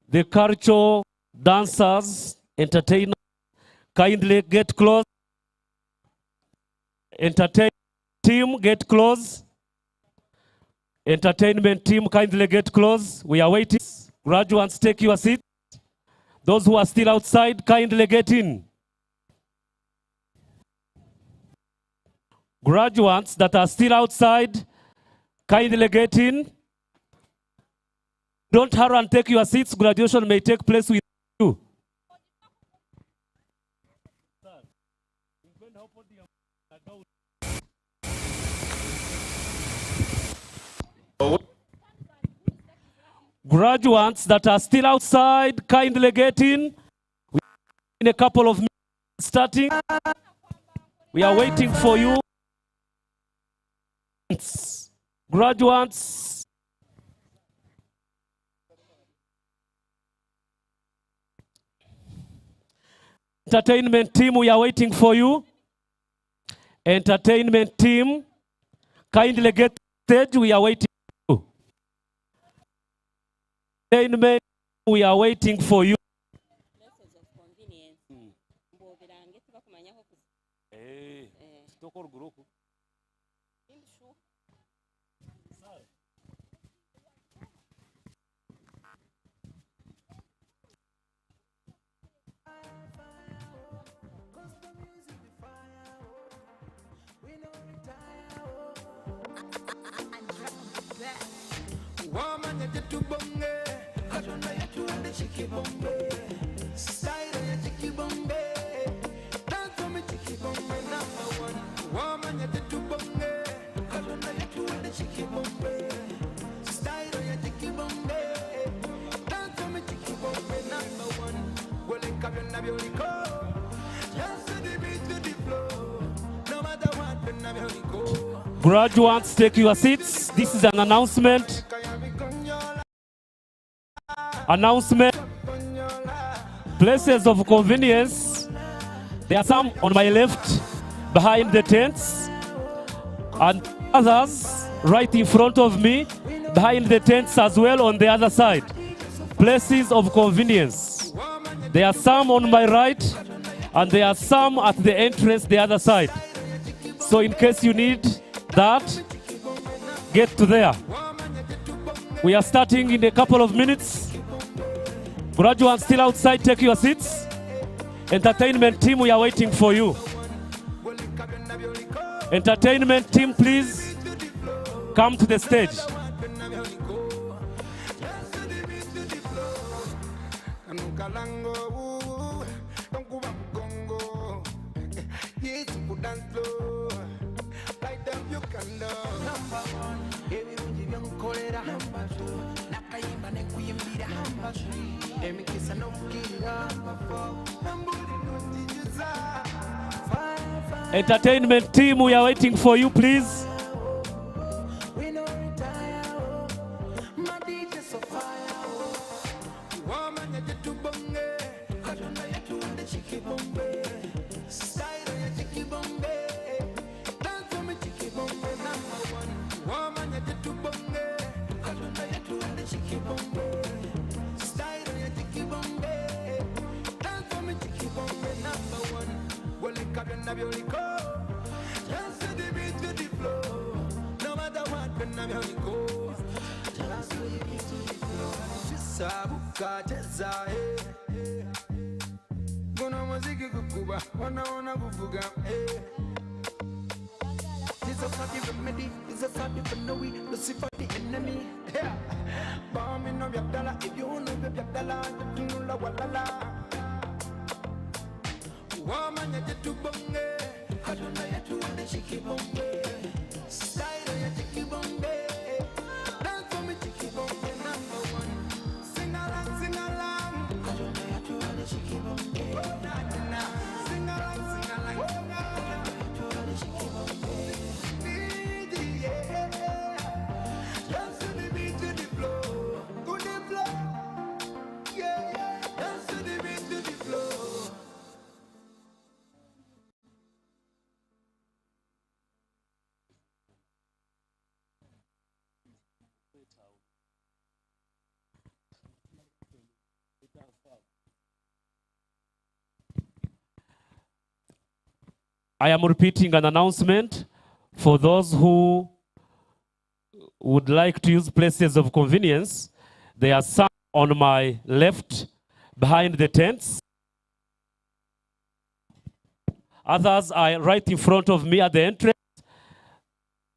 The cultural dancers, entertainers, kindly get close. Entertainment team, get close. Entertainment team, kindly get close. We are waiting. Graduates, take your seats. Those who are still outside, kindly get in. Graduates that are still outside, kindly get in. Don't hurry and take your seats. Graduation may take place with you. Graduates that are still outside, kindly get in. In a couple of minutes starting. We are waiting for you. Graduates. Entertainment team, we are waiting for you. Entertainment team, kindly get stage. We are waiting for you. Entertainment, we are waiting for you. Graduates, take your seats. This is an announcement. Places of convenience. There are some on my left behind the tents, and others right in front of me behind the tents as well on the other side. Places of convenience. There are some on my right, and there are some at the entrance the other side. So in case you need that, get to there. We are starting in a couple of minutes. Graduates still outside, take your seats. Entertainment team, we are waiting for you. Entertainment team, please come to the stage. Entertainment team, we are waiting for you, please. I am repeating an announcement for those who would like to use places of convenience. There are some on my left behind the tents. Others are right in front of me at the entrance.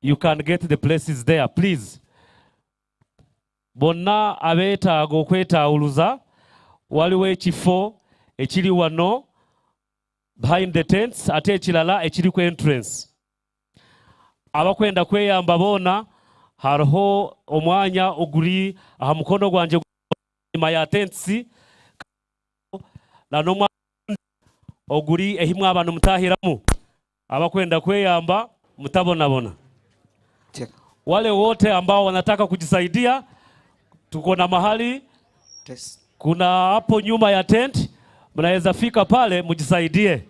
You can get the places there, please. Bonna abeetaaga okwetawuluza waliwo ekifo ekiri wano behind the tents ate ekirala ekiri ku entrance. Abakwenda kweyamba boona hariho omwanya oguri aha mukono gwange nyuma ya tents na n'omwanya oguri ehimwe abantu mutahiramu abakwenda kweyamba mutabonabona. Wale wote ambao wanataka kujisaidia, tuko na mahali kuna hapo nyuma ya tent, mnaweza fika pale mujisaidie,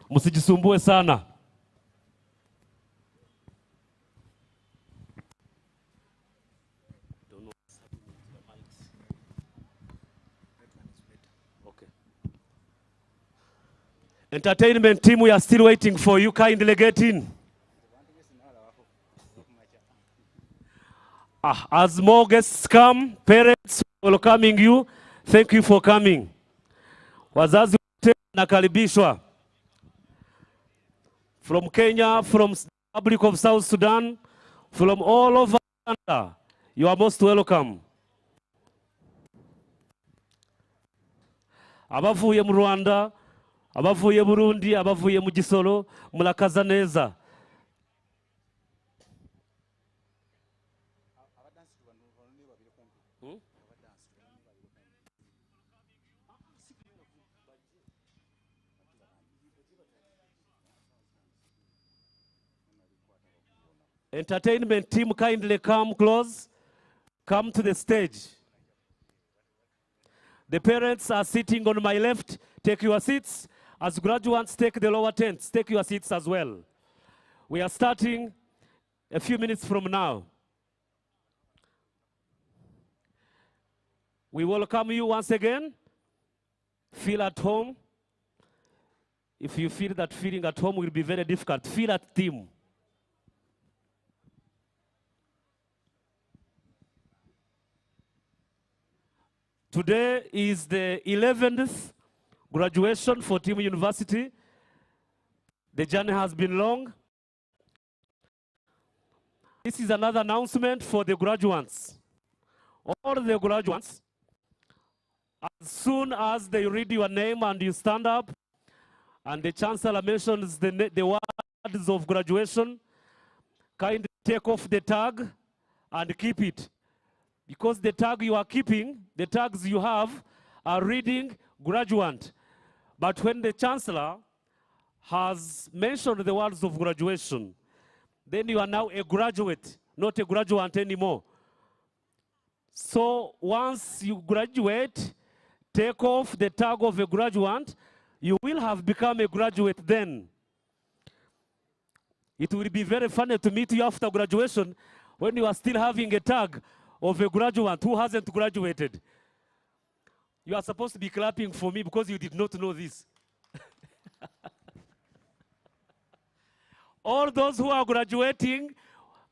msijisumbue sana. Entertainment team, we are still waiting for you. Kindly get in. As more guests come, parents welcoming you. Thank you for coming. Wazazi wote nakaribishwa. From Kenya, from the Republic of South Sudan, from all over Uganda, you are most welcome. Abavuye mu Rwanda, abavuye Burundi, abavuye mu Gisoro, mulakaza neza. Entertainment team, kindly come close. Come to the stage. The parents are sitting on my left. Take your seats. As graduates, take the lower tents. Take your seats as well. We are starting a few minutes from now. We welcome you once again. Feel at home. If you feel that feeling at home will be very difficult, feel at team. Today is the 11th graduation for Team University. The journey has been long. This is another announcement for the graduates. All the graduates, as soon as they read your name and you stand up, and the chancellor mentions the words of graduation, kindly take off the tag and keep it. Because the tag you are keeping, the tags you have, are reading graduate. But when the chancellor has mentioned the words of graduation, then you are now a graduate, not a graduate anymore. So once you graduate, take off the tag of a graduate, you will have become a graduate then. It will be very funny to meet you after graduation when you are still having a tag of a graduate who hasn't graduated. You are supposed to be clapping for me because you did not know this. All those who are graduating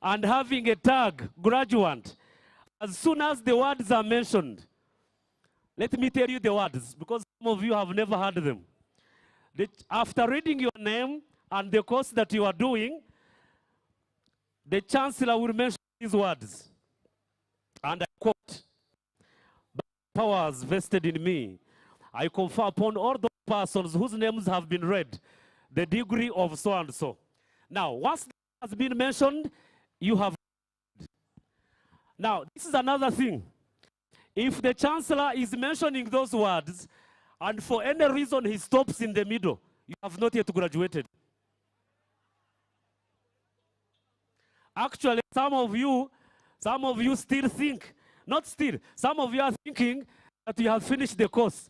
and having a tag, graduate, as soon as the words are mentioned, let me tell you the words, because some of you have never heard them. After reading your name and the course that you are doing, the chancellor will mention these words. And I quote, "By powers vested in me, I confer upon all those persons whose names have been read the degree of so and so." Now, once that has been mentioned, you have. Now, this is another thing. If the chancellor is mentioning those words, and for any reason he stops in the middle, you have not yet graduated. Actually, some of you still think, not still, some of you are thinking that you have finished the course.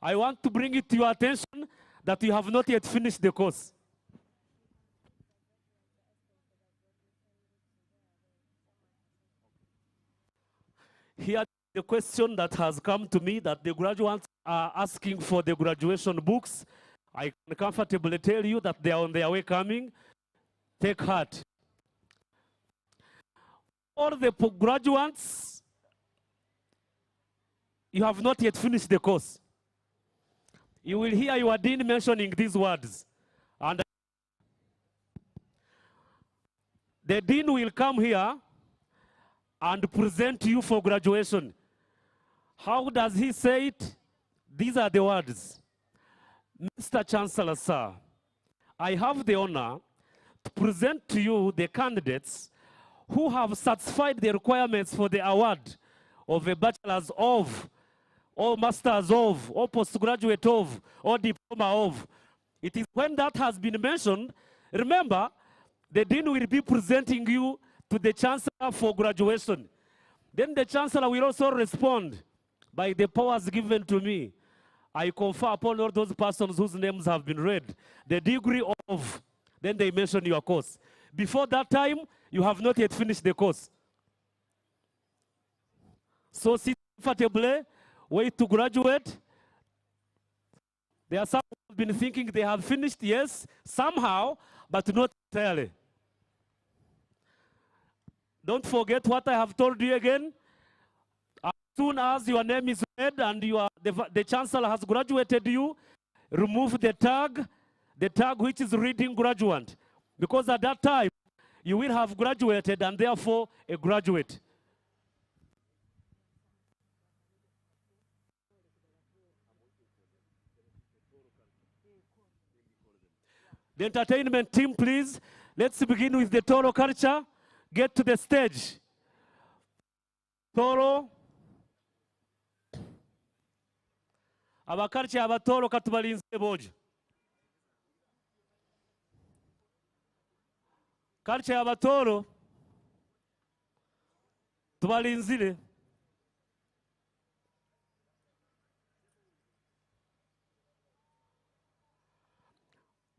I want to bring it to your attention that you have not yet finished the course. Here, the question that has come to me that the graduates are asking for the graduation books I can comfortably tell you that they are on their way coming. Take heart. All the graduates, you have not yet finished the course. You will hear your dean mentioning these words. And the dean will come here and present you for graduation. How does he say it? These are the words. Mr. Chancellor, sir, I have the honor to present to you the candidates who have satisfied the requirements for the award of a bachelor's of, or master's of, or postgraduate of, or diploma of. It is when that has been mentioned, remember, the dean will be presenting you to the chancellor for graduation. Then the chancellor will also respond by the powers given to me. I confer upon all those persons whose names have been read the degree of, then they mention your course. Before that time, you have not yet finished the course. So sit comfortably, wait to graduate. There are some who have been thinking they have finished, yes, somehow, but not entirely. Don't forget what I have told you again. As soon as your name is read and the chancellor has graduated you, remove the tag which is reading graduate. Because at that time, you will have graduated and therefore a graduate. The entertainment team, please. Let's begin with the Toro culture. Get to the stage. Toro. Abaculture abatoro katubalinze bojo. Culture abatoro tubalinzire.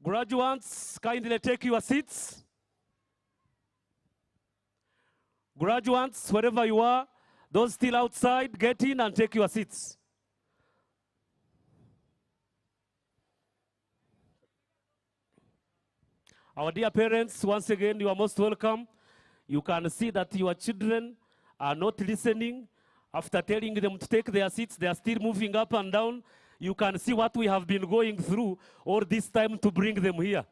Graduates, kindly take your seats. Graduates, wherever you are, those still outside, get in and take your seats. Our dear parents, once again, you are most welcome. You can see that your children are not listening. After telling them to take their seats, they are still moving up and down. You can see what we have been going through all this time to bring them here.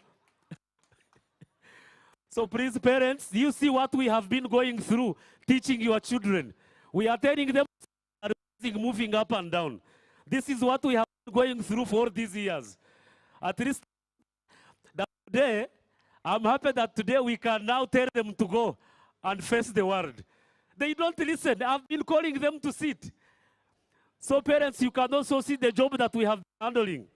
So please, parents, you see what we have been going through teaching your children. We are telling them moving up and down. This is what we have been going through for all these years. At least that today, I'm happy that today we can now tell them to go and face the world. They don't listen. I've been calling them to sit. So parents, you can also see the job that we have been handling.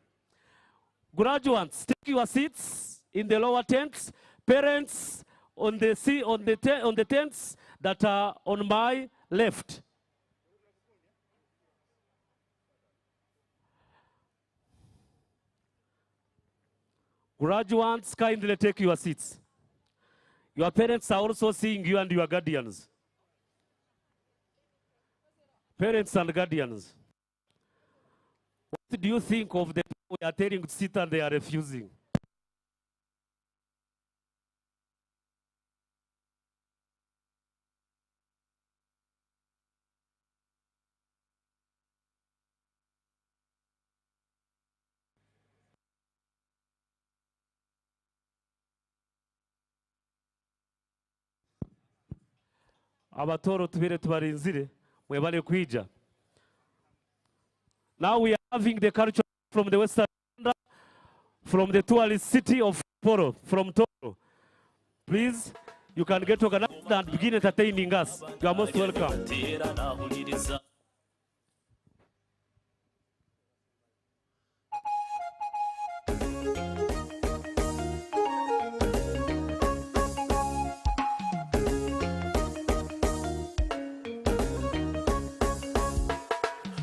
Graduates, take your seats in the lower tents. Parents, on the tents that are on my left. Graduates, kindly take your seats. Your parents are also seeing you and your guardians. Parents and guardians, what do you think of the people we are telling to sit and they are refusing? Abatoro tubere tubarinzire mwebale kuija. Now we are having the culture from the Western Uganda, from the tourist city of Poro, from Toro. Please, you can get organized and begin entertaining us. You are most welcome.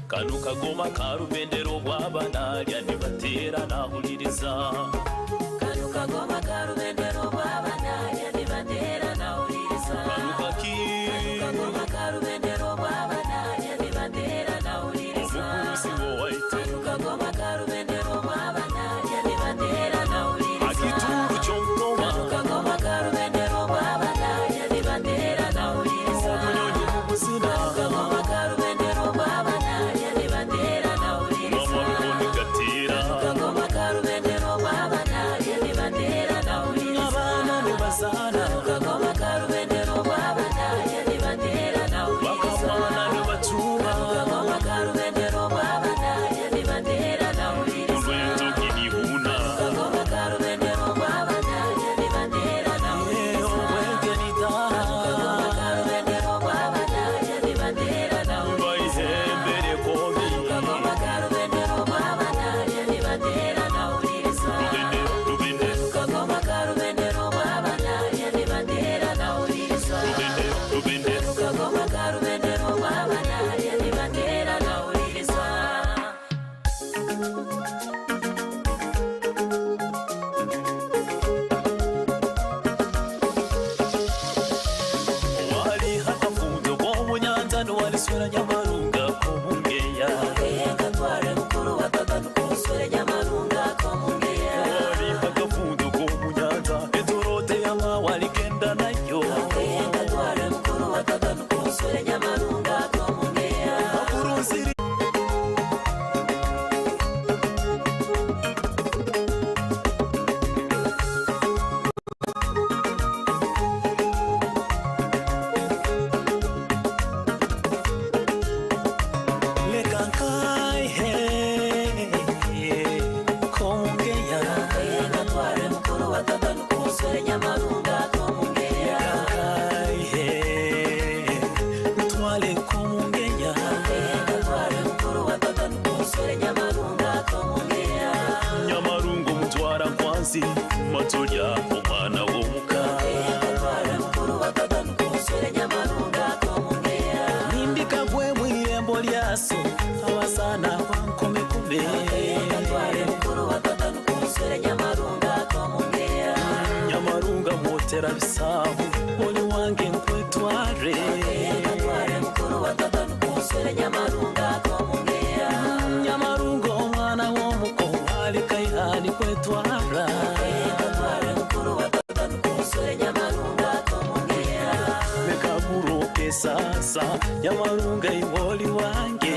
Kanuka goma karubendero bwabana lya nibatera nahuliriza. Kanuka goma karubendero bwabana lya nibatera nahuliriza. Kanuka goma karubendero bwabana lya nibatera nahuliriza. Kanuka goma karubendero bwabana lya nibatera nahuliriza. Matolya omwana w'omuka nimbika gwe mwirembo lyaso awasaana bankomekume Nyamarunga mwotera bisaabu oli wange nkwetware Nyamarunga omwana w'omuko wali kayihani kwetwara sasa Nyamarunga iwoli wange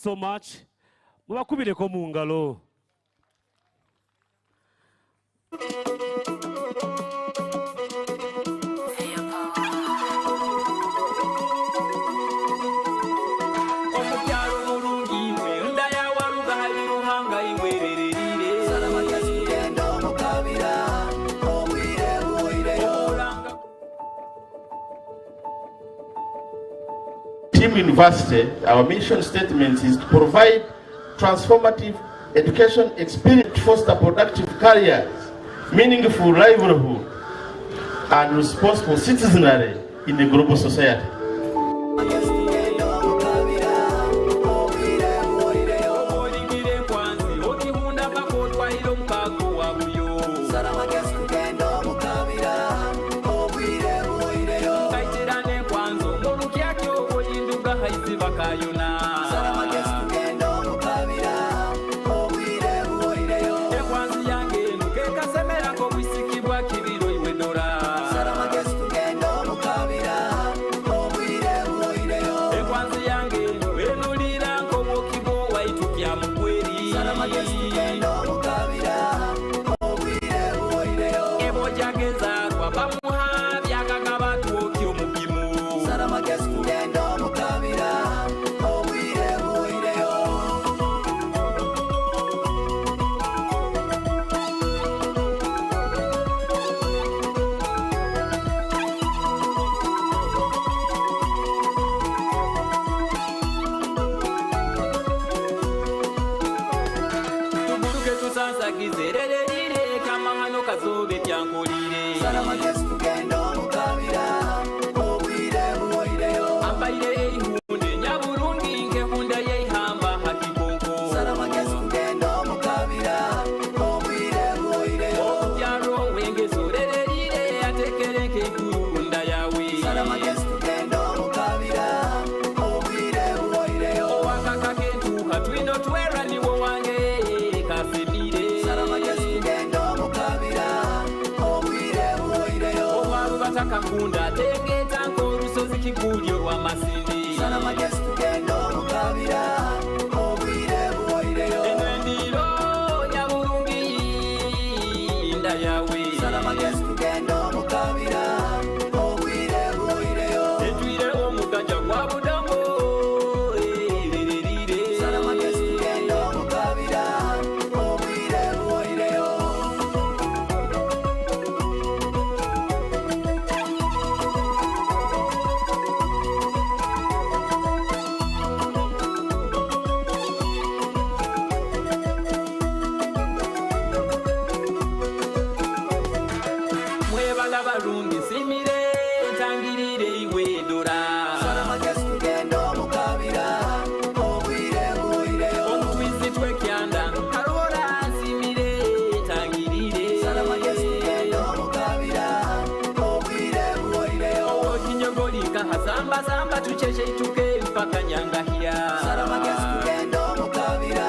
so much. Mubakubireko mu ngalo. University, our mission statement is to provide transformative education experience to foster productive careers, meaningful livelihood, and responsible citizenry in the global society. Kakunda tegeta nkorusozi kigulyo lwa masindi sana majesu tugendo mukabira obwire buoireyo enwendiro Nyaburungi inda yawe sana majesu tugendo mukabira obwire buoireyo etwire omuganja gwa budongo sana majesu tugendo mukabira obwire buoireyo paka Nyangahira. Saramagezi tugenda omukabira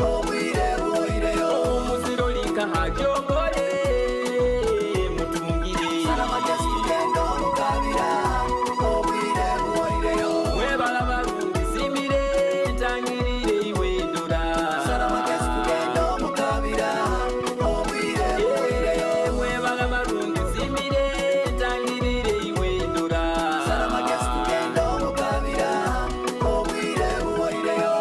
obwire buoireyo. Omuziro lika hajongole mutungire. Saramagezi tugenda omukabira obwire buoireyo. Webala balungi simire ntangirire iwe ndola. Saramagezi tugenda omukabira obwire buoireyo. Webala balungi simire ntangirire iwe ndola. Saramagezi tugenda omukabira obwire buoireyo.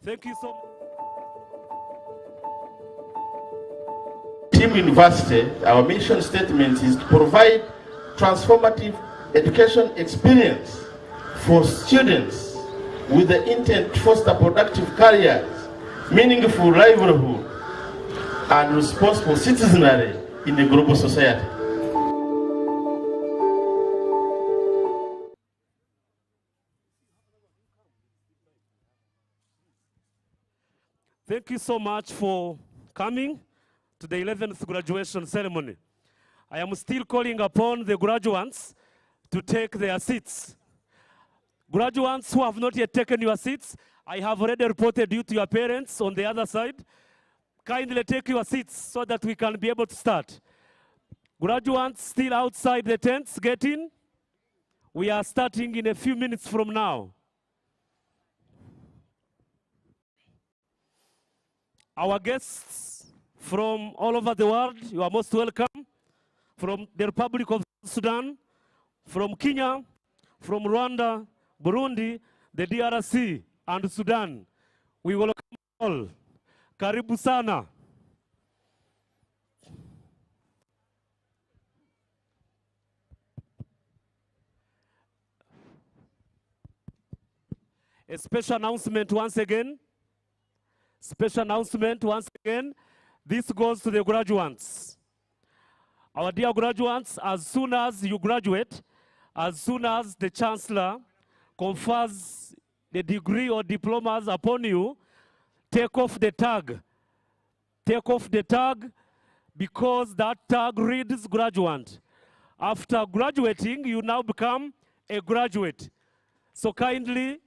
Thank you so much. Team University, our mission statement is to provide transformative education experience for students with the intent to foster productive careers, meaningful livelihood, and responsible citizenry in a global society. Thank you so much for coming to the 11th graduation ceremony. I am still calling upon the graduates to take their seats. Graduates who have not yet taken your seats, I have already reported you to your parents on the other side. Kindly take your seats so that we can be able to start. Graduates still outside the tents, get in. We are starting in a few minutes from now. Our guests from all over the world, you are most welcome. From the Republic of Sudan, from Kenya, from Rwanda, Burundi, the DRC, and Sudan. We welcome all. Karibu sana. A special announcement once again. Special announcement once again. This goes to the graduates. Our dear graduates, as soon as you graduate, as soon as the Chancellor confers the degree or diplomas upon you, take off the tag. Take off the tag because that tag reads graduate. After graduating, you now become a graduate. So kindly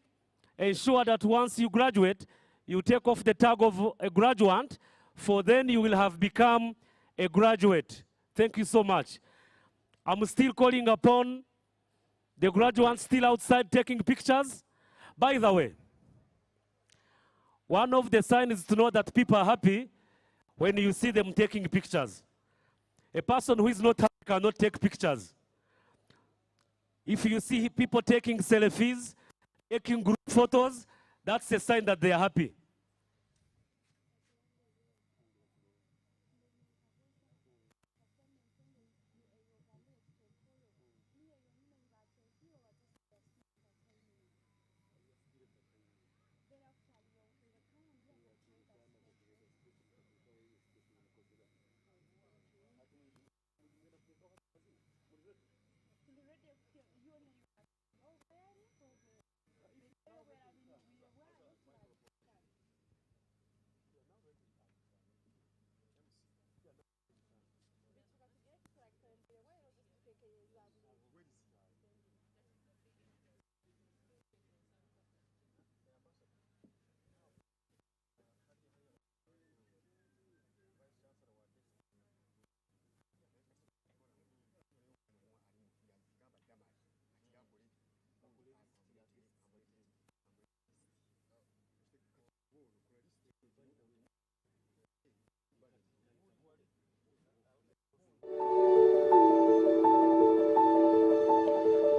ensure that once you graduate, you take off the tag of a graduate, for then you will have become a graduate. Thank you so much. I'm still calling upon the graduates still outside taking pictures. By the way, one of the signs is to know that people are happy when you see them taking pictures. A person who is not happy cannot take pictures. If you see people taking selfies, taking group photos, that's a sign that they are happy.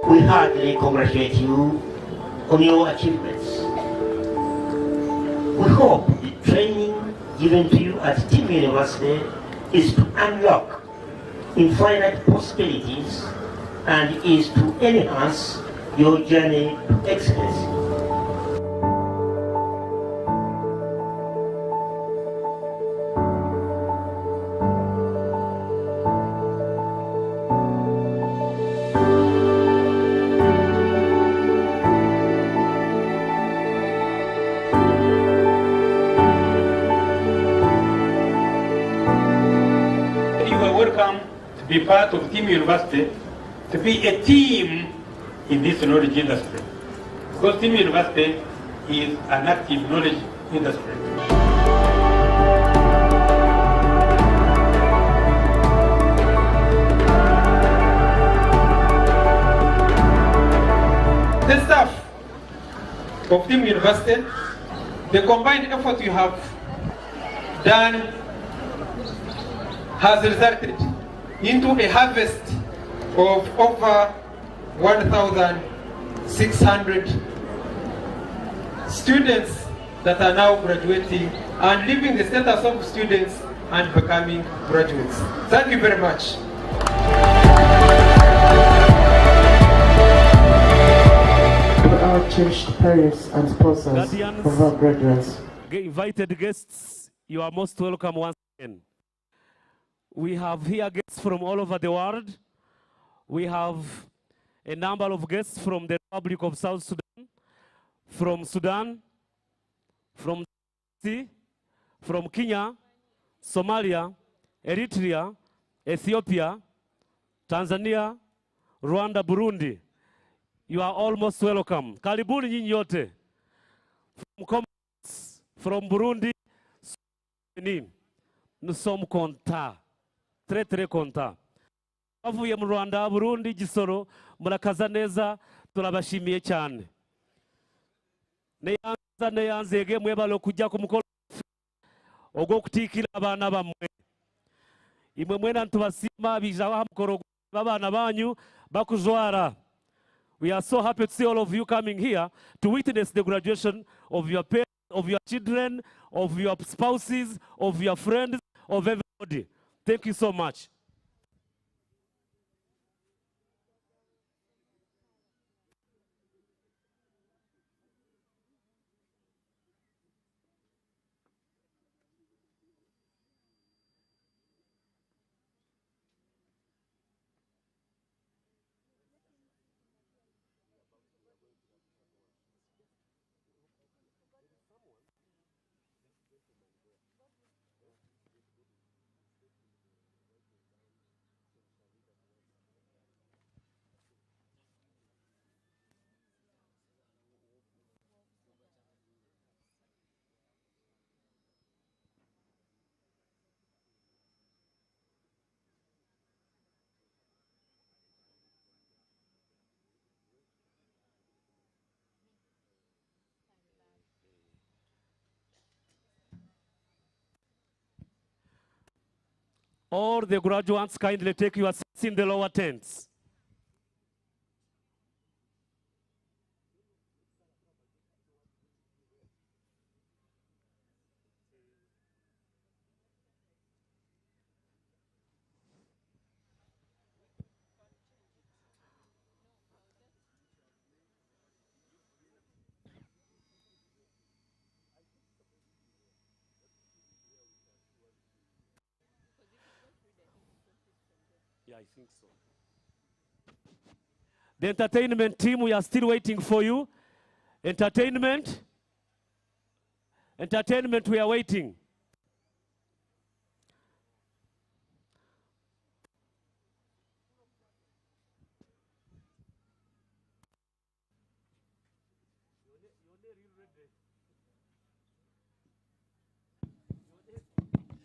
We heartily congratulate you on your achievements. We hope the training given to you at Team University is to unlock infinite possibilities and is to enhance your journey to excellence. Welcome to be part of Team University, to be a team in this knowledge industry. Because Team University is an active knowledge industry. The staff of Team University, the combined effort you have done has resulted into a harvest of over 1,600 students that are now graduating and leaving the status of students and becoming graduates. Thank you very much. To our cherished parents and sponsors Guardians, of our graduates. Invited guests, you are most welcome once again. We have here guests from all over the world. We have a number of guests from the Republic of South Sudan, from from Kenya, Somalia, Eritrea, Ethiopia, Tanzania, Rwanda, Burundi. You are all most welcome. Karibuni nyinyi yote. From Burundi, nous sommes contents. Très très content. Avuye mu Rwanda, Burundi, Gisoro, murakaza neza, turabashimiye cyane. Neyanzege mwebalo kujja ku mukolo ogwo kutikira abana bamwe. Imwe mwena ntubasima bijaho hamukoro babana banyu bakujwara. We are so happy to see all of you coming here to witness the graduation of your parents, of your children, of your spouses, of your friends, of everybody. Thank you so much. All the graduates kindly take your seats in the lower tents. Yeah, I think so. The entertainment team, we are still waiting for you. Entertainment, we are waiting.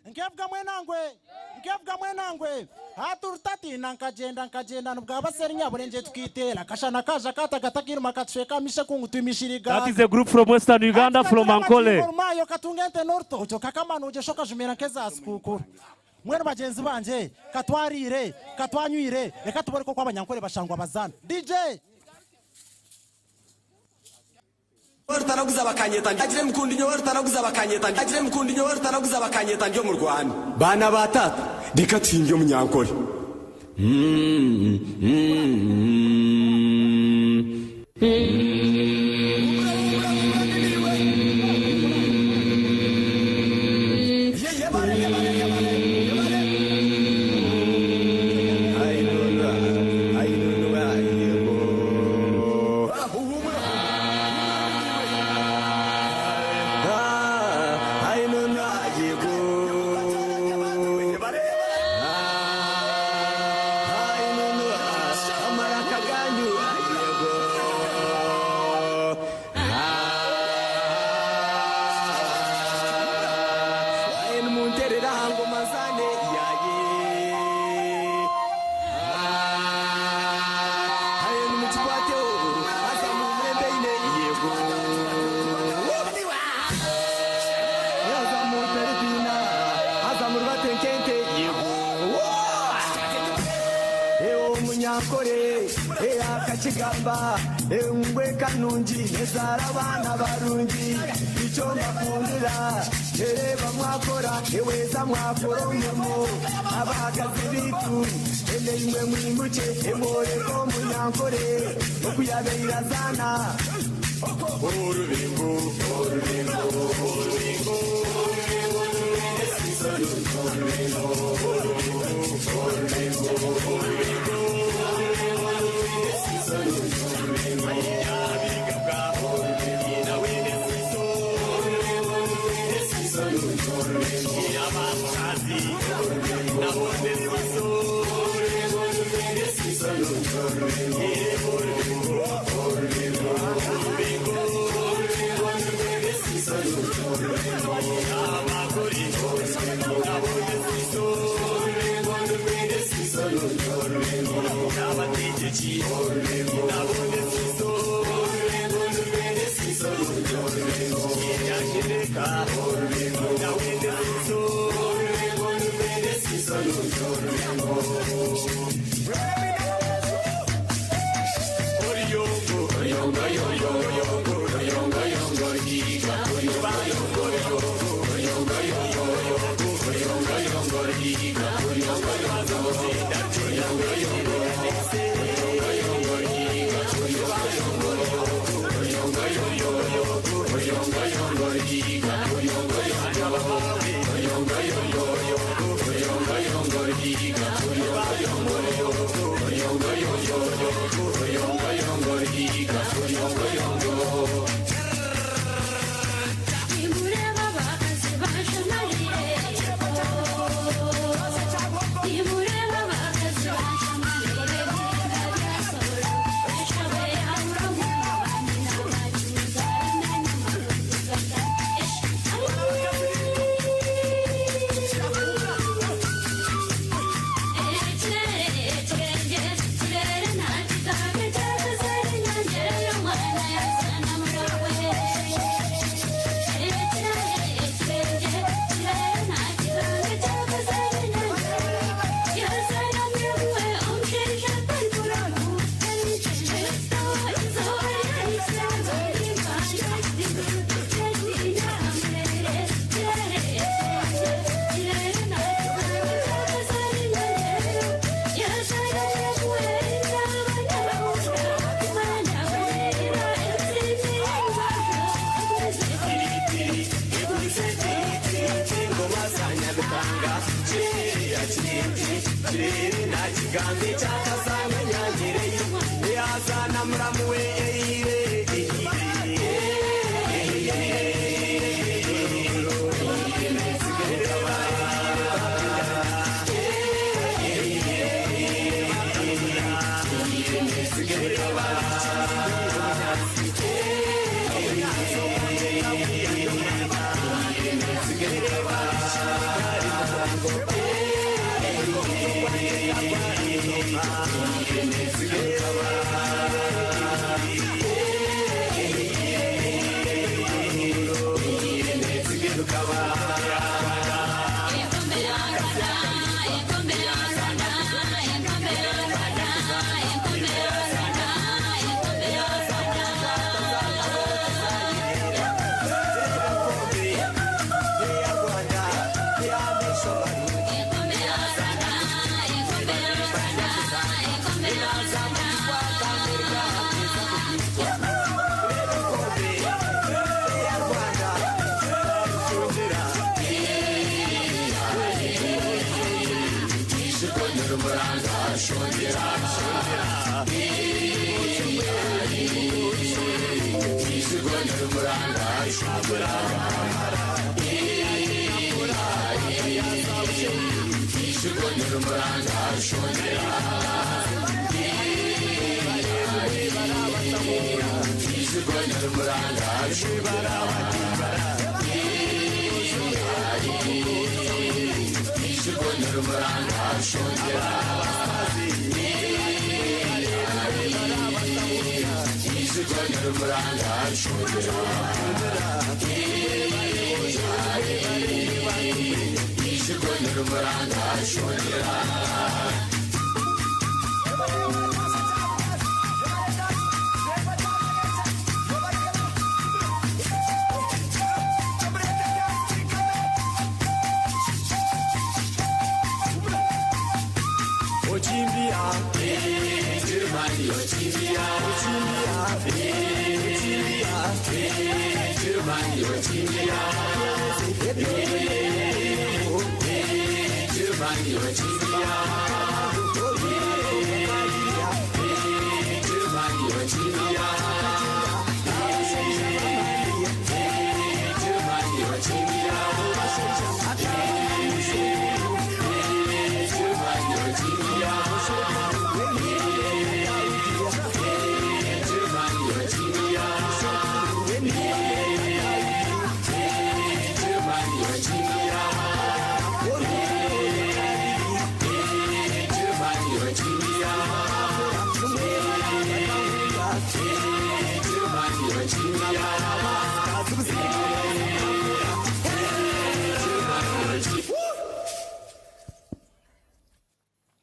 Nkiavuga mwenangwe haturutati nkagenda nubwa baseri nyaburenje tukitera kashana kaja katagatakira makatsheka mishe kungutumishiriga. That is a group from Western Uganda, from Ankole. Mayo katungente norto cyo kakamanu je shoka jumera keza sikukuru. Mwene bagenzi banje katwarire katwanywire reka tubore ko kwabanyankole bashangwa bazana. DJ Taraguza bakanyeta agire mukundi nyowe taraguza bakanyeta agire mukundi nyowe taraguza bakanyeta ndio mu Rwanda bana batata reka twinge munyankore Kigamba engwe kanungi nezara abana barungi icyo mbakundira ereba mwakora eweza mwakora umurimo abahagaze bitu imwe mwimuke emoreko munyankore okuyabeira zana urubingo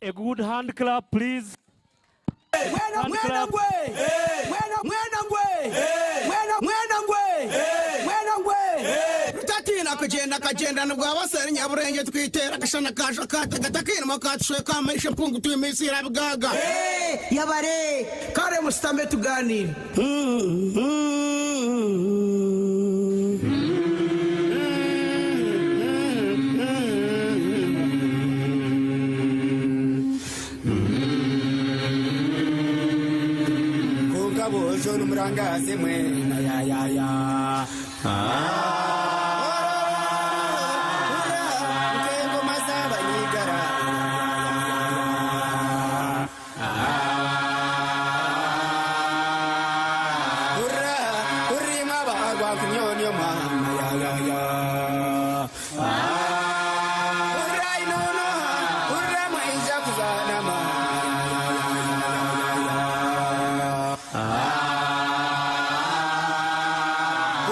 A good hand clap, please. Hand clap. Kagenda nubwo abasere nyaburenge twitera gashana kaje katakira makatshwe kamaisha mpungu tuimisira bgaga yabare kare mustambe tuganira kungabo zo numurangaze mwe ya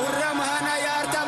Urra mahana yarta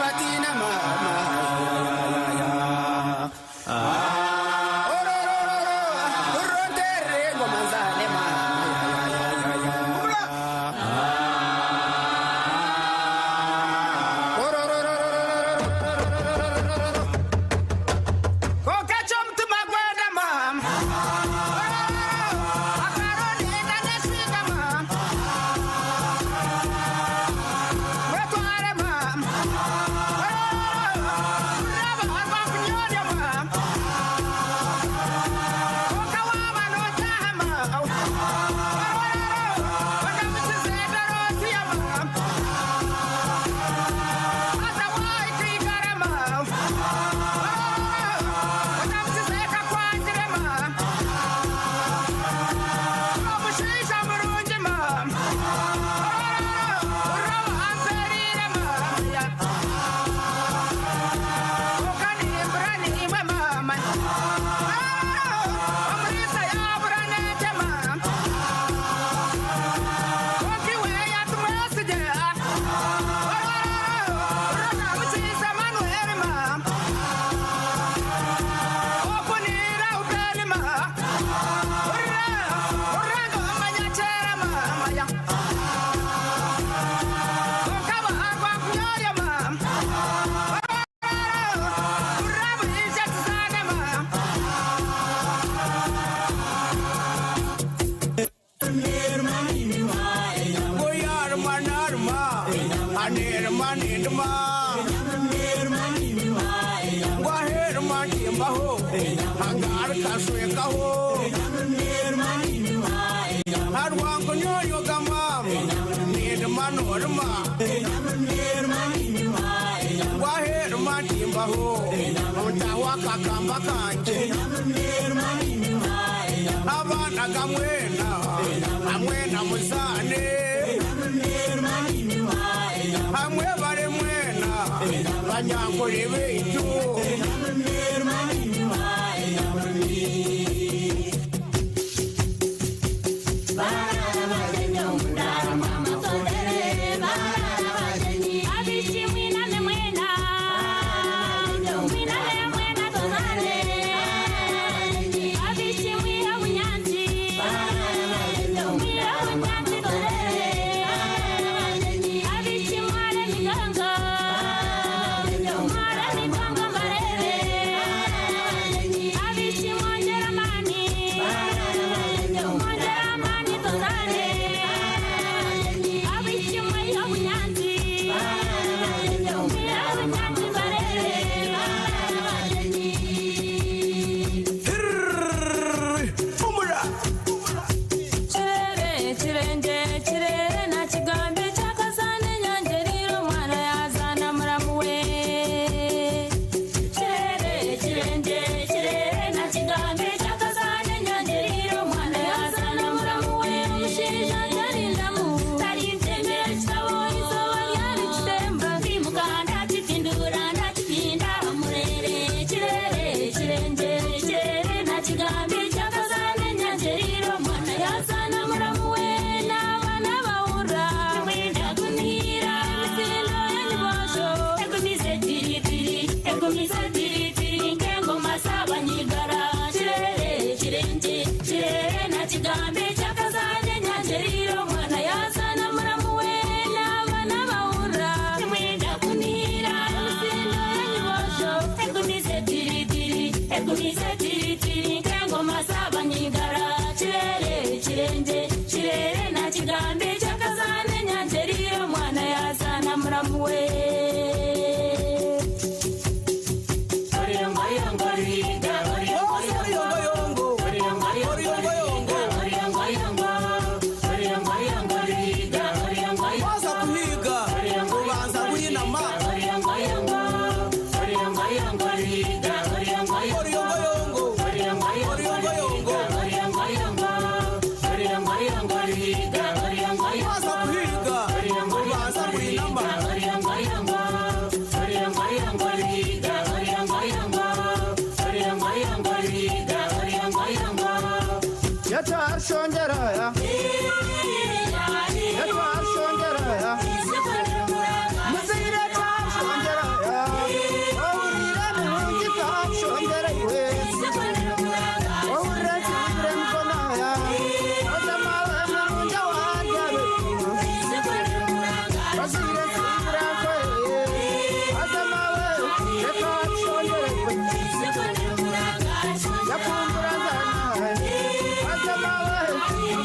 shwekaho harwango nyonyo gama ned manorma waher matimbaho mutawaka kamba kanje abana gamwena amwena muzane amwe bare mwena banyakore beitu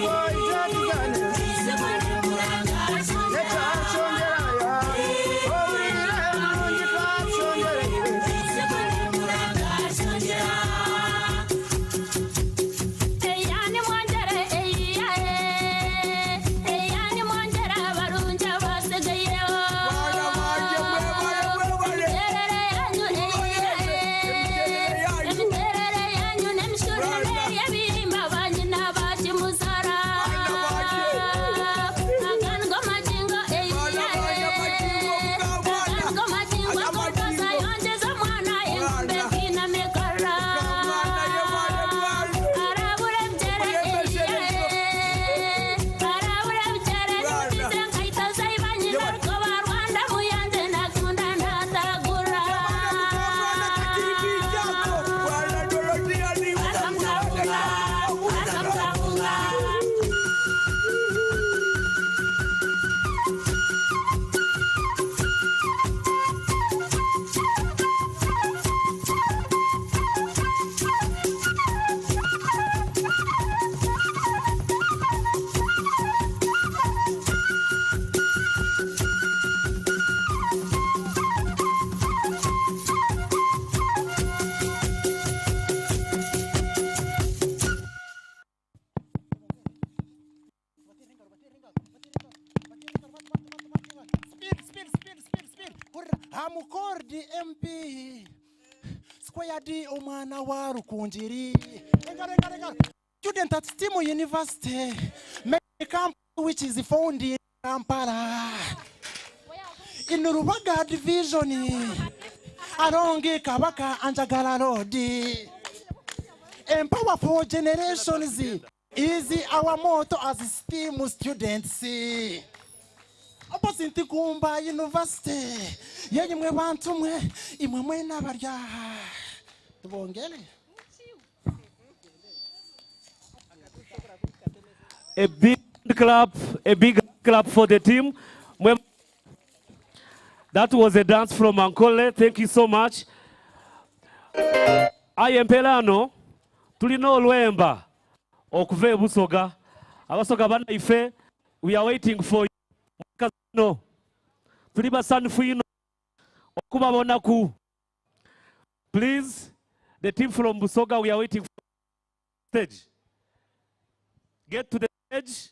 Boy. Mukordi MP Square D omwana wa Rukunjiri. Student at Stimu University, campus which is found in Kampala. In Rubaga division, along Kabaka and Jagala Road. Empower for generations is our motto as STEAM students. Opposite Kumba University, Yamwe Bantumwe, Imwe Navarja. A big clap for the team. That was a dance from Ankole. Thank you so much. I am Pelano. Tulino Lwemba. Okuve Busoga. Abasoga bana ife. We are waiting for you. No. Tuliba sanfuino. Okuba bonaku. Please, the team from Busoga, we are waiting for the stage. Get to the stage.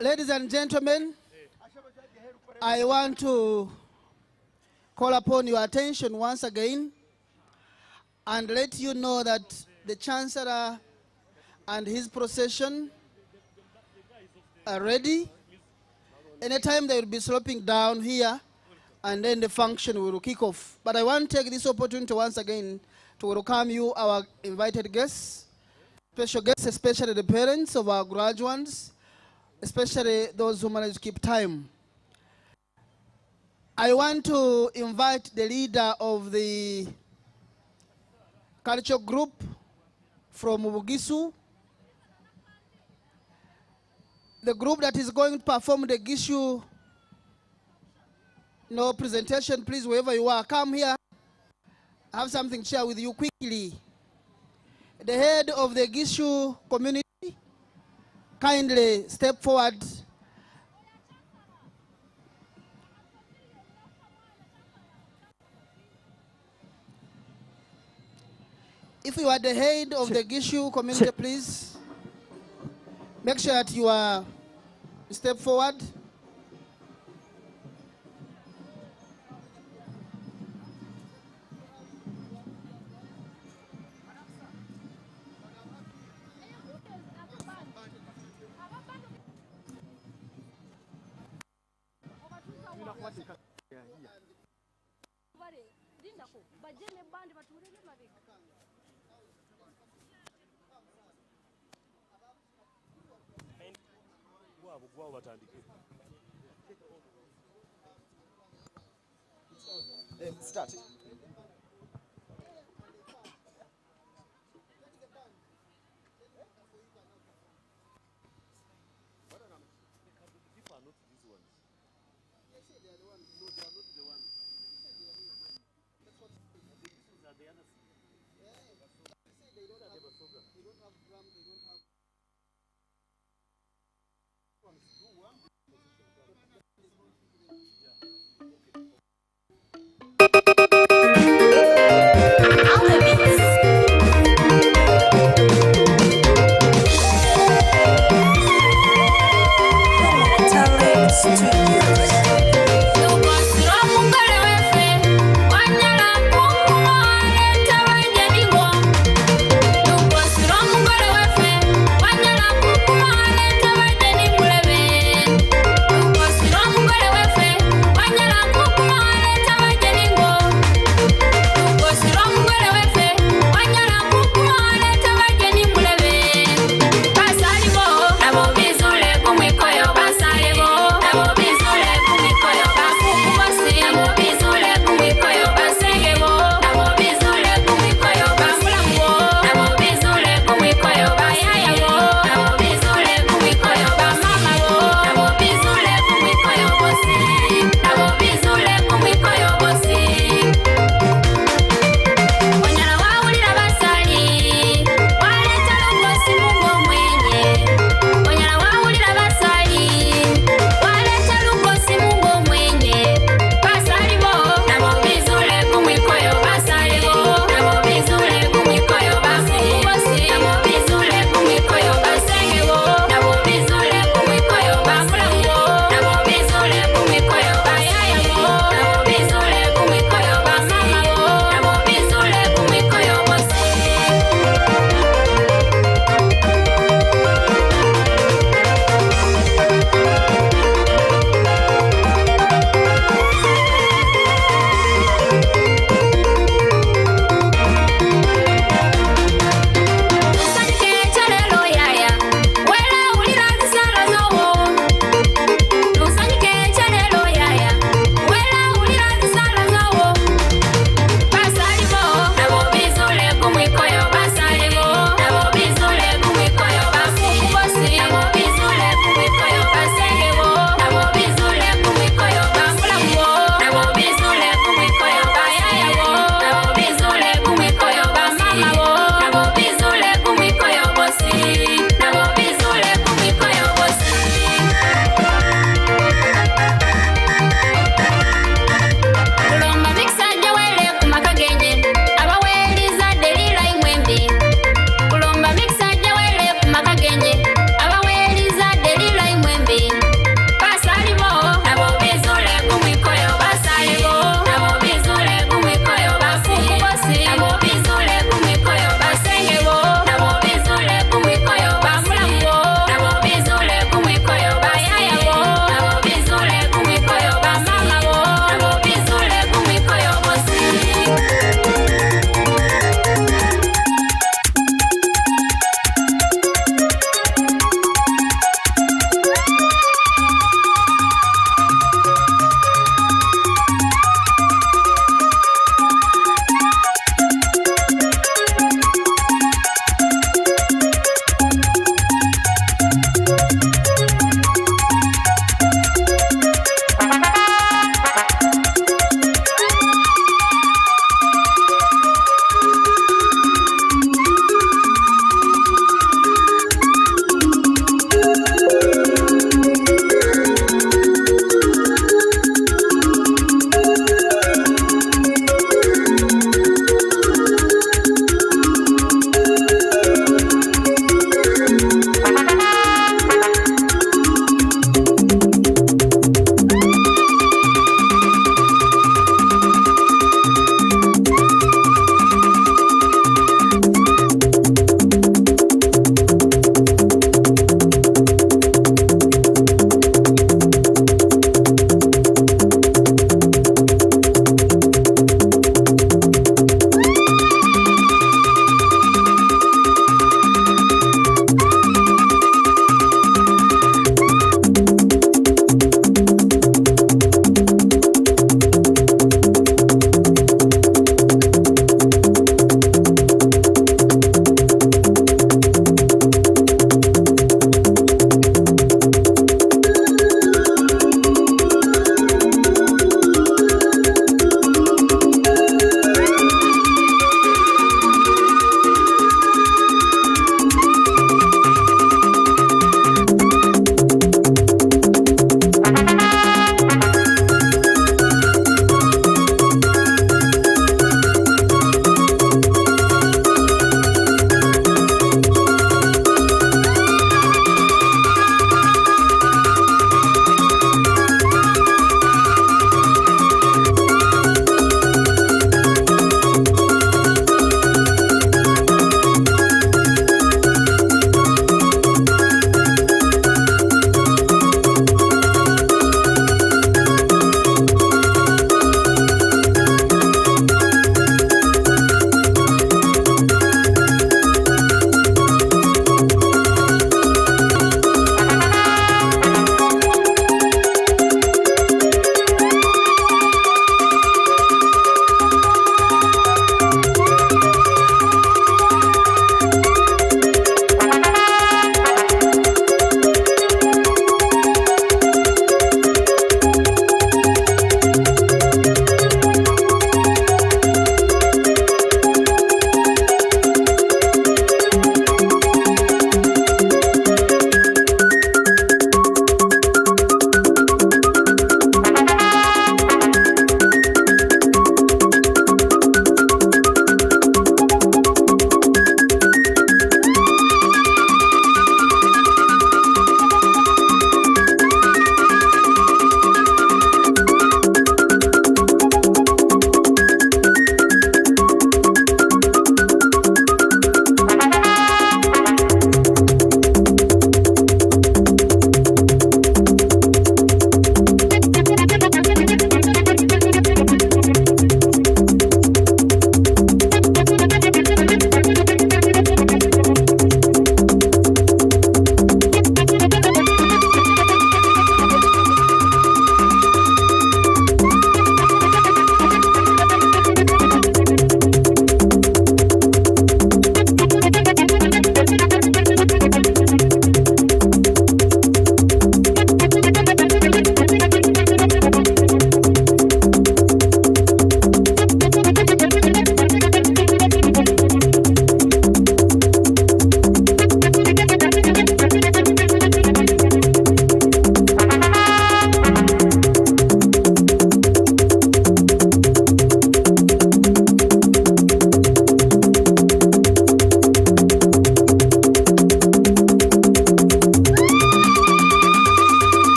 Ladies and gentlemen, I want to call upon your attention once again and let you know that the Chancellor and his procession are ready. Anytime they will be sloping down here and then the function will kick off. But I want to take this opportunity once again to welcome you, our invited guests, special guests, especially the parents of our graduates, especially those who manage to keep time. I want to invite the leader of the culture group from Bugisu, the group that is going to perform the Gishu presentation. Please, wherever you are, come here. I have something to share with you quickly. The head of the Gishu community, kindly step forward. If you are the head of the Gishu community, please make sure that you are step forward. Start. Number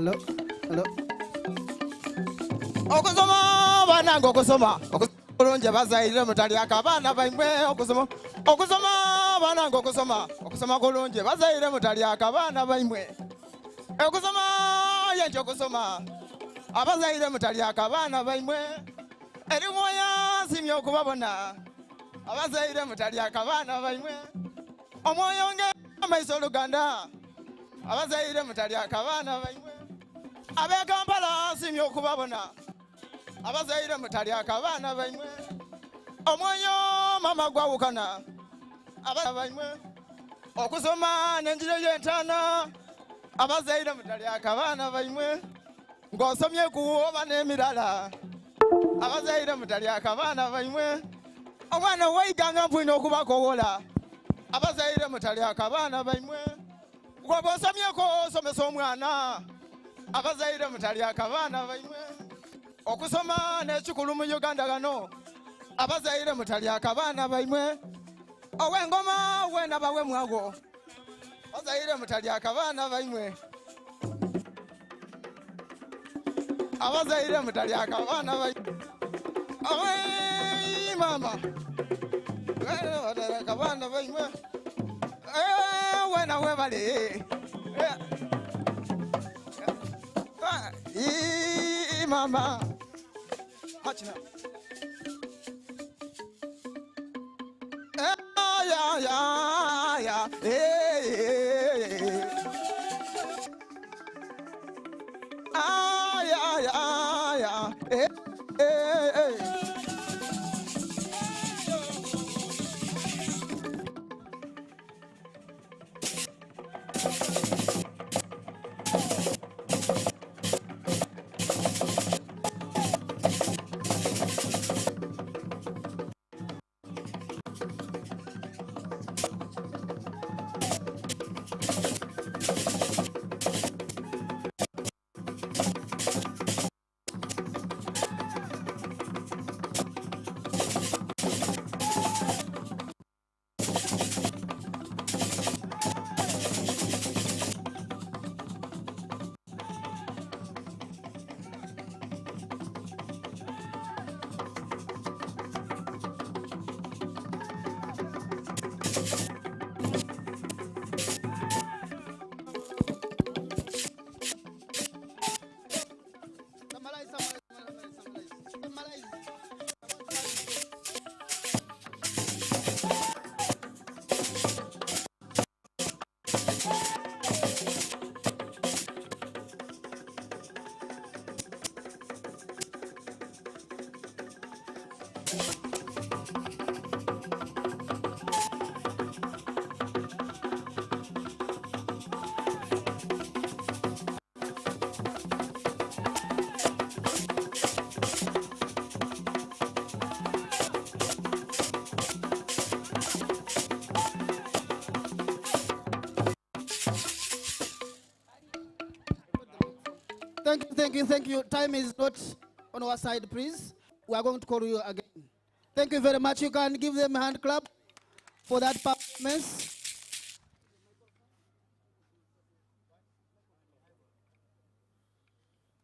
Hello? Hello? Okusoma banange okusoma okulungi bazaire mutalyako abaana baimwe okusoma banange okusoma kulungi bazaire mutalyako abaana baimwe okusoma yenje okusoma abazaire mutalyako abaana baimwe erimwoya simye okubabona abazaire mutalyako abaana baimwe omwoyo nge amaiso Uganda abazaire mutalyako abaana baimwe abe Kampala simye okubabona abazaire mutalyako abaana baimwe omwoyo mama gwawukana abaana baimwe okusoma n'enjiri y'entaana abazaire mutalyako abaana baimwe ng'osomye kuwoba n'emirala abazaire mutalyako abaana baimwe omwana weiganga mpwine okubakowola abazaire mutalyako abaana baimwe gwoba osomyeko osomesa omwana abazaire mutalyako abaana baimwe okusoma n'ekikulu mu Uganda gano abazaire mutalyako abaana baimwe ow'engoma wena bawe mwago abazaire mutalyako abaana baimwe abazaire mutalyako abaana baimwe owe mama mutalyako abaana baimwe wena webale mama hachina ya Thank you. Time is not on our side, please. We are going to call you again. Thank you very much. You can give them a hand clap for that performance.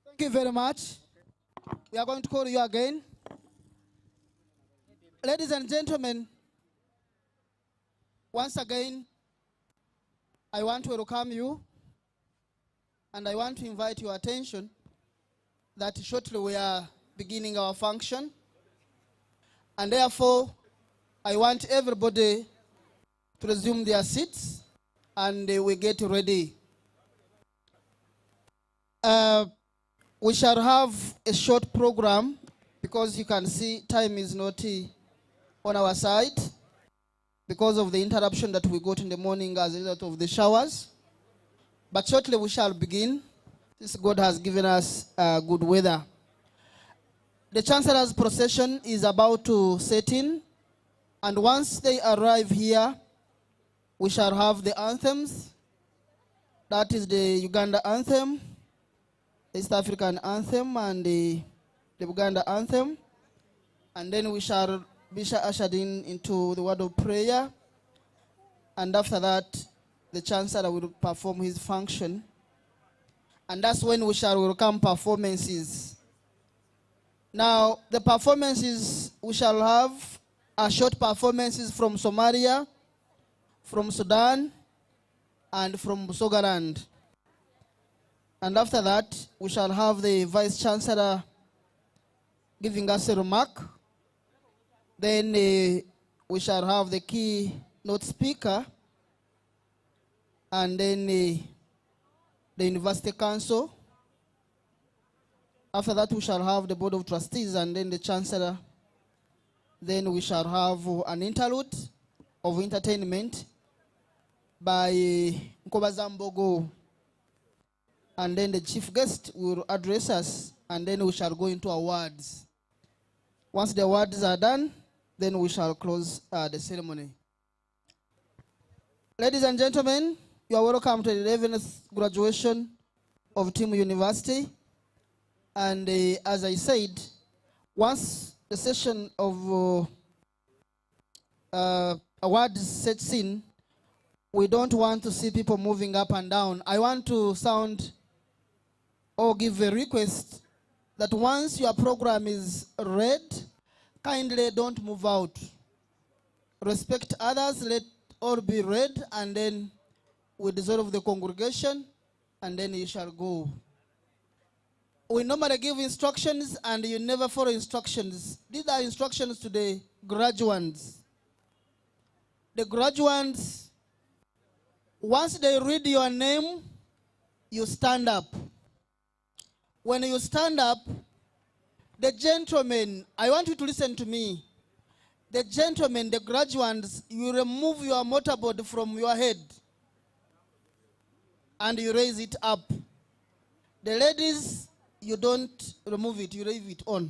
Thank you very much. We are going to call you again. Ladies and gentlemen, once again, I want to welcome you. And I want to invite your attention that shortly we are beginning our function. And therefore, I want everybody to resume their seats and we get ready. We shall have a short program because you can see time is not on our side because of the interruption that we got in the morning as a result of the showers. But shortly we shall begin, since God has given us good weather. The Chancellor's procession is about to set in, and once they arrive here, we shall have the anthems. That is the Uganda anthem, the East African anthem, and the Uganda anthem. And then we shall be ushered into the word of prayer. And after that, the Chancellor will perform his function. And that's when we shall welcome performances. Now, the performances we shall have are short performances from Somalia, from Sudan, and from Busogaland. And after that, we shall have the Vice Chancellor giving us a remark. Then we shall have the keynote speaker, and then the University Council. After that, we shall have the Board of Trustees and then the Chancellor. Then we shall have an interlude of entertainment by Nkobazambogo. And then the chief guest will address us, and then we shall go into awards. Once the awards are done, then we shall close the ceremony. Ladies and gentlemen, you are welcome to the 11th graduation of Team University. And as I said, once the session of awards sets in, we don't want to see people moving up and down. I want to sound or give a request that once your program is read, kindly don't move out. Respect others, let all be read, and then we dissolve the congregation, and then you shall go. We normally give instructions, and you never follow instructions. These are instructions to the graduates. The graduates, once they read your name, you stand up. When you stand up, the gentlemen, I want you to listen to me. The gentlemen, the graduates, you remove your motorboard from your head and you raise it up. The ladies, you don't remove it, you leave it on.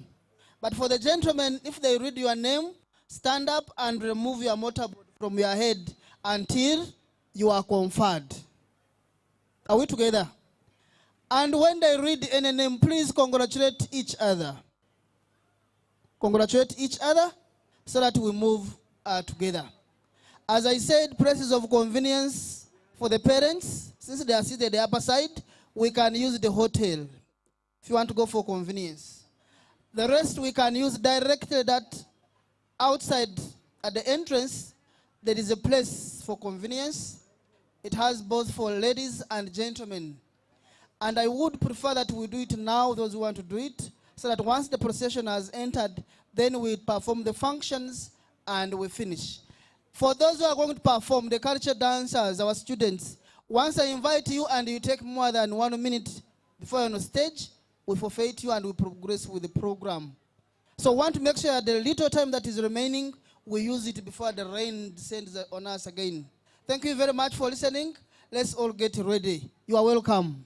But for the gentlemen, if they read your name, stand up and remove your motorboard from your head until you are conferred. Are we together? And when they read any name, please congratulate each other. Congratulate each other so that we move together. As I said, places of convenience for the parents, since they are seated the upper side, we can use the hotel if you want to go for convenience. The rest we can use directly that outside at the entrance, there is a place for convenience. It has both for ladies and gentlemen. And I would prefer that we do it now, those who want to do it, so that once the procession has entered, then we perform the functions and we finish. For those who are going to perform, the culture dancers, our students, once I invite you and you take more than 1 minute before you're on stage, we forfeit you and we progress with the program. So I want to make sure that the little time that is remaining, we use it before the rain descends on us again. Thank you very much for listening. Let's all get ready. You are welcome.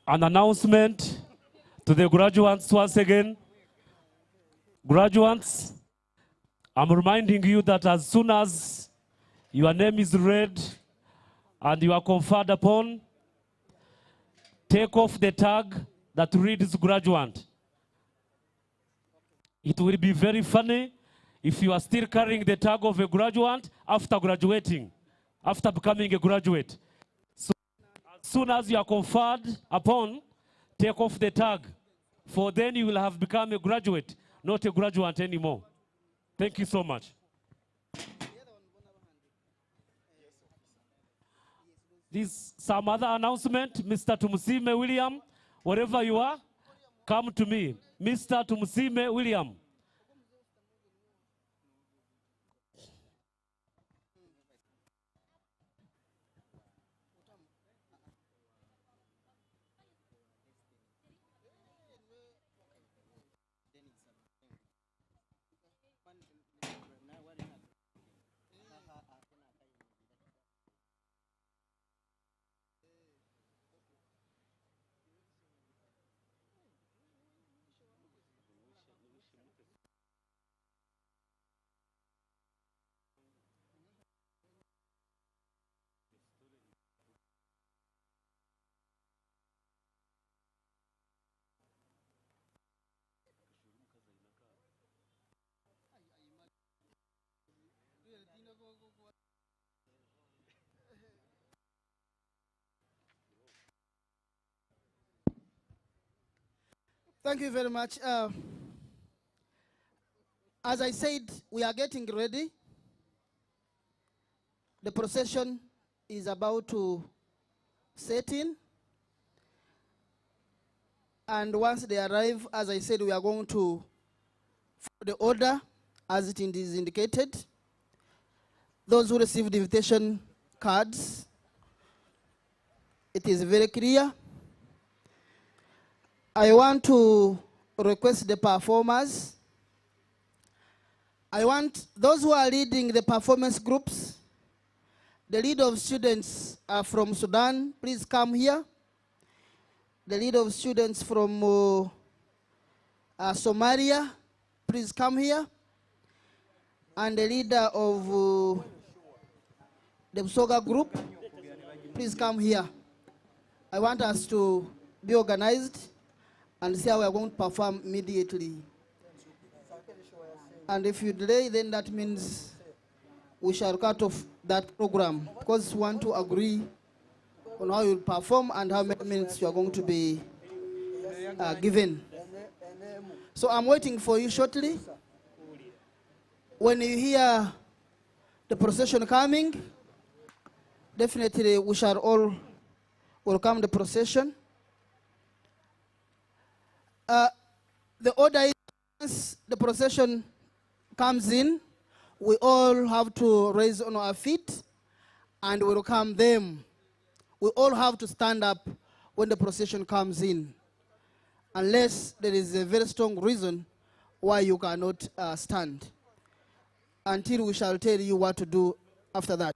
An announcement to the graduates once again. Graduates, I'm reminding you that as soon as your name is read and you are conferred upon, take off the tag that reads graduate. It will be very funny if you are still carrying the tag of a graduate after graduating, after becoming a graduate. So as soon as you are conferred upon, take off the tag, for then you will have become a graduate, not a graduate anymore. Thank you so much. This some other announcement. Mr. Tumusime William Wherever you are, come to me. Mr. Tumsime William. Thank you very much. As I said, we are getting ready. The procession is about to set in. And once they arrive, as I said, we are going to follow the order as it is indicated. Those who received invitation cards, it is very clear. I want to request the performers. I want those who are leading the performance groups, the lead of students are from Sudan, please come here. The lead of students from Somalia, please come here. And the leader of the Busoga group, please come here. I want us to be organized and see how we are going to perform immediately. And if you delay, then that means we shall cut off that program, because we want to agree on how you perform and how many minutes you are going to be given. So I'm waiting for you shortly. When you hear the procession coming, definitely we shall all welcome the procession. The order is, once the procession comes in, we all have to raise on our feet and welcome them. We all have to stand up when the procession comes in, unless there is a very strong reason why you cannot stand, until we shall tell you what to do after that.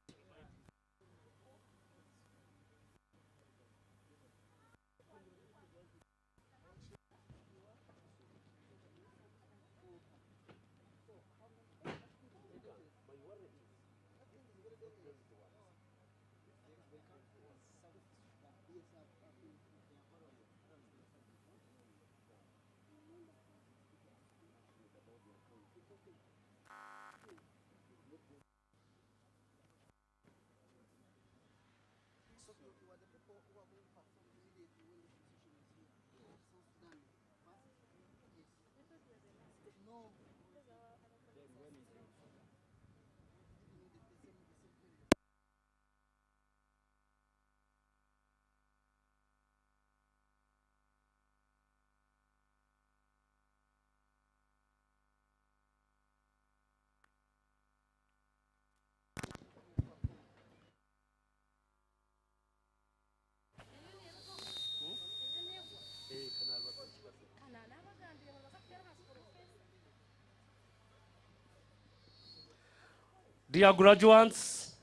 Dear graduates,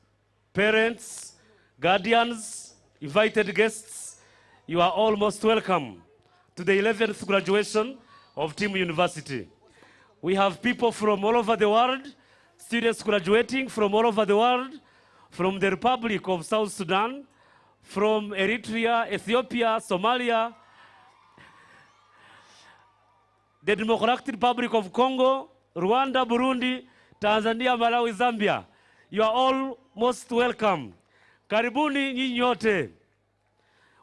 parents, guardians, invited guests, you are all most welcome to the 11th graduation of Team University. We have people from all over the world, students graduating from all over the world, from the Republic of South Sudan, from Eritrea, Ethiopia, Somalia, the Democratic Republic of Congo, Rwanda, Burundi, Tanzania, Malawi, Zambia. You are all most welcome. Karibuni nyinyi nyote.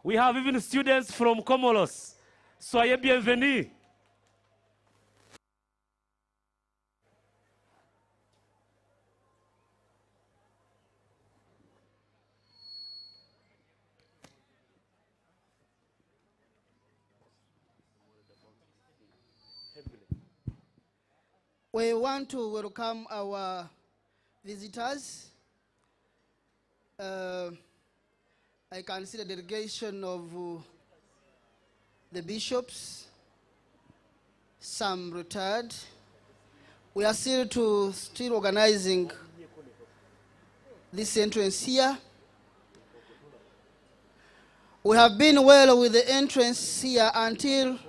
We have even students from Comoros. Soyez bienvenus. We want to welcome our visitors. I can see the delegation of the bishops, some retired. We are still organizing this entrance here. We have been well with the entrance here until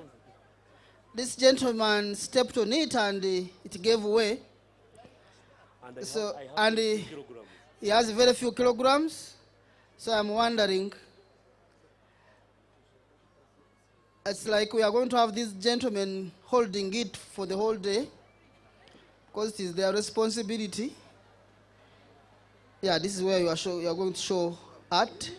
this gentleman stepped on it and it gave way. And he has very few kilograms. So I'm wondering, it's like we are going to have this gentleman holding it for the whole day because it is their responsibility. Yeah, this is where you are going to show art.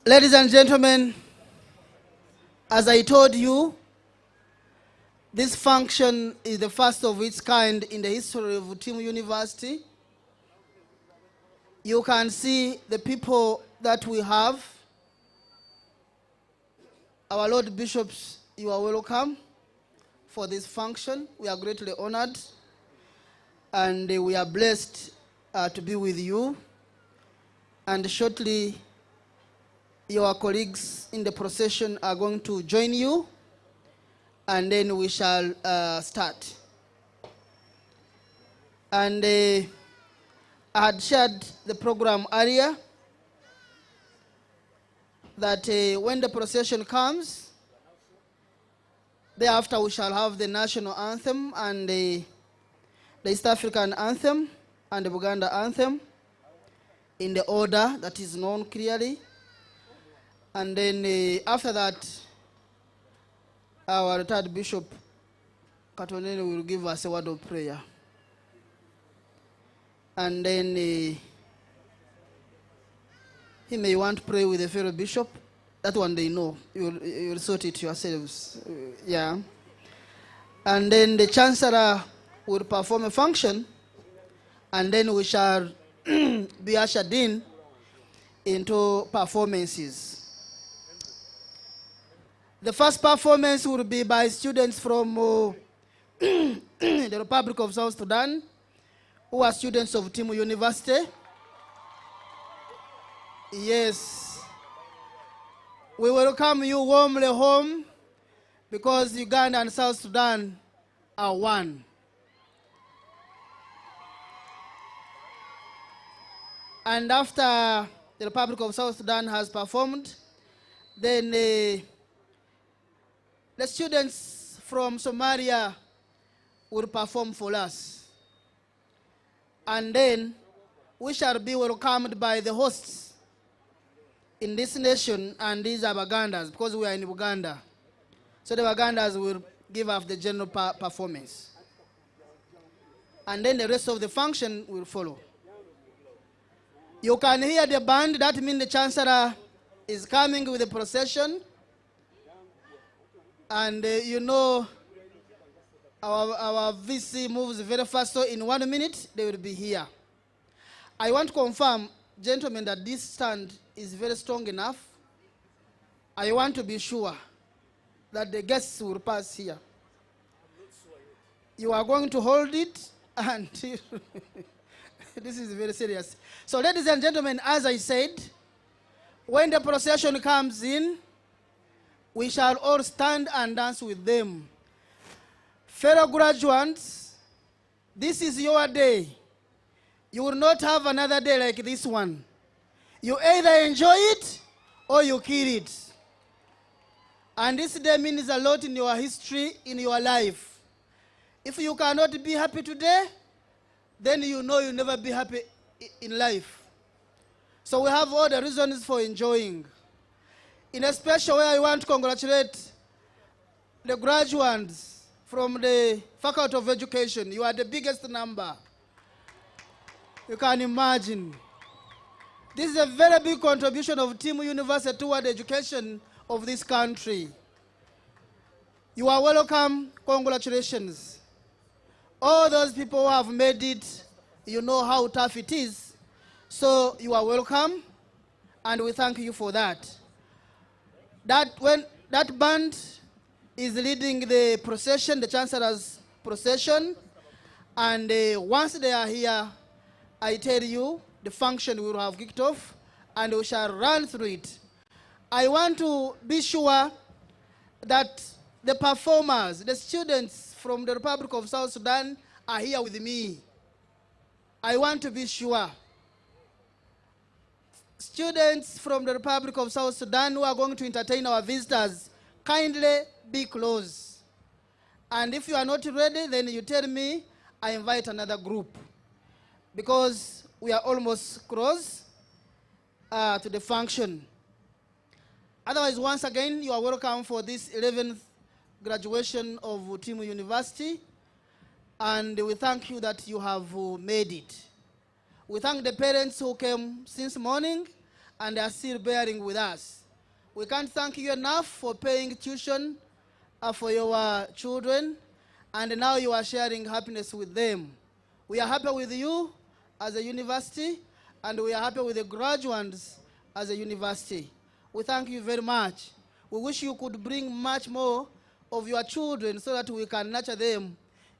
Ladies and gentlemen, as I told you, this function is the first of its kind in the history of Timu University. You can see the people that we have. Our Lord Bishops, you are welcome for this function. We are greatly honored and we are blessed to be with you. And shortly, your colleagues in the procession are going to join you, and then we shall start. And I had shared the program earlier that when the procession comes, thereafter we shall have the national anthem and the East African anthem and the Uganda anthem in the order that is known clearly. And then after that, our retired Bishop Katonene will give us a word of prayer. And then he may want to pray with a fellow bishop. That one they know. You'll sort it yourselves. Yeah. And then the chancellor will perform a function, and then we shall be ushered into performances. The first performance will be by students from the Republic of South Sudan, who are students of Timu University. Yes. We welcome you warmly home because Uganda and South Sudan are one. And after the Republic of South Sudan has performed, then the students from Somalia will perform for us. And then we shall be welcomed by the hosts in this nation, and these are Bagandas, because we are in Uganda. So the Bagandas will give us the general performance. And then the rest of the function will follow. You can hear the band, that means the chancellor is coming with the procession. And you know, our VC moves very fast, so in 1 minute, they will be here. I want to confirm, gentlemen, that this stand is very strong enough. I want to be sure that the guests will pass here. You are going to hold it until... This is very serious. So, ladies and gentlemen, as I said, when the procession comes in, we shall all stand and dance with them. Fellow graduates, this is your day. You will not have another day like this one. You either enjoy it or you kill it. And this day means a lot in your history, in your life. If you cannot be happy today, then you know you'll never be happy in life. So we have all the reasons for enjoying. In a special way, I want to congratulate the graduates from the Faculty of Education. You are the biggest number. You can imagine. This is a very big contribution of Timu University toward the education of this country. You are welcome. Congratulations. All those people who have made it, you know how tough it is. So you are welcome, and we thank you for that. When that band is leading the procession, the Chancellor's procession, and once they are here, I tell you, the function will have kicked off, and we shall run through it. I want to be sure that the performers, the students from the Republic of South Sudan are here with me. I want to be sure. Students from the Republic of South Sudan who are going to entertain our visitors, kindly be close. And if you are not ready, then you tell me, I invite another group. Because we are almost close to the function. Otherwise, once again, you are welcome for this 11th graduation of Timu University. And we thank you that you have made it. We thank the parents who came since morning and are still bearing with us. We can't thank you enough for paying tuition for your children, and now you are sharing happiness with them. We are happy with you as a university, and we are happy with the graduates as a university. We thank you very much. We wish you could bring much more of your children so that we can nurture them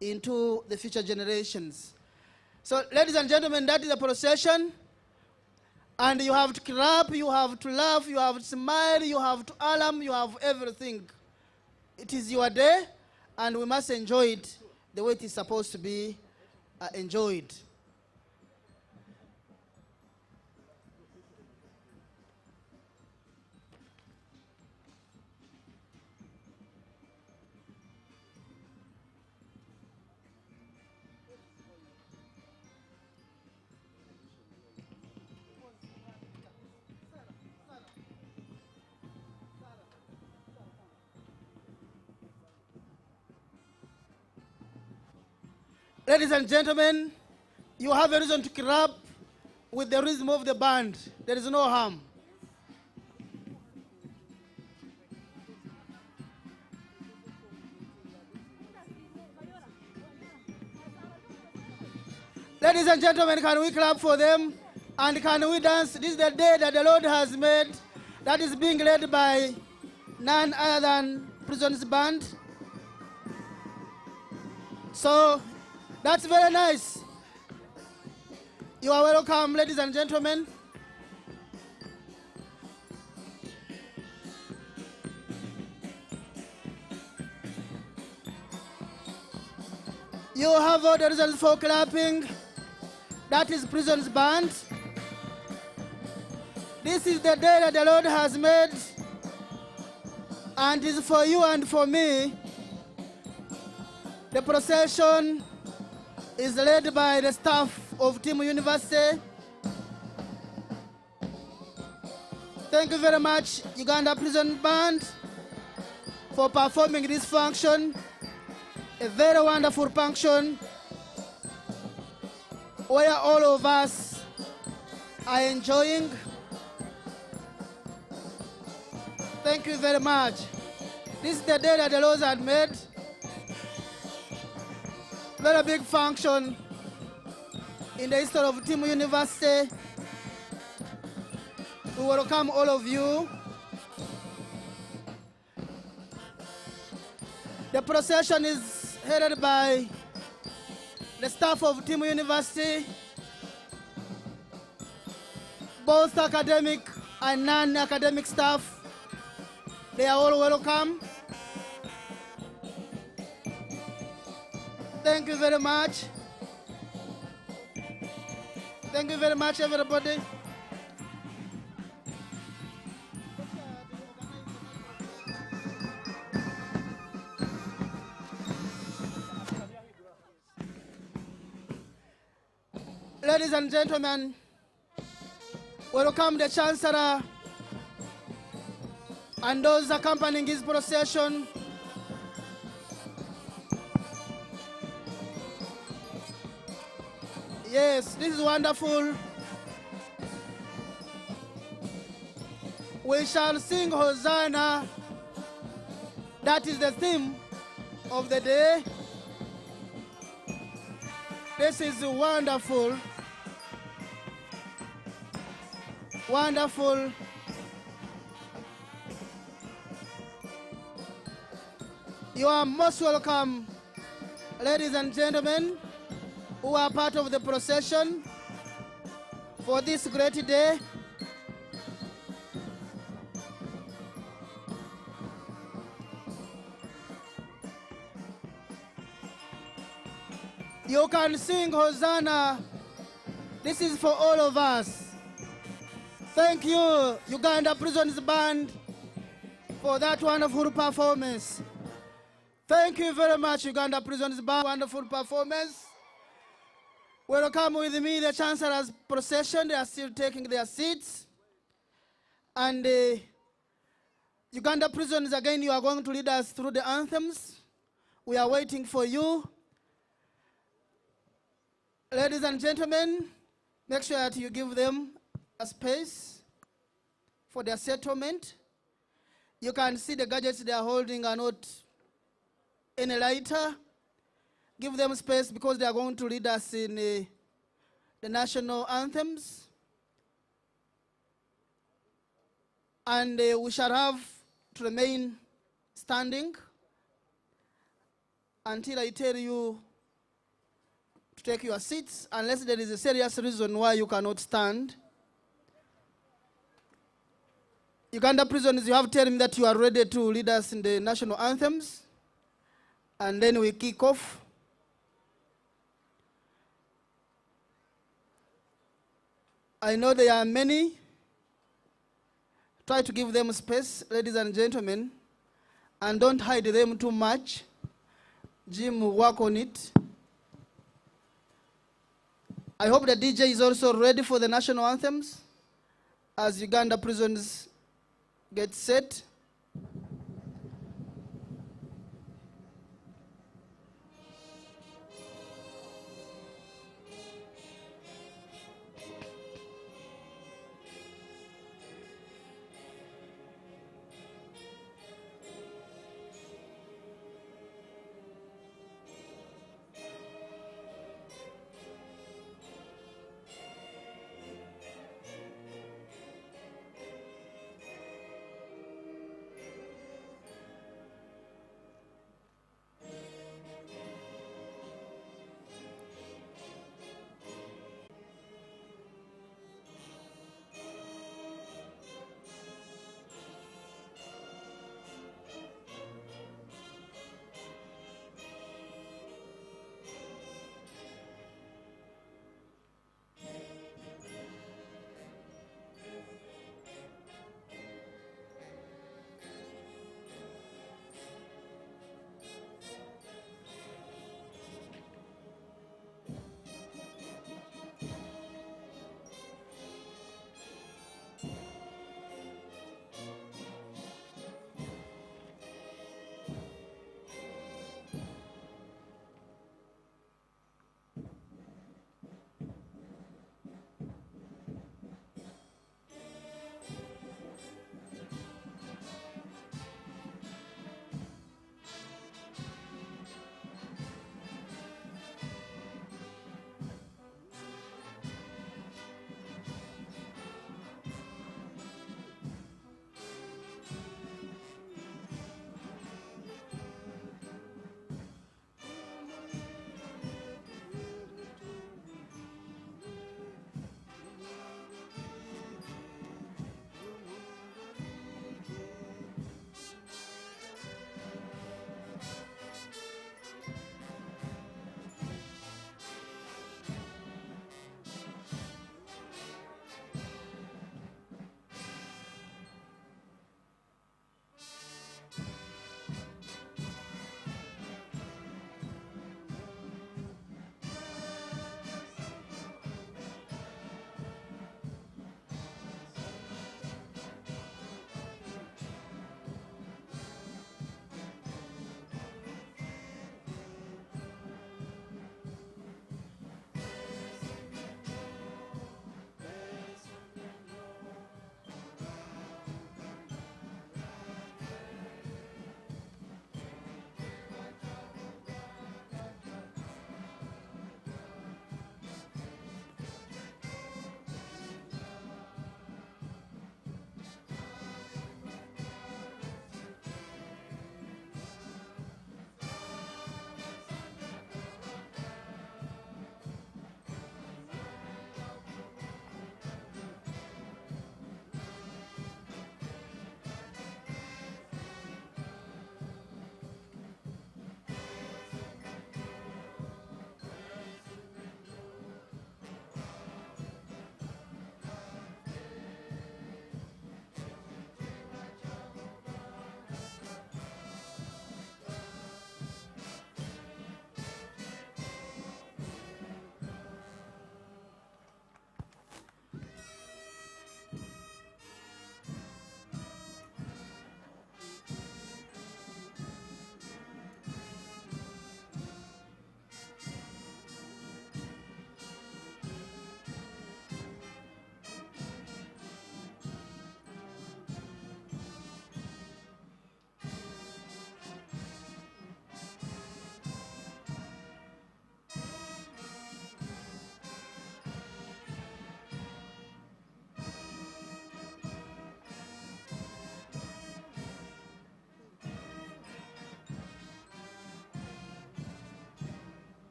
into the future generations. So, ladies and gentlemen, that is the procession. And you have to clap, you have to laugh, you have to smile, you have to alarm, you have everything. It is your day, and we must enjoy it the way it is supposed to be enjoyed. Ladies and gentlemen, you have a reason to clap with the rhythm of the band. There is no harm. Ladies and gentlemen, can we clap for them? And can we dance? This is the day that the Lord has made, that is being led by none other than Prison's Band. So, that's very nice. You are welcome, ladies and gentlemen. You have all the reasons for clapping. That is Prison's Band. This is the day that the Lord has made, and is for you and for me. The procession is led by the staff of Timu University. Thank you very much, Uganda Prison Band, for performing this function. A very wonderful function where all of us are enjoying. Thank you very much. This is the day that the Lord had made. Very big function in the history of Timu University. We welcome all of you. The procession is headed by the staff of Timu University, both academic and non-academic staff. They are all welcome. Thank you very much. Thank you very much, everybody. Ladies and gentlemen, welcome the Chancellor and those accompanying his procession. Yes, this is wonderful. We shall sing Hosanna. That is the theme of the day. This is wonderful. Wonderful. You are most welcome, ladies and gentlemen, who are part of the procession for this great day. You can sing Hosanna. This is for all of us. Thank you, Uganda Prisons Band, for that wonderful performance. Thank you very much, Uganda Prisons Band. Wonderful performance. Welcome with me, the Chancellor's procession. They are still taking their seats. And Uganda Prisons, again, you are going to lead us through the anthems. We are waiting for you. Ladies and gentlemen, make sure that you give them a space for their settlement. You can see the gadgets they are holding are not any lighter. Give them space because they are going to lead us in the national anthems. And we shall have to remain standing until I tell you to take your seats, unless there is a serious reason why you cannot stand. Uganda Prisons, you have to tell me that you are ready to lead us in the national anthems, and then we kick off. I know there are many. Try to give them space, ladies and gentlemen, and don't hide them too much. Jim will work on it. I hope the DJ is also ready for the national anthems as Uganda Prisons get set.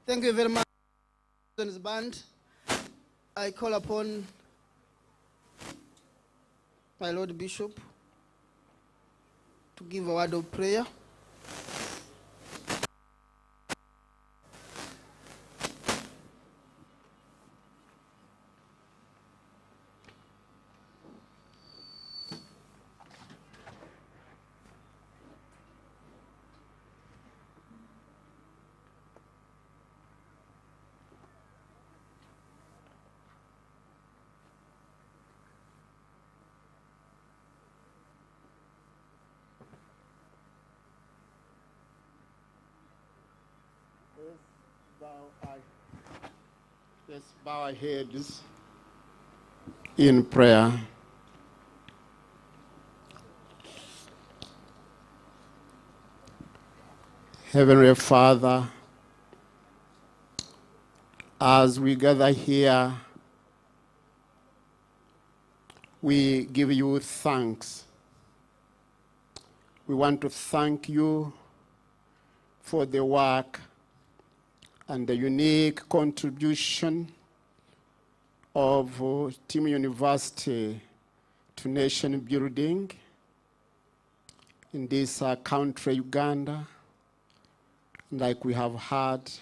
Thank you very much, band. I call upon my Lord Bishop to give a word of prayer. Let's bow our heads in prayer. Heavenly Father, as we gather here, we give you thanks. We want to thank you for the work and the unique contribution of Team University to nation building in this country, Uganda, like we have had,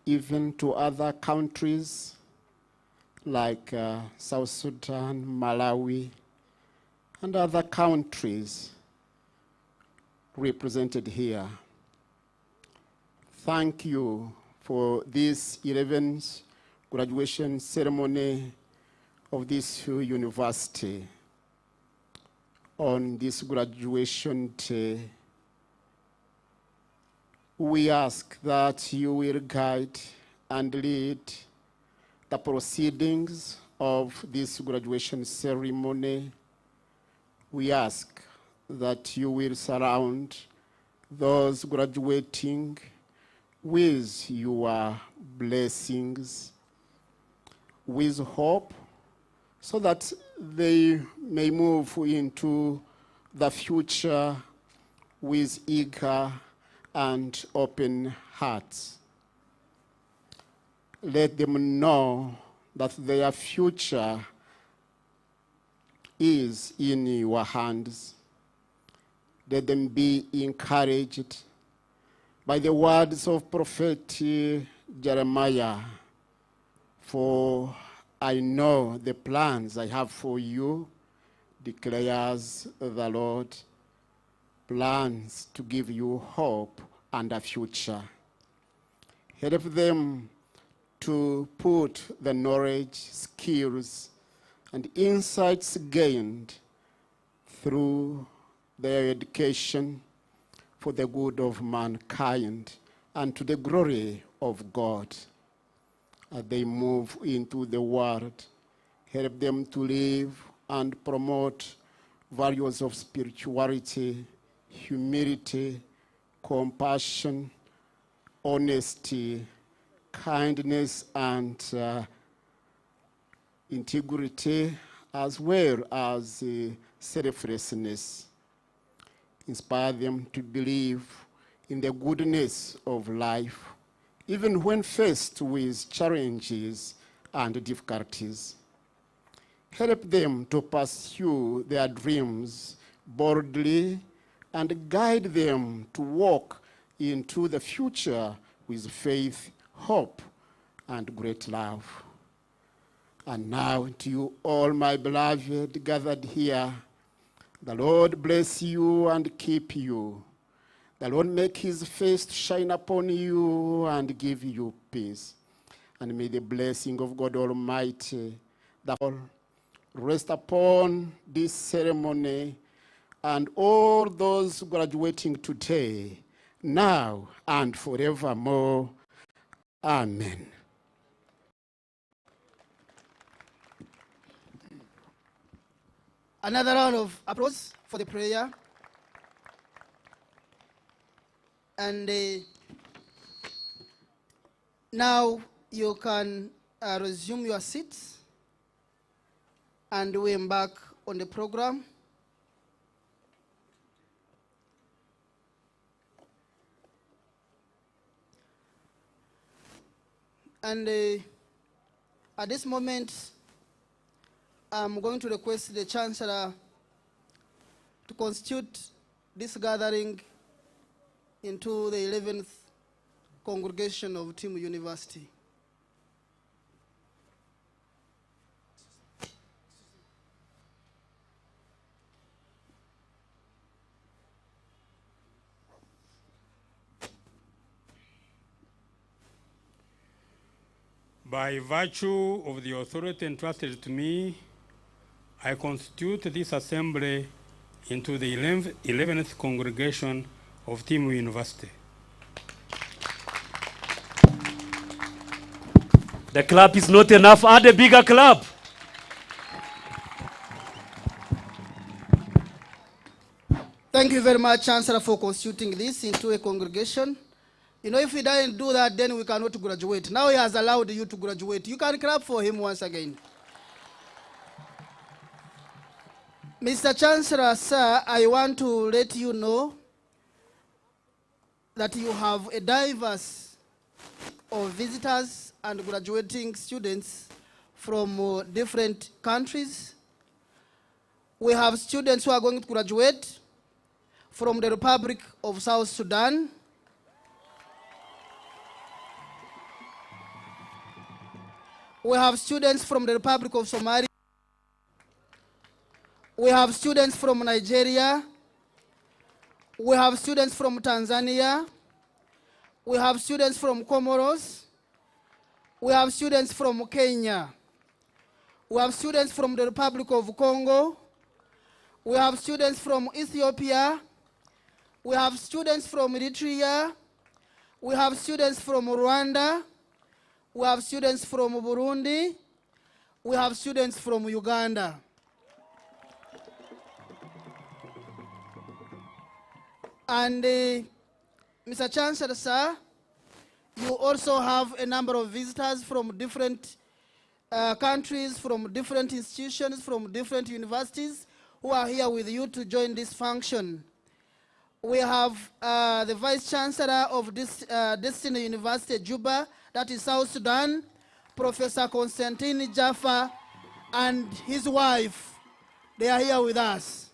even to other countries like South Sudan, Malawi, and other countries represented here. Thank you for this 11th graduation ceremony of this university. On this graduation day, we ask that you will guide and lead the proceedings of this graduation ceremony. We ask that you will surround those graduating with your blessings, with hope, so that they may move into the future with eager and open hearts. Let them know that their future is in your hands. Let them be encouraged by the words of Prophet Jeremiah, for I know the plans I have for you, declares the Lord, plans to give you hope and a future. Help them to put the knowledge, skills, and insights gained through their education for the good of mankind and to the glory of God. As they move into the world, help them to live and promote values of spirituality, humility, compassion, honesty, kindness, and integrity, as well as selflessness. Inspire them to believe in the goodness of life, even when faced with challenges and difficulties. Help them to pursue their dreams boldly and guide them to walk into the future with faith, hope, and great love. And now to you all, my beloved, gathered here, the Lord bless you and keep you. The Lord make his face to shine upon you and give you peace. And may the blessing of God Almighty, the Lord, rest upon this ceremony and all those graduating today, now and forevermore. Amen. Another round of applause for the prayer. And now you can resume your seats and we embark on the program. And at this moment, I'm going to request the Chancellor to constitute this gathering into the 11th congregation of Team University. By virtue of the authority entrusted to me, I constitute this assembly into the 11th congregation of Team University. The clap is not enough. Add a bigger clap. Thank you very much, Chancellor, for constituting this into a congregation. You know, if we didn't do that, then we cannot graduate. Now he has allowed you to graduate. You can clap for him once again. Mr. Chancellor, sir, I want to let you know that you have a diverse of visitors and graduating students from different countries. We have students who are going to graduate from the Republic of South Sudan, we have students from the Republic of Somalia, we have students from Nigeria, we have students from Tanzania, we have students from Comoros, we have students from Kenya, we have students from the Republic of Congo, we have students from Ethiopia, we have students from Eritrea, we have students from Rwanda, we have students from Burundi, we have students from Uganda. And Mr. Chancellor, sir, you also have a number of visitors from different countries, from different institutions, from different universities who are here with you to join this function. We have the Vice Chancellor of this Destiny University, Juba, that is South Sudan, Professor Constantine Jaffa, and his wife. They are here with us.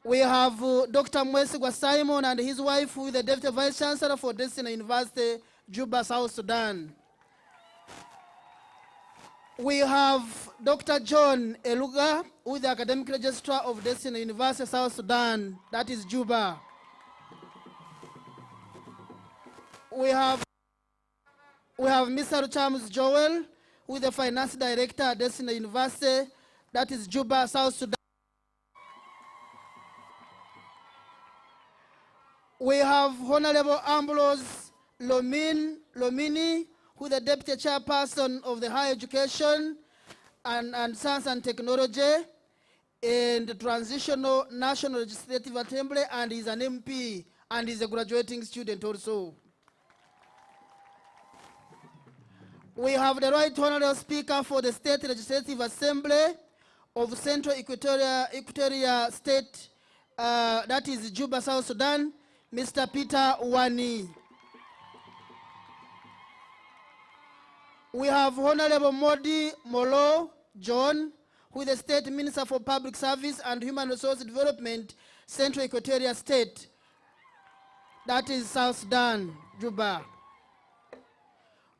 We have Dr. Mwesigwa Simon and his wife, who is the Deputy Vice Chancellor for Destiny University, Juba, South Sudan. We have Dr. John Eluga, who is the Academic Registrar of Destiny University, South Sudan, that is Juba. We have Mr. Charles Joel, who is the Finance Director at Destiny University, that is Juba, South Sudan. We have Honorable Ambrose Lomini, who is the Deputy Chairperson of the Higher Education and Science and Technology in the Transitional National Legislative Assembly, and is an MP and is a graduating student also. We have the Right Honorable Speaker for the State Legislative Assembly of Central Equatoria State, that is Juba, South Sudan, Mr. Peter Wani. We have Honorable Modi Molo John, who is the State Minister for Public Service and Human Resource Development, Central Equatoria State, that is South Sudan, Juba.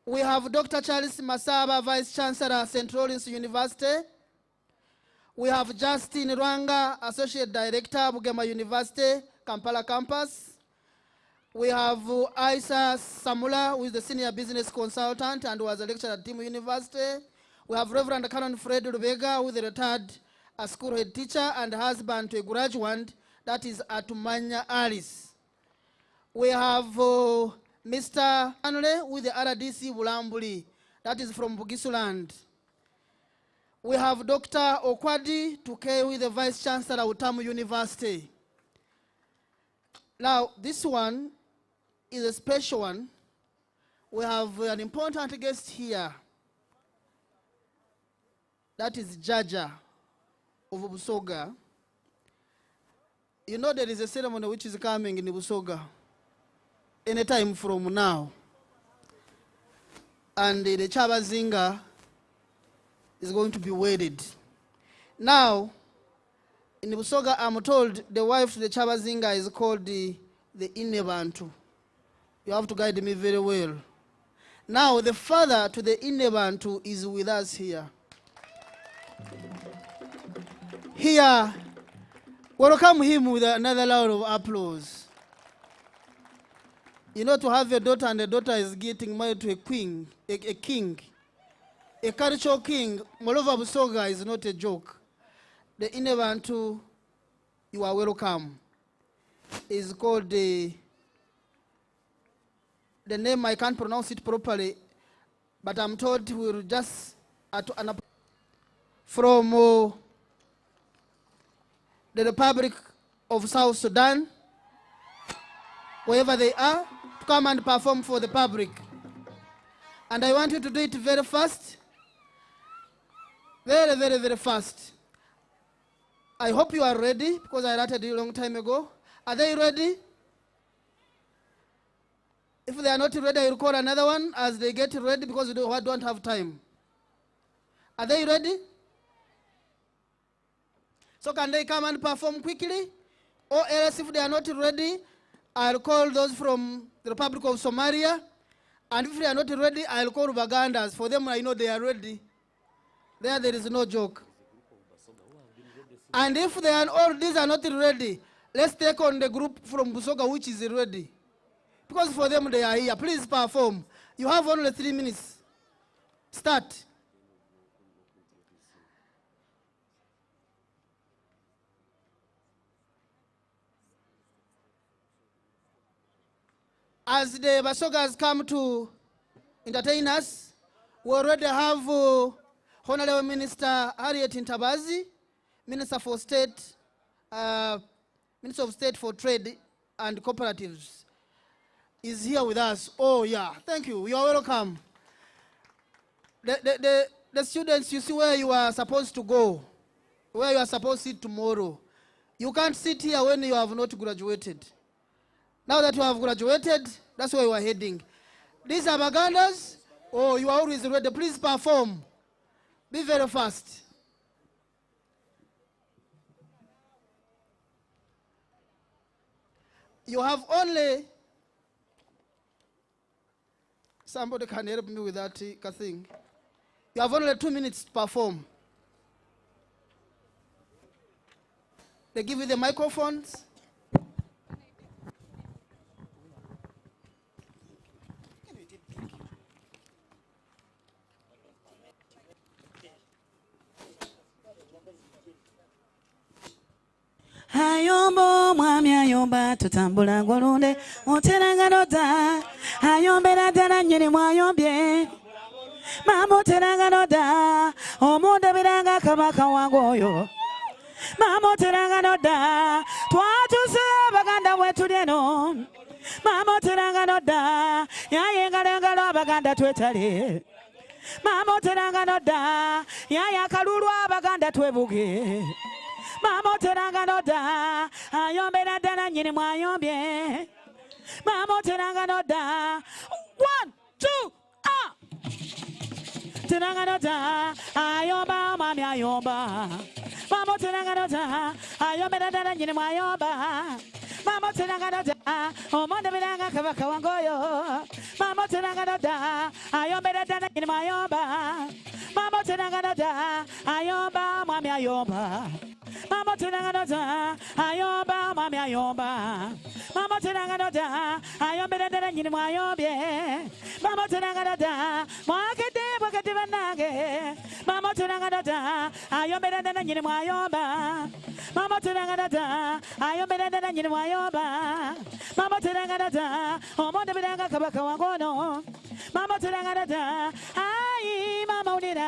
We have Dr. Charles Masaba, Vice Chancellor, St. Lawrence University. We have Justin Rwanga, Associate Director, Bugema University, Kampala Campus. We have Isa Samula, who is the Senior Business Consultant and was a lecturer at Team University. We have Reverend Canon Fred Rubega, who is a retired school head teacher and husband to a graduate, that is Atumanya Alice. We have Mr. Anole with the RDC Bulambuli, that is from Bugisuland. We have Dr. Okwadi Tuke with the Vice Chancellor of Utamu University. Now, this one is a special one. We have an important guest here. That is Jaja of Busoga. You know there is a ceremony which is coming in Busoga anytime from now. and the Chabazinga is going to be wedded. Now, in Busoga, I'm told the wife to the Chabazinga is called the Inebantu. You have to guide me very well. Now, the father to the Inebantu is with us here. Here, welcome him with another round of applause. You know, to have a daughter and the daughter is getting married to a king, a cultural king, Molova Busoga is not a joke. The Inebantu, you are welcome. Is called the name, I can't pronounce it properly, but I'm told we'll just from the Republic of South Sudan, wherever they are, to come and perform for the public. And I want you to do it very fast. Very, very, very fast. I hope you are ready, because I started a long time ago. Are they ready? If they are not ready, I will call another one as they get ready, because we don't have time. Are they ready? So can they come and perform quickly? Or else if they are not ready, I'll call those from the Republic of Somalia. And if they are not ready, I'll call Ugandas. For them, I know they are ready. There is no joke. And if they are all these are not ready, let's take on the group from Busoga which is ready. Because for them they are here. Please perform. You have only 3 minutes. Start. As the Basogas come to entertain us, we already have Honorable Minister Harriet Ntabazi, Minister for State, Minister of State for Trade and Cooperatives, is here with us. Oh yeah, thank you. You are welcome. The students, you see where you are supposed to go, where you are supposed to sit tomorrow. You can't sit here when you have not graduated. Now that you have graduated, that's where you are heading. These are Bagandas. Oh, you are always ready. Please perform. Be very fast. You have only... Somebody can help me with that thing. You have only 2 minutes to perform. They give you the microphones. Ayombo mwami ayomba tutambula ngolunde oteranga noda ayombera ddala nnyini mwayombye mama oteranga noda omunde biranga kabaka wange oyo mama oteranga noda twatuse abaganda bwetuli eno mama oteranga noda yayengalengalo abaganda twetale mama oteranga noda yaya akalulu abaganda twebuge mama oteranga noda ayombera ddala nnyini mwayombye mama oteranga noda 1 2 teranga noda ayomba mwami ayomba mama oteranga noda ayombera ddala nnyini mwayomba mama oteranga noda omonde biranga kabaka wange oyo mama oteranga noda ayombera ddala nnyini mwayomba mama oteranga noda ayomba mwami ayomba mama oteranga noda ayomba mwami ayomba mama oteranga noda ayombera ddala nnyini mwayombye mama oteranga noda mwakete bwakete bannange mama oteranga noda ayombera ddala nnyini mwayomba mama oteranga noda ayombera ddala nnyini mwayomba mama oteranga noda omonde biranga kabaka wange ono mama oteranga noda ayi mama unira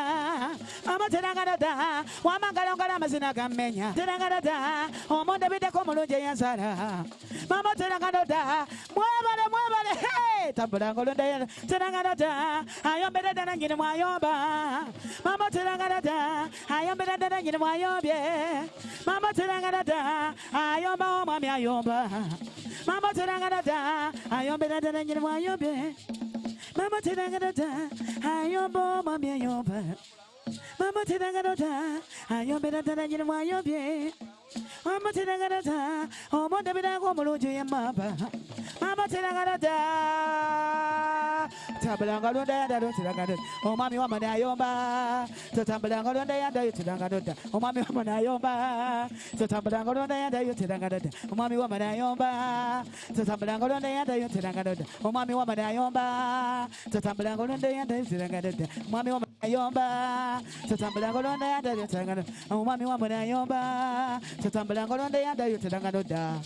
mama oteranga noda wamangalongala amazina gammenya teranga noda omonde biddeko omulungi eyansala mama oteranga noda mwebale tambula ngolonda teranga noda ayombera ddala nnyini mwayomba mama oteranga noda ayombera ddala nnyini mwayombye mama oteranga noda ayomba omwami ayomba mama oteranga noda ayombera ddala nnyini mwayombye Mama Tinagadota, Ayombo, Mamma Yomba. Mama Tinagadota, Ayomba, Tanayan, Mama Tinagadota, oh, Montabinago, Moloji, and Mama. Mama Tinagadota, Tabalanga, oh, Mammy, Woman, Ayomba, to Tambalanga, and I to Dangadota, oh, Mammy, Woman, Ayomba, to Tambalanga, and I to Dangadota, oh, Mammy, Woman, Ayomba, to Tambalanga, and I to Dangadota, oh, Mammy, Woman, Ayomba, to Tambalanga, and I to Dangadota, Mammy, Woman, Ayomba, to Tambalanga, and I to Dangadota, oh, Mammy, Woman, Ayomba, to Tambalanga, and I to Dangadota.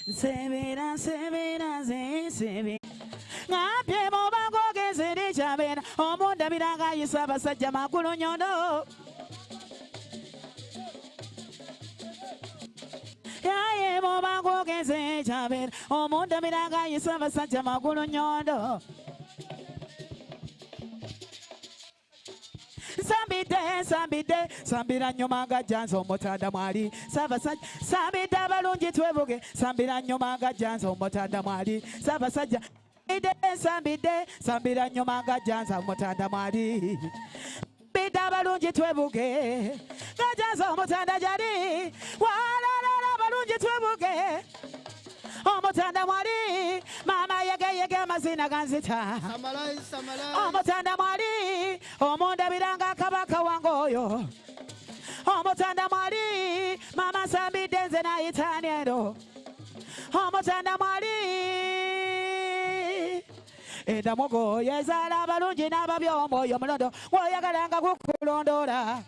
Severa, severa. Ngapye mobango gezere chabera. Omonda biraga yisaba sajja makulu nyono. Yaye mobango gezere chabera. Omonda biraga yisaba sajja makulu nyono. Sambira nyomaga janzo motada mwali Savasaj Sambida balungi twebuge Sambira nyomaga janzo motada mwali Savasaj Sambira nyomaga janzo motada mwali Bida balungi twebuge Gajanzo motada jari Wala balungi twebuge Omotanda mwali Mama yege mazina ganzita Omotanda mwali Omonda biranga kabaka wangoyo Omotanda mwali Mama sambi denze na itaniero Omotanda mwali Eda mogo yezala balungi n'ababyombo yomulondo Woyagalanga kukulondora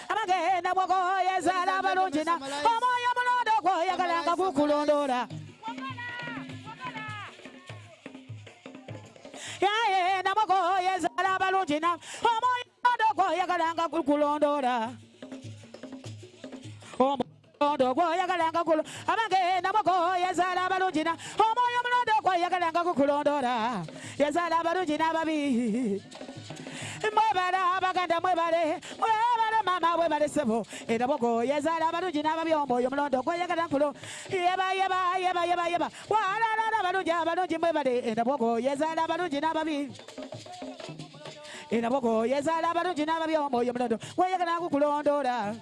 Amagenda mogo yezala balungi na Omoyo mulondo Woyagalanga kukulondora Yaye namogo yezala balungi na Omoyo mulondo Woyagalanga kukulondora Omoyo Woyagalanga kukulondora Amagenda mogo yezala balungi na Omoyo mulondo Woyagalanga kukulondora Yezala balungi na babi Mwebala baganda mwebale mama mwebale sebo Eda mogo yezala balungi na babyombo yomulondo Woyagalanga kulo Yeba Wala balungi mwebale Eda mogo yezala balungi na babi Eda mogo yezala balungi na babyombo yomulondo Woyagalanga kukulondora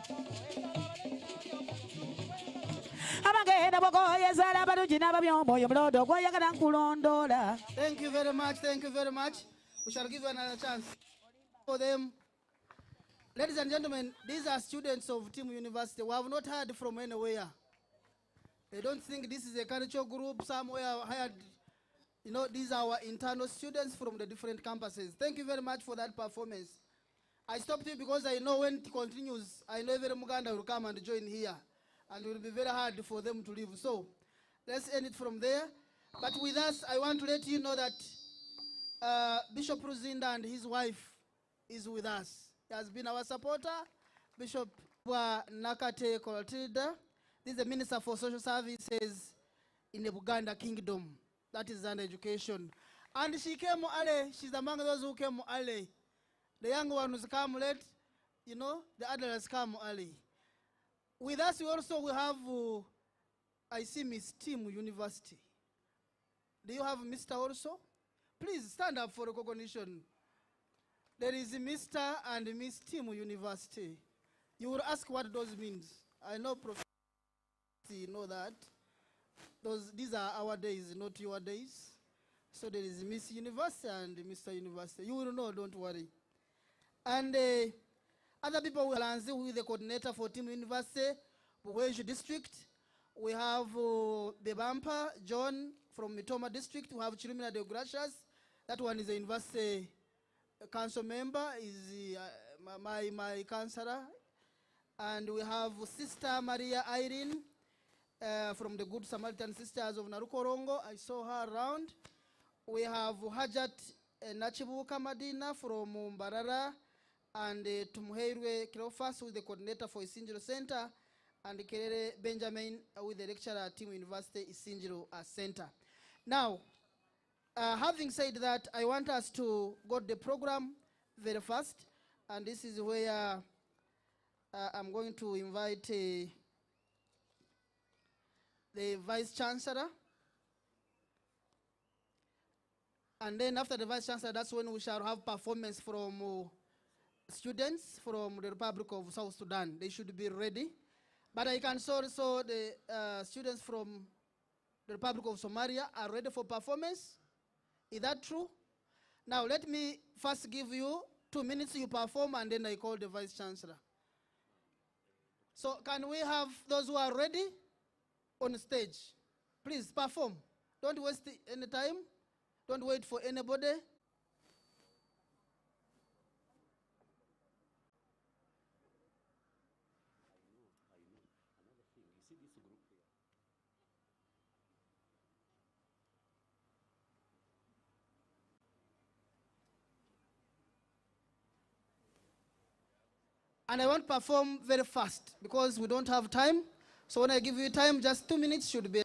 Amagenda mogo yezala balungi na babyombo yomulondo Woyagalanga kulondola. Thank you very much. We shall give you another chance for them. Ladies and gentlemen, these are students of Team University. We have not heard from anywhere. They don't think this is a cultural group somewhere hired. You know, these are our internal students from the different campuses. Thank you very much for that performance. I stopped you because I know when it continues, I know every Muganda will come and join here. And it will be very hard for them to leave. So, let's end it from there. But with us, I want to let you know that Bishop Ruzinda and his wife is with us. He has been our supporter. Bishop Nakate Kolotilda. This is the Minister for Social Services in the Uganda Kingdom. That is under education. And she came early. She's among those who came early. The young ones come late. You know, the adults come early. With us, we also have, I see Miss Team University. Do you have Mr. also? Please stand up for recognition. There is a Mr. and a Miss Team University. You will ask what those means. I know Professor. You know that. These are our days, not your days. So there is Miss University and Mr. University. You will know, don't worry. And other people will answer who is the coordinator for Team University, Buweju District. We have Bebampa, John from Mitoma District. We have Chirimina de Gracias. That one is a university council member, is my counselor. And we have Sister Maria Irene from the Good Samaritan Sisters of Narukorongo. I saw her around. We have Hajat Nachibuka Madina from Mbarara, and Tumuheirwe Kilofas, who is the coordinator for Isinjiro Center, and Kerere Benjamin, with the lecturer at Team University Isinjiro Center. Now, having said that, I want us to go to the program very fast, and this is where I'm going to invite the Vice Chancellor. And then after the Vice Chancellor, that's when we shall have performance from students from the Republic of South Sudan. They should be ready. But I can also the students from the Republic of Somalia are ready for performance. Is that true? Now let me first give you 2 minutes you perform, and then I call the Vice Chancellor. So can we have those who are ready on stage? Please perform. Don't waste any time. Don't wait for anybody. And I want to perform very fast because we don't have time. So when I give you time, just 2 minutes should be.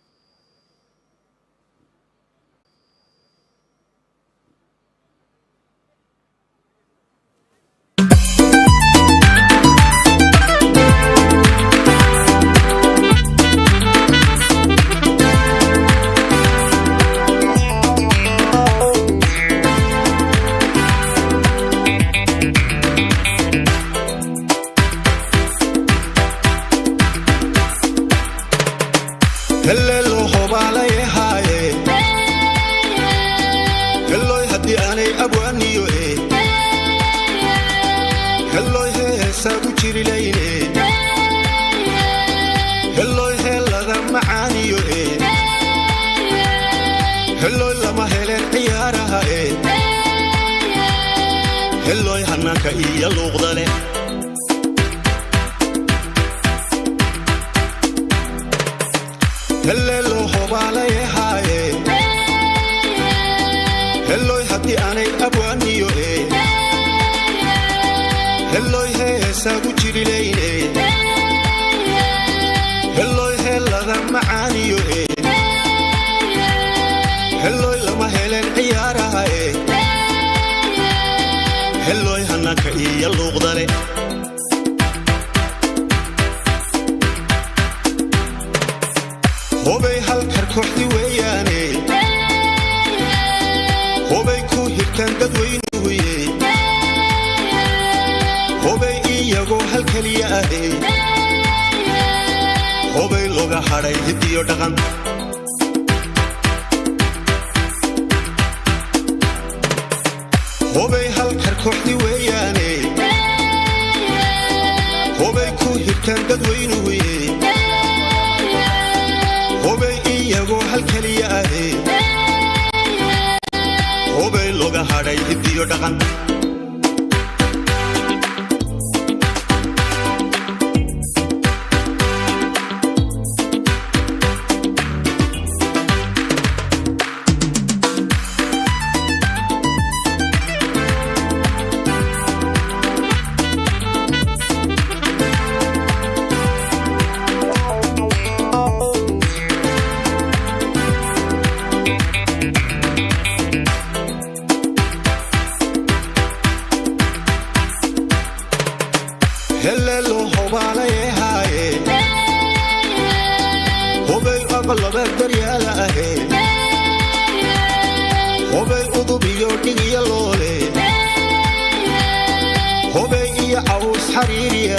حريري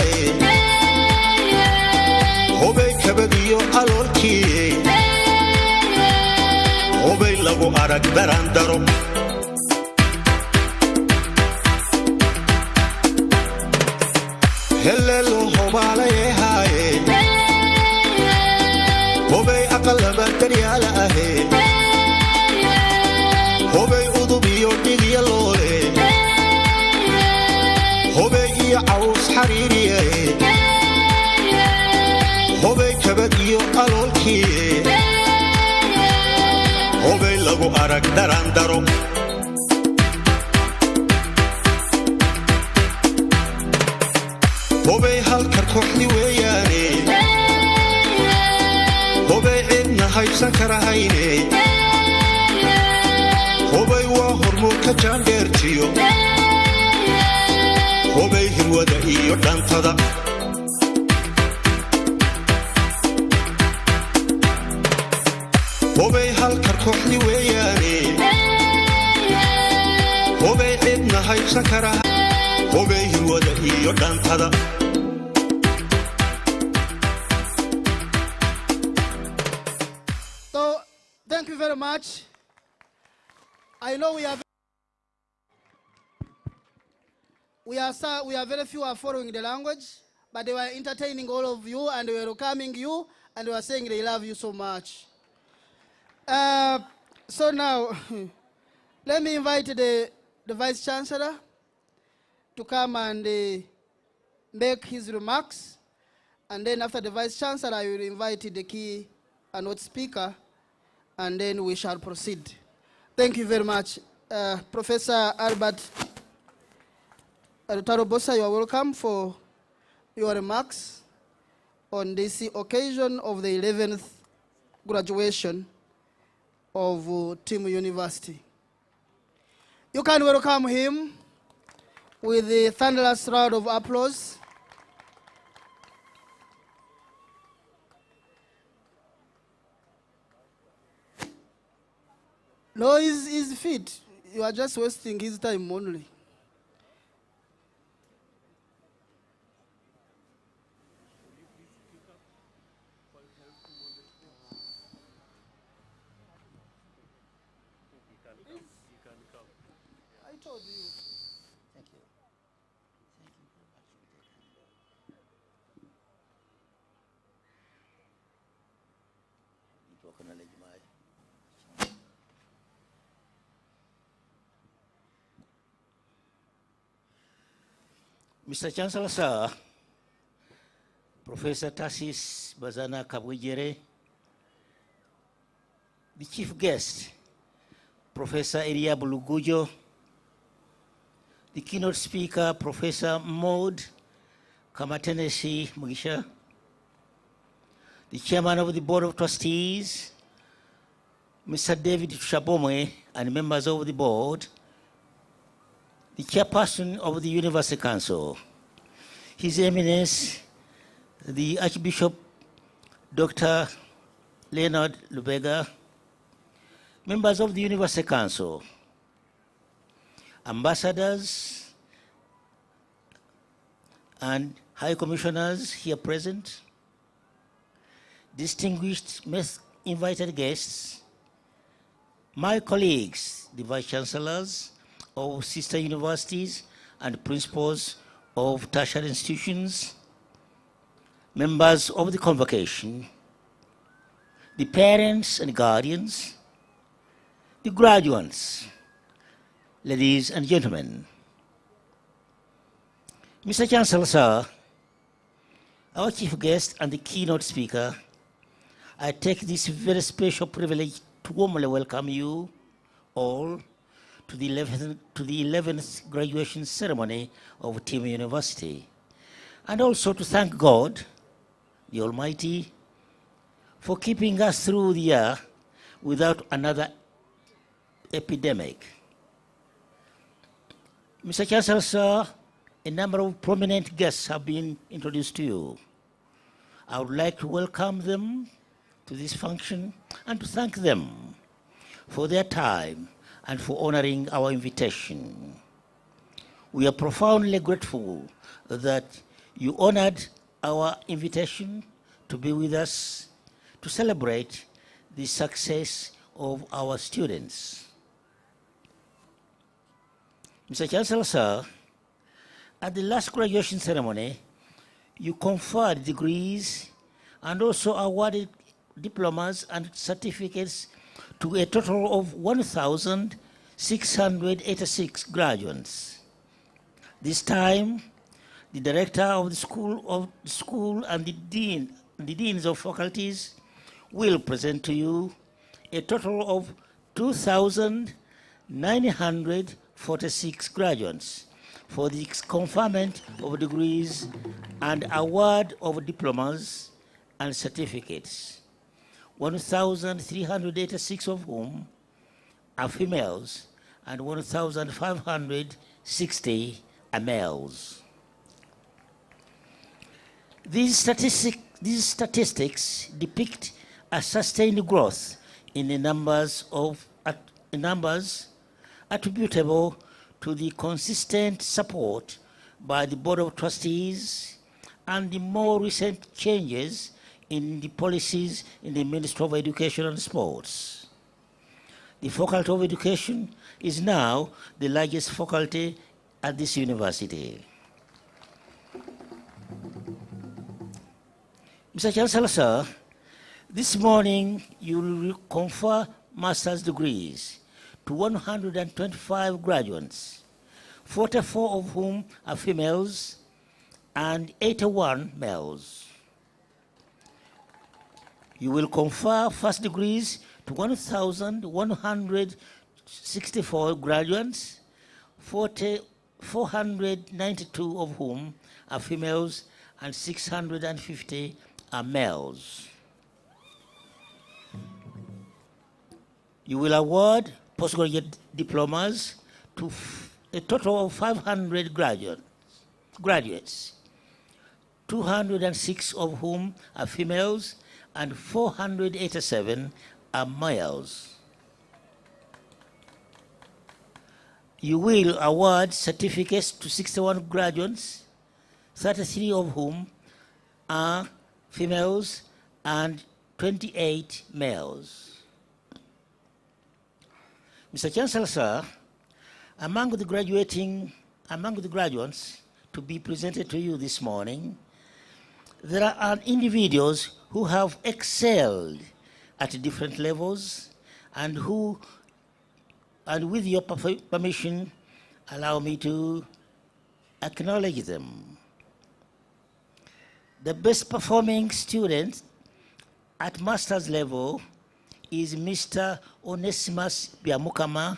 هوبي كبديو aloolkii hubay lagu arag darandaro helelo hubaalayahaaye hubay aqalaba daryaala ahee hubay udub iyo dhigya loole hubay iyo caws xariiriyahe hubay kabad iyo aloolkii hubay lagu arag darandaro hubay halkar kooxdi weeyaane hubay cidna haybsan karahayne hubay waa hormuudka jaandheertiyo hubay hirwada iyo dhantada hubay halkar kooxdi weeyaane hubay cidna haybsan karaha hubay hirwada iyo dhantada So, thank you very much. I know we are very few are following the language, but they were entertaining all of you and they were welcoming you and they were saying they love you so much. So now, let me invite the Vice Chancellor to come and make his remarks. And then after the Vice Chancellor, I will invite the key note speaker, and then we shall proceed. Thank you very much. Professor Albert Tarobosa, you are welcome for your remarks on this occasion of the 11th graduation of Team University. You can welcome him with a thunderous round of applause. No, he's fit. You are just wasting his time only. I told you. Thank you. Thank you very much. Mr. Chancellor, sir, Professor Tassis Bazana Kabujere, the chief guest, Professor Elia Bulugujo, the keynote speaker, Professor Maud Kamatenesi Mugisha, the chairman of the Board of Trustees, Mr. David Shabome, and members of the board, the chairperson of the University Council, His Eminence, the Archbishop Dr. Leonard Lubega, members of the University Council, ambassadors and high commissioners here present, distinguished invited guests, my colleagues, the vice chancellors of sister universities and principals of tertiary institutions, members of the convocation, the parents and guardians, the graduates, ladies and gentlemen. Mr. Chancellor, sir, our chief guest and the keynote speaker, I take this very special privilege to warmly welcome you all to the 11th graduation ceremony of Team University, and also to thank God, the Almighty, for keeping us through the year without another epidemic. Mr. Chancellor, sir, a number of prominent guests have been introduced to you. I would like to welcome them to this function and to thank them for their time and for honoring our invitation. We are profoundly grateful that you honored our invitation to be with us to celebrate the success of our students. Mr. Chancellor, sir, at the last graduation ceremony, you conferred degrees and also awarded diplomas and certificates to a total of 1,686 graduates. This time, the director of the school and the deans of faculties will present to you a total of 2,946 graduates for the conferment of degrees and award of diplomas and certificates, 1,386 of whom are females and 1,560 are males. These statistics depict a sustained growth in the numbers attributable to the consistent support by the Board of Trustees and the more recent changes in the policies in the Ministry of Education and Sports. The Faculty of Education is now the largest faculty at this university. Mr. Chancellor, sir, this morning you will confer master's degrees to 125 graduates, 44 of whom are females and 81 males. You will confer first degrees to 1,164 graduates, 492 of whom are females and 650 are males. You will award postgraduate diplomas to a total of 500 graduates, 206 of whom are females and 487 are males. You will award certificates to 61 graduates, 33 of whom are females and 28 males. Mr. Chancellor, sir, among the graduates to be presented to you this morning, there are individuals who have excelled at different levels and with your permission, allow me to acknowledge them. The best performing student at master's level is Mr. Onesimus Biamukama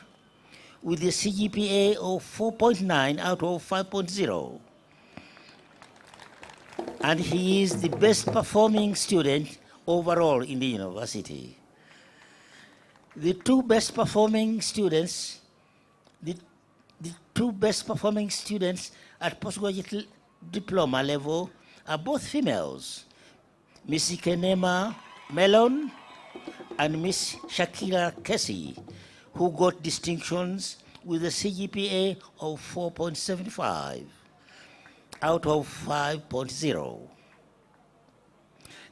with a CGPA of 4.9 out of 5.0. And he is the best performing student overall in the university. The two best performing students at postgraduate diploma level are both females, Miss Ikenema Melon and Miss Shakira Kessie, who got distinctions with a CGPA of 4.75 out of 5.0.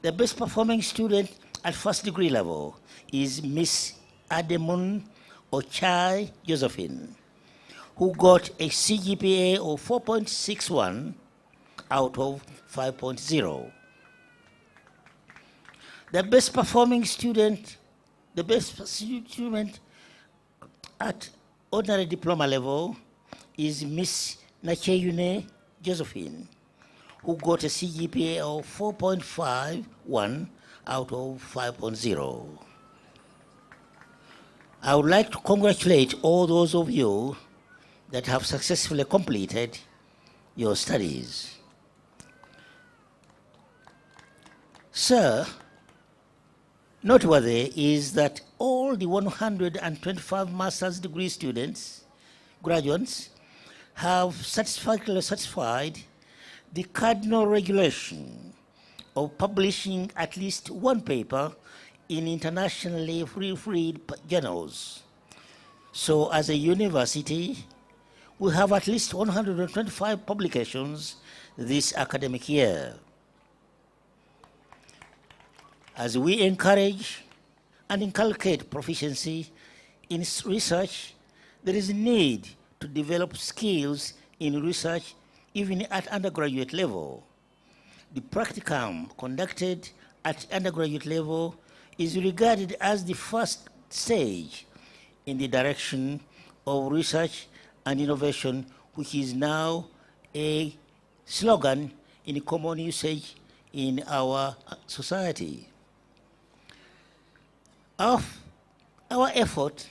The best performing student at first degree level is Miss Ademun Ochai Josephine, who got a CGPA of 4.61 out of 5.0. The best performing student, at ordinary diploma level is Miss Nacheyune Josephine, who got a CGPA of 4.51 out of 5.0. I would like to congratulate all those of you that have successfully completed your studies. Sir, noteworthy is that all the 125 master's degree graduates, have satisfactorily satisfied the cardinal regulation of publishing at least one paper in internationally referred journals. So as a university, we have at least 125 publications this academic year. As we encourage and inculcate proficiency in research, there is a need to develop skills in research even at undergraduate level. The practicum conducted at undergraduate level is regarded as the first stage in the direction of research and innovation, which is now a slogan in common usage in our society. Our effort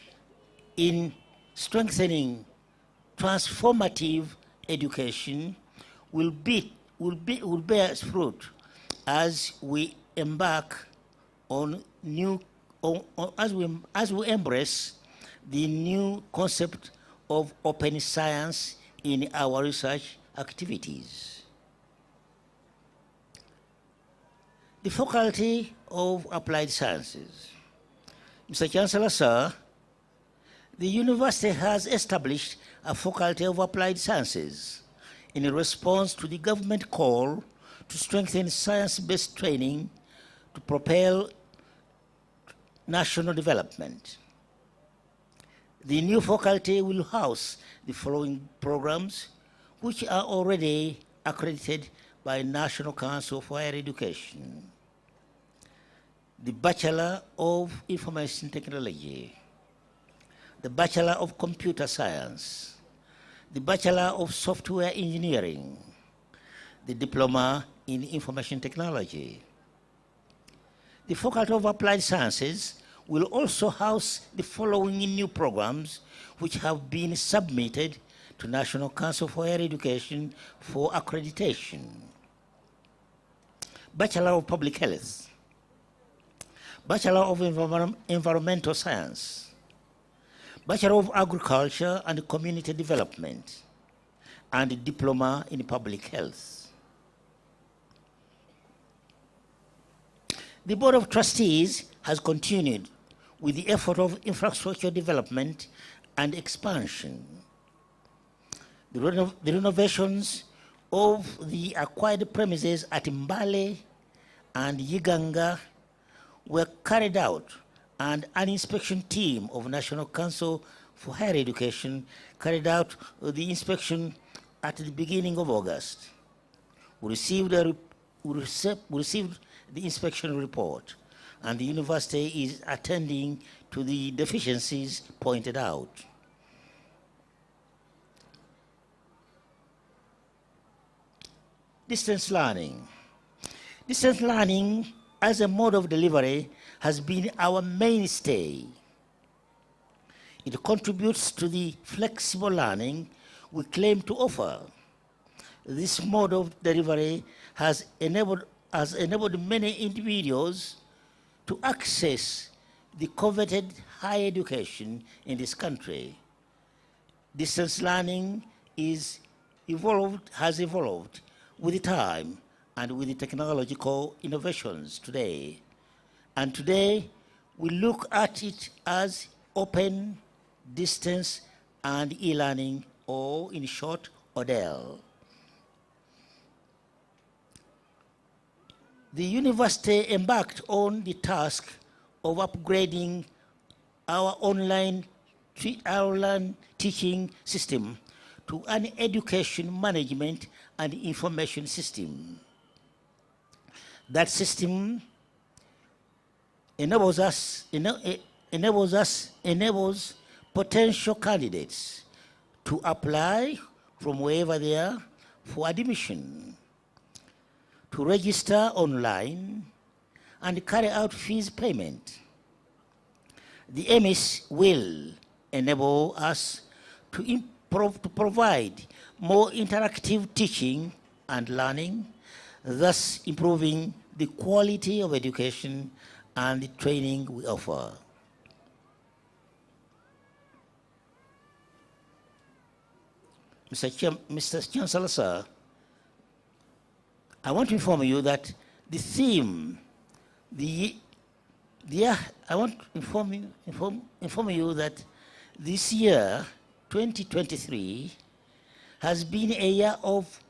in strengthening transformative education will bear fruit as we embark on as we embrace the new concept of open science in our research activities. The Faculty of Applied Sciences. Mr. Chancellor, sir, the university has established a Faculty of Applied Sciences in response to the government call to strengthen science-based training to propel national development. The new faculty will house the following programs, which are already accredited by National Council for Higher Education. The Bachelor of Information Technology, the Bachelor of Computer Science, the Bachelor of Software Engineering, the Diploma in Information Technology. The Faculty of Applied Sciences will also house the following new programs which have been submitted to National Council for Higher Education for accreditation. Bachelor of Public Health, Bachelor of Environmental Science, Bachelor of Agriculture and Community Development, and Diploma in Public Health. The Board of Trustees has continued with the effort of infrastructure development and expansion. The renovations of the acquired premises at Mbale and Yiganga were carried out, and an inspection team of National Council for Higher Education carried out the inspection at the beginning of August. We received the inspection report, and the university is attending to the deficiencies pointed out. Distance learning. Distance learning as a mode of delivery has been our mainstay. It contributes to the flexible learning we claim to offer. This mode of delivery has enabled many individuals to access the coveted higher education in this country. Distance learning has evolved with the time and with the technological innovations today. And today, we look at it as open, distance, and e-learning, or in short, ODEL. The university embarked on the task of upgrading our online teaching system to an education management and information system. That system enables potential candidates to apply from wherever they are for admission, to register online, and carry out fees payment. The MIS will enable us to provide more interactive teaching and learning, thus improving the quality of education and the training we offer. Mr. Chancellor, sir, I want to inform you that the theme, I want to inform you that this year, 2023, has been a year of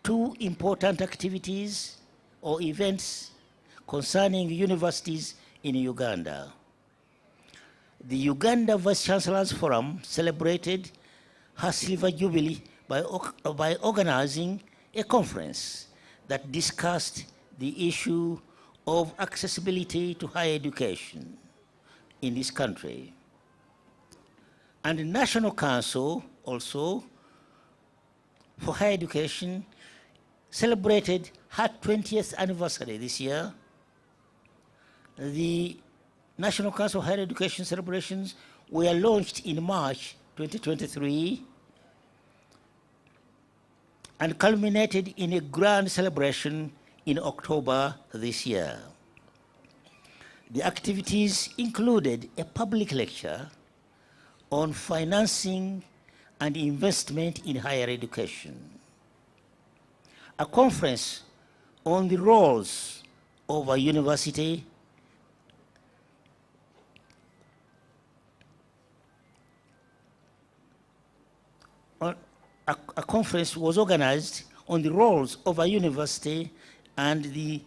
two important activities or events concerning universities in Uganda. The Uganda Vice Chancellors Forum celebrated her Silver Jubilee by organizing a conference that discussed the issue of accessibility to higher education in this country. And the National Council also for Higher Education celebrated her 20th anniversary this year. The National Council of Higher Education celebrations were launched in March 2023 and culminated in a grand celebration in October this year. The activities included a public lecture on financing and investment in higher education, a conference on the roles of a university, a conference was organized on the roles of a university, and the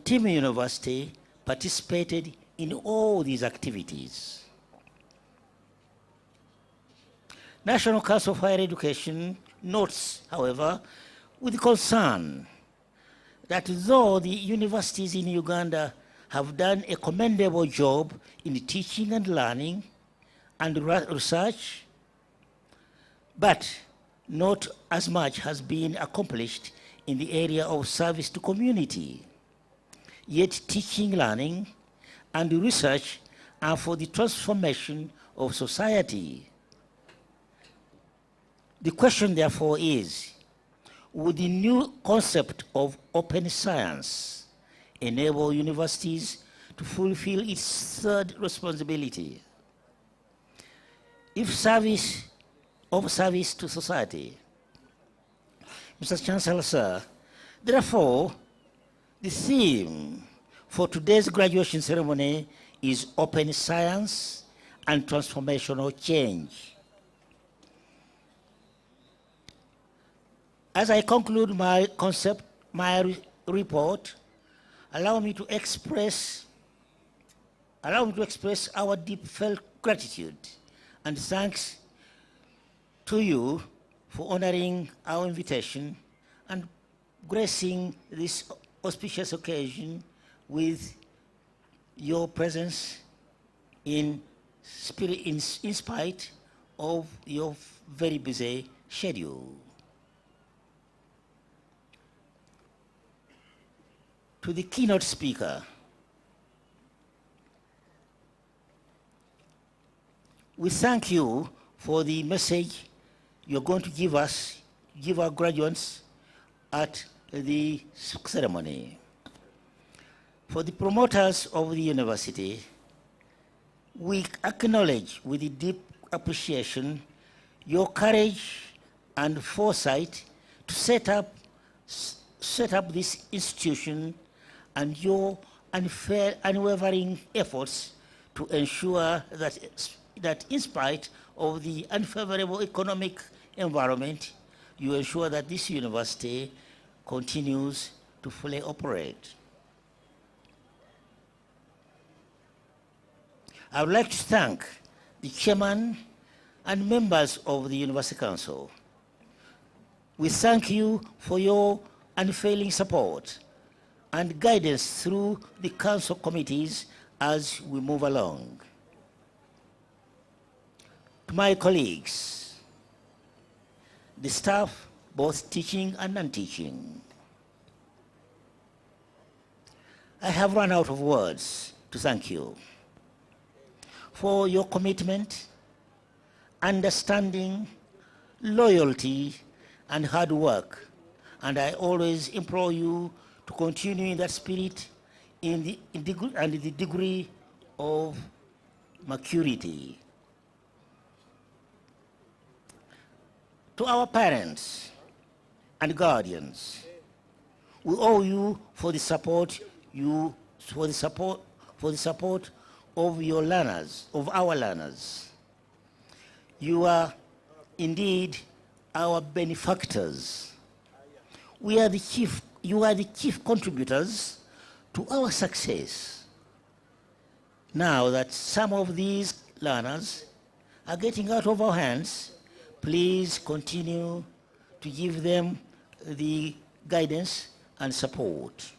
team university participated in all these activities. National Council of Higher Education notes, however, with concern that though the universities in Uganda have done a commendable job in teaching and learning and research, but not as much has been accomplished in the area of service to community. Yet teaching, learning, and research are for the transformation of society. The question, therefore, is, would the new concept of open science enable universities to fulfill its third responsibility? If service to society. Mr. Chancellor, sir, therefore, the theme for today's graduation ceremony is open science and transformational change. As I conclude my report, allow me to express our deep felt gratitude and thanks to you for honoring our invitation and gracing this auspicious occasion with your presence in spite of your very busy schedule. To the keynote speaker, we thank you for the message you're going to give our graduates at the ceremony. For the promoters of the university, we acknowledge with deep appreciation your courage and foresight to set up this institution and your unwavering efforts to ensure that in spite of the unfavorable economic environment, you ensure that this university continues to fully operate. I would like to thank the chairman and members of the University Council. We thank you for your unfailing support and guidance through the council committees as we move along. To my colleagues, the staff, both teaching and non-teaching, I have run out of words to thank you for your commitment, understanding, loyalty, and hard work. And I always implore you to continue in that spirit and the degree of maturity. To our parents and guardians, we owe you for the support of your learners, of our learners. You are indeed our benefactors. You are the chief contributors to our success. Now that some of these learners are getting out of our hands, please continue to give them the guidance and support.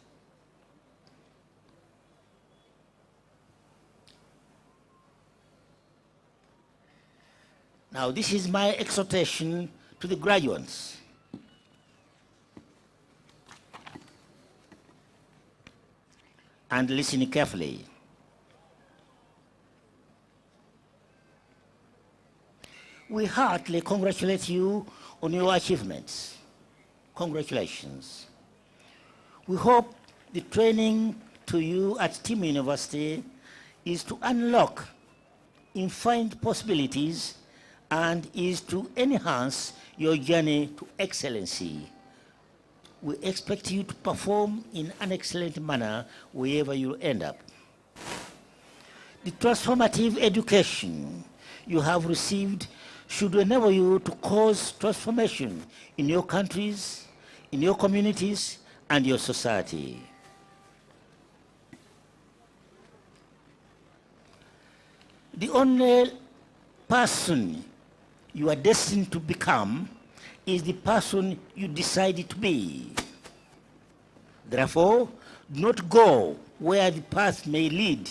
Now, this is my exhortation to the graduates. And listen carefully. We heartily congratulate you on your achievements. Congratulations. We hope the training to you at Team University is to unlock infinite possibilities and is to enhance your journey to excellency. We expect you to perform in an excellent manner wherever you end up. The transformative education you have received should enable you to cause transformation in your countries, in your communities, and your society. The only person you are destined to become is the person you decided to be. Therefore, do not go where the path may lead.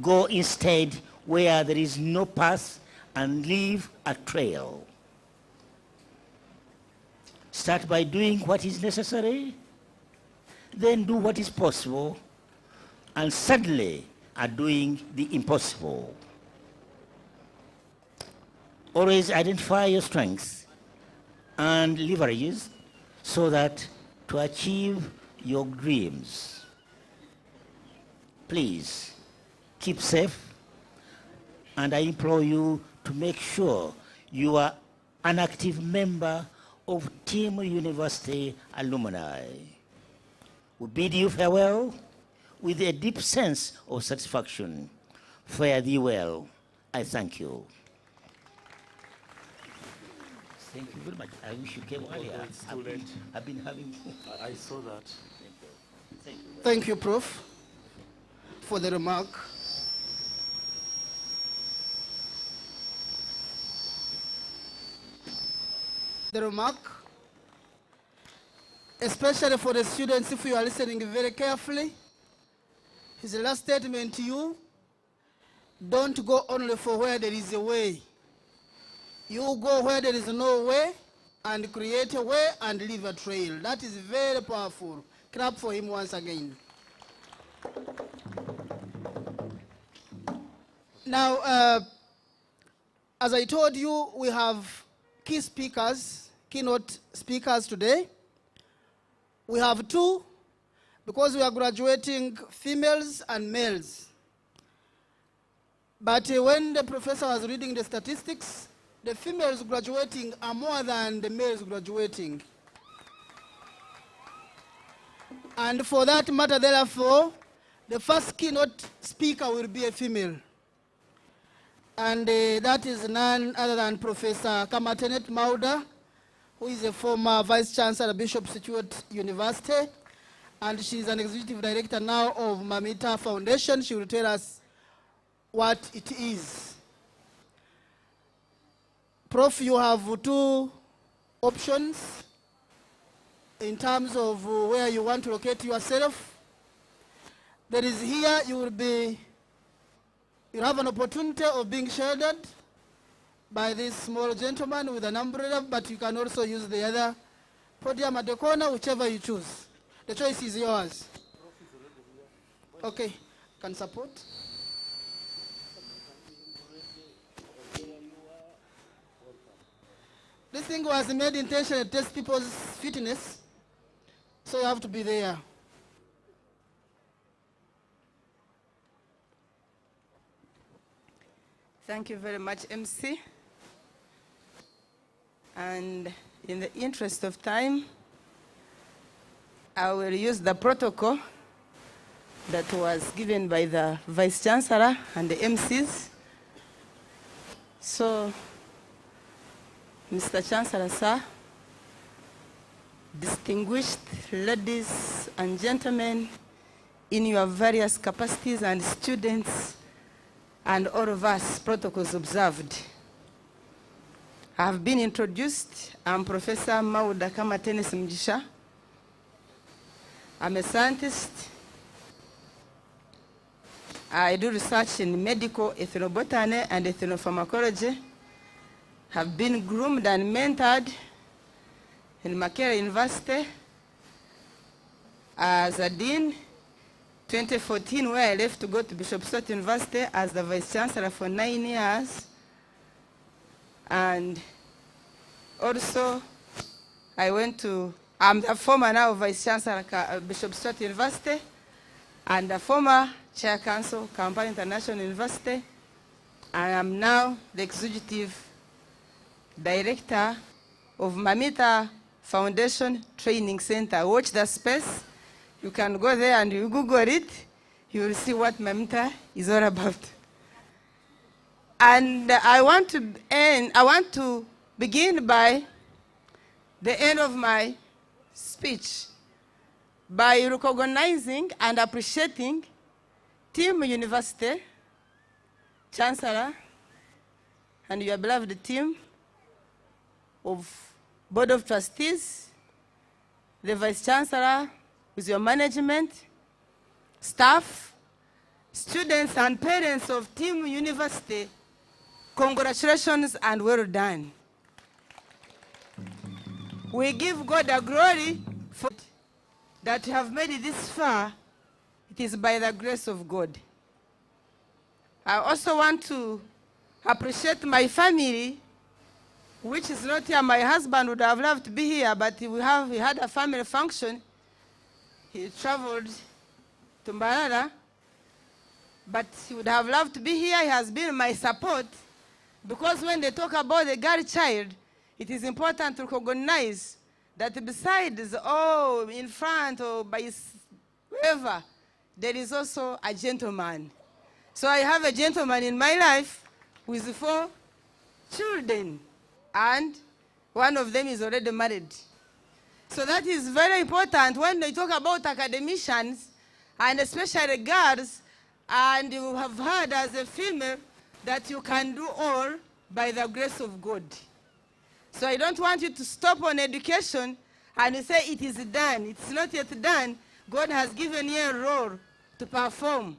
Go instead where there is no path and leave a trail. Start by doing what is necessary, then do what is possible, and suddenly are doing the impossible. Always identify your strengths and leverages so that to achieve your dreams. Please keep safe, and I implore you to make sure you are an active member of Team University alumni. We bid you farewell with a deep sense of satisfaction. Fare thee well. I thank you. Thank you very much. I wish you came earlier. It's too late. I've been having... I saw that. Thank you. Thank you, Prof, for the remark. The remark, especially for the students, if you are listening very carefully, his last statement to you, don't go only for where there is a way. You go where there is no way and create a way and leave a trail. That is very powerful. Clap for him once again. Now, as I told you, we have key speakers, keynote speakers today. We have two, because we are graduating females and males. But when the professor was reading the statistics, the females graduating are more than the males graduating. And for that matter, therefore, the first keynote speaker will be a female. And that is none other than Professor Kamatenet Mauda, who is a former Vice Chancellor at Bishop Stewart University. And she's an executive director now of Mamita Foundation. She will tell us what it is. Prof, you have two options in terms of where you want to locate yourself. There is here, you have an opportunity of being sheltered by this small gentleman with an umbrella, but you can also use the other podium at the corner, whichever you choose. The choice is yours. Okay, can support? This thing was made intentionally to test people's fitness, so you have to be there. Thank you very much, MC. And in the interest of time, I will use the protocol that was given by the Vice Chancellor and the MCs. So, Mr. Chancellor, sir, distinguished ladies and gentlemen in your various capacities, and students, and all of us, protocols observed. I have been introduced. I'm Professor Mauda Kamatenis Mjisha. I'm a scientist. I do research in medical ethnobotany and ethnopharmacology. Have been groomed and mentored in Makerere University as a dean. 2014, where I left to go to Bishop Stott University as the Vice Chancellor for 9 years. And also, I'm the former now Vice Chancellor at Bishop Stott University, and the former Chair Council, Kampala International University. I am now the Executive Director of Mamita Foundation Training Center. Watch the space. You can go there and you Google it. You will see what Mamita is all about. And I want to begin by the end of my speech by recognizing and appreciating Team University, Chancellor, and your beloved team of Board of Trustees, the Vice Chancellor with your management, staff, students and parents of Team University. Congratulations and well done. We give God the glory for that you have made it this far. It is by the grace of God. I also want to appreciate my family, which is not here. My husband would have loved to be here, but we had a family function. He traveled to Mbarara, but he would have loved to be here. He has been my support, because when they talk about the girl child, it is important to recognize that besides, in front or by wherever, there is also a gentleman. So I have a gentleman in my life with 4 children, and one of them is already married. So that is very important when they talk about academicians, and especially girls, and you have heard as a female that you can do all by the grace of God. So I don't want you to stop on education and say it is done. It's not yet done. God has given you a role to perform.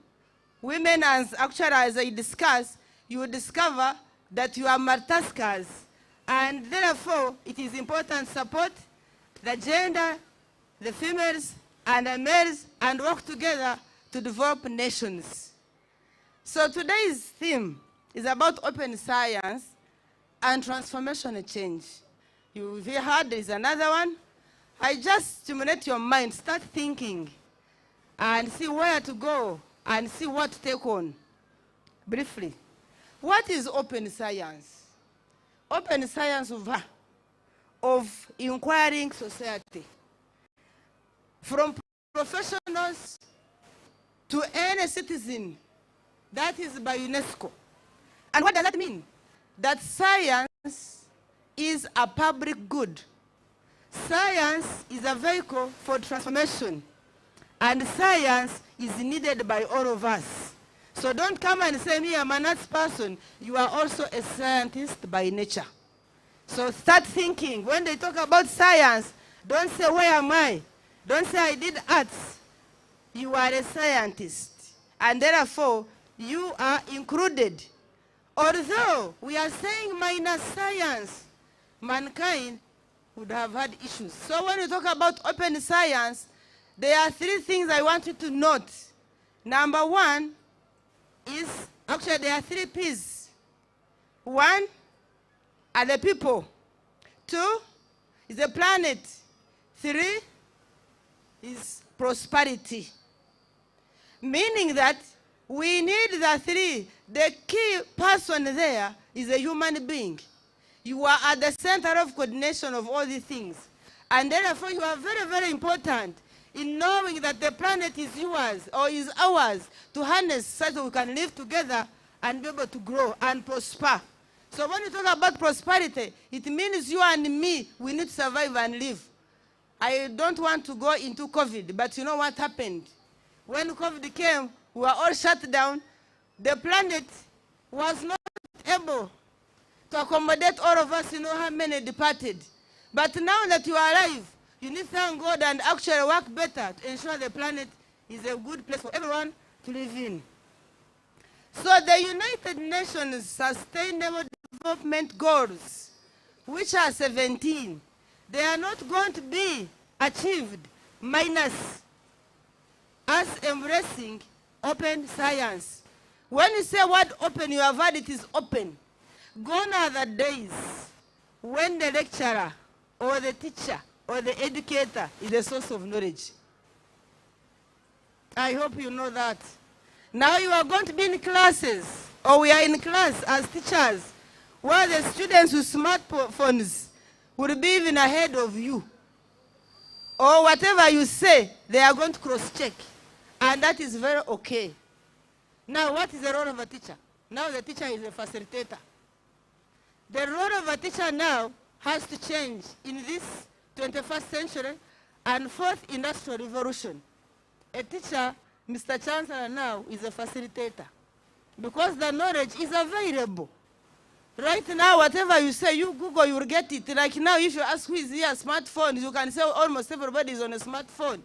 Women, as I discuss, you will discover that you are multitaskers. And therefore, it is important to support the gender, the females, and the males, and work together to develop nations. So today's theme is about open science and transformational change. You've heard there is another one. I just stimulate your mind, start thinking, and see where to go, and see what to take on. Briefly, what is open science? Open science of inquiring society. From professionals to any citizen, that is by UNESCO. And what does that mean? That science is a public good. Science is a vehicle for transformation. And science is needed by all of us. So don't come and say, me, I'm an arts person. You are also a scientist by nature. So start thinking. When they talk about science, don't say, where am I? Don't say, I did arts. You are a scientist. And therefore, you are included. Although we are saying minus science, mankind would have had issues. So when we talk about open science, there are 3 things I want you to note. Number 1 is, actually there are 3 P's. 1 are the people. 2 is the planet. 3 is prosperity. Meaning that we need the 3. The key person there is a human being. You are at the center of coordination of all these things. And therefore you are very, very important in knowing that the planet is yours or is ours to harness so that we can live together and be able to grow and prosper. So when you talk about prosperity, it means you and me, we need to survive and live. I don't want to go into COVID, but you know what happened? When COVID came, we were all shut down. The planet was not able to accommodate all of us. You know how many departed. But now that you are alive, you need to thank God and actually work better to ensure the planet is a good place for everyone to live in. So the United Nations Sustainable Development Goals, which are 17, they are not going to be achieved minus us embracing open science. When you say word open, you have heard it is open. Gone are the days when the lecturer or the teacher or the educator is the source of knowledge. I hope you know that. Now you are going to be in classes, or we are in class as teachers, where the students with smartphones will be even ahead of you. Or whatever you say, they are going to cross-check. And that is very okay. Now, what is the role of a teacher? Now the teacher is a facilitator. The role of a teacher now has to change in this 21st century and fourth industrial revolution. A teacher, Mr. Chancellor, now is a facilitator because the knowledge is available. Right now, whatever you say, you Google, you will get it. Like now, if you ask who is here, smartphones, you can say almost everybody is on a smartphone.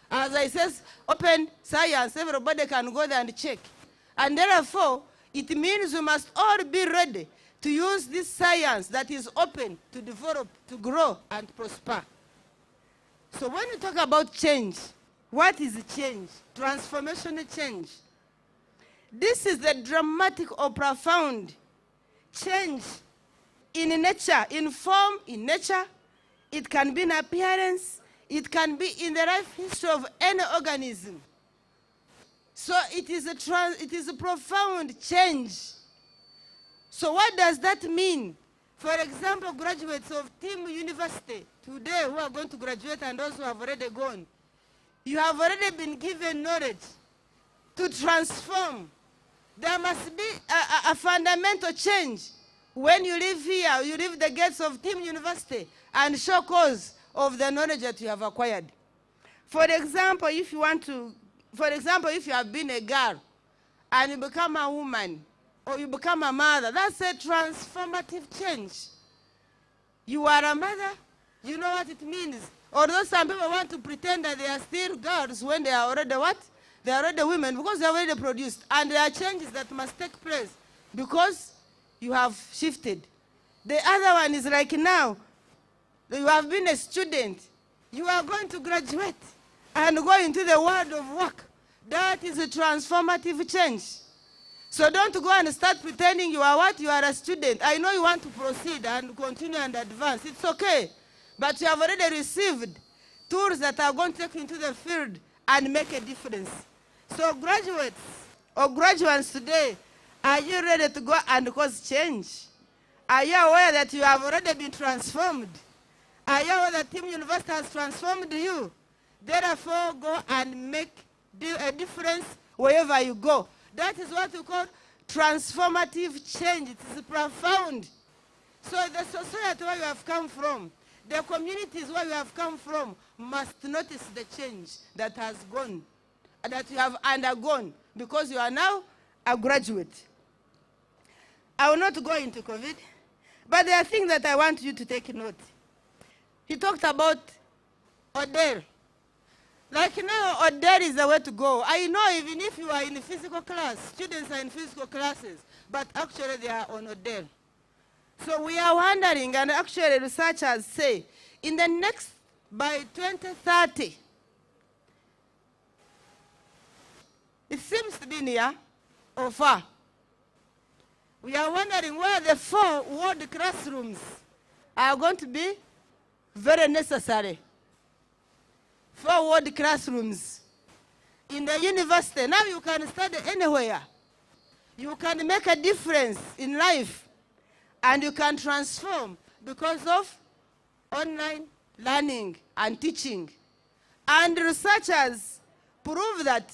As I said, open science, everybody can go there and check. And therefore, it means we must all be ready to use this science that is open to develop, to grow, and prosper. So when you talk about change, what is change? Transformational change. This is the dramatic or profound change in nature, in form, in nature. It can be in appearance. It can be in the life history of any organism. So it is a profound change. So what does that mean? For example, graduates of Team University today who are going to graduate and those who have already gone, you have already been given knowledge to transform. There must be a fundamental change. When you live here, you leave the gates of Team University and show cause of the knowledge that you have acquired. For example, if you have been a girl and you become a woman or you become a mother, that's a transformative change. You are a mother, you know what it means. Although some people want to pretend that they are still girls when they are already what? They are already women because they are already produced. And there are changes that must take place because you have shifted. The other one is like now, you have been a student. You are going to graduate and go into the world of work. That is a transformative change. So don't go and start pretending you are what? You are a student. I know you want to proceed and continue and advance. It's okay. But you have already received tools that are going to take you into the field and make a difference. So graduates or graduates today, are you ready to go and cause change? Are you aware that you have already been transformed? Are you aware that Team University has transformed you? Therefore, go and make a difference wherever you go. That is what we call transformative change. It is profound. So the society where you have come from, the communities where you have come from must notice the change that has gone, that you have undergone, because you are now a graduate. I will not go into COVID, but there are things that I want you to take note. He talked about Odell. Like now, Odell is the way to go. I know even if you are in physical class, students are in physical classes, but actually they are on Odell. So we are wondering, and actually researchers say, in the next, by 2030, it seems to be near or far. We are wondering where the 4 world classrooms are going to be very necessary. 4 world classrooms in the university. Now you can study anywhere. You can make a difference in life and you can transform because of online learning and teaching. And researchers prove that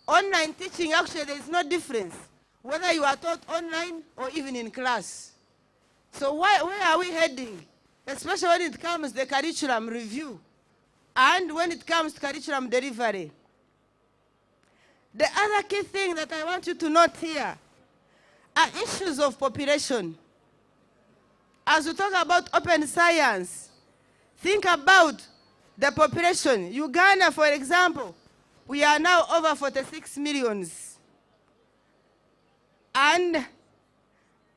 online teaching, actually there is no difference whether you are taught online or even in class. So where are we heading? Especially when it comes to the curriculum review. and when it comes to curriculum delivery. The other key thing that I want you to note here are issues of population. As we talk about open science, think about the population. Uganda, for example, we are now over 46 millions. And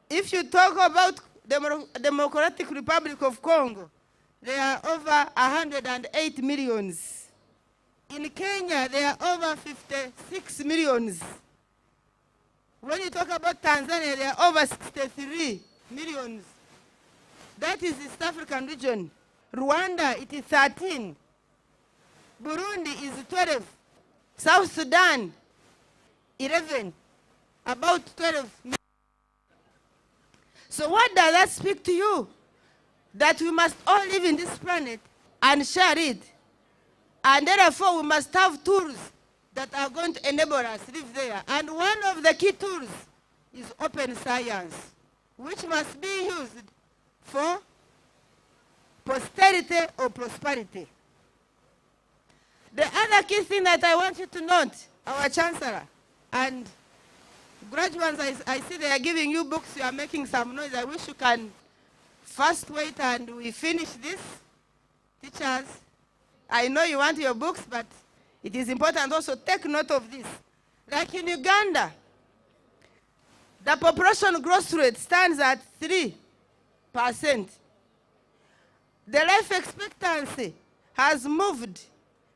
if you talk about the Democratic Republic of Congo, they are over 108 millions. In Kenya, they are over 56 millions. When you talk about Tanzania, they are over 63 millions. That is the East African region. Rwanda, it is 13. Burundi is 12. South Sudan, 11. About 12. So what does that speak to you? That we must all live in this planet and share it. And therefore we must have tools that are going to enable us to live there. And one of the key tools is open science, which must be used for posterity or prosperity. The other key thing that I want you to note, our Chancellor, and graduates, I see they are giving you books, you are making some noise. I wish you can first wait and we finish this. Teachers, I know you want your books, but it is important also take note of this. Like in Uganda, the population growth rate stands at 3%. The life expectancy has moved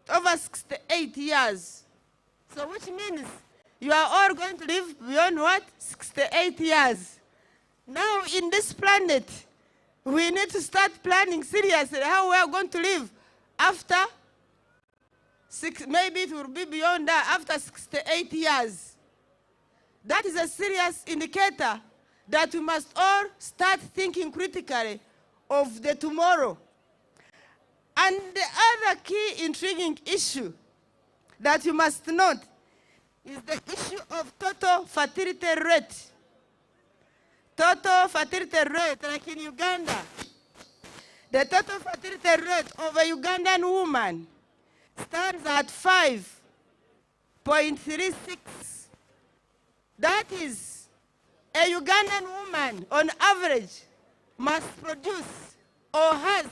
over 68 years. So which means you are all going to live beyond what? 68 years. Now in this planet, we need to start planning seriously how we are going to live after maybe it will be beyond that, after 68 years. That is a serious indicator that we must all start thinking critically of the tomorrow. And the other key intriguing issue that you must note is the issue of total fertility rate. Total fertility rate, like in Uganda, the total fertility rate of a Ugandan woman stands at 5.36. That is, a Ugandan woman, on average, must produce or has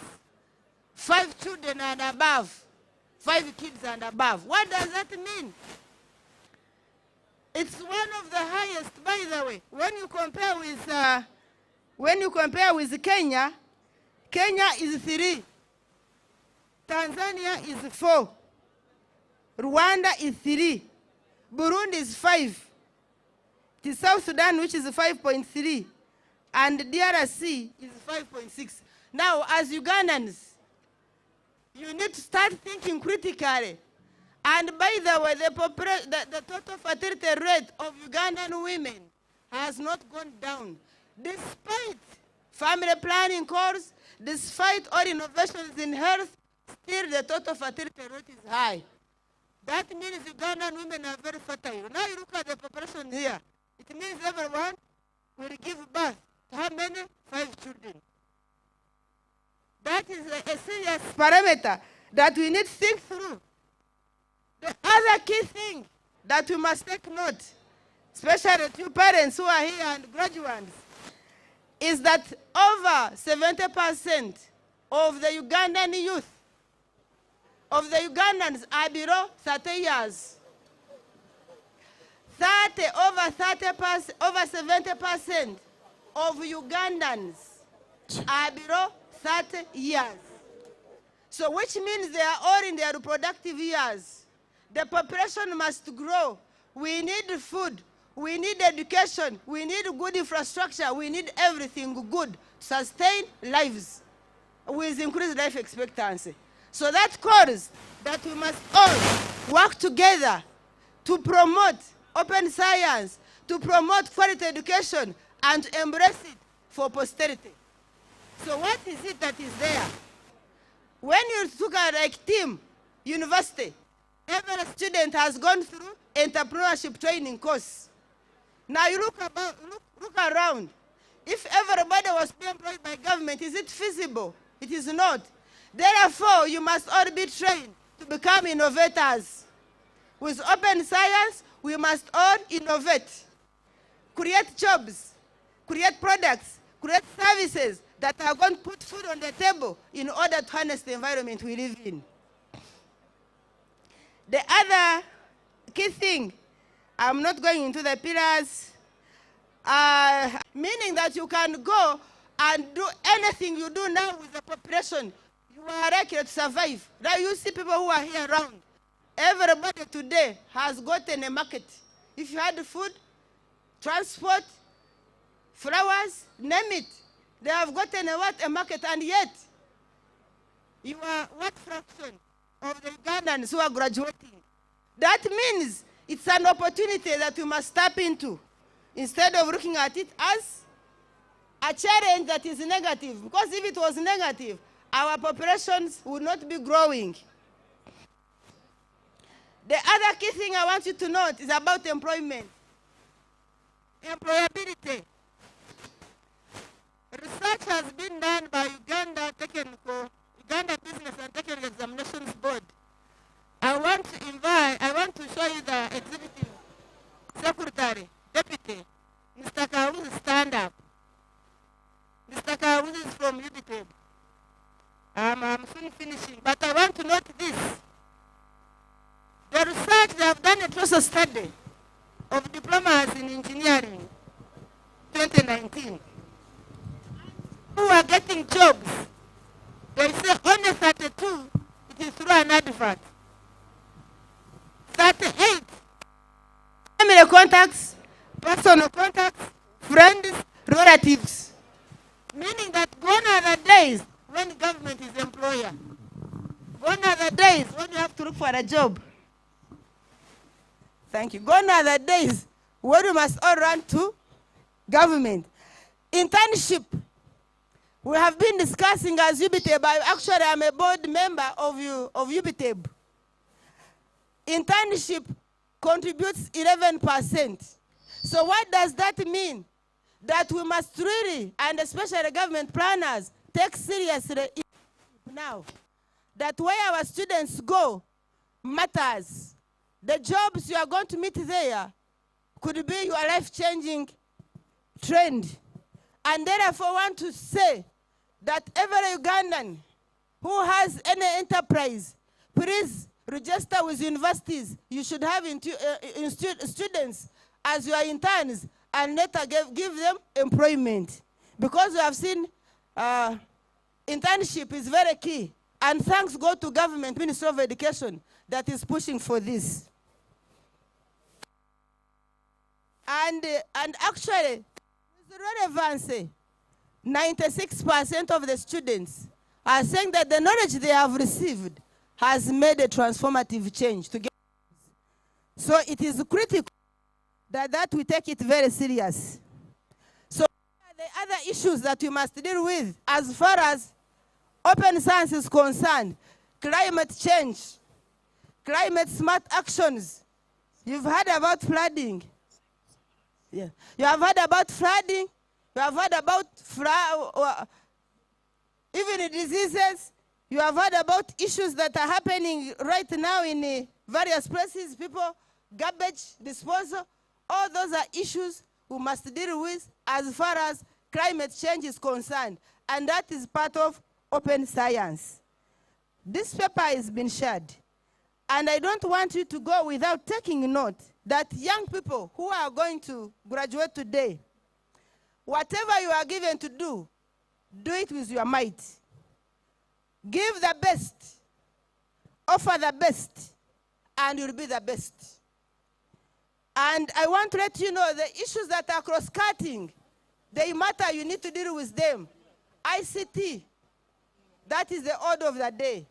5 children and above, 5 kids and above. What does that mean? It's one of the highest, by the way. When you compare with Kenya, Kenya is 3. Tanzania is 4. Rwanda is 3. Burundi is 5. It is South Sudan, which is 5.3. And DRC is 5.6. Now, as Ugandans, you need to start thinking critically. And by the way, the total fertility rate of Ugandan women has not gone down. Despite family planning course, despite all innovations in health, still the total fertility rate is high. That means Ugandan women are very fertile. Now you look at the population here. It means everyone will give birth to how many? 5 children. That is a serious parameter that we need to think through. The other key thing that we must take note, especially to parents who are here and graduates, is that over 70% of the Ugandan youth, of the Ugandans, are below 30 years. Over 70% of Ugandans are below 30 years. So which means they are all in their reproductive years. The population must grow. We need food. We need education. We need good infrastructure. We need everything good to sustain lives with increased life expectancy. So that calls that we must all work together to promote open science, to promote quality education, and to embrace it for posterity. So what is it that is there? When you look at like TEAM University, every student has gone through entrepreneurship training course. Now you look around. If everybody was being employed by government, is it feasible? It is not. Therefore, you must all be trained to become innovators. With open science, we must all innovate, create jobs, create products, create services that are going to put food on the table in order to harness the environment we live in. The other key thing, I'm not going into the pillars, meaning that you can go and do anything you do now with the population. You are likely to survive. Now you see people who are here around. Everybody today has gotten a market. If you had food, transport, flowers, name it, they have gotten a market, and yet you are what fraction of the Ugandans who are graduating? That means it's an opportunity that we must tap into instead of looking at it as a challenge that is negative. Because if it was negative, our populations would not be growing. The other key thing I want you to note is about employment. Employability. Research has been done by Uganda Business and Technical Examinations Board. I want to show you the executive secretary, deputy, Mr. Kawuzi, stand up. Mr. Kawuzi is from UBTEB. I'm soon finishing, but I want to note this. The research, they have done a process study of diplomas in engineering, 2019. Who are getting jobs? They say only 32, it is through an advert. 38, family contacts, personal contacts, friends, relatives. Meaning that gone are the days when the government is employer. Gone are the days when you have to look for a job. Thank you. Gone are the days when we must all run to government. Internship. We have been discussing as UBTEB. Actually, I'm a board member of UBTEB. Internship contributes 11%. So what does that mean? That we must really, and especially government planners, take seriously now that where our students go matters. The jobs you are going to meet there could be your life-changing trend. And therefore I want to say that every Ugandan who has any enterprise, please register with universities. You should have students as your interns and later give them employment. Because we have seen internship is very key. And thanks go to government, Ministry of Education, that is pushing for this. And actually, with relevance, 96% of the students are saying that the knowledge they have received has made a transformative change. So it is critical that we take it very serious. So the other issues that we must deal with as far as open science is concerned, climate change, climate smart actions. You've heard about flooding. Yeah. You have heard about flooding. You have heard about even diseases. You have heard about issues that are happening right now in various places. People, garbage disposal. All those are issues we must deal with as far as climate change is concerned. And that is part of open science. This paper has been shared. And I don't want you to go without taking note that young people who are going to graduate today, whatever you are given to do it with your might. Give the best, offer the best, and you'll be the best. And I want to let you know the issues that are cross-cutting, they matter, you need to deal with them. ICT, that is the order of the day.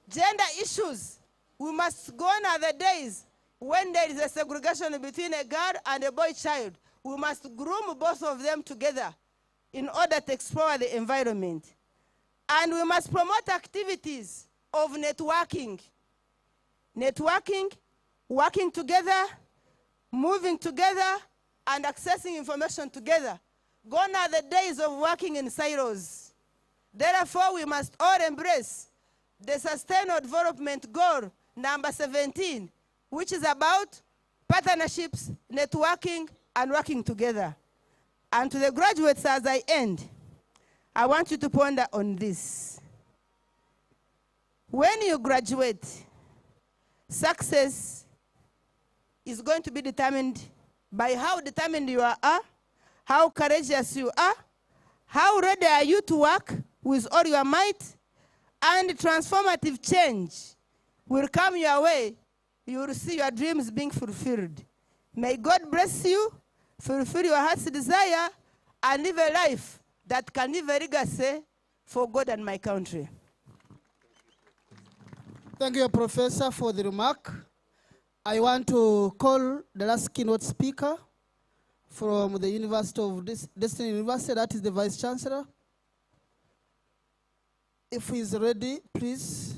Gender issues, we must go on other days when there is a segregation between a girl and a boy child. We must groom both of them together in order to explore the environment. And we must promote activities of networking. Networking, working together, moving together, and accessing information together. Gone are the days of working in silos. Therefore, we must all embrace the Sustainable Development Goal number 17, which is about partnerships, networking, and working together. And to the graduates, as I end, I want you to ponder on this. When you graduate, success is going to be determined by how determined you are, how courageous you are, how ready are you to work with all your might, and transformative change will come your way. You will see your dreams being fulfilled. May God bless you, fulfill your heart's desire, and live a life that can leave a legacy for God and my country. Thank you, Professor, for the remark. I want to call the last keynote speaker from the University of Destiny University, that is the Vice Chancellor. If he is ready, please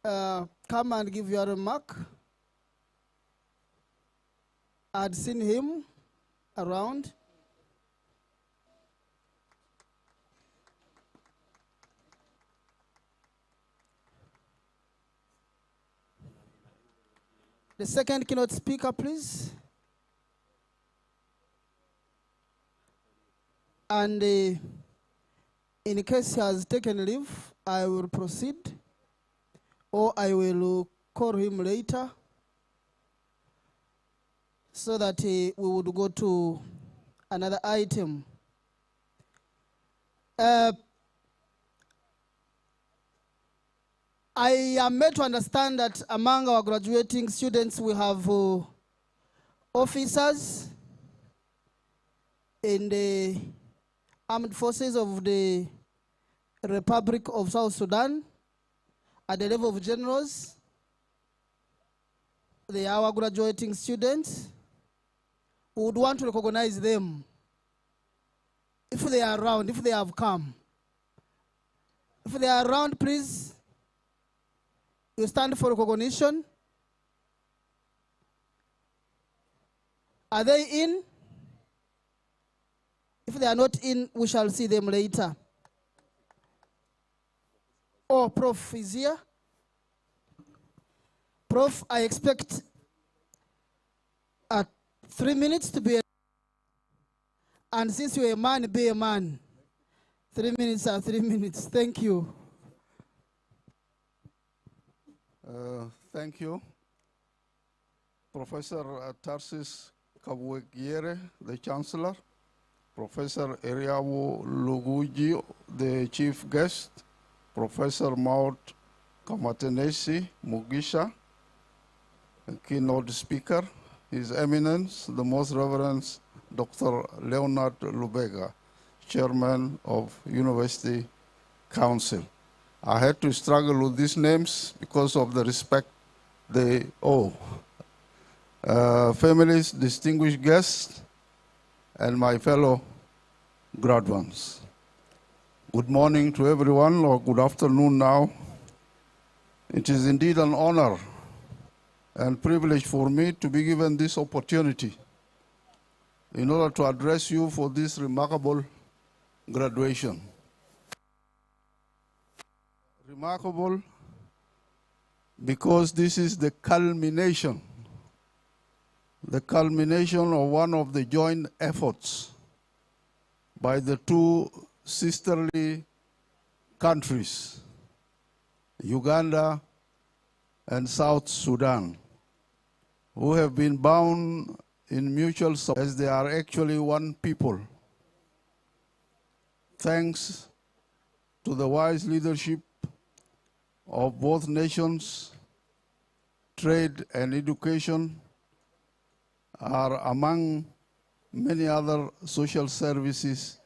come and give your remark. I'd seen him around. The second keynote speaker, please. And in case he has taken leave, I will proceed, or I will call him later so that we would go to another item. I am made to understand that among our graduating students, we have officers in the armed forces of the Republic of South Sudan at the level of generals. They are our graduating students. We would want to recognize them if they are around, if they have come. If they are around, please, you stand for recognition. Are they in? If they are not in, we shall see them later. Oh, Prof is here. Prof, I expect 3 minutes to be a, and since you're a man, be a man. 3 minutes are 3 minutes. Thank you. Thank you. Professor Tarsis Kabwegiere, the Chancellor. Professor Eriawo Luguji, the Chief Guest. Professor Maud Kamatenesi Mugisha, keynote speaker. His Eminence, the Most Reverend Dr. Leonard Lubega, Chairman of University Council. I had to struggle with these names because of the respect they owe. Families, distinguished guests, and my fellow graduates. Good morning to everyone, or good afternoon now. It is indeed an honor and privilege for me to be given this opportunity in order to address you for this remarkable graduation. Remarkable because this is the culmination of one of the joint efforts by the two sisterly countries, Uganda and South Sudan, who have been bound in mutual support as they are actually one people. Thanks to the wise leadership of both nations, trade and education are among many other social services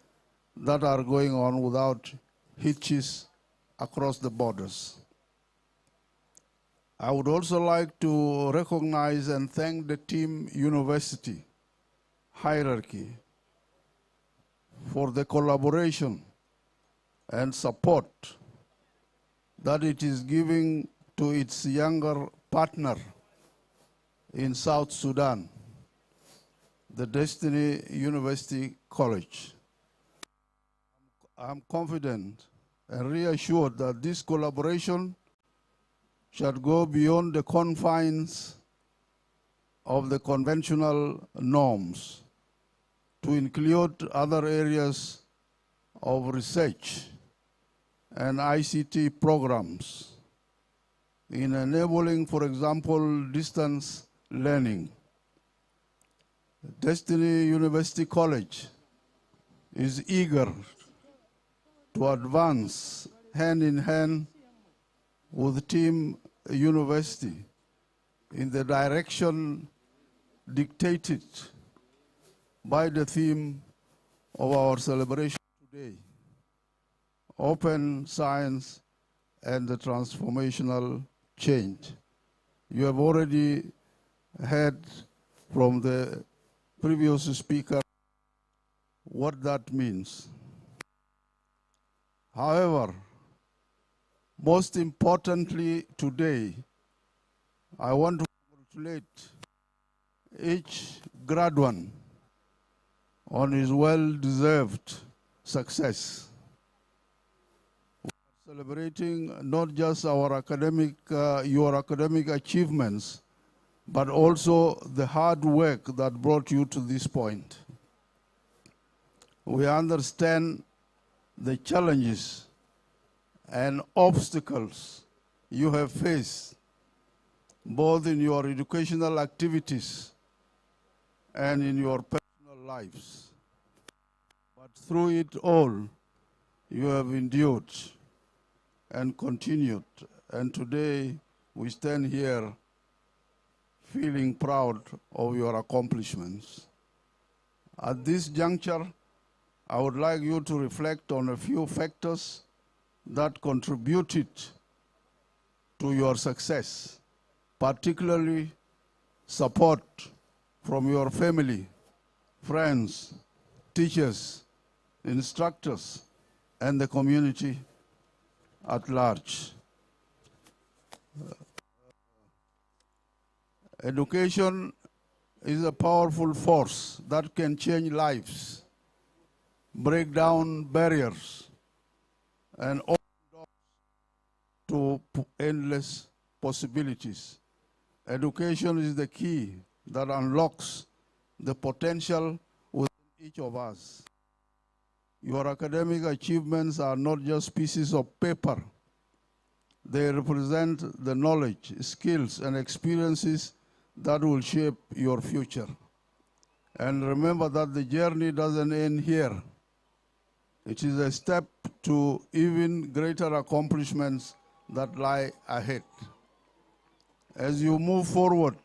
that are going on without hitches across the borders. I would also like to recognize and thank the team university hierarchy for the collaboration and support that it is giving to its younger partner in South Sudan, the Destiny University College. I'm confident and reassured that this collaboration shall go beyond the confines of the conventional norms to include other areas of research and ICT programs in enabling, for example, distance learning. Destiny University College is eager to advance hand in hand with Team University in the direction dictated by the theme of our celebration today, open science and the transformational change. You have already heard from the previous speaker what that means. However, most importantly today, I want to congratulate each graduate on his well-deserved success. We are celebrating not just our your academic achievements, but also the hard work that brought you to this point. We understand the challenges and obstacles you have faced, both in your educational activities and in your personal lives. But through it all, you have endured and continued. And today, we stand here feeling proud of your accomplishments. At this juncture, I would like you to reflect on a few factors that contributed to your success, particularly support from your family, friends, teachers, instructors, and the community at large. Education is a powerful force that can change lives, break down barriers, and open doors to endless possibilities. Education is the key that unlocks the potential within each of us. Your academic achievements are not just pieces of paper. They represent the knowledge, skills, and experiences that will shape your future. And remember that the journey doesn't end here. It is a step to even greater accomplishments that lie ahead. As you move forward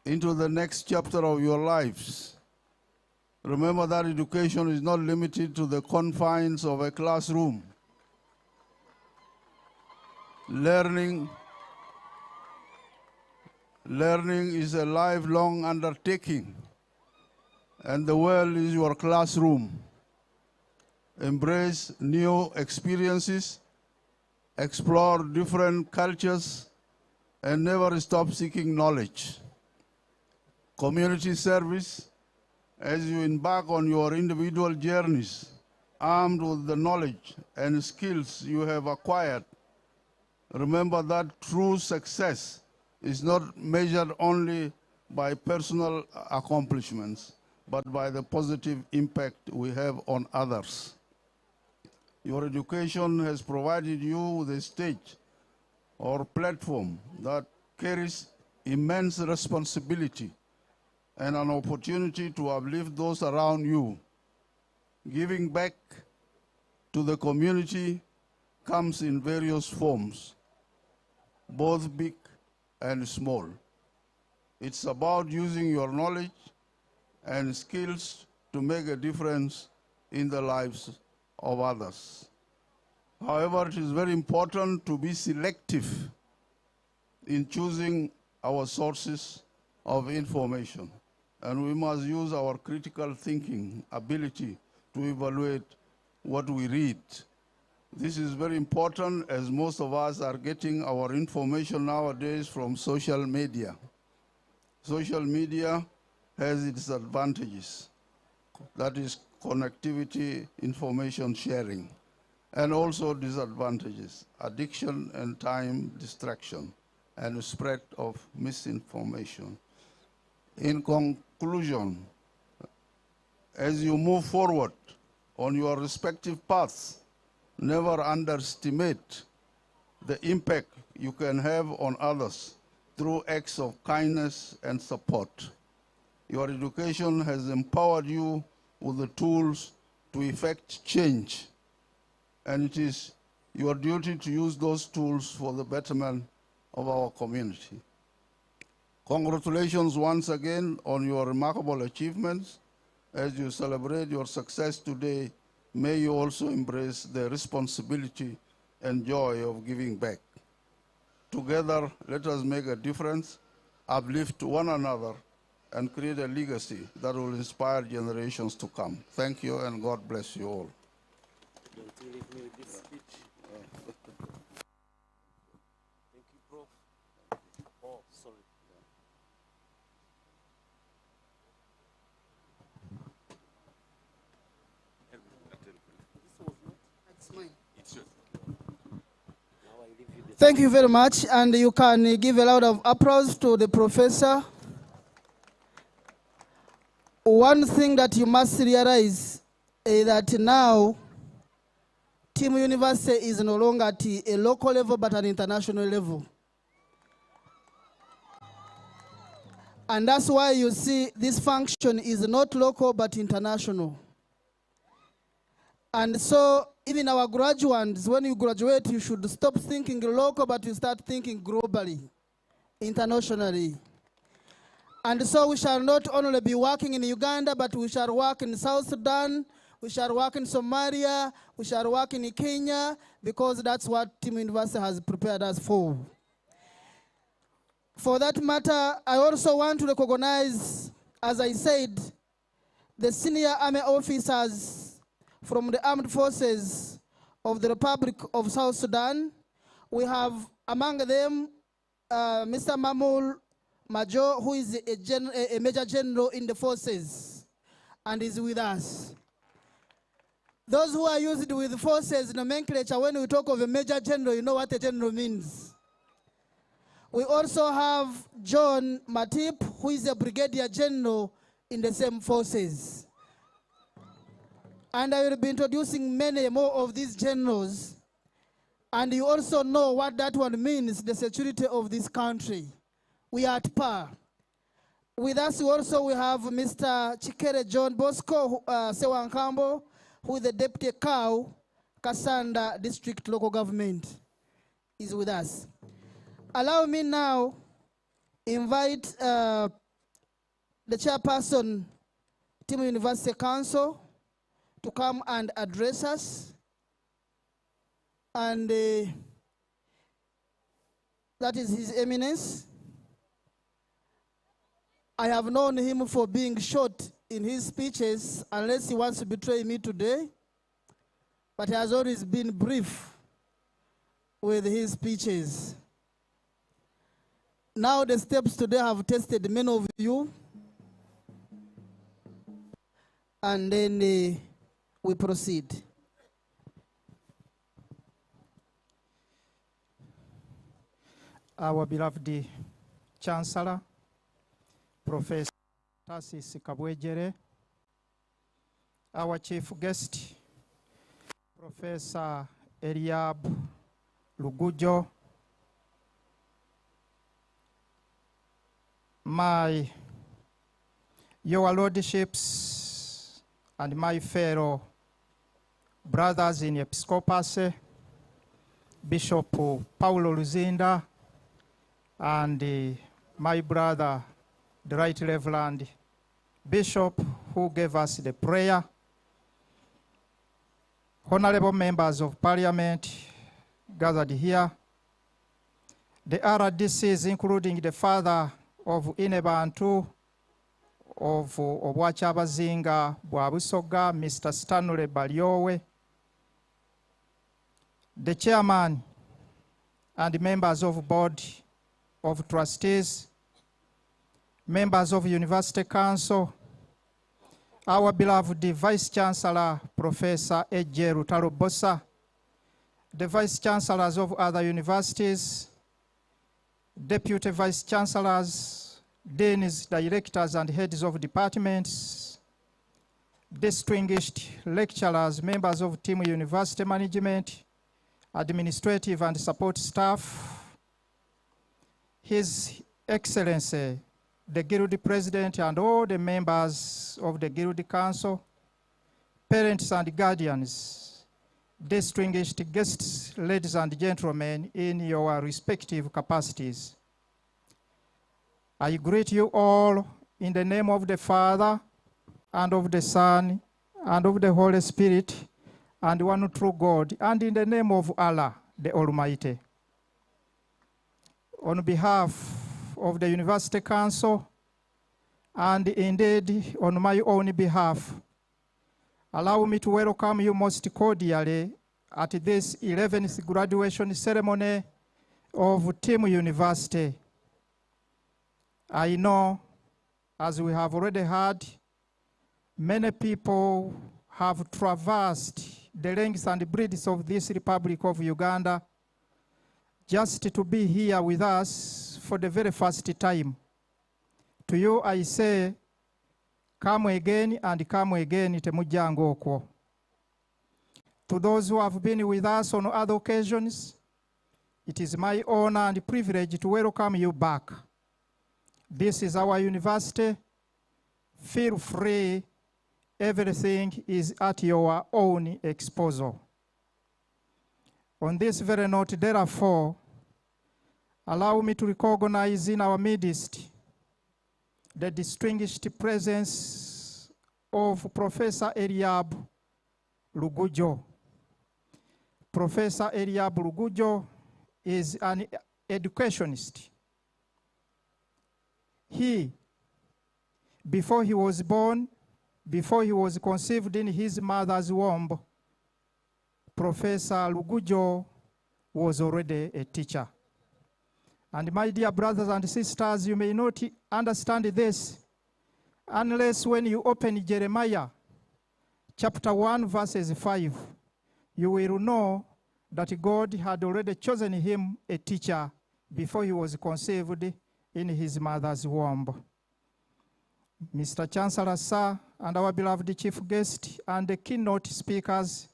into the next chapter of your lives, remember that education is not limited to the confines of a classroom. Learning is a lifelong undertaking, and the world is your classroom. Embrace new experiences, explore different cultures, and never stop seeking knowledge. Community service, as you embark on your individual journeys, armed with the knowledge and skills you have acquired, remember that true success is not measured only by personal accomplishments, but by the positive impact we have on others. Your education has provided you with a stage or platform that carries immense responsibility and an opportunity to uplift those around you. Giving back to the community comes in various forms, both big and small. It's about using your knowledge and skills to make a difference in the lives of others. However, it is very important to be selective in choosing our sources of information, and we must use our critical thinking ability to evaluate what we read. This is very important, as most of us are getting our information nowadays from social media. Social media has its advantages. That is connectivity, information sharing. and also disadvantages, addiction and time distraction, and spread of misinformation. In conclusion, as you move forward on your respective paths, never underestimate the impact you can have on others through acts of kindness and support. Your education has empowered you with the tools to effect change, and it is your duty to use those tools for the betterment of our community. Congratulations once again on your remarkable achievements. As you celebrate your success today, may you also embrace the responsibility and joy of giving back. Together, let us make a difference, uplift one another, and create a legacy that will inspire generations to come. Thank you, and God bless you all. Thank you very much, and you can give a lot of applause to the professor. One thing that you must realize is that now Team University is no longer at a local level but an international level. And that's why you see this function is not local but international. And so even our graduates, when you graduate, you should stop thinking local, but you start thinking globally, internationally. And so we shall not only be working in Uganda, but we shall work in South Sudan, we shall work in Somalia, we shall work in Kenya, because that's what Team University has prepared us for. For that matter, I also want to recognize, as I said, the senior army officers from the armed forces of the Republic of South Sudan. We have among them Mr. Mamul Major, who is a Major General in the forces and is with us. Those who are used with forces nomenclature, when we talk of a Major General, you know what a general means. We also have John Matip, who is a Brigadier General in the same forces. And I will be introducing many more of these generals. And you also know what that one means, the security of this country. We are at par. With us also we have Mr. Chikere John Bosco Sewankambo, who is the Deputy Cow, Kasanda District Local Government, is with us. Allow me now invite the chairperson, Team University Council, to come and address us. And that is His Eminence. I have known him for being short in his speeches, unless he wants to betray me today. But he has always been brief with his speeches. Now the steps today have tested many of you. And then we proceed. Our beloved Chancellor, Professor Tasis Kabwejere, our chief guest, Professor Eliab Lugujo, your lordships and my fellow brothers in Episcopacy, Bishop Paulo Luzinda, and my brother, the Right Reverend Bishop, who gave us the prayer, honorable members of Parliament gathered here, the RDCs, including the father of Inebantu, of Obwachabazinga Bwabusoga, Mr. Stanley Baliowe, the chairman and members of board of trustees, members of University Council, our beloved Vice Chancellor, Professor Eje Rutarobosa, the vice chancellors of other universities, deputy vice chancellors, deans, directors, and heads of departments, distinguished lecturers, members of team university management, administrative and support staff, His Excellency, the Guild President, and all the members of the Guild Council, parents and guardians, distinguished guests, ladies and gentlemen, in your respective capacities. I greet you all in the name of the Father, and of the Son, and of the Holy Spirit, and one true God, and in the name of Allah, the Almighty. On behalf of the University Council, and indeed on my own behalf, allow me to welcome you most cordially at this 11th graduation ceremony of Team University. I know, as we have already heard, many people have traversed the lengths and breadths of this Republic of Uganda just to be here with us for the very first time. To you I say, come again and come again, temujjangu okwo. To those who have been with us on other occasions, it is my honor and privilege to welcome you back. This is our university. Feel free. Everything is at your own disposal. On this very note, therefore, allow me to recognize in our midst the distinguished presence of Professor Eliab Lugujo. Professor Eliab Lugujo is an educationist. He, before he was born, before he was conceived in his mother's womb, Professor Lugujo was already a teacher. And my dear brothers and sisters, you may not understand this unless when you open Jeremiah chapter 1 verses 5, you will know that God had already chosen him a teacher before he was conceived in his mother's womb. Mr. Chancellor, sir, and our beloved chief guest and the keynote speakers,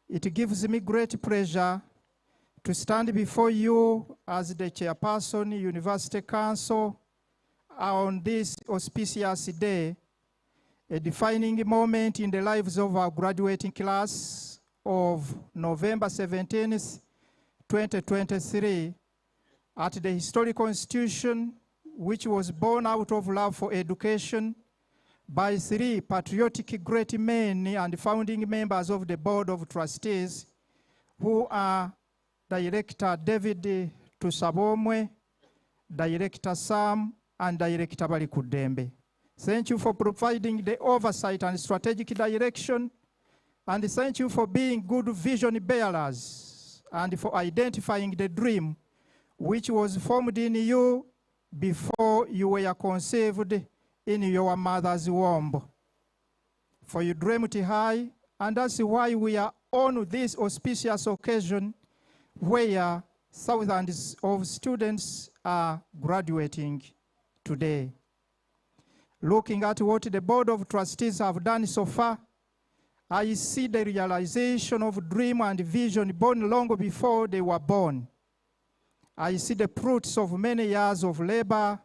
it gives me great pleasure to stand before you as the chairperson, University Council, on this auspicious day, a defining moment in the lives of our graduating class of November 17th, 2023, at the historical institution which was born out of love for education by 3 patriotic great men and founding members of the Board of Trustees, who are Director David Tusabomwe, Director Sam, and Director Balikudembe. Thank you for providing the oversight and strategic direction, and thank you for being good vision bearers and for identifying the dream which was formed in you before you were conceived in your mother's womb. For you dreamed high, and that's why we are on this auspicious occasion where thousands of students are graduating today. Looking at what the Board of Trustees have done so far, I see the realization of dream and vision born long before they were born. I see the fruits of many years of labor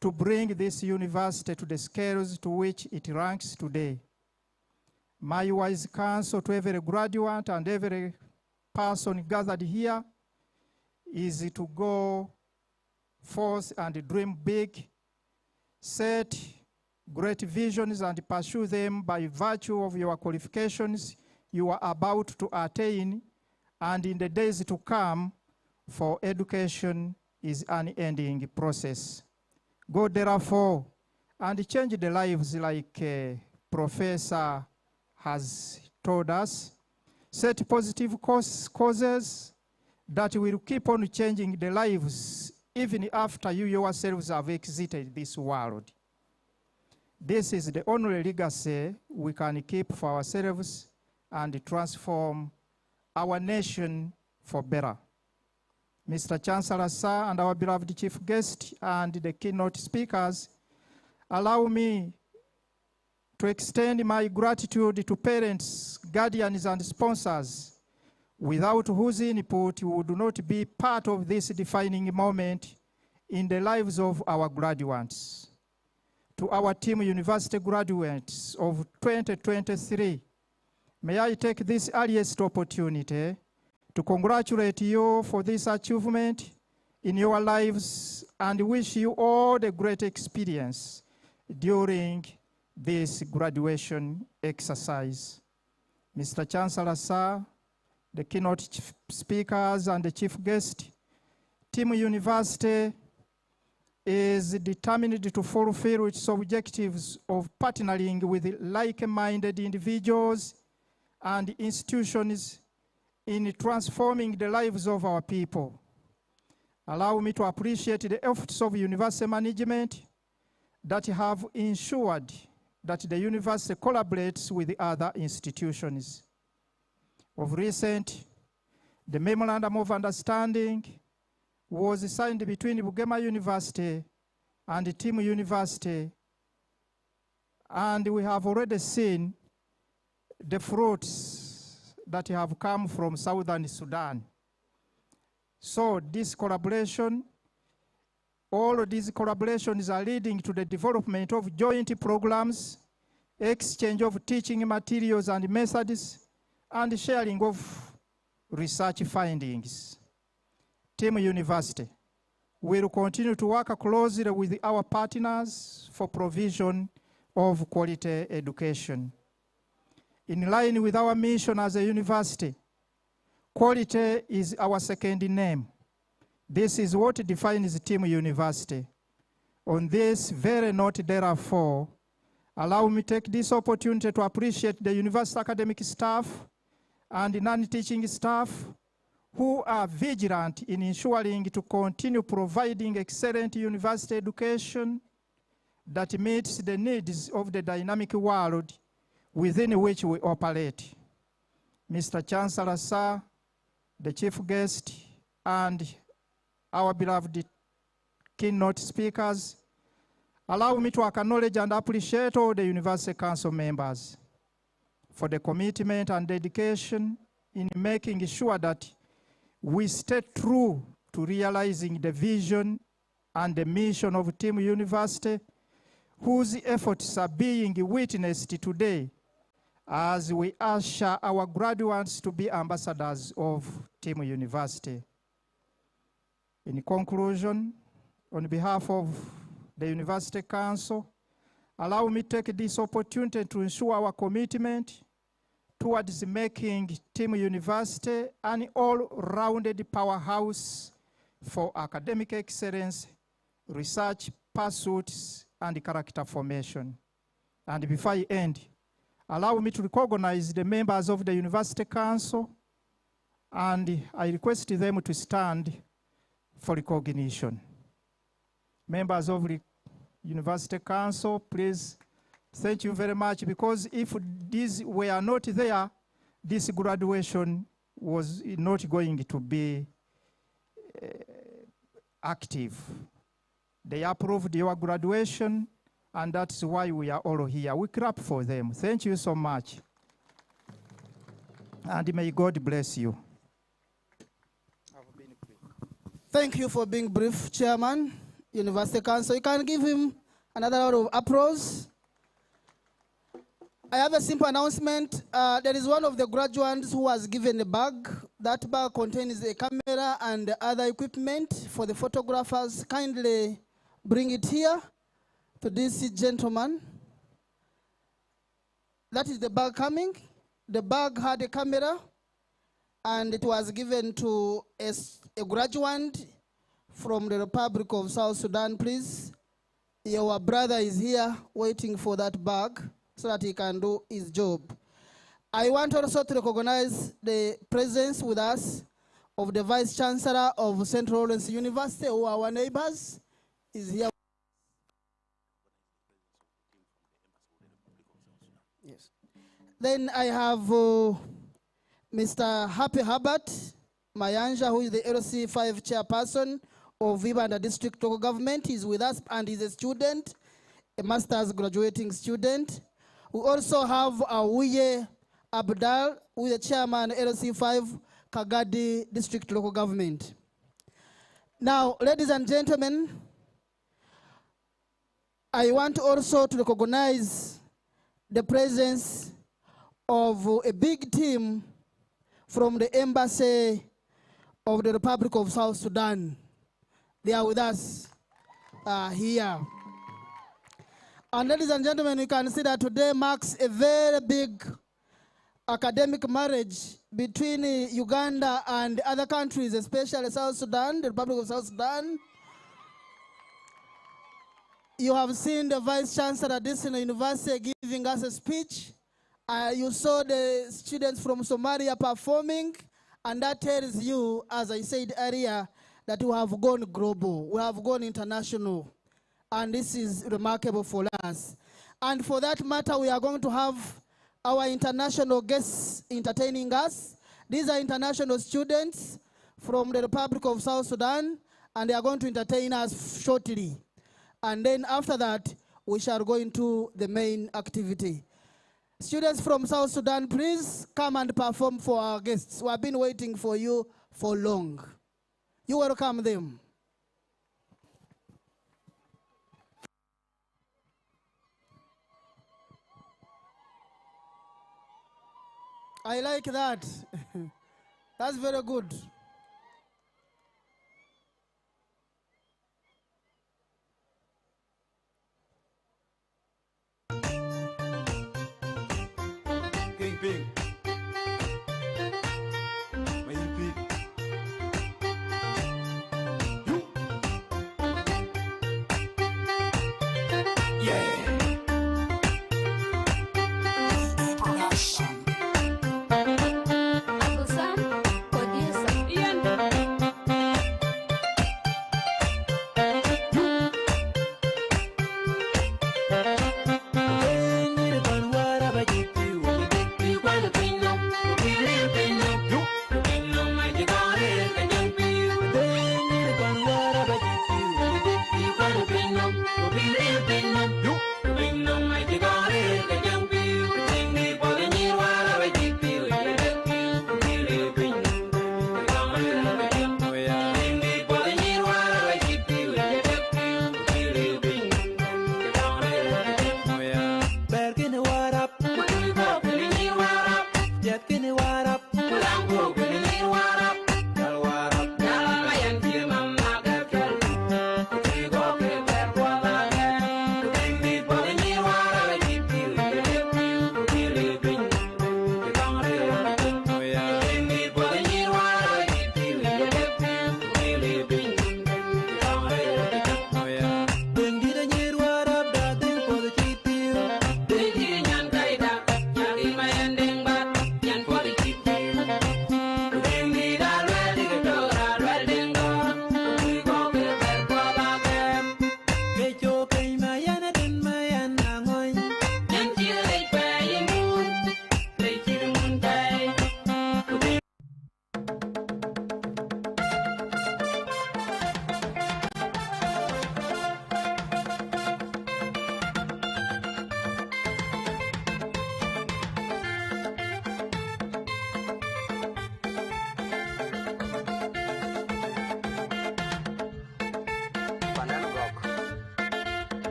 to bring this university to the scales to which it ranks today. My wise counsel to every graduate and every person gathered here is to go forth and dream big, set great visions and pursue them by virtue of your qualifications you are about to attain, and in the days to come, for education is an unending process. Go therefore and change the lives like Professor has told us. Set positive causes that will keep on changing the lives even after you yourselves have exited this world. This is the only legacy we can keep for ourselves and transform our nation for better. Mr. Chancellor, sir, and our beloved chief guest and the keynote speakers, allow me to extend my gratitude to parents, guardians, and sponsors, without whose input we would not be part of this defining moment in the lives of our graduates. To our team university graduates of 2023, may I take this earliest opportunity to congratulate you for this achievement in your lives and wish you all the great experience during this graduation exercise. Mr. Chancellor, sir, the keynote speakers and the chief guest, Team University is determined to fulfill its objectives of partnering with like-minded individuals and institutions in transforming the lives of our people. Allow me to appreciate the efforts of university management that have ensured that the university collaborates with other institutions. Of recent, the Memorandum of Understanding was signed between Bugema University and Team University, and we have already seen the fruits that have come from Southern Sudan. So this collaboration, all of these collaborations are leading to the development of joint programs, exchange of teaching materials and methods, and sharing of research findings. Team University will continue to work closely with our partners for provision of quality education. In line with our mission as a university, quality is our second name. This is what defines Team University. On this very note, therefore, allow me to take this opportunity to appreciate the university academic staff and non-teaching staff who are vigilant in ensuring to continue providing excellent university education that meets the needs of the dynamic world within which we operate. Mr. Chancellor, sir, the chief guest, and our beloved keynote speakers, allow me to acknowledge and appreciate all the University Council members for the commitment and dedication in making sure that we stay true to realizing the vision and the mission of Team University, whose efforts are being witnessed today as we usher our graduates to be ambassadors of Team University. In conclusion, on behalf of the University Council, allow me to take this opportunity to ensure our commitment towards making Team University an all-rounded powerhouse for academic excellence, research pursuits, and character formation. And before I end, allow me to recognize the members of the University Council, and I request them to stand for recognition. Members of the University Council, please. Thank you very much, because if these were not there, this graduation was not going to be active. They approved your graduation, and that's why we are all here. We clap for them. Thank you so much. And may God bless you. Thank you for being brief, Chairman, University Council. You can give him another round of applause. I have a simple announcement. There is one of the graduates who was given a bag. That bag contains a camera and other equipment for the photographers. Kindly bring it here to this gentleman. That is the bag coming. The bag had a camera, and it was given to a graduate from the Republic of South Sudan. Please, your brother is here waiting for that bag so that he can do his job. I want also to recognize the presence with us of the Vice Chancellor of St. Lawrence University, who are our neighbors, is here. Yes. Then I have Mr. Happy Herbert Mayanja, who is the LC5 chairperson of Uganda District Local Government, is with us and is a student, a master's graduating student. We also have Awuye Abdal, who is the chairman LC5 Kagadi District Local Government. Now, ladies and gentlemen, I want also to recognize the presence of a big team from the Embassy of the Republic of South Sudan. They are with us here. And ladies and gentlemen, you can see that today marks a very big academic marriage between Uganda and other countries, especially South Sudan, the Republic of South Sudan. You have seen the Vice Chancellor at this university giving us a speech. You saw the students from Somalia performing, and that tells you, as I said earlier, that we have gone global, we have gone international, and this is remarkable for us. And for that matter, we are going to have our international guests entertaining us. These are international students from the Republic of South Sudan, and they are going to entertain us shortly. And then after that, we shall go into the main activity. Students from South Sudan, please come and perform for our guests. We have been waiting for you for long. You welcome them. I like that. That's very good. King Ping. Main Ping. You. Yeah. Production.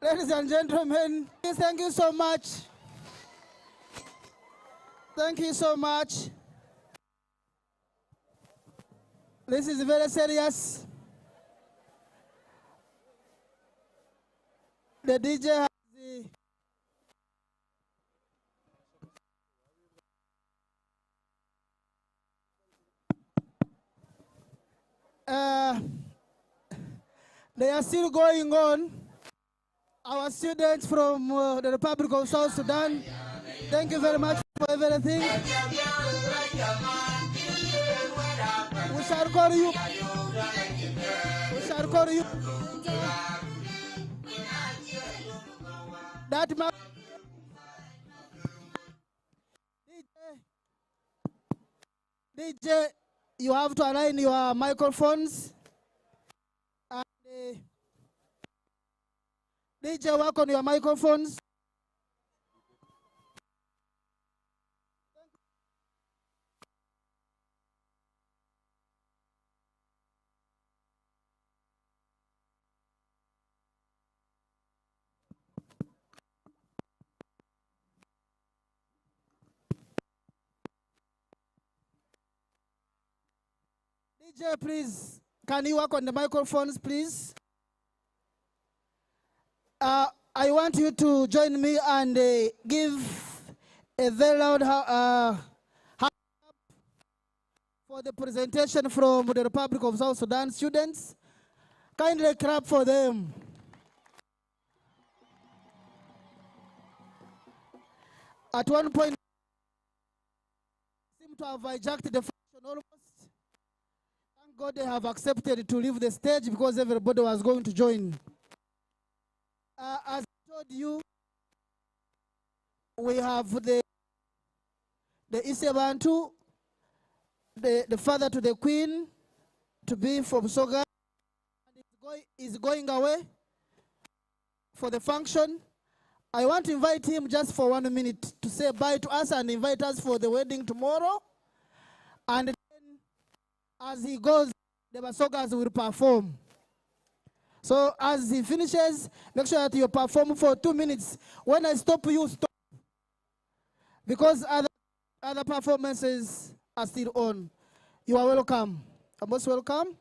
Ladies and gentlemen, thank you so much. Thank you so much. This is very serious. The DJ has They are still going on. Our students from the Republic of South Sudan, thank you very much for everything. We shall call you. We shall call you. That DJ, you have to align your microphones. And, DJ, work on your microphones. DJ, please, can you work on the microphones, please? I want you to join me and give a very loud hand for the presentation from the Republic of South Sudan students. Kindly clap for them. At one point, they seem to have hijacked the function almost. Thank God they have accepted to leave the stage because everybody was going to join. As I told you, we have the Isebantu, the father to the queen, to be from Soga, and is going away for the function. I want to invite him just for 1 minute to say bye to us and invite us for the wedding tomorrow. And then as he goes, the Basogas will perform. So as he finishes, make sure that you perform for 2 minutes. When I stop, you stop. Because other performances are still on. You are welcome. You're most welcome.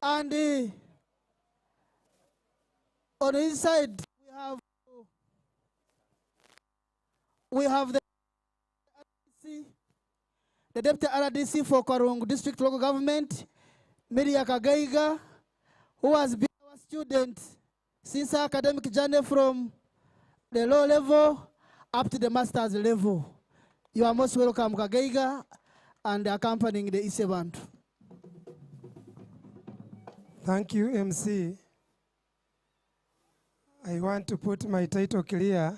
And on his side, we have the RDC, the Deputy RDC for Karungu District Local Government, Media Kagaiga, who has been our student since our academic journey from the low level up to the master's level. You are most welcome, Kagaiga, and accompanying the Isebantu. Thank you, MC. I want to put my title clear.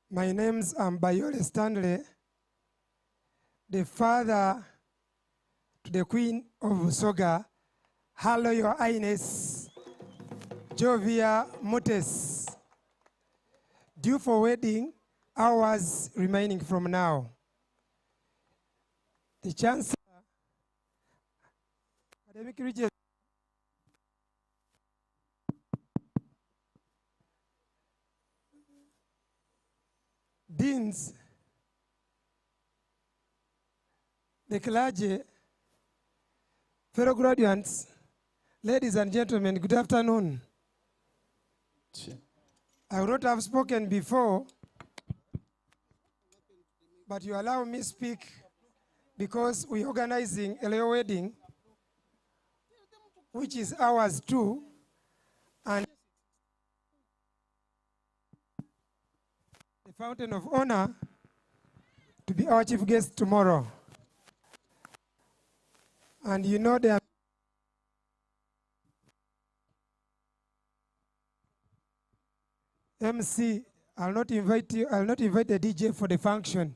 My name's Bayole Stanley, the father to the Queen of Soga. Hello, Your Highness, Jovia Motes. Due for wedding, hours remaining from now. The Chancellor, Academic Regent, Deans, the clergy, fellow graduates, ladies and gentlemen, good afternoon. I would not have spoken before, but you allow me speak because we're organizing a little wedding, which is ours too, and the Fountain of Honor to be our chief guest tomorrow. And you know there are MC, I'll not invite the DJ for the function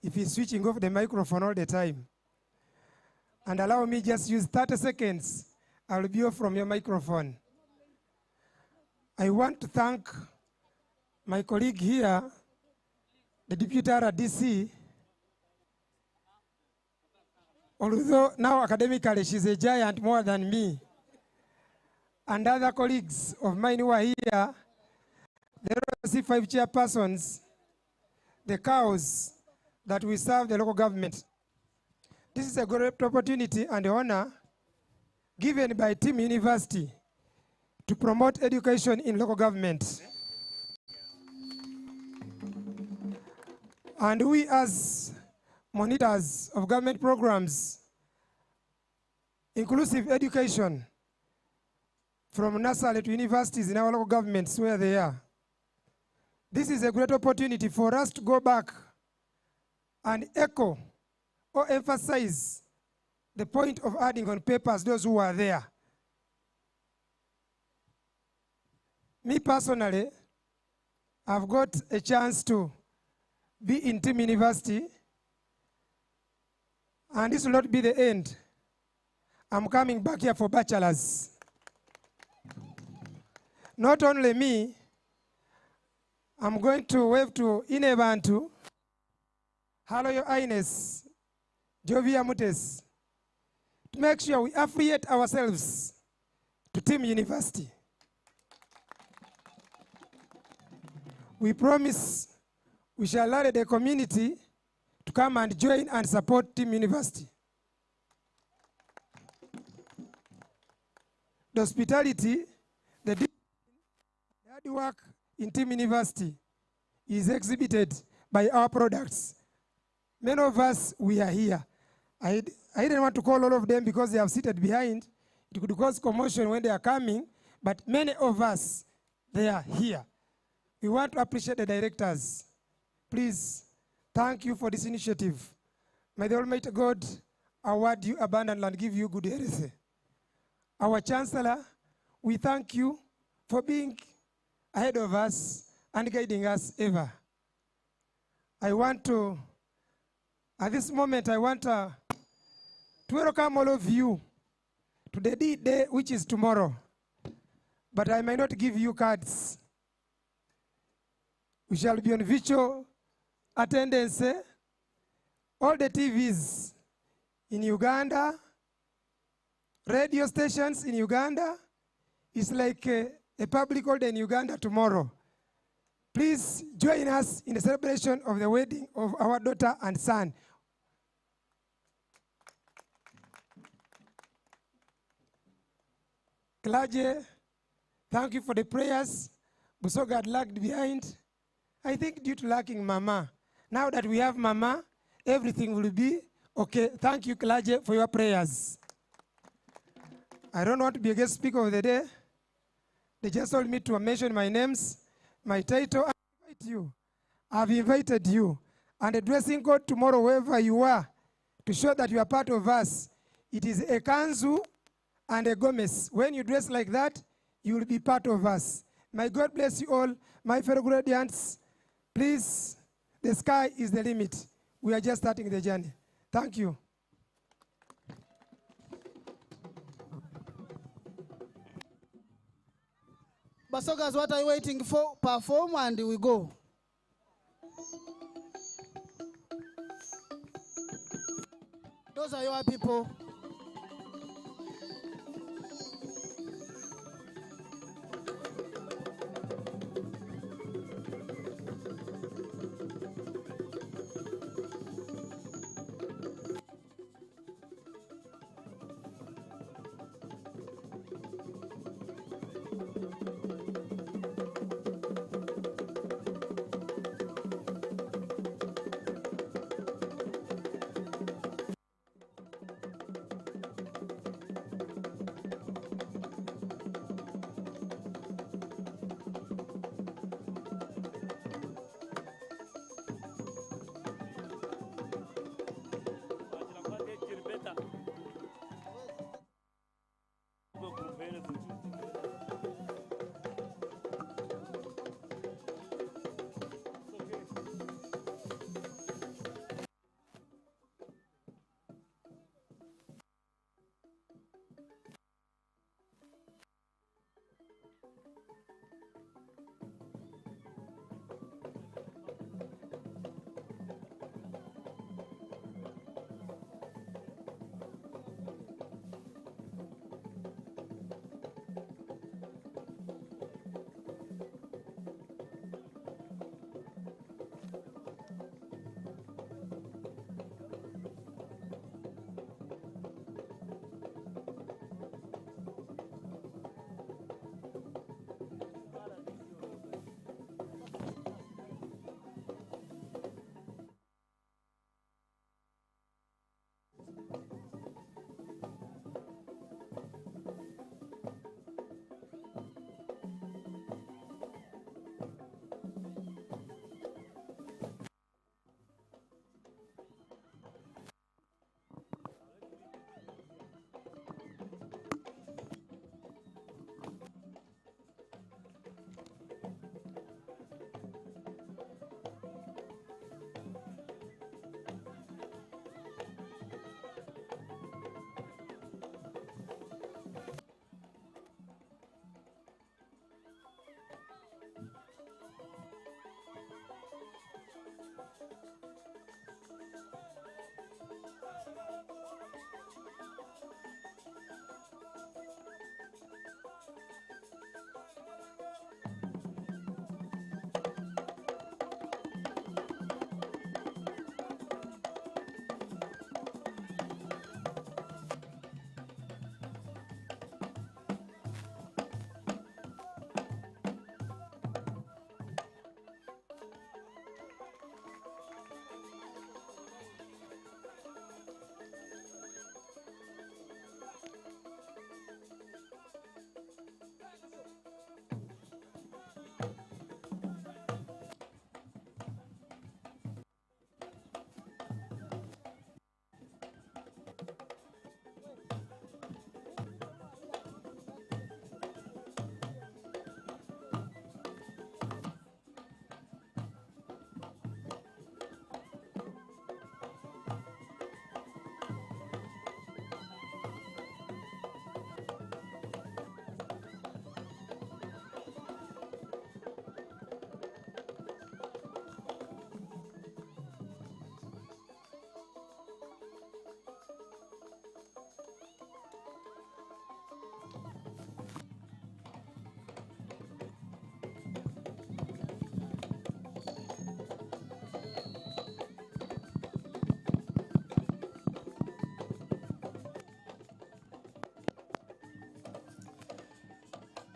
if he's switching off the microphone all the time. And allow me just use 30 seconds. I'll be off from your microphone. I want to thank my colleague here, the Deputy RDC. Although now academically she's a giant more than me, and other colleagues of mine who are here, the C5 chairpersons, the cows that we serve the local government. This is a great opportunity and honor given by Team University to promote education in local government. And we as monitors of government programs inclusive education from nursery to universities in our local governments where they are. This is a great opportunity for us to go back and echo or emphasize the point of adding on papers those who are there. Me personally, I've got a chance to be in Team University, and this will not be the end. I'm coming back here for bachelor's. Not only me, I'm going to wave to Inebantu, Hello Your Highness, Jovia Mutes, to make sure we affiliate ourselves to Team University. We promise we shall allow the community to come and join and support Team University. The hospitality, the hard work in Team University is exhibited by our products. Many of us, we are here. I didn't want to call all of them because they have seated behind. It could cause commotion when they are coming, but many of us, they are here. We want to appreciate the directors. Please, thank you for this initiative. May the Almighty God award you abundant and give you good health. Our Chancellor, we thank you for being ahead of us and guiding us ever. I want to, at this moment, I want to welcome all of you to the D-Day, which is tomorrow. But I may not give you cards. We shall be on virtual attendance. All the TVs in Uganda, radio stations in Uganda, it's like a public holiday in Uganda tomorrow. Please join us in the celebration of the wedding of our daughter and son. Clergy, thank you for the prayers. Busoga had lagged behind. I think due to lacking Mama. Now that we have Mama, everything will be okay. Thank you, clergy, for your prayers. I don't want to be a guest speaker of the day. They just told me to mention my names, my title. I invite you. I've invited you. And addressing God tomorrow, wherever you are, to show that you are part of us. It is a kanzu and a gomez. When you dress like that, you will be part of us. May God bless you all, my fellow graduates. Please, the sky is the limit. We are just starting the journey. Thank you. Basogas, what are you waiting for? Perform and we go. Those are your people.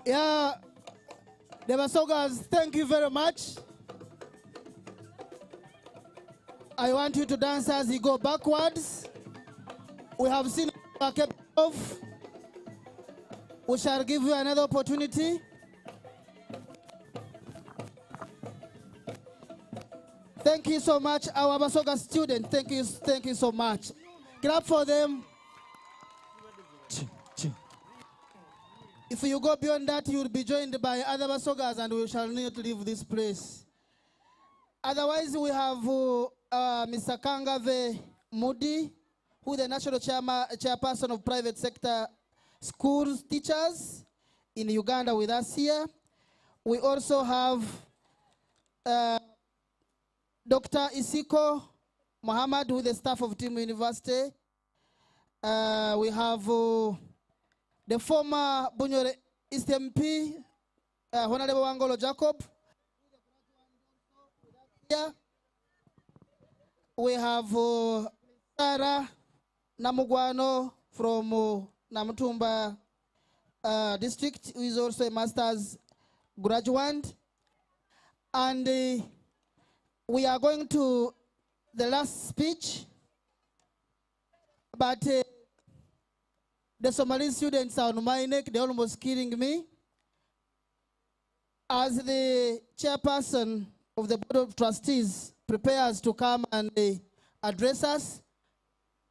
Yeah, the Basogas, thank you very much. I want you to dance as you go backwards. We have seen our captain off. We shall give you another opportunity. Thank you so much, our Basoga students. Thank you so much. Clap for them. If you go beyond that, you will be joined by other Basogas and we shall need to leave this place. Otherwise, we have Mr. Kangave Moody, who is the national chairperson of private sector schools teachers in Uganda with us here. We also have Dr. Isiko Muhammad, who is the staff of Team University. We have the former Bunyore East MP, Honorable Wangolo Jacob. Here. We have Sarah Namugwano from Namutumba district, who is also a master's graduate. And we are going to the last speech, but the Somali students are on my neck, they're almost killing me. As the chairperson of the Board of Trustees prepares to come and address us,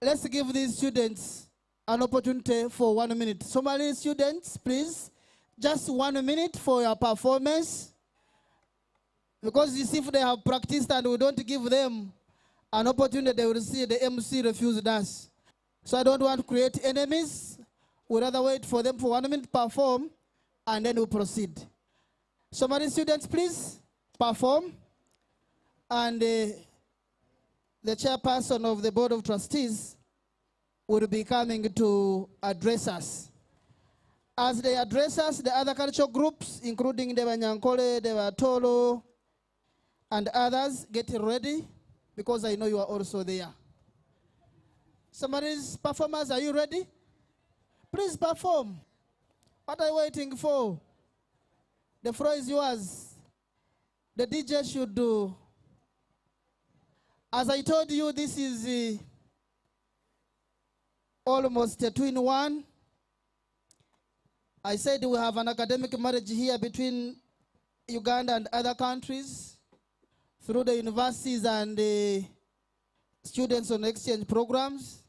let's give these students an opportunity for 1 minute. Somali students, please, just 1 minute for your performance. Because you see, if they have practiced and we don't give them an opportunity, they will see the MC refused us. So I don't want to create enemies. We'd rather wait for them for 1 minute to perform, and then we'll proceed. Somali students, please, perform. And the chairperson of the Board of Trustees will be coming to address us. As they address us, the other cultural groups, including the Banyankole, the Batolo, and others, get ready, because I know you are also there. Somebody's performers, are you ready? Please perform. What are you waiting for? The floor is yours. The DJ should do. As I told you, this is almost a 2-in-1. I said we have an academic marriage here between Uganda and other countries through the universities and the students on exchange programs.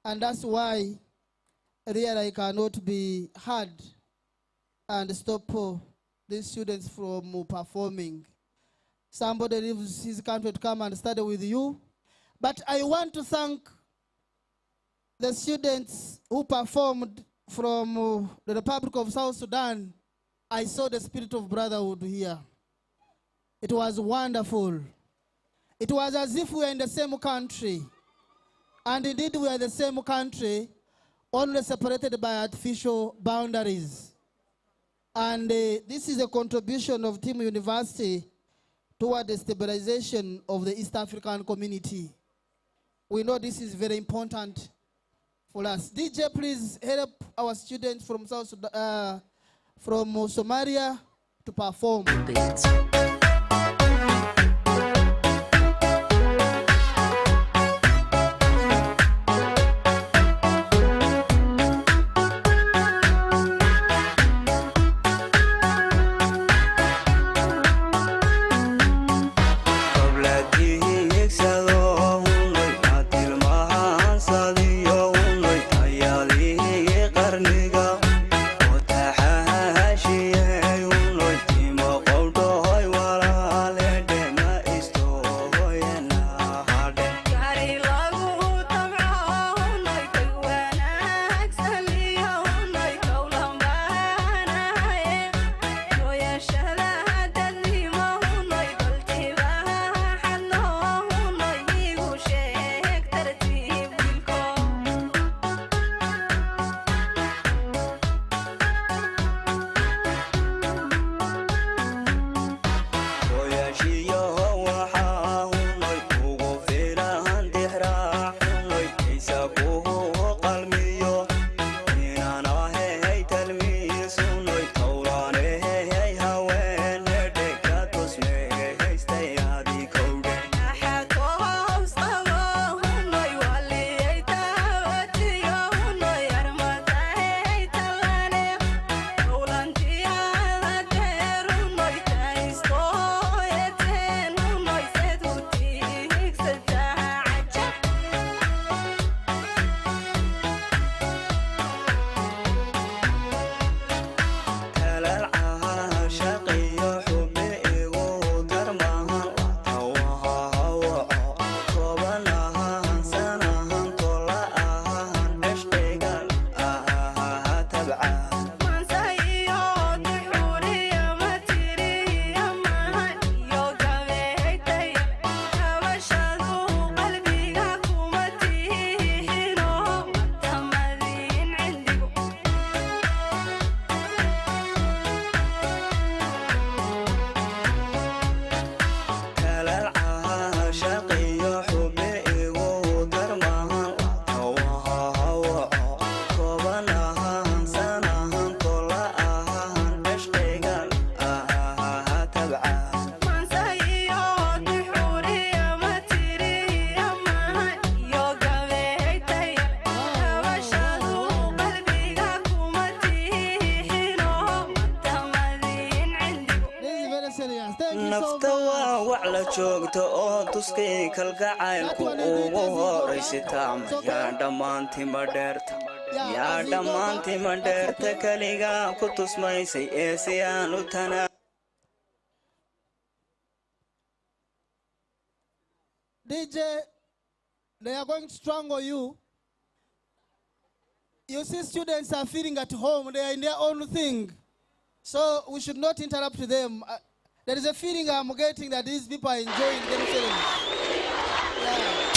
And that's why really I cannot be hard and stop these students from performing. Somebody leaves his country to come and study with you. But I want to thank the students who performed from the Republic of South Sudan. I saw the spirit of brotherhood here. It was wonderful. It was as if we were in the same country. And indeed we are the same country, only separated by artificial boundaries. And this is a contribution of Team University toward the stabilization of the East African community. We know this is very important for us. DJ, please help our students from from Somalia to perform. Qarniga oo taxaashiye uun loo timo qowdho hoy waa Demoselians. Thank you so nafta waa much. wax la joogto oo tuskay kalgacaylku ugu horaysitaa yaa dhammaantii ma dheerta yaa dhammaantii ma dheerta kaligaa ku tusmaysay ee si aan u tanaa DJ, they are going to strangle you. You see, students are feeling at home. They are in their own thing. So we should not interrupt them. There is a feeling I'm getting that these people are enjoying themselves. Yeah.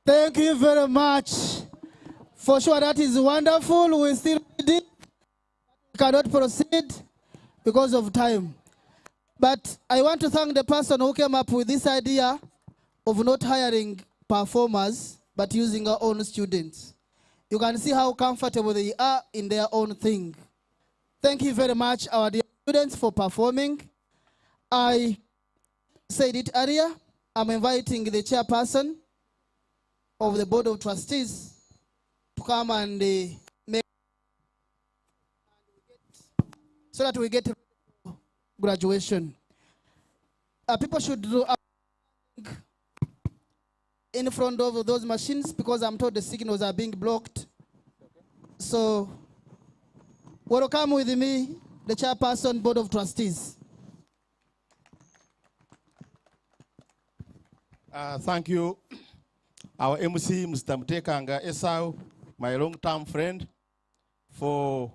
Thank you very much. For sure, that is wonderful. We still cannot proceed because of time. But I want to thank the person who came up with this idea of not hiring performers, but using our own students. You can see how comfortable they are in their own thing. Thank you very much, our dear students, for performing. I said it earlier, I'm inviting the chairperson of the Board of Trustees to come and make so that we get graduation. People should do in front of those machines because I'm told the signals are being blocked. So, welcome with me, the chairperson, Board of Trustees. Thank you, our MC, Mr. Mtekanga Esau, my long-term friend, for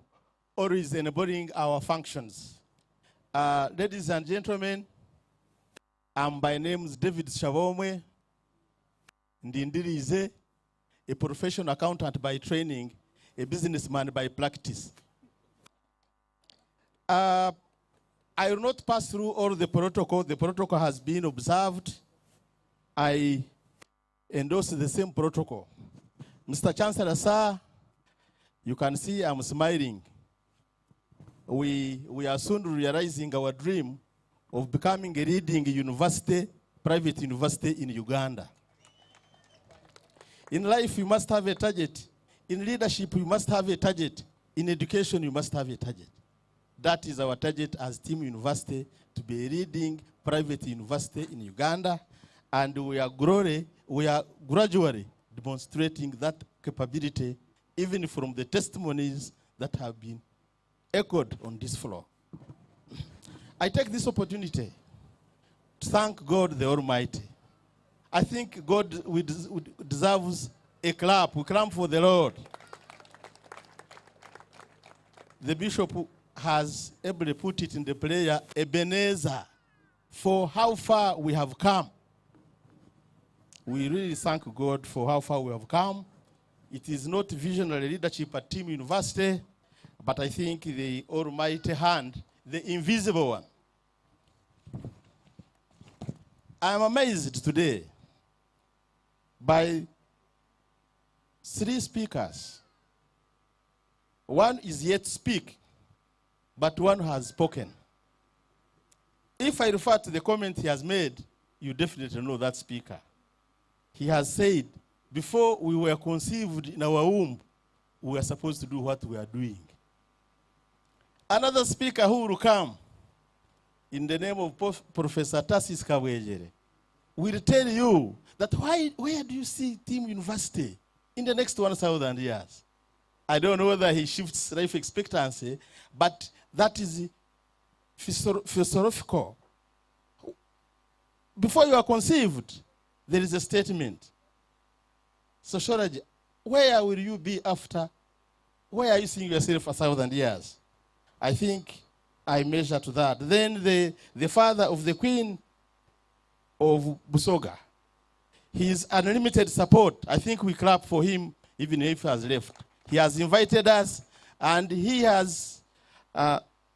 always enabling our functions. Ladies and gentlemen, by name is David Shavomwe, Ndindirize, a professional accountant by training, a businessman by practice. I will not pass through all the protocol. The protocol has been observed. I endorse the same protocol. Mr. Chancellor, sir, you can see I'm smiling. We are soon realizing our dream of becoming a leading university, private university in Uganda. In life, you must have a target. In leadership, you must have a target. In education, you must have a target. That is our target as Team University, to be a leading private university in Uganda. And we are gradually demonstrating that capability, even from the testimonies that have been echoed on this floor. I take this opportunity to thank God the Almighty. I think God deserves a clap. We clap for the Lord. The bishop has ably put it in the prayer, Ebenezer, for how far we have come. We really thank God for how far we have come. It is not visionary leadership at Team University, but I think the Almighty hand, the invisible one. I am amazed today by 3 speakers. One is yet to speak, but one has spoken. If I refer to the comment he has made, you definitely know that speaker. He has said, before we were conceived in our womb, we were supposed to do what we are doing. Another speaker who will come, in the name of Professor Tassis Kawejere, will tell you that where do you see Team University in the next 1,000 years? I don't know whether he shifts life expectancy, but that is philosophical. Before you are conceived, there is a statement. Sociology, where will you be after? Where are you seeing yourself 1,000 years? I think I measure to that. Then the father of the Queen of Busoga, his unlimited support, I think we clap for him even if he has left. He has invited us, and he has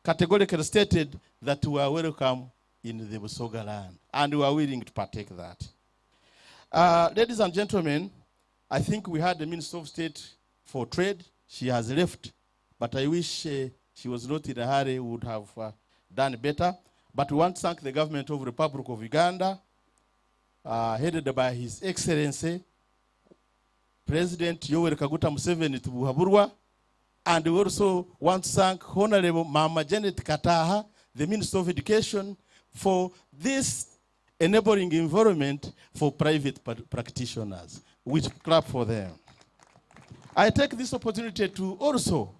categorically stated that we are welcome in the Busoga land, and we are willing to partake that. Ladies and gentlemen, I think we had the Minister of State for Trade. She has left, but I wish she was not in a hurry, would have done better. But we want to thank the government of the Republic of Uganda, headed by His Excellency, President Yoweri Kaguta Museveni Tubuhaburwa, and we also want to thank Honorable Mama Janet Kataha, the Minister of Education, for this enabling environment for private practitioners. We clap for them. I take this opportunity to also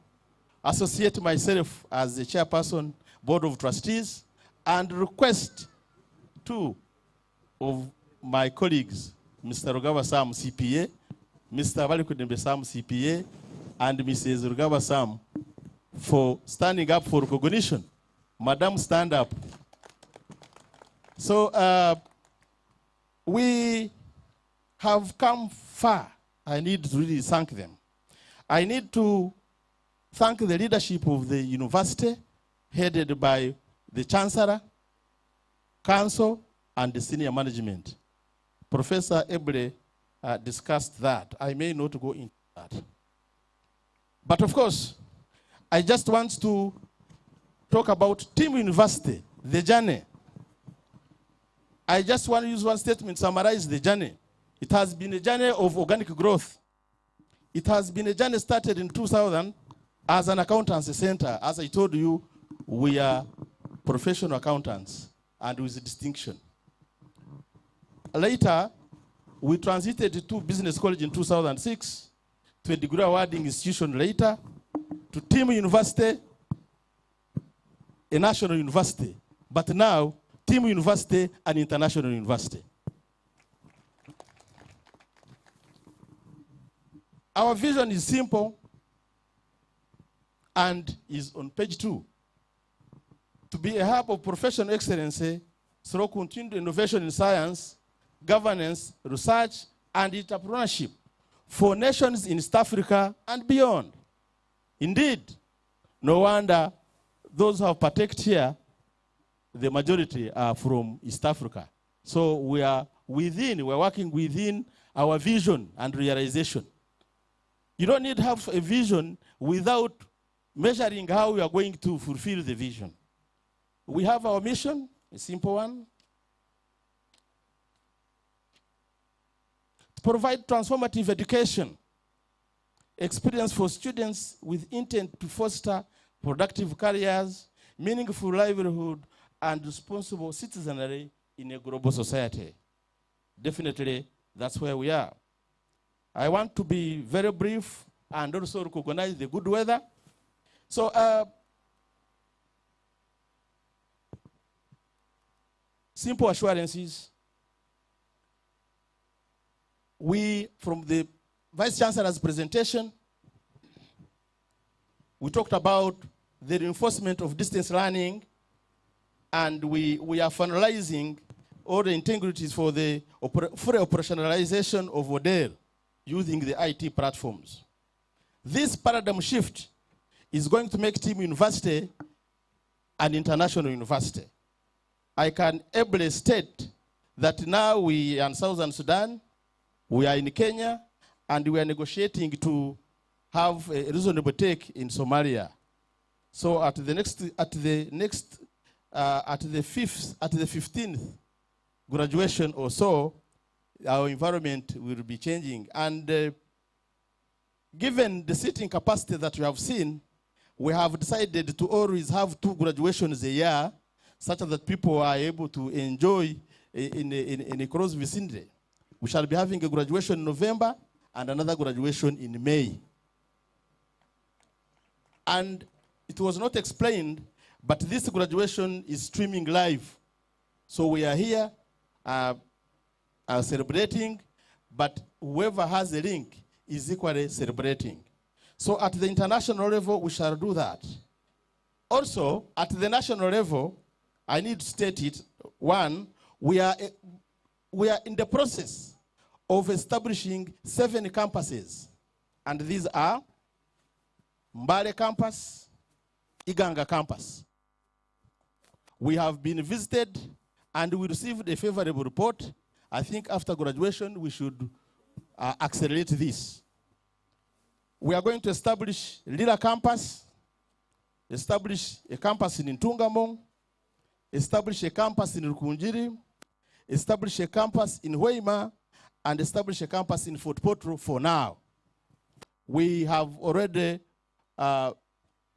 associate myself as the chairperson, Board of Trustees, and request 2 of my colleagues, Mr. Rugaba Sam, CPA, Mr. Balikudembe Sam, CPA, and Mrs. Rugaba Sam, for standing up for recognition. Madam, stand up. So we have come far. I need to really thank them. I need to thank the leadership of the university, headed by the Chancellor, Council, and the senior management. Professor Ebre discussed that. I may not go into that. But of course, I just want to talk about Team University, the journey. I just want to use one statement to summarize the journey. It has been a journey of organic growth. It has been a journey started in 2000 as an accountancy center. As I told you, we are professional accountants and with distinction. Later, we transited to business college in 2006, to a degree awarding institution later, to Team University, a national university, but now Team University, an international university. Our vision is simple and is on page 2. To be a hub of professional excellence through continued innovation in science, governance, research, and entrepreneurship for nations in East Africa and beyond. Indeed, no wonder those who have partaked here, the majority are from East Africa. So we are we're working within our vision and realization. You don't need to have a vision without measuring how we are going to fulfill the vision. We have our mission, a simple one. To provide transformative education experience for students with intent to foster productive careers, meaningful livelihood, and responsible citizenry in a global society. Definitely, that's where we are. I want to be very brief and also recognize the good weather. So, simple assurances. We, from the Vice Chancellor's presentation, we talked about the reinforcement of distance learning, and we are finalizing all the integrities for the full operationalization of ODER using the IT platforms. This paradigm shift is going to make Team University an international university. I can ably state that now we are in Southern Sudan, we are in Kenya, and we are negotiating to have a reasonable take in Somalia. So at the 15th graduation or so, our environment will be changing. And given the seating capacity that we have seen, we have decided to always have 2 graduations a year, such that people are able to enjoy in a close vicinity. We shall be having a graduation in November and another graduation in May. And it was not explained, but this graduation is streaming live. So we are here celebrating, but whoever has a link is equally celebrating. So at the international level, we shall do that. Also, at the national level, I need to state it. One, we are in the process of establishing 7 campuses. And these are Mbale campus, Iganga campus. We have been visited and we received a favorable report. I think after graduation, we should accelerate this. We are going to establish Lila campus, establish a campus in Ntungamong, establish a campus in Rukunjiri, establish a campus in Hoima, and establish a campus in Fort Portal for now. We have already have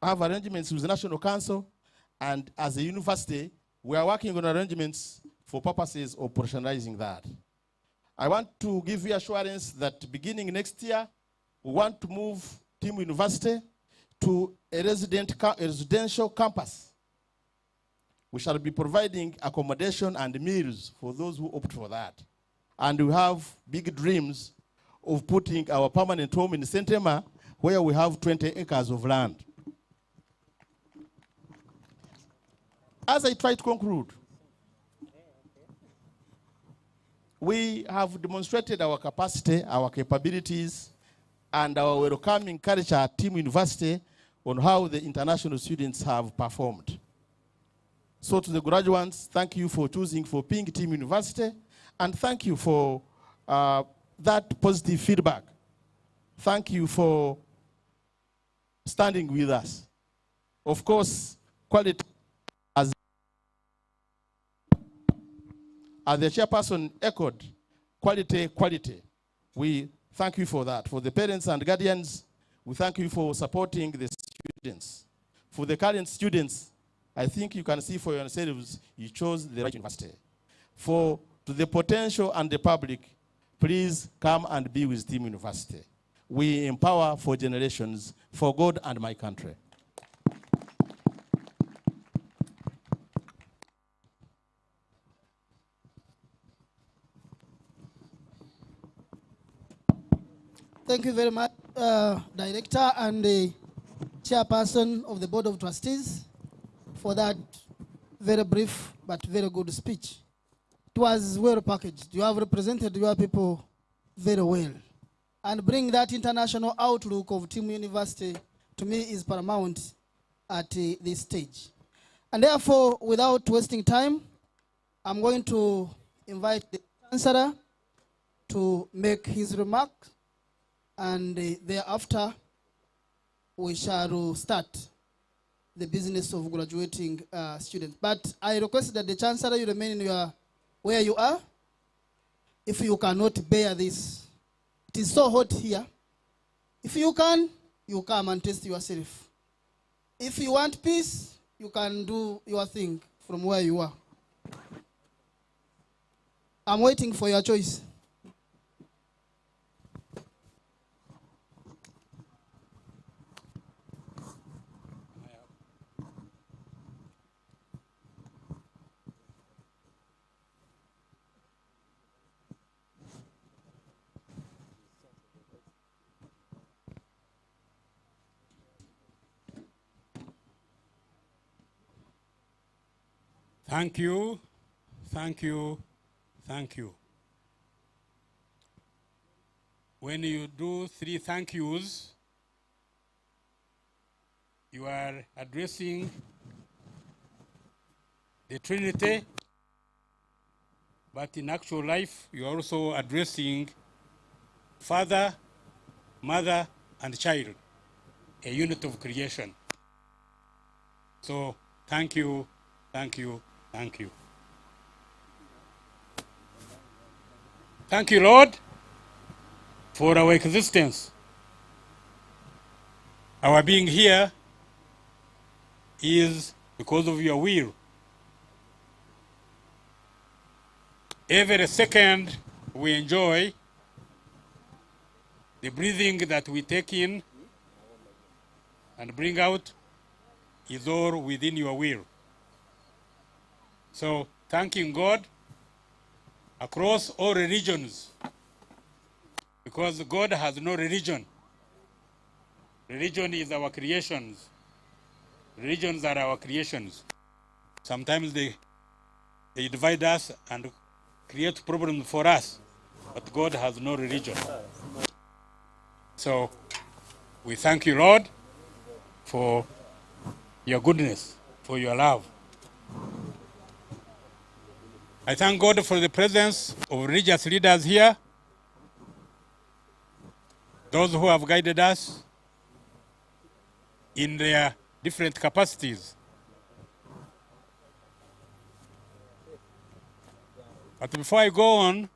arrangements with the National Council, and as a university, we are working on arrangements for purposes of operationalizing that. I want to give you assurance that beginning next year, we want to move Team University to a residential campus. We shall be providing accommodation and meals for those who opt for that. And we have big dreams of putting our permanent home in Sentema, where we have 20 acres of land. As I try to conclude, we have demonstrated our capacity, our capabilities, and our welcoming culture at Team University on how the international students have performed. So to the graduates, thank you for choosing for being Team University, and thank you for that positive feedback. Thank you for standing with us. Of course, quality, as the chairperson echoed, quality. We thank you for that. For the parents and guardians, we thank you for supporting the students. For the current students, I think you can see for yourselves, you chose the right university. To the potential and the public, please come and be with Team University. We empower for generations, for God and my country. Thank you very much, Director and the Chairperson of the Board of Trustees, for that very brief but very good speech. It was well packaged. You have represented your people very well. And bring that international outlook of Team University, to me, is paramount at this stage. And therefore, without wasting time, I'm going to invite the Chancellor to make his remarks, and thereafter we shall start the business of graduating students. But I request that the Chancellor, you remain in where you are. If you cannot bear this, it is so hot here. If you can, you come and test yourself. If you want peace, you can do your thing from where you are. I'm waiting for your choice. Thank you, thank you, thank you. When you do 3 thank yous, you are addressing the Trinity, but in actual life, you are also addressing Father, Mother, and Child, a unit of creation. So thank you, thank you, thank you. Thank you, Lord, for our existence. Our being here is because of your will. Every second we enjoy, the breathing that we take in and bring out is all within your will. So thanking God across all religions, because God has no religion. Religion is our creations. Religions are our creations. Sometimes they divide us and create problems for us, but God has no religion. So we thank you, Lord, for your goodness, for your love. I thank God for the presence of religious leaders here, those who have guided us in their different capacities. But before I go on,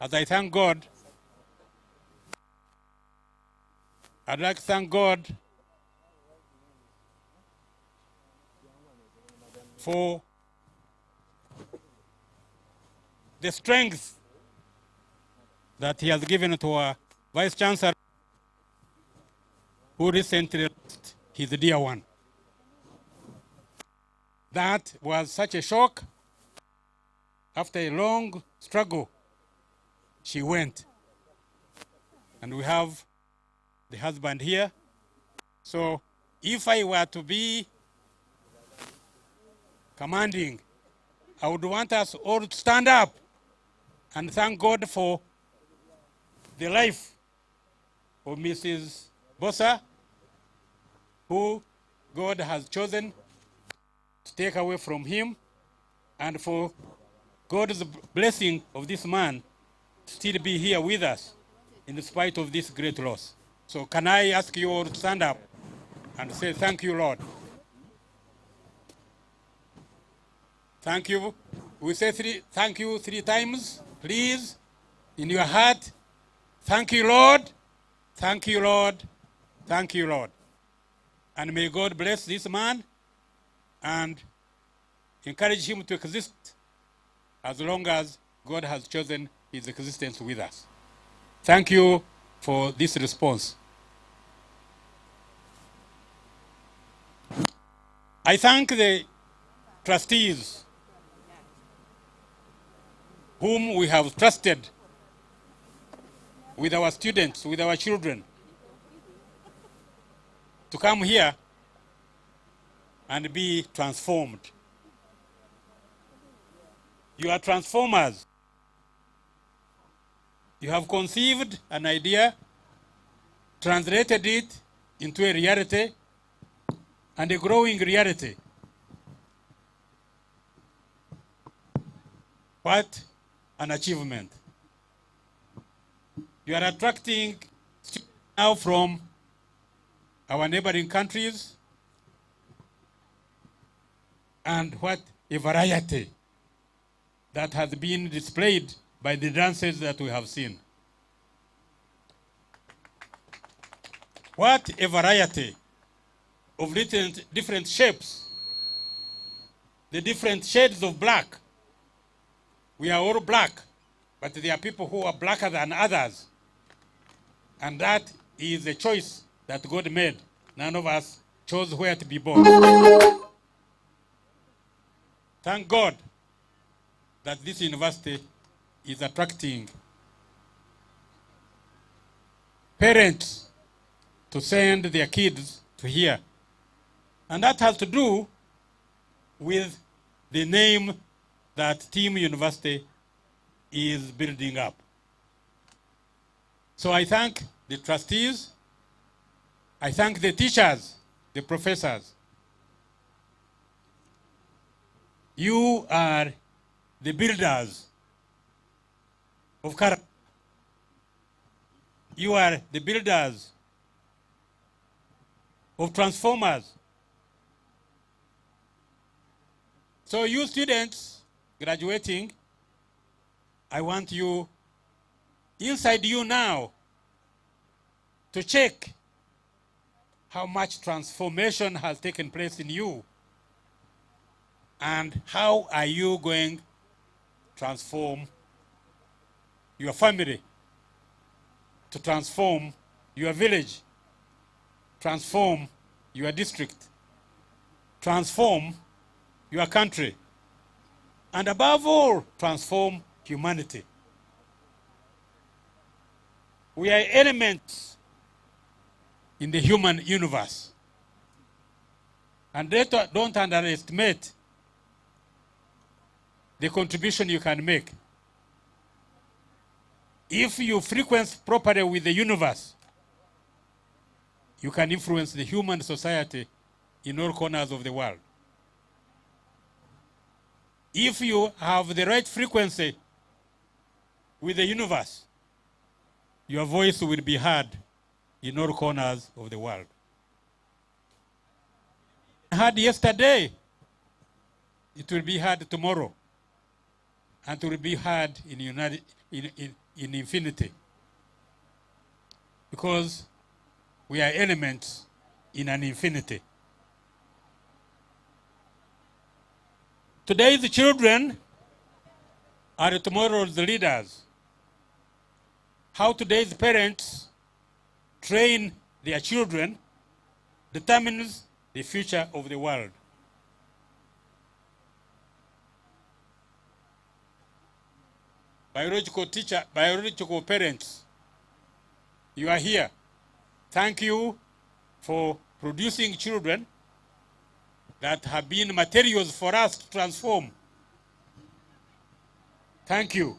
as I thank God, I'd like to thank God for the strength that he has given to our Vice Chancellor, who recently lost his dear one. That was such a shock. After a long struggle, she went. And we have the husband here. So if I were to be commanding, I would want us all to stand up and thank God for the life of Mrs. Bossa, who God has chosen to take away from him, and for God's blessing of this man still be here with us in spite of this great loss. So can I ask you all to stand up and say, thank you, Lord. Thank you. We say thank you 3 times, please, in your heart. Thank you, Lord. Thank you, Lord. Thank you, Lord. And may God bless this man and encourage him to exist as long as God has chosen his existence with us. Thank you for this response. I thank the trustees whom we have trusted with our students, with our children, to come here and be transformed. You are transformers. You have conceived an idea, translated it into a reality, and a growing reality. What an achievement. You are attracting students now from our neighboring countries, and what a variety that has been displayed by the dances that we have seen. What a variety of different shapes, the different shades of black. We are all black, but there are people who are blacker than others. And that is a choice that God made. None of us chose where to be born. Thank God that this university is attracting parents to send their kids to here. And that has to do with the name that Team University is building up. So I thank the trustees, I thank the teachers, the professors. You are the builders of character. You are the builders of transformers. So you students graduating, I want you, inside you now, to check how much transformation has taken place in you and how are you going to transform your family, to transform your village, transform your district, transform your country, and above all, transform humanity. We are elements in the human universe. And don't underestimate the contribution you can make. If you frequency properly with the universe, you can influence the human society in all corners of the world. If you have the right frequency with the universe, your voice will be heard in all corners of the world. Heard yesterday, it will be heard tomorrow, and it will be heard in infinity. Because we are elements in an infinity. Today's children are tomorrow's leaders. How today's parents train their children determines the future of the world. Biological parents, you are here. Thank you for producing children that have been materials for us to transform. Thank you.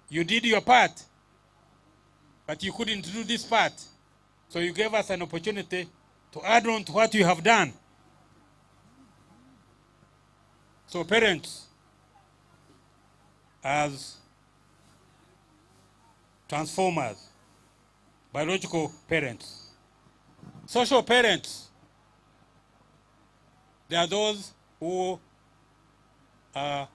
You did your part, but you couldn't do this part. So you gave us an opportunity to add on to what you have done. So parents, as transformers, biological parents, social parents, there are those who are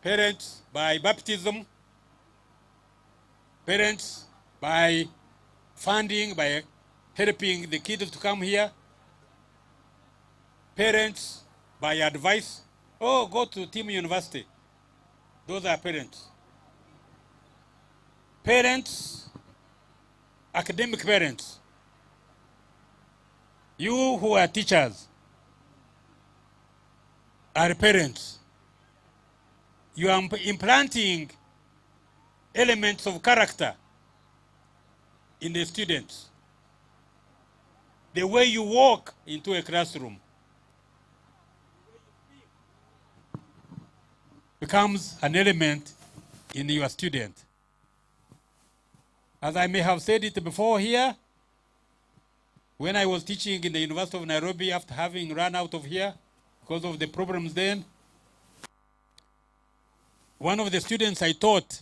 parents by baptism, parents by funding, by helping the kids to come here, parents by advice. Oh, go to Team University. Those are parents. Parents, academic parents. You who are teachers are parents. You are implanting elements of character in the students. The way you walk into a classroom becomes an element in your student. As I may have said it before here, when I was teaching in the University of Nairobi after having run out of here because of the problems then, one of the students I taught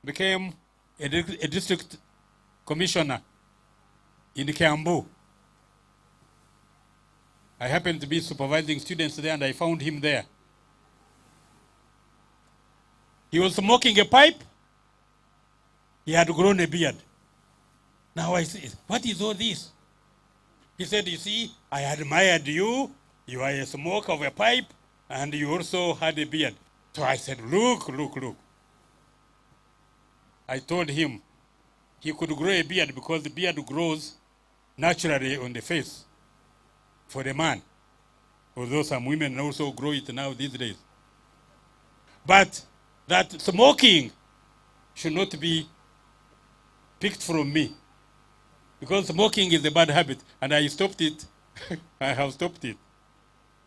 became a district commissioner in Kiambu. I happened to be supervising students there, and I found him there. He was smoking a pipe. He had grown a beard. Now I said, what is all this? He said, you see, I admired you. You are a smoker of a pipe, and you also had a beard. So I said, look, look, look. I told him he could grow a beard because the beard grows naturally on the face for the man. Although some women also grow it now these days. But that smoking should not be picked from me, because smoking is a bad habit, and I stopped it. I have stopped it.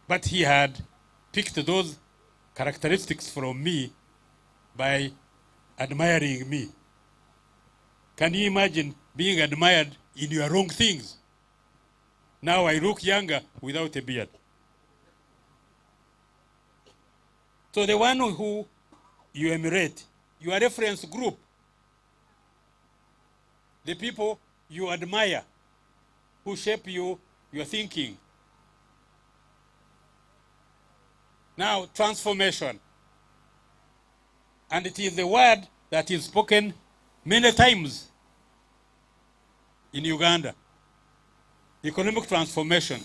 But he had picked those characteristics from me by admiring me. Can you imagine being admired in your wrong things? Now I look younger without a beard. So the one who you emulate, your reference group, the people you admire, who shape you, your thinking. Now, transformation. And it is the word that is spoken many times in Uganda. Economic transformation,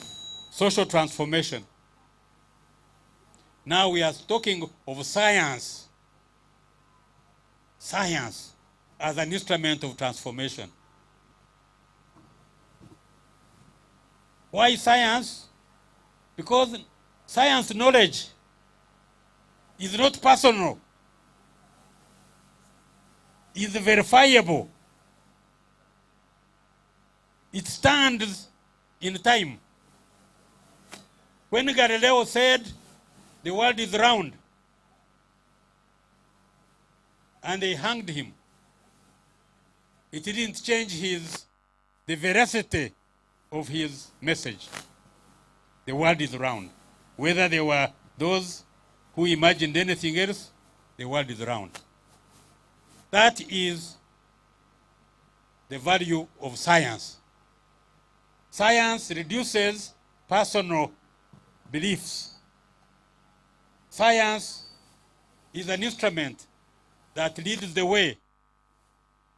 social transformation. Now we are talking of science. Science as an instrument of transformation. Why science? Because science knowledge is not personal. It's verifiable. It stands in time. When Galileo said the world is round, and they hanged him, it didn't change the veracity of his message. The world is round. Whether they were those who imagined anything else, the world is round. That is the value of science. Science reduces personal beliefs. Science is an instrument that leads the way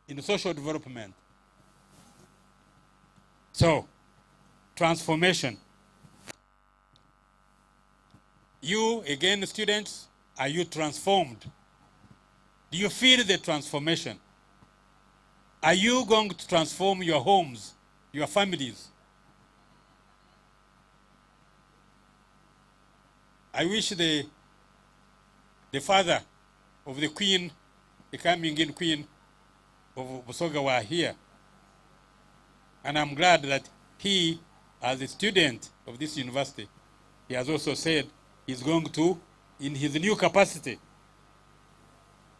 in social development. So, transformation. You, again, students, are you transformed? Do you feel the transformation? Are you going to transform your homes, your families? I wish the father of the queen, the coming in queen of Busoga were here. And I'm glad that he, as a student of this university, he has also said he's going to, in his new capacity,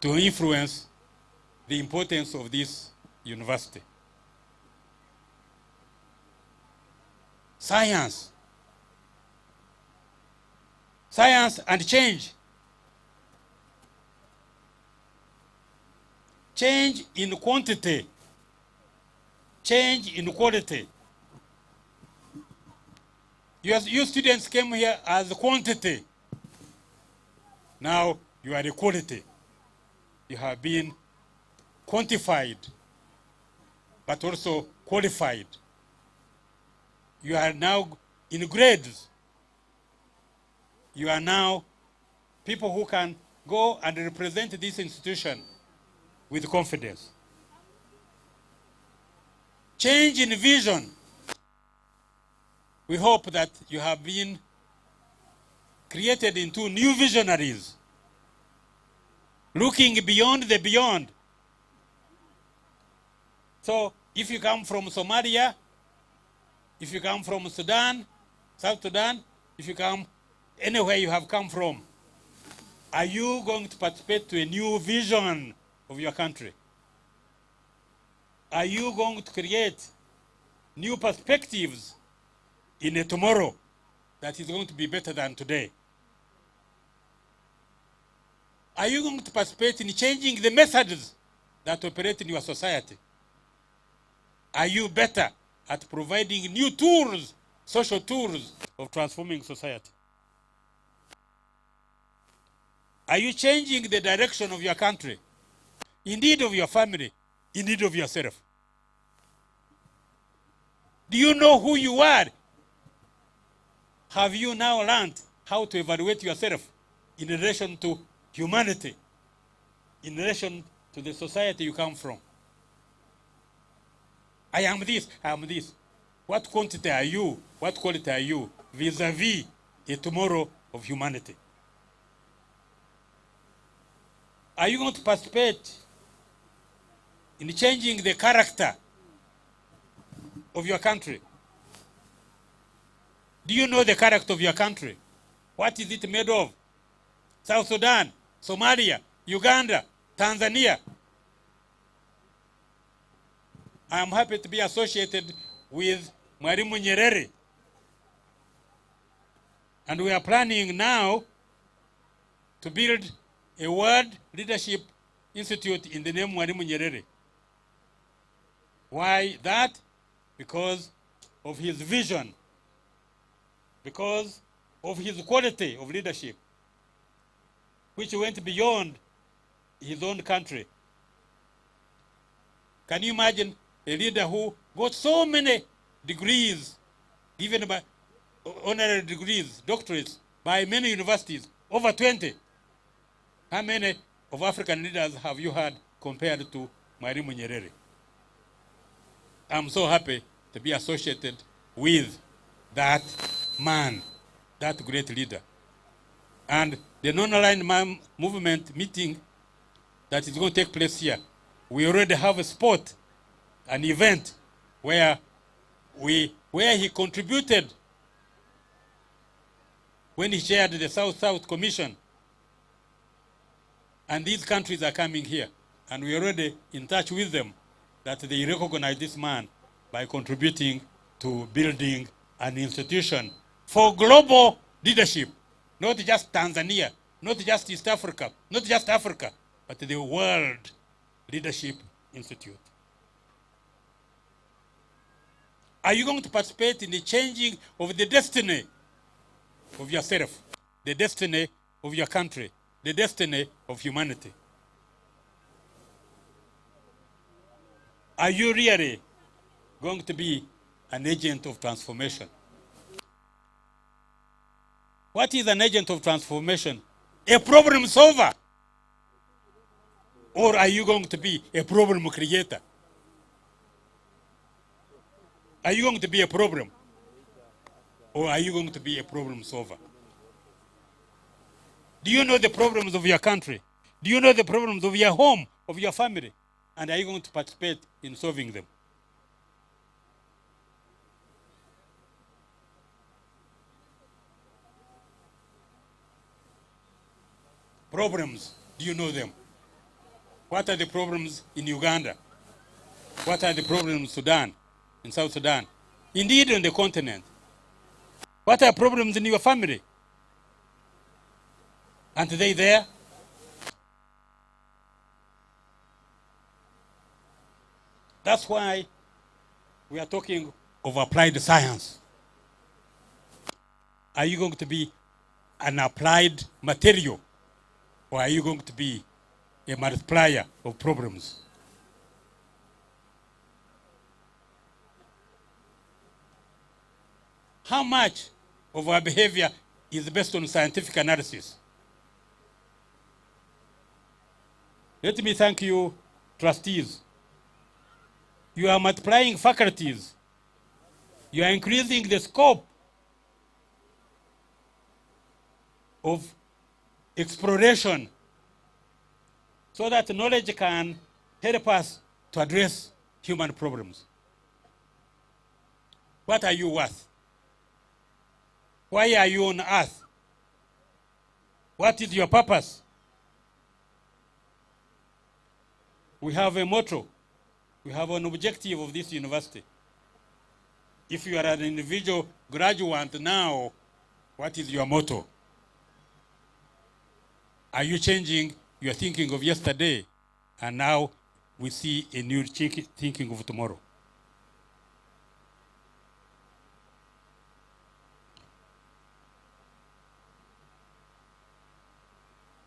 to influence the importance of this university. Science. Science and change. Change in quantity. Change in quality. You students came here as quantity. Now you are the quality. You have been quantified, but also qualified. You are now in grades. You are now people who can go and represent this institution with confidence. Change in vision. We hope that you have been created into new visionaries, looking beyond the beyond. So if you come from Somalia, if you come from Sudan, South Sudan, if you come anywhere you have come from, are you going to participate to a new vision of your country? Are you going to create new perspectives in a tomorrow that is going to be better than today? Are you going to participate in changing the methods that operate in your society? Are you better at providing new tools, social tools of transforming society? Are you changing the direction of your country, indeed of your family, indeed of yourself? Do you know who you are? Have you now learned how to evaluate yourself in relation to humanity, in relation to the society you come from? I am this, I am this. What quantity are you? What quality are you vis-a-vis a tomorrow of humanity? Are you going to participate in changing the character of your country? Do you know the character of your country? What is it made of? South Sudan, Somalia, Uganda, Tanzania. I am happy to be associated with Mwalimu Nyerere. And we are planning now to build a World Leadership Institute in the name Mwalimu Nyerere. Why that? Because of his vision, because of his quality of leadership, which went beyond his own country. Can you imagine a leader who got so many degrees, given by honorary degrees, doctorates, by many universities, over 20? How many of African leaders have you had compared to Mwalimu Nyerere? I'm so happy to be associated with that man, that great leader. And the non-aligned movement meeting that is going to take place here, we already have a spot, an event where he contributed when he chaired the South-South Commission. And these countries are coming here, and we're already in touch with them that they recognize this man by contributing to building an institution for global leadership, not just Tanzania, not just East Africa, not just Africa, but the World Leadership Institute. Are you going to participate in the changing of the destiny of yourself, the destiny of your country, the destiny of humanity? Are you really going to be an agent of transformation? What is an agent of transformation? A problem solver? Or are you going to be a problem creator? Are you going to be a problem? Or are you going to be a problem solver? Do you know the problems of your country? Do you know the problems of your home, of your family? And are you going to participate in solving them? Problems, do you know them? What are the problems in Uganda? What are the problems in Sudan, in South Sudan? Indeed, on the continent. What are problems in your family? Aren't they there? That's why we are talking of applied science. Are you going to be an applied material, or are you going to be a multiplier of problems? How much of our behavior is based on scientific analysis? Let me thank you, trustees. You are multiplying faculties. You are increasing the scope of exploration so that knowledge can help us to address human problems. What are you worth? Why are you on earth? What is your purpose? We have a motto. We have an objective of this university. If you are an individual graduate now, what is your motto? Are you changing you are thinking of yesterday, and now we see a new thinking of tomorrow.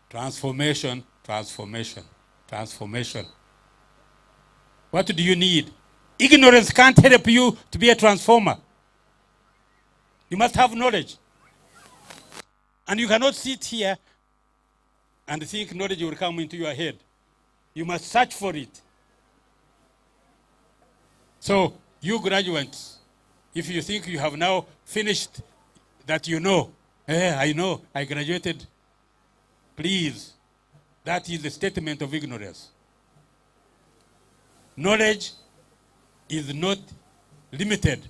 Transformation, transformation, transformation. What do you need? Ignorance can't help you to be a transformer. You must have knowledge. And you cannot sit here and think knowledge will come into your head. You must search for it. So, you graduates, if you think you have now finished that you know, I know, I graduated, please, that is a statement of ignorance. Knowledge is not limited.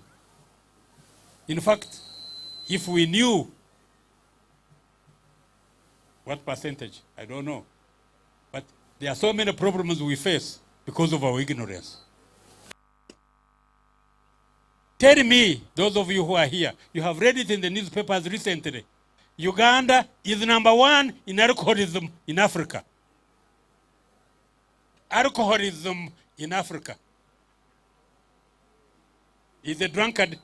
In fact, if we knew what percentage, I don't know, but there are so many problems we face because of our ignorance. Tell me, those of you who are here, you have read it in the newspapers recently. Uganda is #1 in alcoholism in Africa. Alcoholism in Africa. Is a drunkard.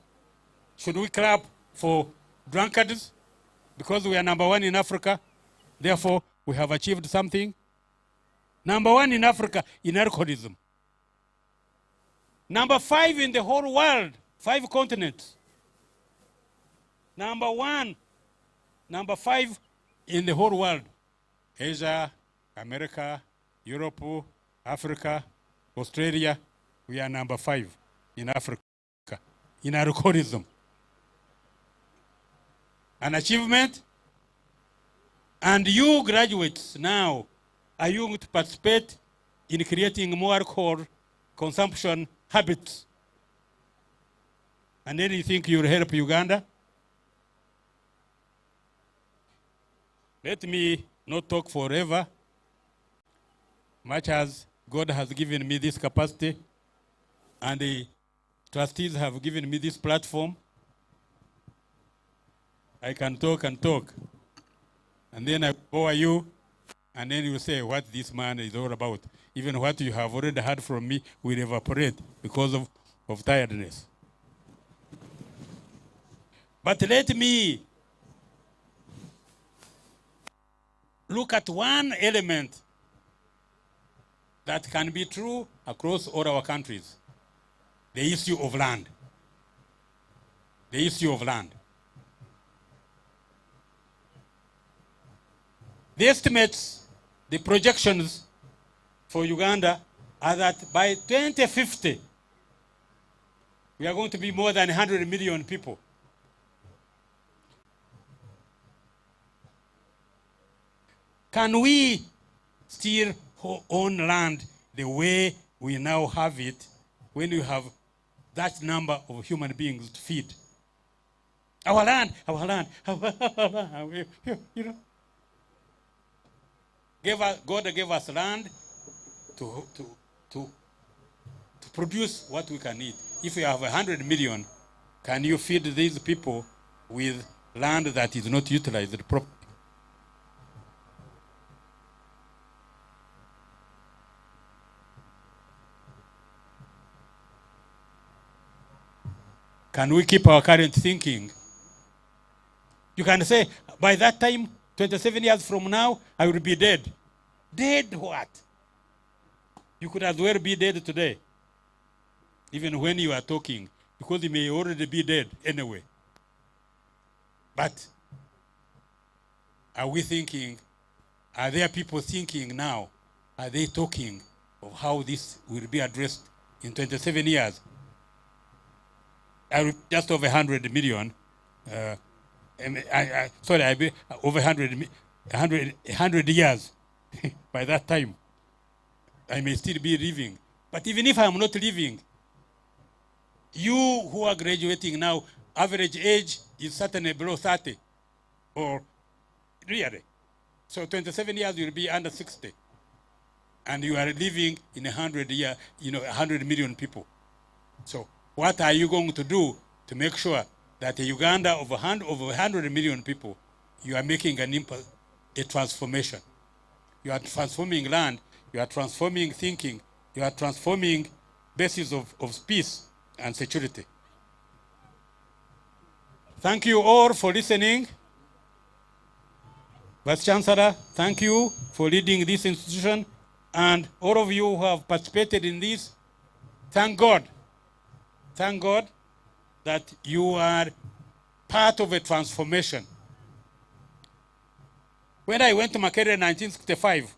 Should we clap for drunkards? Because we are #1 in Africa. Therefore, we have achieved something. #1 in Africa in alcoholism. #5 in the whole world, 5 continents. #1, #5 in the whole world. Asia, America, Europe, Africa, Australia. We are #5 in Africa in alcoholism. An achievement. And you graduates now, are you going to participate in creating more alcohol consumption habits? And then you think you'll help Uganda? Let me not talk forever, much as God has given me this capacity and the trustees have given me this platform. I can talk and talk. And then I bore you, and then you say what this man is all about. Even what you have already heard from me will evaporate because of tiredness. But let me look at one element that can be true across all our countries. The issue of land. The issue of land. The estimates, the projections for Uganda are that by 2050, we are going to be more than 100 million people. Can we still own land the way we now have it when you have that number of human beings to feed? Our land, you know. God gave us land to produce what we can eat. If you have 100 million, can you feed these people with land that is not utilized properly? Can we keep our current thinking? You can say, by that time, 27 years from now, I will be dead. Dead what? You could as well be dead today, even when you are talking, because you may already be dead anyway. But are we thinking, are there people thinking now, are they talking of how this will be addressed in 27 years? Just over 100 million, over 100 years. By that time, I may still be living. But even if I'm not living, you who are graduating now, average age is certainly below 30, or really. So 27 years, you'll be under 60. And you are living in 100 million people. So what are you going to do to make sure that Uganda of over 100 million people, you are making an impact, a transformation? you are transforming land, you are transforming thinking, you are transforming basis of peace and security. Thank you all for listening. Vice Chancellor, thank you for leading this institution, and all of you who have participated in this, thank God. Thank God that you are part of a transformation. When I went to Makerere in 1965,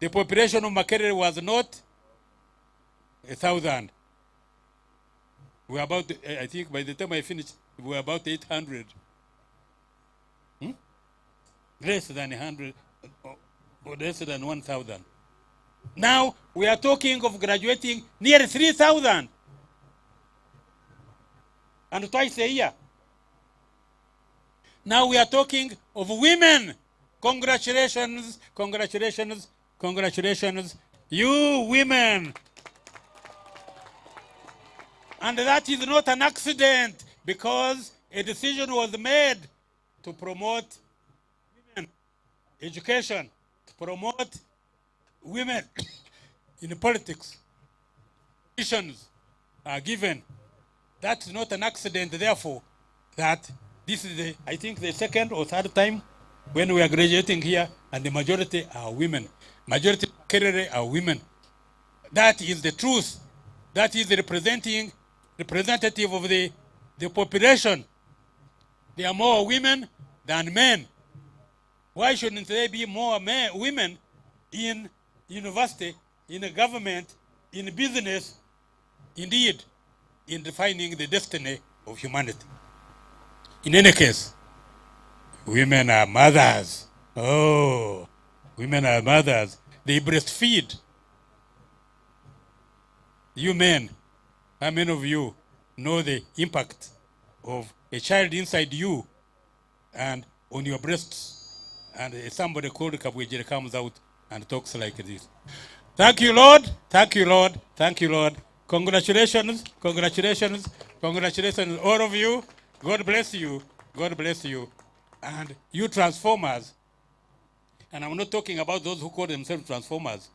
the population of Makerere was not 1,000. We were about, I think by the time I finished, we were about 800. Less than 100, or less than 1,000. Now we are talking of graduating near 3,000. And twice a year. Now we are talking of women. Congratulations, congratulations, congratulations, you women. And that is not an accident, because a decision was made to promote women education, to promote women in politics. Positions are given. That's not an accident, therefore, that this is, I think, the second or third time when we are graduating here, and the majority are women. Majority are women. That is the truth. That is the representative of the population. There are more women than men. Why shouldn't there be more women in university, in the government, in business, indeed, in defining the destiny of humanity? In any case, women are mothers. Oh, women are mothers. They breastfeed. You men, how many of you know the impact of a child inside you and on your breasts? And somebody called Kabwejere comes out and talks like this. Thank you, Lord. Thank you, Lord. Thank you, Lord. Congratulations. Congratulations. Congratulations, all of you. God bless you. God bless you. And you transformers. And I'm not talking about those who call themselves transformers,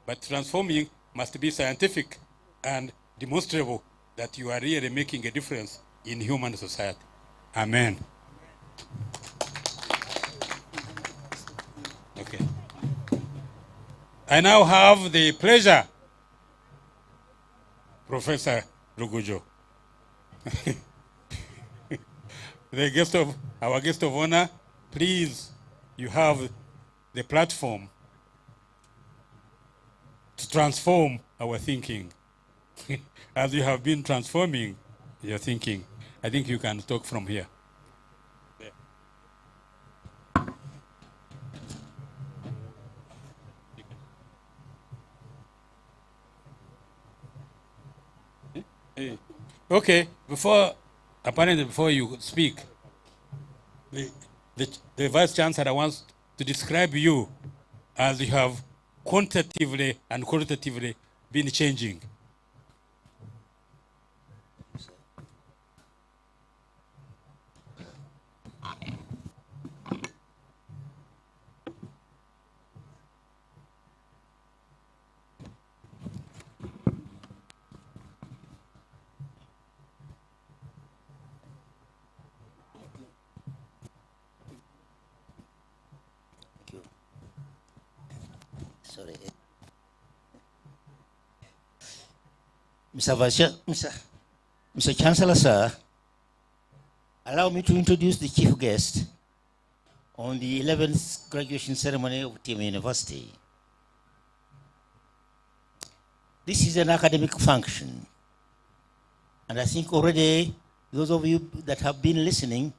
but transforming must be scientific and demonstrable that you are really making a difference in human society. Amen. Okay. I now have the pleasure, Professor Rugujo, our guest of honor. Please, you have the platform to transform our thinking. As you have been transforming your thinking, I think you can talk from here. Okay, before you speak, the Vice Chancellor wants to describe you as you have quantitatively and qualitatively been changing. Sorry. Mr. Chancellor, sir, allow me to introduce the chief guest on the 11th graduation ceremony of TM University. This is an academic function, and I think already those of you that have been listening,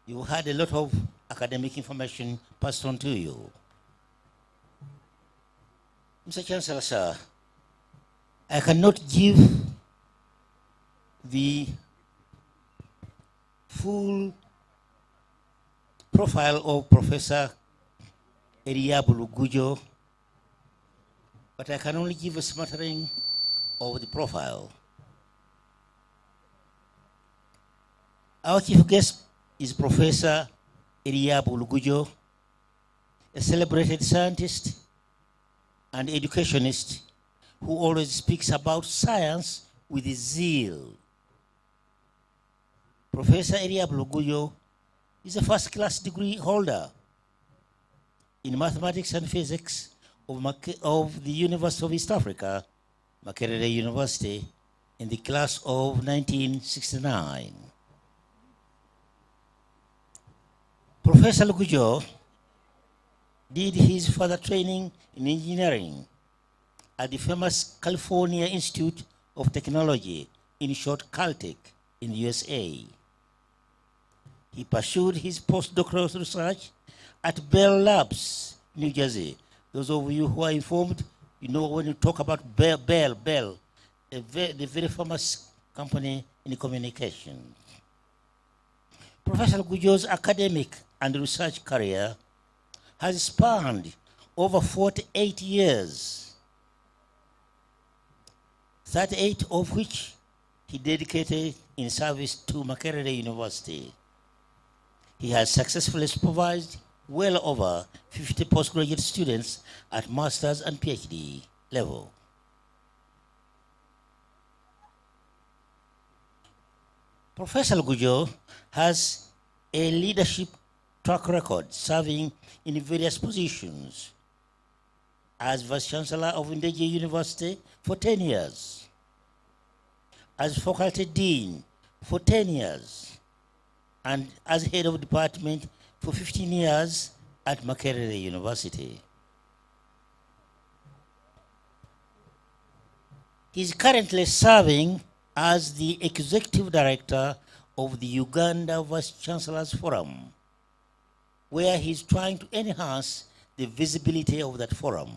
you've had a lot of academic information passed on to you. Mr. Chancellor, sir, I cannot give the full profile of Professor Eriabulu Gujo, but I can only give a smattering of the profile. Our chief guest is Professor Eriabulu Gujo, a celebrated scientist, and educationist who always speaks about science with zeal. Professor Eliab Luguyo is a first-class degree holder in mathematics and physics of the University of East Africa, Makerere University, in the class of 1969. Professor Luguyo did his further training in engineering at the famous California Institute of Technology, in short Caltech, in the USA. He pursued his postdoctoral research at Bell Labs, New Jersey. Those of you who are informed, you know when you talk about Bell, the very famous company in communication. Professor Gujo's academic and research career has spanned over 48 years, 38 of which he dedicated in service to Makerere University. He has successfully supervised well over 50 postgraduate students at master's and PhD level. Professor Gujo has a leadership track record serving in various positions as Vice Chancellor of Ndege University for 10 years, as Faculty Dean for 10 years, and as Head of Department for 15 years at Makerere University. He is currently serving as the Executive Director of the Uganda Vice Chancellor's Forum, where he is trying to enhance the visibility of that forum.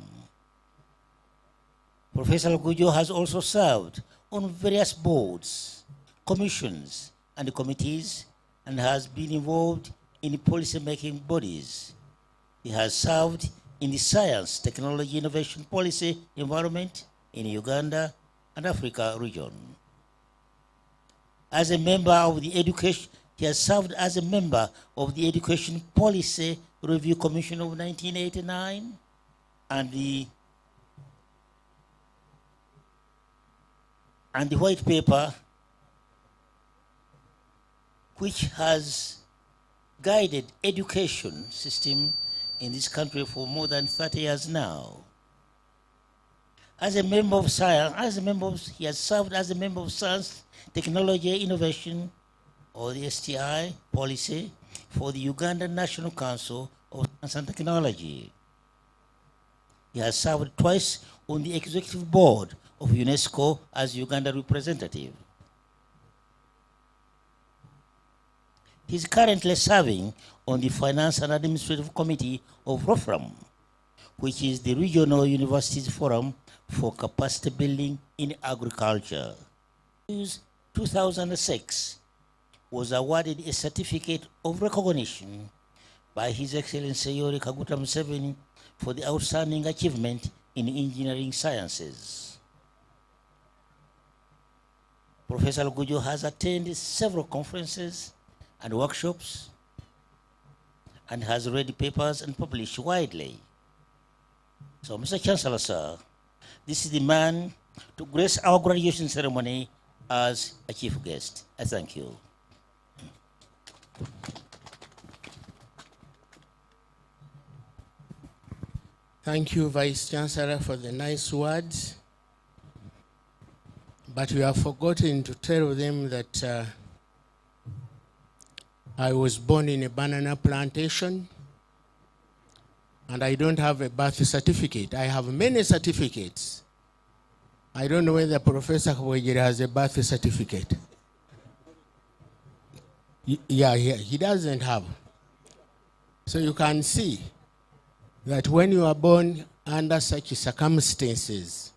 Professor Gujo has also served on various boards, commissions, and committees, and has been involved in policy-making bodies. He has served in the Science, Technology, Innovation Policy environment in Uganda and Africa region. As a member of the Education, he has served as a member of the Education Policy Review Commission of 1989 and the white paper which has guided education system in this country for more than 30 years now. As a member of science, he has served as a member of Science, Technology, Innovation, or the STI policy for the Ugandan National Council of Science and Technology. He has served twice on the executive board of UNESCO as Uganda representative. He is currently serving on the Finance and Administrative Committee of ROFRAM, which is the Regional Universities Forum for Capacity Building in Agriculture. In 2006, was awarded a certificate of recognition by His Excellency Yoweri Kaguta Museveni for the outstanding achievement in engineering sciences. Professor Gujo has attended several conferences and workshops and has read papers and published widely. So, Mr. Chancellor, sir, this is the man to grace our graduation ceremony as a chief guest. I thank you. Thank you, Vice Chancellor, for the nice words. But you have forgotten to tell them that I was born in a banana plantation and I don't have a birth certificate. I have many certificates. I don't know whether Professor Kwegere has a birth certificate. Yeah, he doesn't have. So you can see that when you are born under such circumstances,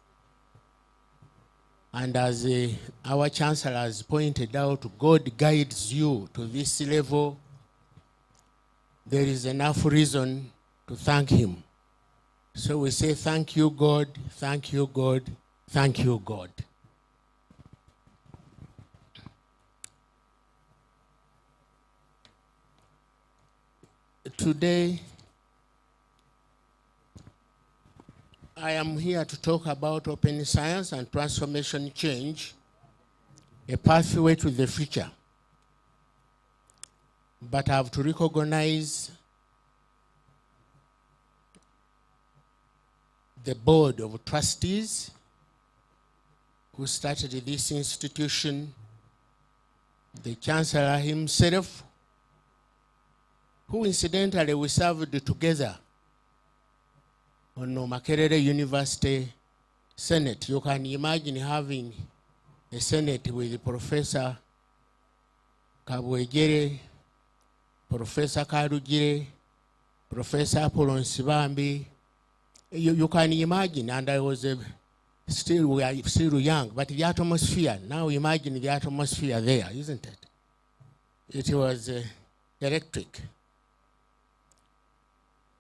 and as our Chancellor has pointed out, God guides you to this level, there is enough reason to thank Him. So we say, thank you, God, thank you, God, thank you, God. Today, I am here to talk about open science and transformation change, a pathway to the future. But I have to recognize the board of trustees who started this institution, the chancellor himself, who incidentally we served together on Makerere University Senate. You can imagine having a Senate with Professor Kabwegere, Professor Karugire, Professor Apollon Sibambi. You can imagine, and I was we are still young, but the atmosphere, now imagine the atmosphere there, isn't it? It was electric.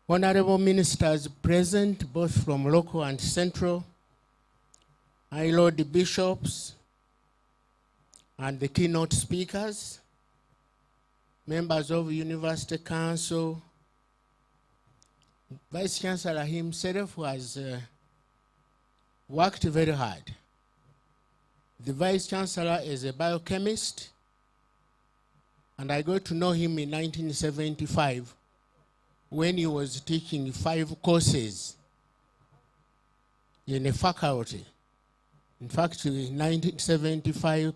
Honorable ministers present, both from local and central, my lord bishops, and the keynote speakers, members of University Council, Vice Chancellor himself has worked very hard. The Vice Chancellor is a biochemist, and I got to know him in 1975 when he was teaching 5 courses in a faculty. In fact, in 1975,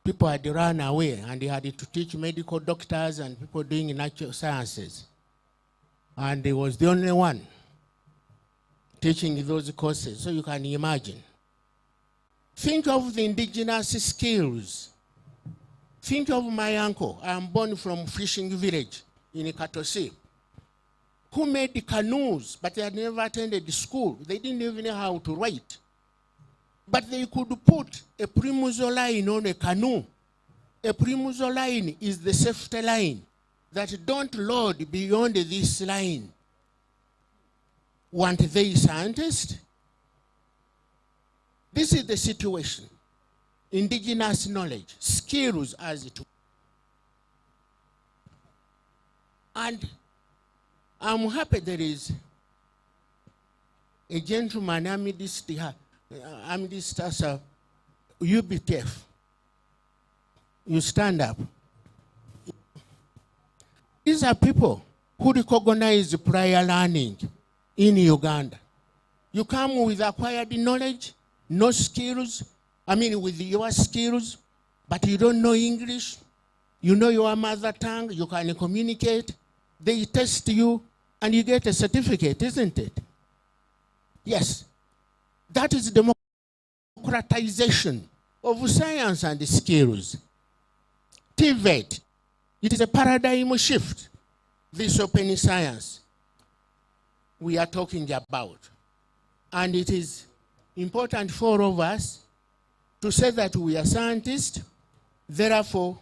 people had run away, and he had to teach medical doctors and people doing natural sciences. And he was the only one teaching those courses, so you can imagine. Think of the indigenous skills. Think of my uncle. I am born from fishing village in Katosi, who made the canoes, but they had never attended school. They didn't even know how to write. But they could put a primuso line on a canoe. A primuso line is the safety line, that don't load beyond this line. Weren't they scientists? This is the situation. Indigenous knowledge, skills as it were. And I'm happy there is a gentleman amidst us, you be tough. You stand up. These are people who recognize prior learning in Uganda. You come with acquired knowledge, no skills, with your skills, but you don't know English, you know your mother tongue, you can communicate, they test you, and you get a certificate, isn't it? Yes. That is democratization of science and skills. TVET. It is a paradigm shift, this open science we are talking about. And it is important for all of us to say that we are scientists, therefore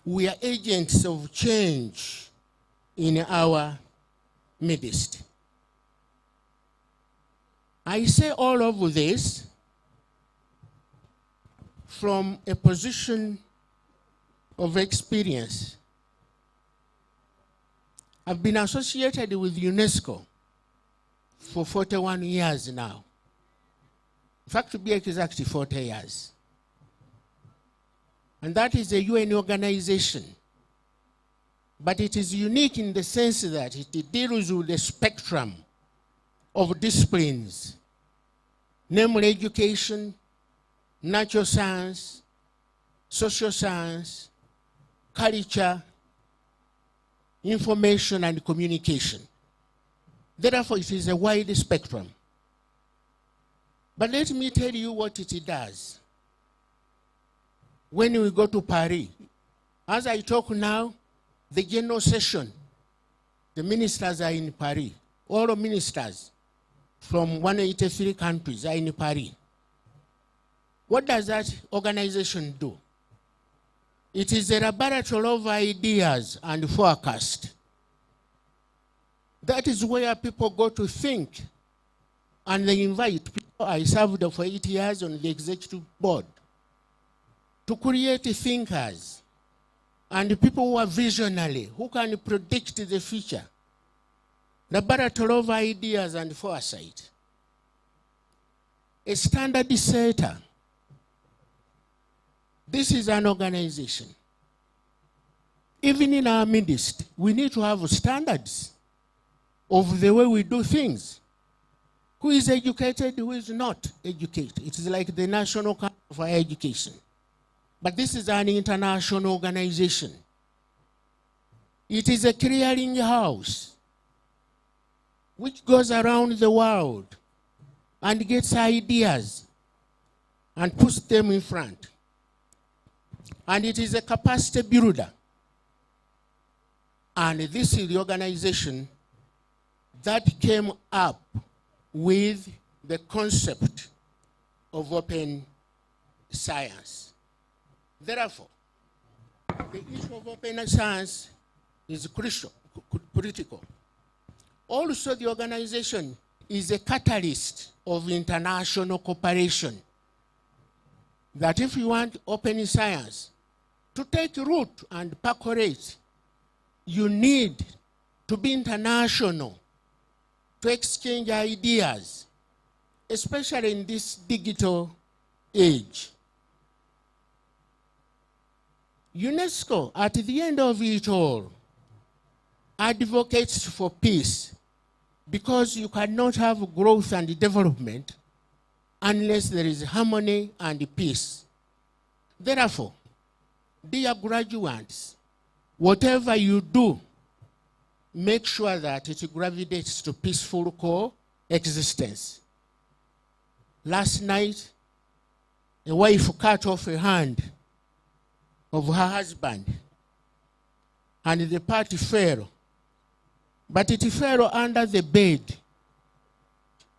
we are agents of change in our midst. I say all of this from a position of experience. I've been associated with UNESCO for 41 years now. In fact, to be exact, 40 years. And that is a UN organization. But it is unique in the sense that it deals with the spectrum of disciplines, namely education, natural science, social science, culture, information, and communication. Therefore, it is a wide spectrum. But let me tell you what it does. When we go to Paris, as I talk now, the general session, the ministers are in Paris. All ministers from 183 countries are in Paris. What does that organization do? It is a laboratory of ideas and forecast. That is where people go to think, and they invite people. I served for 8 years on the executive board to create thinkers and people who are visionary, who can predict the future. Laboratory of ideas and foresight. a standard setter. This is an organization. Even in our midst, we need to have standards of the way we do things. Who is educated, who is not educated? It is like the National Council for Education. But this is an international organization. It is a clearing house which goes around the world and gets ideas and puts them in front. And it is a capacity builder. And this is the organization that came up with the concept of open science. Therefore, the issue of open science is critical. Also, the organization is a catalyst of international cooperation. That if you want open science to take root and percolate, you need to be international, to exchange ideas, especially in this digital age. UNESCO, at the end of it all, advocates for peace because you cannot have growth and development unless there is harmony and peace. Therefore, dear graduates, whatever you do, make sure that it gravitates to peaceful coexistence. Last night, a wife cut off a hand of her husband, and the part fell. But it fell under the bed.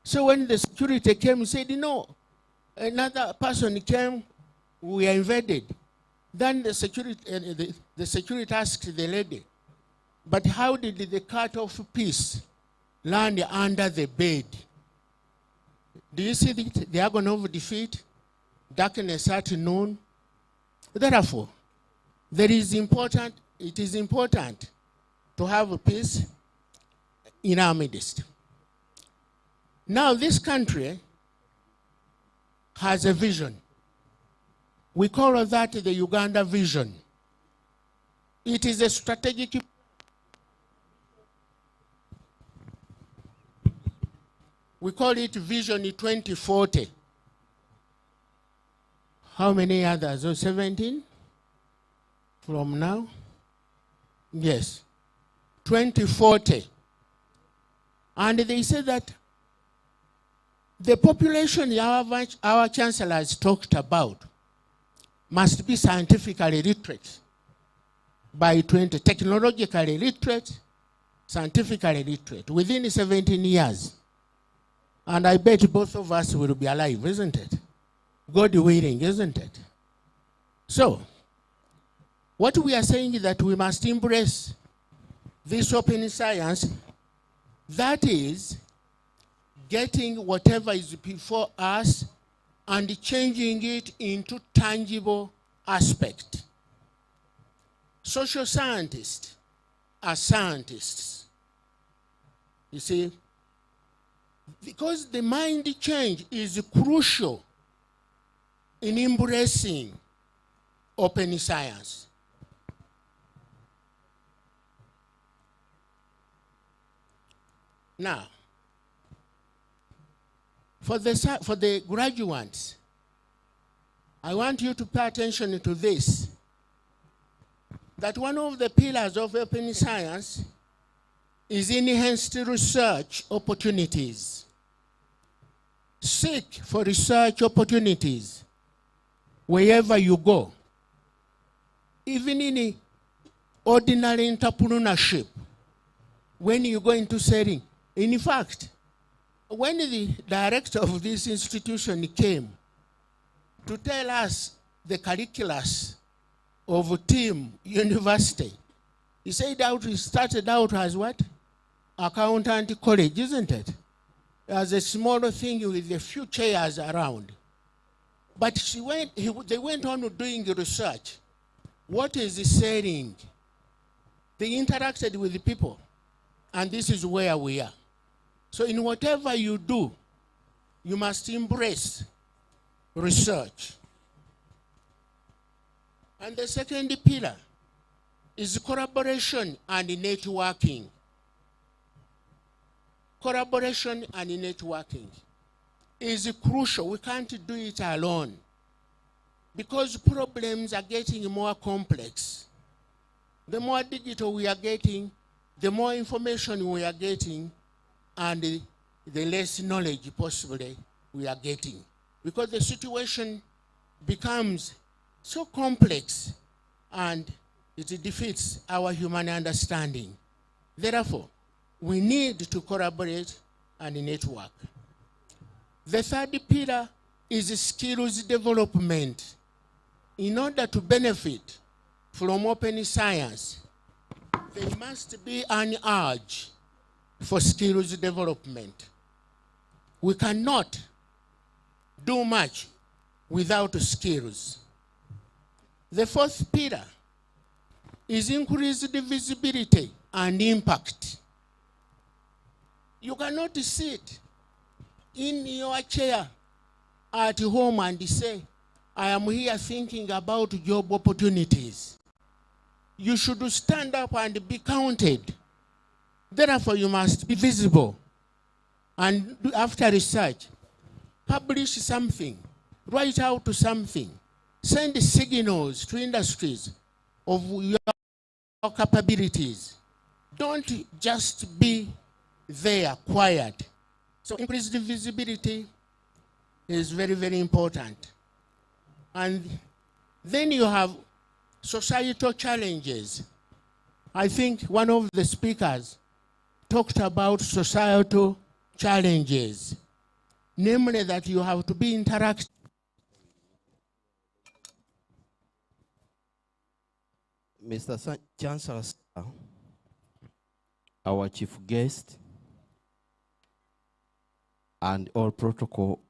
So when the security came, he said, no, another person came, we are invaded. Then the security asked the lady, but how did the cut-off piece land under the bed? Do you see the agony of defeat? Darkness at noon. Therefore, it is important to have peace in our midst. Now, this country has a vision. We call that the Uganda vision. It is a strategic. We call it Vision 2040. How many others? Oh, 17 from now? Yes, 2040. And they said that the population our chancellor has talked about must be scientifically literate by 20, technologically literate, scientifically literate, within 17 years. And I bet both of us will be alive, isn't it? God willing, isn't it? So, what we are saying is that we must embrace this open science, that is, getting whatever is before us and changing it into tangible aspect. Social scientists are scientists. You see, because the mind change is crucial in embracing open science. Now, for the graduates, I want you to pay attention to this, that one of the pillars of open science is enhanced research opportunities. Seek for research opportunities wherever you go. Even in ordinary entrepreneurship, when you go into selling. In fact, when the director of this institution came to tell us the curriculum of Team University, he said he started out as what? Accountant college, isn't it? As a small thing with a few chairs around. But they went on doing research. What is he selling? They interacted with the people. And this is where we are. So in whatever you do, you must embrace research. And the second pillar is collaboration and networking. Collaboration and networking is crucial. We can't do it alone because problems are getting more complex. The more digital we are getting, the more information we are getting, and the less knowledge possibly we are getting. Because the situation becomes so complex and it defeats our human understanding. Therefore, we need to collaborate and network. The third pillar is skills development. In order to benefit from open science, there must be an urge for skills development. We cannot do much without skills. The fourth pillar is increased visibility and impact. You cannot sit in your chair at home and say, I am here thinking about job opportunities. You should stand up and be counted. Therefore, you must be visible. And after research, publish something, write out something, send signals to industries of your capabilities. Don't just be there quiet. So increased visibility is very, very important. And then you have societal challenges. I think one of the speakers talked about societal challenges, namely that you have to be interactive. Mr. Chancellor, sir, our chief guest, and all protocol,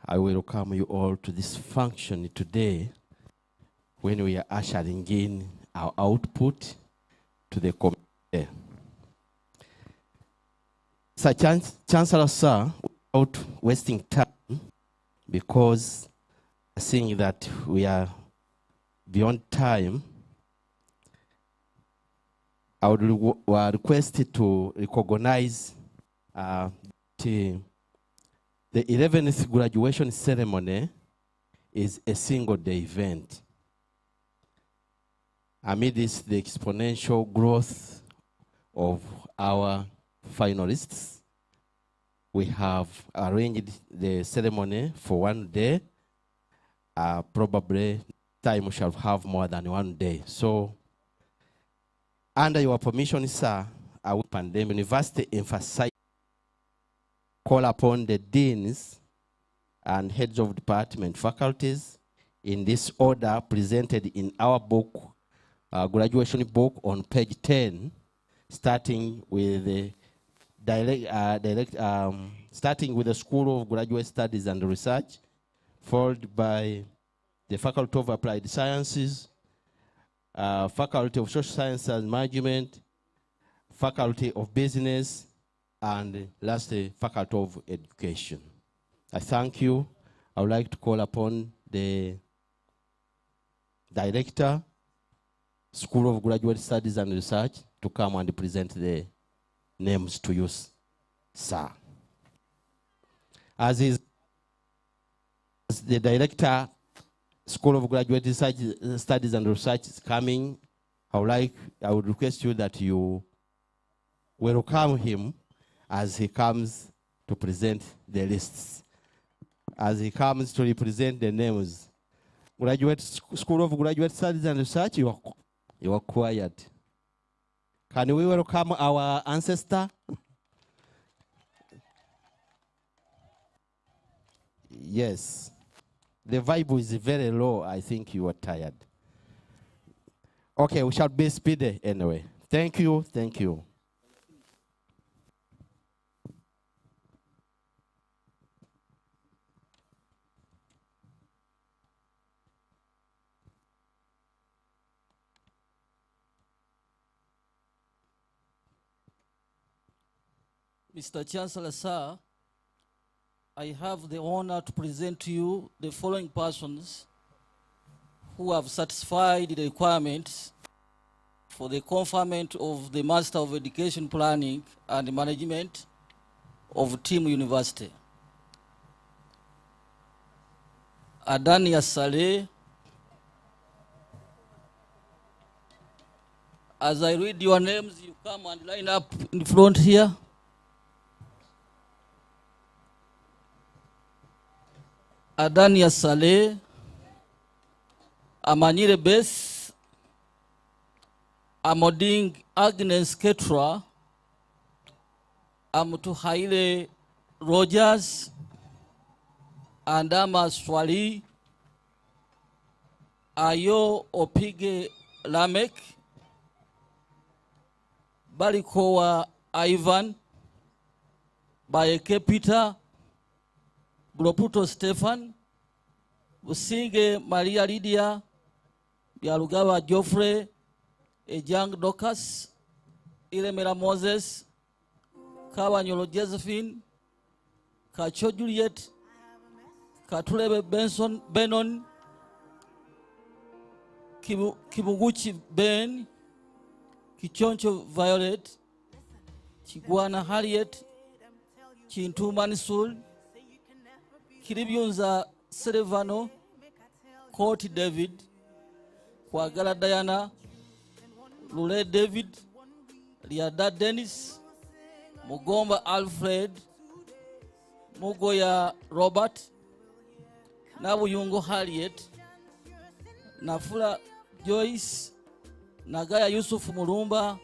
I welcome you all to this function today when we are ushering in our output to the committee. Sir Chancellor, sir, without wasting time, because seeing that we are beyond time, I would request to recognize the 11th graduation ceremony is a single-day event. Amidst the exponential growth of our finalists, we have arranged the ceremony for one day. Probably time we shall have more than one day. So, under your permission, sir, I will Pandemic University emphasize, call upon the deans and heads of department faculties in this order presented in our book, graduation book on page 10, starting with the starting with the School of Graduate Studies and Research, followed by the Faculty of Applied Sciences, Faculty of Social Science and Management, Faculty of Business, and lastly, Faculty of Education. I thank you. I would like to call upon the Director, School of Graduate Studies and Research, to come and present the names to you, sir. As is the Director, School of Graduate Studies and Research is coming, I would request you that you welcome him as he comes to present the lists. As he comes to represent the names. School of Graduate Studies and Research, you are quiet. Can we welcome our ancestor? Yes. The vibe is very low. I think you are tired. Okay, we shall be speedy anyway. Thank you. Thank you. Mr. Chancellor, sir, I have the honor to present to you the following persons who have satisfied the requirements for the conferment of the Master of Education Planning and Management of Team University. Adania Saleh. As I read your names, you come and line up in front here. Adania Saleh, Amanyire Bess, Amoding Agnes Ketra, Amutuhaile Rogers, and Ama Swali, Ayo Opige Lamek, Balikowa Ivan, Bayeke Peter, Gloputo Stefan, Businge Maria Lydia, Yalugawa Geoffrey, Ejang Docas, Ilemera Moses, Kawanyolo Josephine, Kacho Juliet, Katulebe Benson Benon, Kimuguchi Ben, Kichoncho Violet, Chiguana Harriet, Chintu Manisul, Kiribyunza Serevano, Court David, Kwagala Diana, Lule David, Liada Dennis, Mugomba Alfred, Mugoya Robert, Nabuyungo Harriet, Nafula Joyce, Nagaya Yusuf Murumba,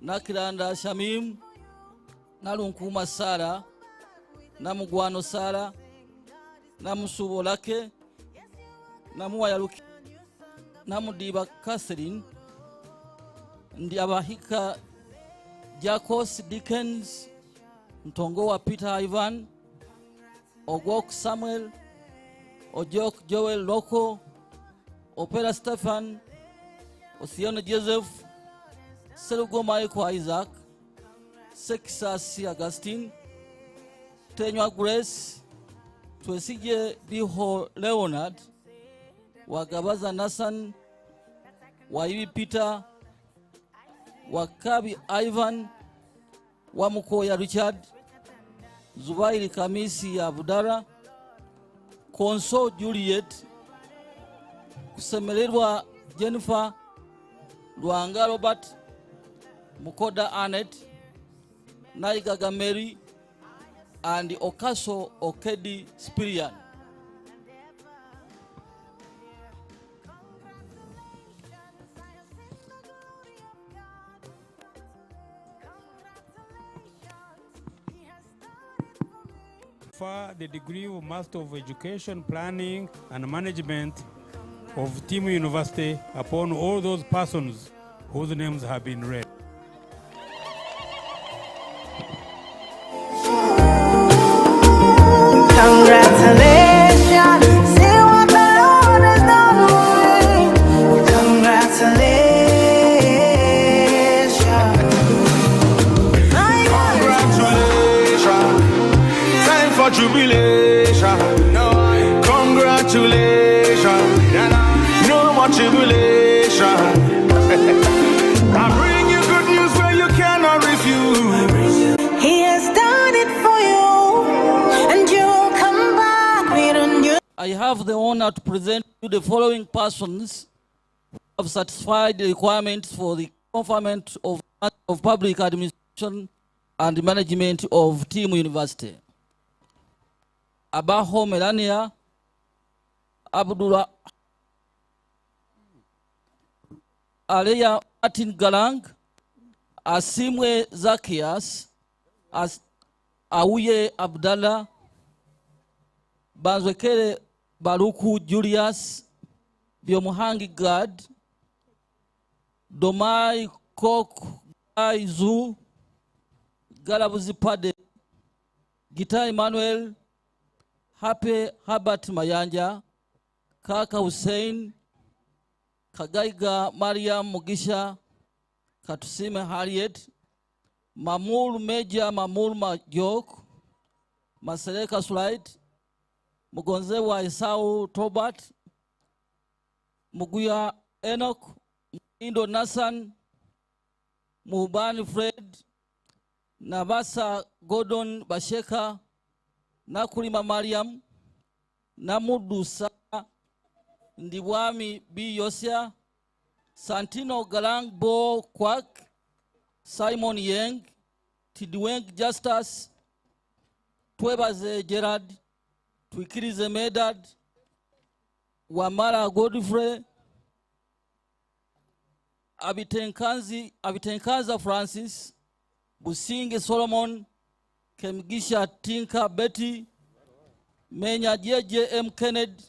Nakiranda Shamim, Nalunkuma Sara, Namugwano Sara, Namusubo Lake, Namuwayaluki, Namudiba Catherine, Ndiabahika Jacos Dickens, Ntongowa Peter Ivan, Ogok Samuel, Ojok Joel Loko, Opera Stefan, Osiona Joseph, Selugo Michael Isaac, Sexasi Augustine, Tenywa Grace, Twesije Biho Leonard, Wagabaza Nathan, Waibi Peter, Wakabi Ivan, Wamukoya Richard, Zubairi Kamisi Abudara, Konso Juliet, Kusemelirwa Jennifer, Luanga Robert, Mukoda Annette, Naigaga Mary, and Okaso Okedi Spirian. For the degree of Master of Education Planning and Management of Team University upon all those persons whose names have been read. Congratulations, see what the Lord has done for me. Congratulations. Congratulations. Time for jubilation. Congratulations. No more tribulation. I bring you good news where you cannot refuse. He has done it for you, and you will come back with a new. I have the honor to present you the following persons who have satisfied the requirements for the conferment of Public Administration and Management of Team University. Abaho Melania, Abdullah Aleya Martin Galang, Asimwe Zakias, Auye Abdallah, Banzwekele Baruku Julius, Biomuhangi Gad, Domai Kok Aizu, Galabuzipade, Gita Emmanuel, Happy Herbert Mayanja, Kaka Hussein, Kagaiga Mariam Mugisha, Katusime Harriet, Mamul Major Mamul Majok, Masereka Slide, Mugonzewa Isau Tobat, Muguya Enoch, Indo Nasan, Mubani Fred, Nabasa Gordon Basheka, Nakulima Mariam, Namudusa, Ndiwami B. Yosia, Santino Galang Bo Kwak, Simon Yang, Tidweng Justus, Twebaze Gerard, Twikirize Medad, Wamara Godfrey, Abitenkaza Francis, Businge Solomon, Kemgisha Tinka Betty, Menya Jeje M. Kennedy,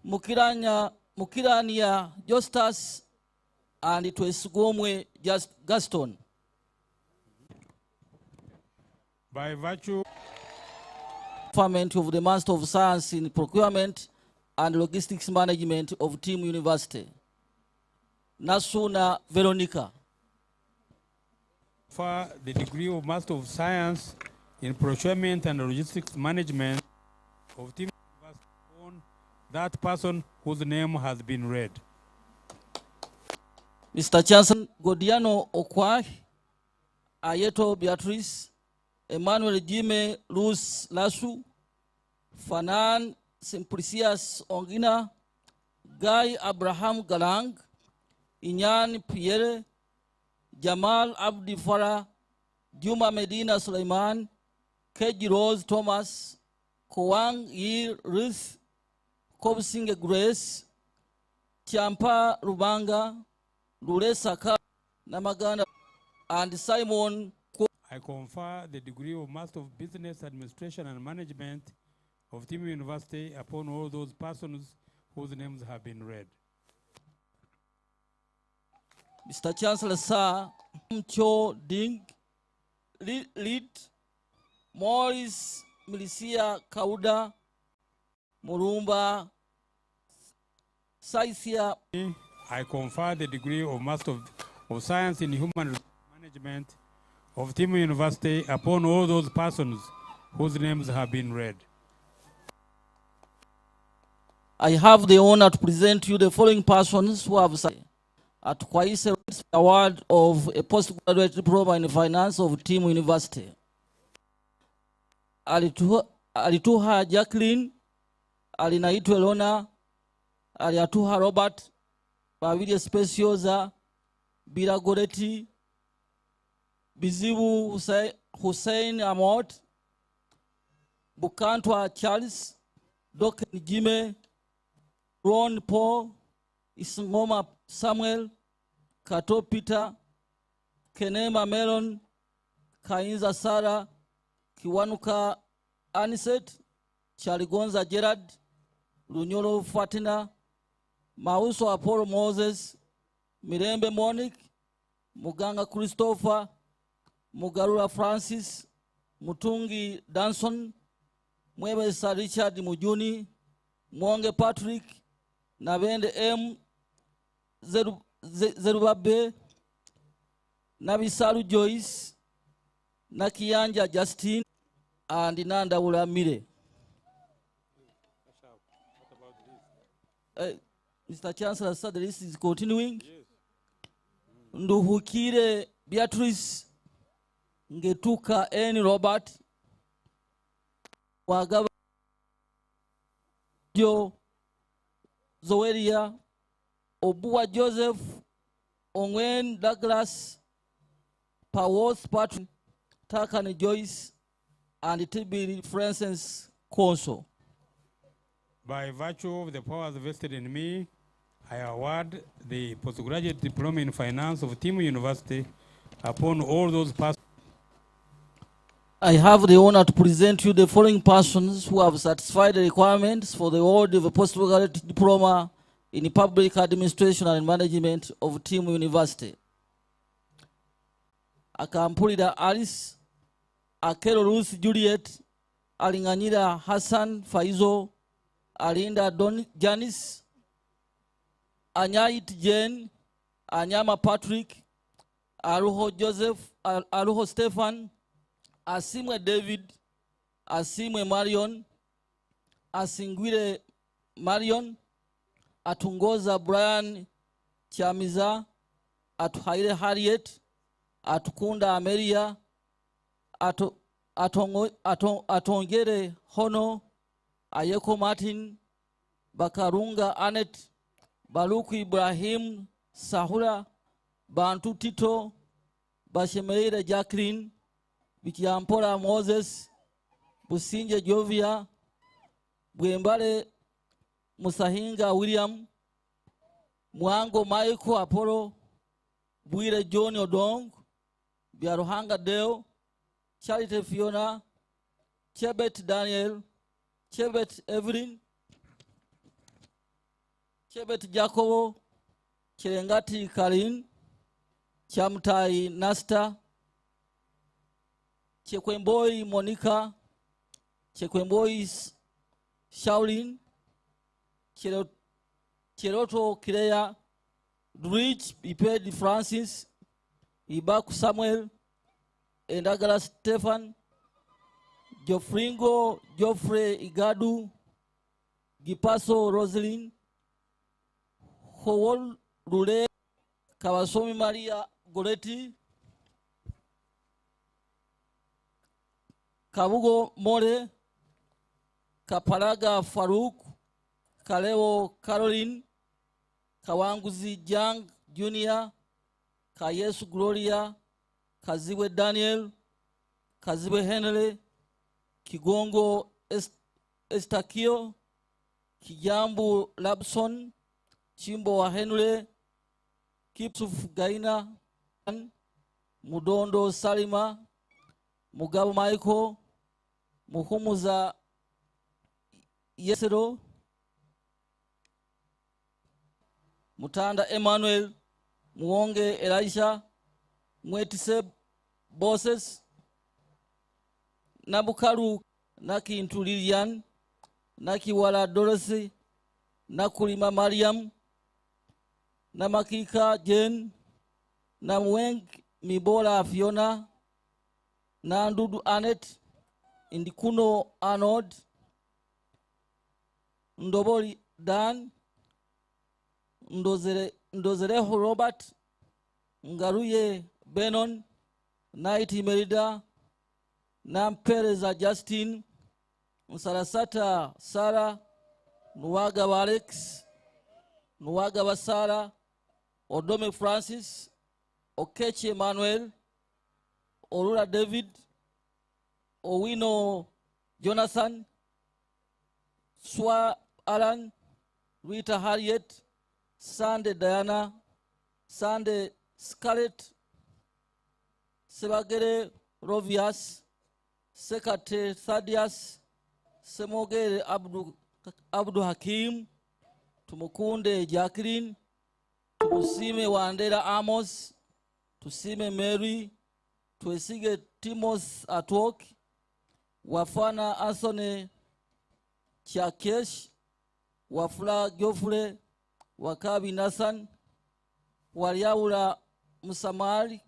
Mukirania Justus, and it was Gomwe Gaston. By virtue of the Master of Science in Procurement and Logistics Management of Team University, Nasuna Veronica. For the degree of Master of Science in Procurement and Logistics Management of Team University on that person whose name has been read. Mr. Chancellor Godiano Okwah, Ayeto Beatrice, Emmanuel Jime Luz Lasu, Fanan Simplicius Ongina, Guy Abraham Galang, Inyan Pierre, Jamal Abdi Farah, Juma Medina Suleiman, Keji Rose Thomas, Kowang Yir Ruth, Kobsinge Grace, Champa Rubanga, Luresa Namagana, and Simon. I confer the degree of Master of Business Administration and Management of Team University upon all those persons whose names have been read. Mr. Chancellor, sir, Cho Ding, Lead, Morris Milicia Kauda, Murumba, Saisia. I confer the degree of Master of Science in Human Management of Team University upon all those persons whose names have been read. I have the honor to present you the following persons who have signed at Kwaise Award of a postgraduate diploma in finance of Team University. Alituha Jacqueline, Alinaitwa Elona, Aliatuha Robert, Bavidia Speciosa, Bira Goreti, Bizibu Hussein Amot, Bukantwa Charles, Doken Jime, Ron Paul, Isngoma Samuel, Kato Peter, Kenema Melon, Kainza Sara, Kiwanuka Aniset, Chaligonza Gerard, Lunyolo Fatina, Mauso Apollo Moses, Mirembe Monique, Muganga Christopher, Mugarura Francis, Mutungi Danson, Mwebesa Richard Mujuni, Mwonge Patrick, Nabende M. Zerubabe, Nabisalu Joyce, Nakiyanja Justin, and Inanda Ulamire. Mr. Chancellor, sir, the list is continuing. Yes. Nduhukire Beatrice Ngetuka N. Robert Wagaba Jo Zoeria Obua Joseph Ongwen Douglas Paworth Patrick Takani Joyce and Tibiri Francis Conso. By virtue of the powers vested in me, I award the postgraduate diploma in finance of Team University upon all those persons. I have the honor to present you the following persons who have satisfied the requirements for the award of a postgraduate diploma in public administration and management of Team University. Akampulida Alice, Akero Ruth Juliet, Alinganyira Hassan Faizo, Alinda Don Janice, Anyait Jane, Anyama Patrick, Aruho Joseph, Aruho Stephen, Asimwe David, Asimwe Marion, Asingwire Marion, Atungoza Brian Chamiza, Atuhaire Harriet, Atukunda Ameria, Atongere Hono, Ayeko Martin, Bakarunga Anet, Baluku Ibrahim Sahura, Bantu Tito, Bashemeire Jacqueline, Bikiampora Moses, Businje Jovia, Bwembale Musahinga William, Mwango Michael Apollo, Bwire John Odong, Biaruhanga Deo, Charity Fiona, Chebet Daniel, Chebet Evelyn, Chebet Jacobo, Cherengati Karin, Chamtai Nasta, Chekwemboi Monica, Chekwemboi Shaolin, Cheroto Kirea, Rich Ipedi Francis, Ibaku Samuel, Endagala Stefan, Jofringo Joffrey Igadu, Gipaso Rosalyn, Howol Rule, Kawasomi Maria Goretti, Kabugo More, Kapalaga Farouk, Kaleo Caroline, Kawanguzi Jang Junior, Kayesu Gloria, Kaziwe Daniel, Kaziwe Henry, Kigongo Estakio, Kijambu Labson, Chimbo wa Henry, Kipsuf Gaina, Mudondo Salima, Mugabo Michael, Muhumuza Yesero, Mutanda Emmanuel, Muonge Elisha, Mwetiseb Bosses, Nabukaru Naki Intu Lilian, Naki Wala Dorothy, Nakulima Mariam, Namakika Jane, Namweng Mibola Fiona, Nandudu Anet, Indikuno Arnold, Ndoboli Dan, Ndozereho Robert, Ngaruye Benon, Naiti Merida, Nampereza Justin, Sarasata Sarah, Nuwaga Alex, Nuwaga Sarah, Odome Francis, Okechi Emmanuel, Orura David, Owino Jonathan, Swa Alan, Rita Harriet, Sunday Diana, Sunday Scarlett, Sebagere Rovias, Sekate Thaddeus, Semogere Abdu Hakim, Tumukunde Jacqueline, Tumusime Wandera Amos, Tusime Mary, Tuesige Timos Atwok, Wafana Anthony Chakesh, Wafula Geoffrey, Wakabi Nathan, Waliaula Musamari,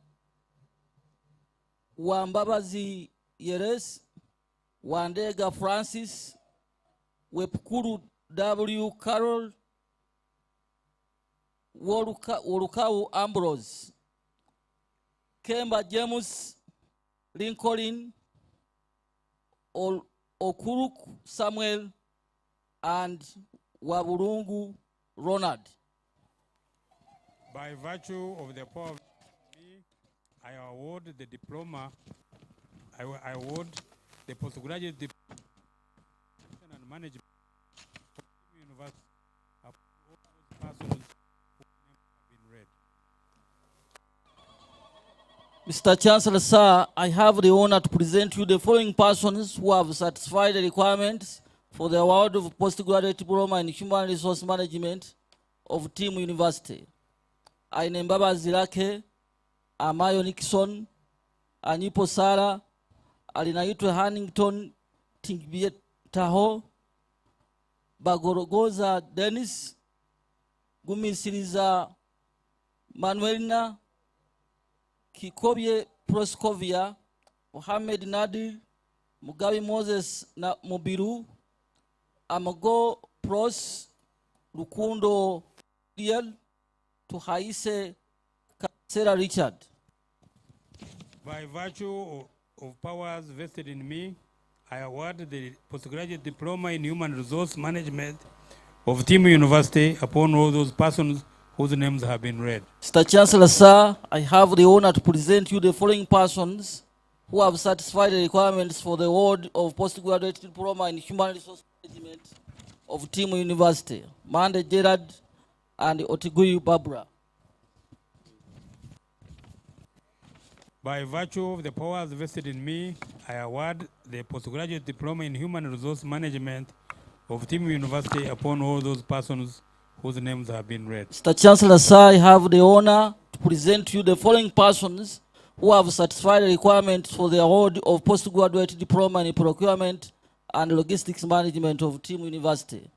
Wambabazi Yeres, Wandega Francis, Wepukuru W. Carol, Worukau Ambrose, Kemba James, Lincoln, Okuruk Samuel, and Waburungu Ronald. By virtue of the power of me, I award the diploma, I award the postgraduate diploma and management from University of all those persons whose names have been read. Mr. Chancellor, sir, I have the honor to present you the following persons who have satisfied the requirements for the award of postgraduate diploma in human resource management of Team University. Ainembaba Zilake, Amayo Nixon, Anipo Sara, Alinaitwe Hannington Tingbitaho, Bagorogoza Dennis, Gumisiriza Manuelina, Kikobye Proskovia, Mohammed Nadir, Mugabe Moses na Mubiru, Amago Pros, Lukundo Liel, Tuhaise Sarah Richard. By virtue of powers vested in me, I award the postgraduate diploma in human resource management of Timu University upon all those persons whose names have been read. Mr. Chancellor, sir, I have the honor to present you the following persons who have satisfied the requirements for the award of postgraduate diploma in human resource management of Timu University: Mande Gerard and Otiguyu Barbara. By virtue of the powers vested in me, I award the postgraduate diploma in human resource management of Timu University upon all those persons whose names have been read. Mr. Chancellor, sir, I have the honor to present you the following persons who have satisfied the requirements for the award of postgraduate diploma in procurement and logistics management of Timu University: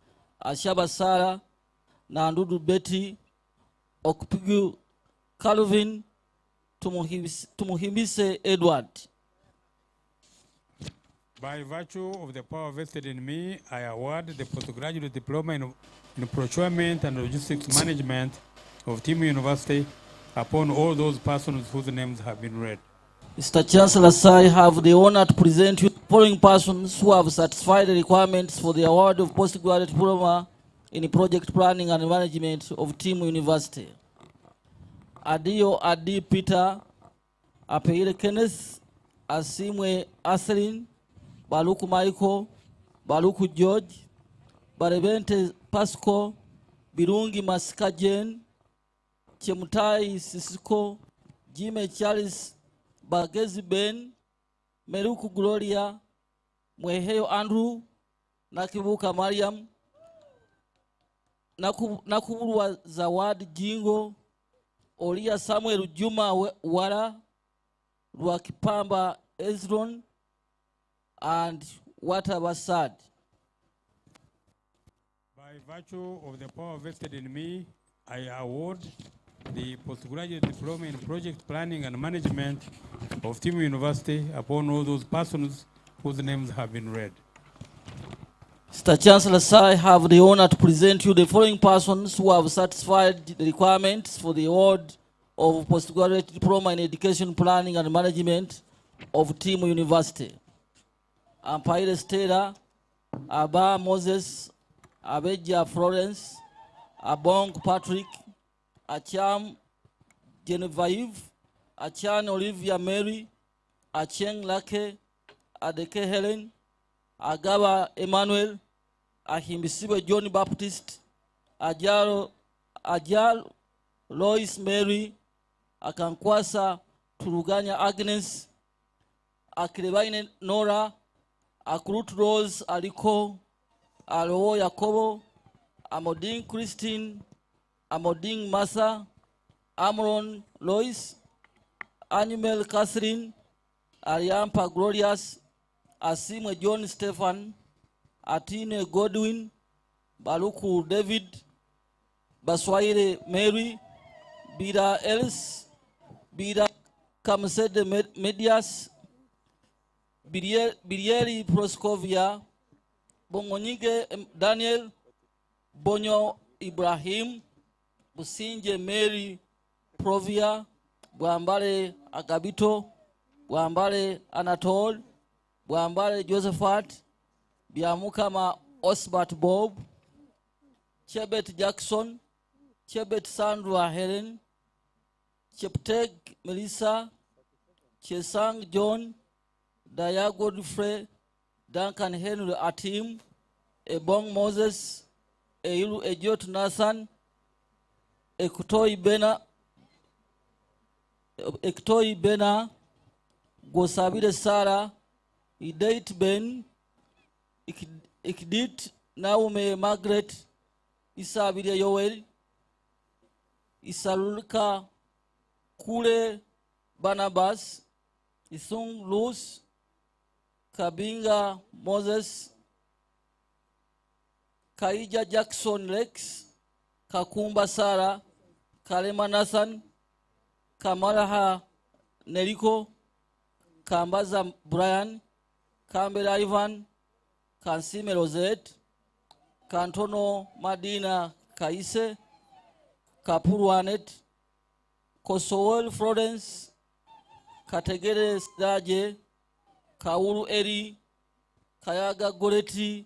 Ashaba Sarah, Nandudu Betty, Okupigu Calvin, Tumuhimise Edward. By virtue of the power vested in me, I award the postgraduate diploma in procurement and logistics management of Timu University upon all those persons whose names have been read. Mr. Chancellor, sir, I have the honor to present you the following persons who have satisfied the requirements for the award of postgraduate diploma in project planning and management of Timu University: Adio Adi Peter, Apeire Kenneth, Asimwe Aselin, Baluku Michael, Baluku George, Barebente Pasco, Birungi Masika Jane, Chemutai Sisiko, Jime Charles, Bagezi Ben, Meruku Gloria, Mweheyo Andrew, Nakibuka Mariam, Nakubulwa Zawadi Jingo, Olia Samuel Juma Wara, Rwakipamba Ezron, and Watabasad. By virtue of the power vested in me, I award the postgraduate diploma in project planning and management of Timu University upon all those persons whose names have been read. Mr. Chancellor, sir, I have the honor to present you the following persons who have satisfied the requirements for the award of postgraduate diploma in education planning and management of Timu University: Ampaire Stella, Aba Moses, Abeja Florence, Abong Patrick, Acham Genevieve, Achan Olivia Mary, Acheng Lake, Adeke Helen, Agaba Emmanuel, Ahimbisiwe John Baptist, Ajal Lois Mary, Akankwasa Turuganya Agnes, Akirebaine Nora, Akrut Rose Aliko, Alo Yakobo, Amoding Christine, Amoding Masa, Amron Lois, Animel Catherine, Ariampa Glorious, Asimwe John Stephen, Atine Godwin, Baluku David, Baswaire Mary, Bida Els, Bida Kamsede Medias, Birieri Proskovia, Bongonyige Daniel, Bonyo Ibrahim, Businje Mary Provia, Bwambale Agabito, Bwambale Anatole, Bwambale Josephat, Biamukama Osbert Bob, Chebet Jackson, Chebet Sandra Helen, Chepteg Melissa, Chesang John, Daya Godfrey, Duncan Henry Atim, Ebong Moses, Eilu Ejot Nathan, Ekutoi Bena, Gosabide Sarah, Idait Ben, Ikdit Naume Margaret, Isabide Yoel, Isalulka Kule Barnabas, Isung Luz, Kabinga Moses, Kaija Jackson Lex, Kakumba Sarah, Kalema Nathan, Kamalaha Neriko, Kambaza Brian, Campbell Ivan, Kansime Rosette, Kantono Madina Kaise, Kapuru Anet, Kosowel Florence, Kategere Daje, Kauru Eri, Kayaga Goreti,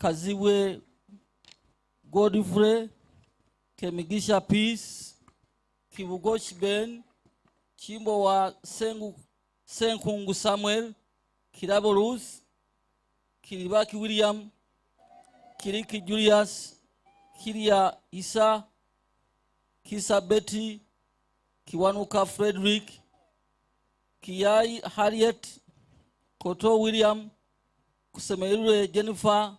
Kaziwe Godfrey, Kemigisha Peace, Kibugosh Ben, Chimbo wa Senkungu Samuel, Kirabo Ruth, Kiribaki William, Kiriki Julius, Kiria Isa, Kisa Betty, Kiwanuka Frederick, Kiyai Harriet, Koto William, Kusemeirwe Jennifer,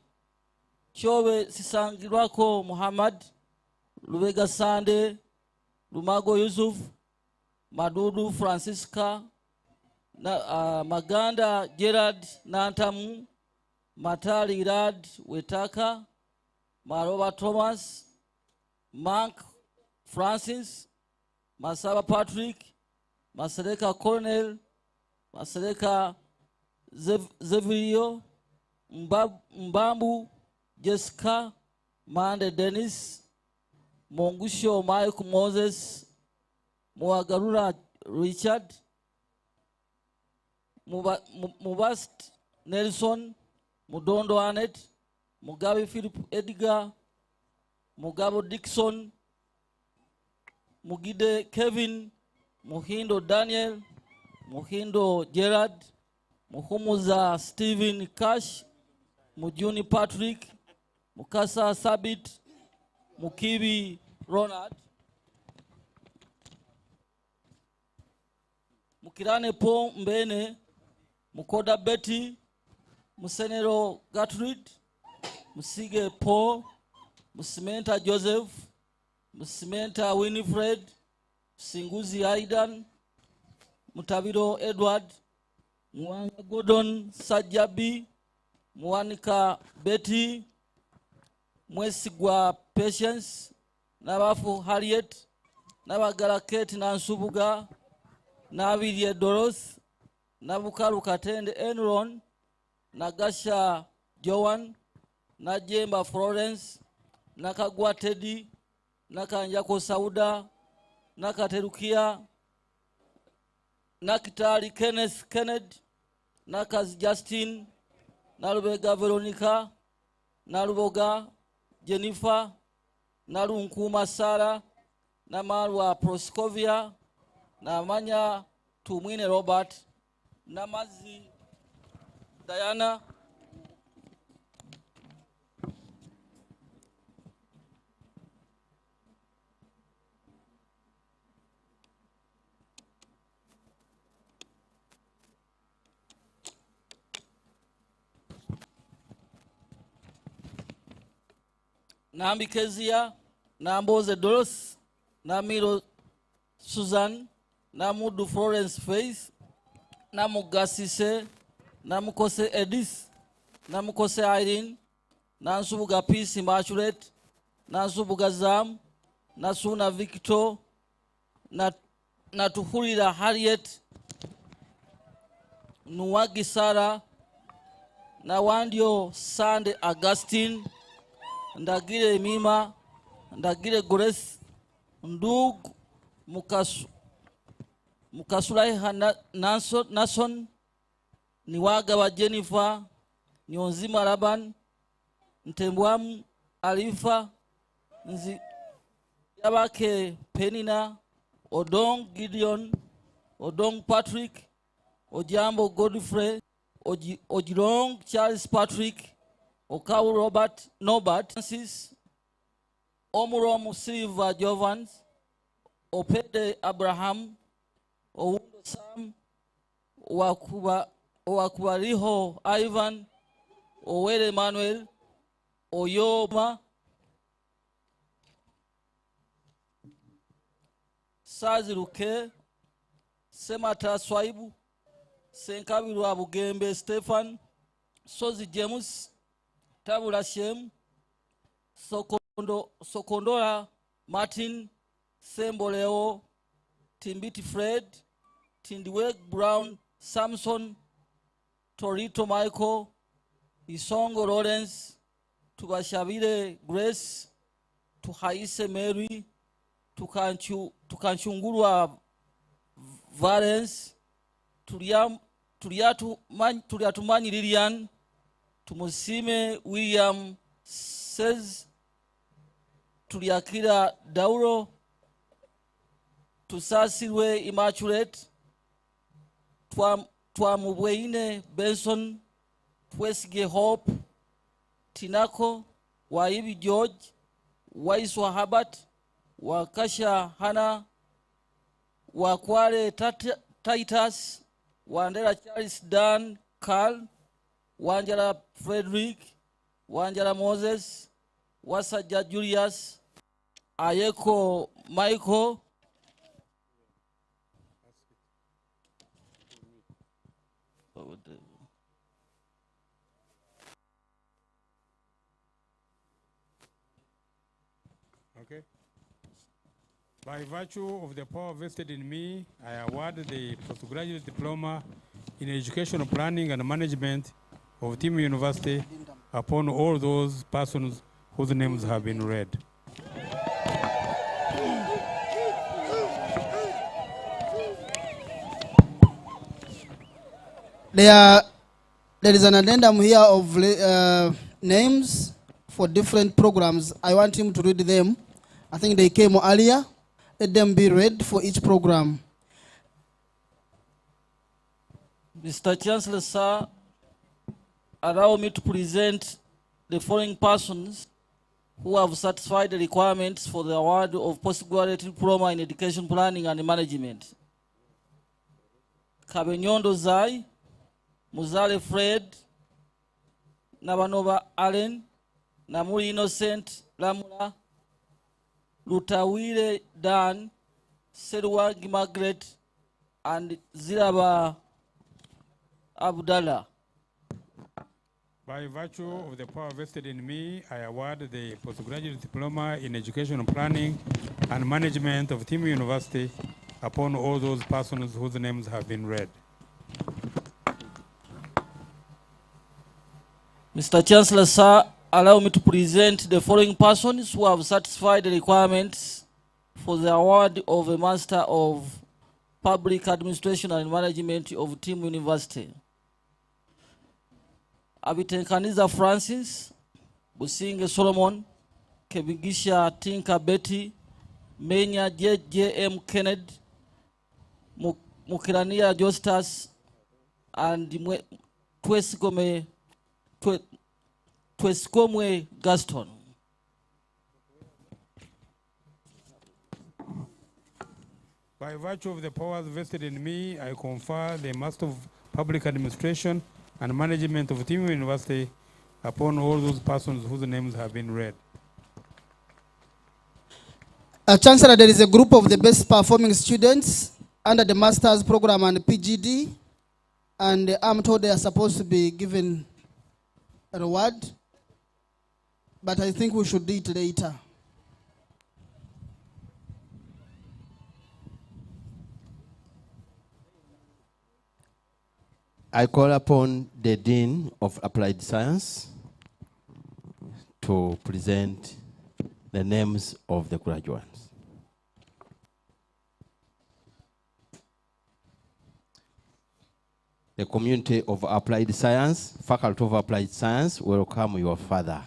Chowe Sisangirwako Muhammad, Lubega Sande, Lumago Yusuf, Madudu Francisca, Maganda Gerard Nantamu, Matali Irad Wetaka, Maroba Thomas, Mark Francis, Masaba Patrick, Masereka Colonel, Masereka Zevirio, Mbambu Jessica, Mande Dennis, Mongusho Mike Moses, Muagarura Richard, Mubast Nelson, Mudondo Anet, Mugabe Philip Edgar, Mugabo Dixon, Mugide Kevin, Muhindo Daniel, Muhindo Gerard, Muhumuza Stephen Cash, Mujuni Patrick, Mukasa Sabit, Mukibi Ronald, Mukirane Po Mbene, Mukoda Betty, Musenero Gertrude, Musige Paul, Musimenta Joseph, Musimenta Winifred, Singuzi Aidan, Mutabiro Edward, Mwanga Gordon Sajabi, Mwanika Betty, Mwesigwa Patience, Nabafu Harriet, Nabagala Kate Nansubuga, Navilie Doros, Nabukaru Katende Enron, Nagasha Joan, Najemba Florence, Nakagwa Teddy, Nakanjako Sauda, Nakaterukia, Nakitari Kenneth, Nakas Justin, Narubega Veronica, Naruboga Jennifer, Narunkuma Sara, Namarwa Proscovia, Namanya Tumwine Robert, Namazi Diana, Nambi Kezia, Namboze Doros, Namiro Susan, Namudu Florence Faith, Namugasise, Namukose Edith, Namukose Irene, Nansubuga Peace Immaculate, Nansubuga Zam, Nasuna Victor, Natuhurira Harriet, Nuwagi Sara, Nawandio Sande Augustine, Ndagire Mima, Ndagire Grace, Ndug Mukasulai Nason, Niwaga wa Jennifer, Nyonzima Laban, Ntembwamu Alifa, Nzi Yabake Penina, Odong Gideon, Odong Patrick, Ojambo Godfrey, Ojilong Charles Patrick, Okawu Robert Norbert Francis, Omurom Silva Jovans, Opede Abraham, Owundo Sam, Owakubariho Ivan, Owere Emmanuel, Oyoma, Saziruke, Semata Swaibu, Senkabiru Abugembe Stefan, Sozi James, Tabula Shem, Sokondola Martin, Semboleo, Timbiti Fred, Tindiweg Brown Samson, Torito Michael, Isongo Lawrence, Tubashabire Grace, Tuhaise Mary, Tukanchungurwa Valence, Tuliatumanyi Lilian, Tumusime William says, Tuliakira Dauro, Tusasirwe Immaculate, Twamubweine Benson, Twesige Hope, Tinako, Waibi George, Waiswa Habat, Wakasha Hannah, Wakware Titus, Wandera Charles Dan Carl, Wanjara Frederick, Wanjara Moses, Wasaja Julius, Ayeko Michael, Okay. By virtue of the power vested in me, I award the postgraduate diploma in educational planning and management of Team University upon all those persons whose names have been read. There is an addendum here of names for different programs. I want him to read them. I think they came earlier. Let them be read for each program. Mr. Chancellor, sir, allow me to present the following persons who have satisfied the requirements for the award of postgraduate diploma in education planning and management. Kabenyondo Zai, Muzale Fred, Nabanova Allen, Namuri Innocent Lamula, Lutawire Dan, Serwangi Margaret, and Ziraba Abdallah. By virtue of the power vested in me, I award the postgraduate diploma in educational planning and management of Team University upon all those persons whose names have been read. Mr. Chancellor, sir, allow me to present the following persons who have satisfied the requirements for the award of a Master of Public Administration and Management of Team University. Abitenkaniza Francis, Businge Solomon, Kebigisha Tinka Betty, Menya J.M. Kennedy, Mukirania Justus, and Tweskomwe Gaston. By virtue of the powers vested in me, I confer the Master of Public Administration and Management of Team University upon all those persons whose names have been read. Chancellor, there is a group of the best performing students under the master's program and PGD, and I'm told they are supposed to be given a reward, but I think we should do it later. I call upon the Dean of Applied Science to present the names of the graduates. The community of Applied Science, Faculty of Applied Science, welcome your father.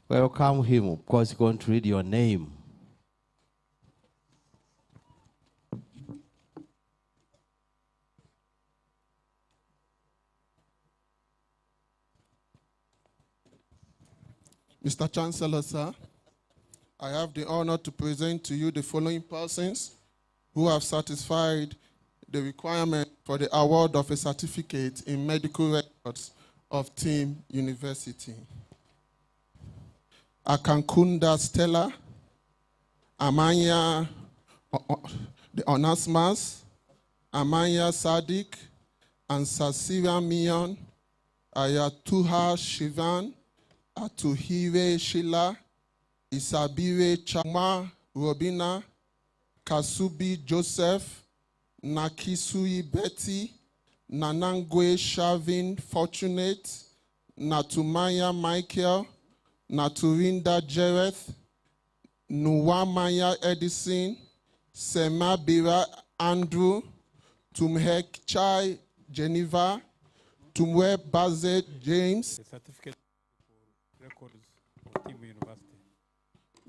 Welcome him, because he's going to read your name. Mr. Chancellor, sir, I have the honor to present to you the following persons who have satisfied the requirement for the award of a certificate in medical records of Team University. Akankunda Stella, Amanya the Onasmas, Amanya Sadiq, and Sasiria Mion, Ayatuha Shivan, Atuhire Sheila, Isabire Chama Robina, Kasubi Joseph, Nakisui Betty, Nanangwe Shavin Fortunate, Natumaya Michael, Naturinda Jereth, Nuwamaya Edison, Semabira Andrew, Tumhek Chai Geneva, Tumwe Bazet James. The certificate for records of Team University.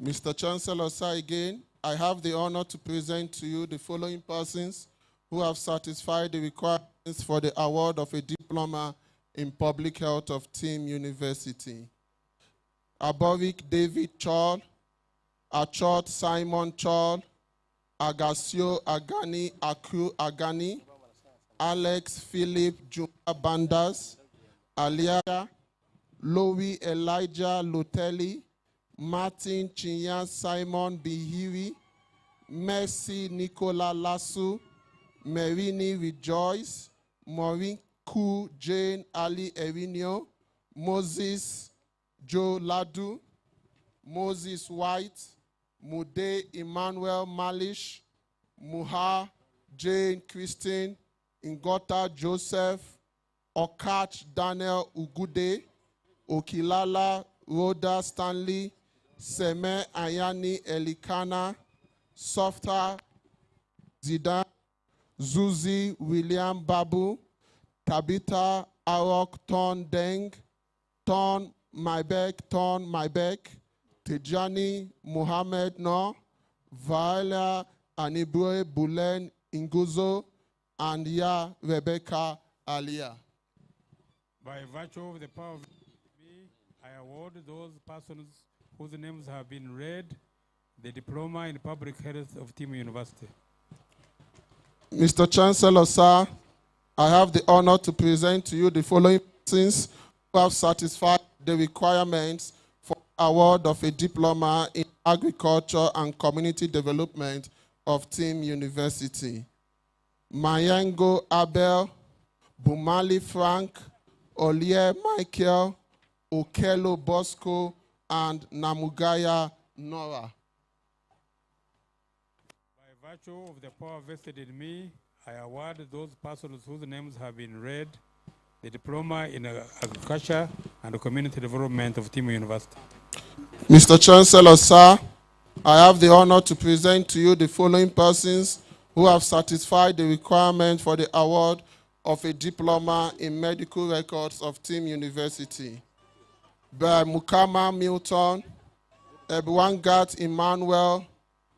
Mr. Chancellor, sir, again, I have the honor to present to you the following persons who have satisfied the requirements for the award of a diploma in public health of Team University. Aborik David Chol, Achot Simon Chol, Agasio Agani Akru Agani, Alex Philip Juma Bandas, Alia, Louis Elijah Luteli, Martin Chinya Simon Bihiri, Mercy Nicola Lasso, Merini Rejoice, Maureen Ku Jane Ali Erinio, Moses Joe Ladu, Moses White, Mude Emmanuel Malish, Muha Jane Christine, Ingota Joseph, Okach Daniel Ugude, Okilala Rhoda Stanley, Seme Ayani Elikana, Softa Zidane, Zuzi William Babu, Tabitha Arok Ton Deng, Ton Mybeck, Tijani Muhammad No, Vaila Anibue Bulen Inguzo, and Ya Rebecca Alia. By virtue of the power of me, I award those persons whose names have been read the diploma in public health of Team University. Mr. Chancellor, sir, I have the honor to present to you the following persons who have satisfied the requirements for award of a diploma in agriculture and community development of Team University. Mayengo Abel, Bumali Frank, Olie Michael, Okelo Bosco, and Namugaya Nora. By virtue of the power vested in me, I award those persons whose names have been read the diploma in agriculture and community development of Team University. Mr. Chancellor, sir, I have the honor to present to you the following persons who have satisfied the requirement for the award of a diploma in medical records of Team University. By Mukama Milton, Ebwangat Emmanuel,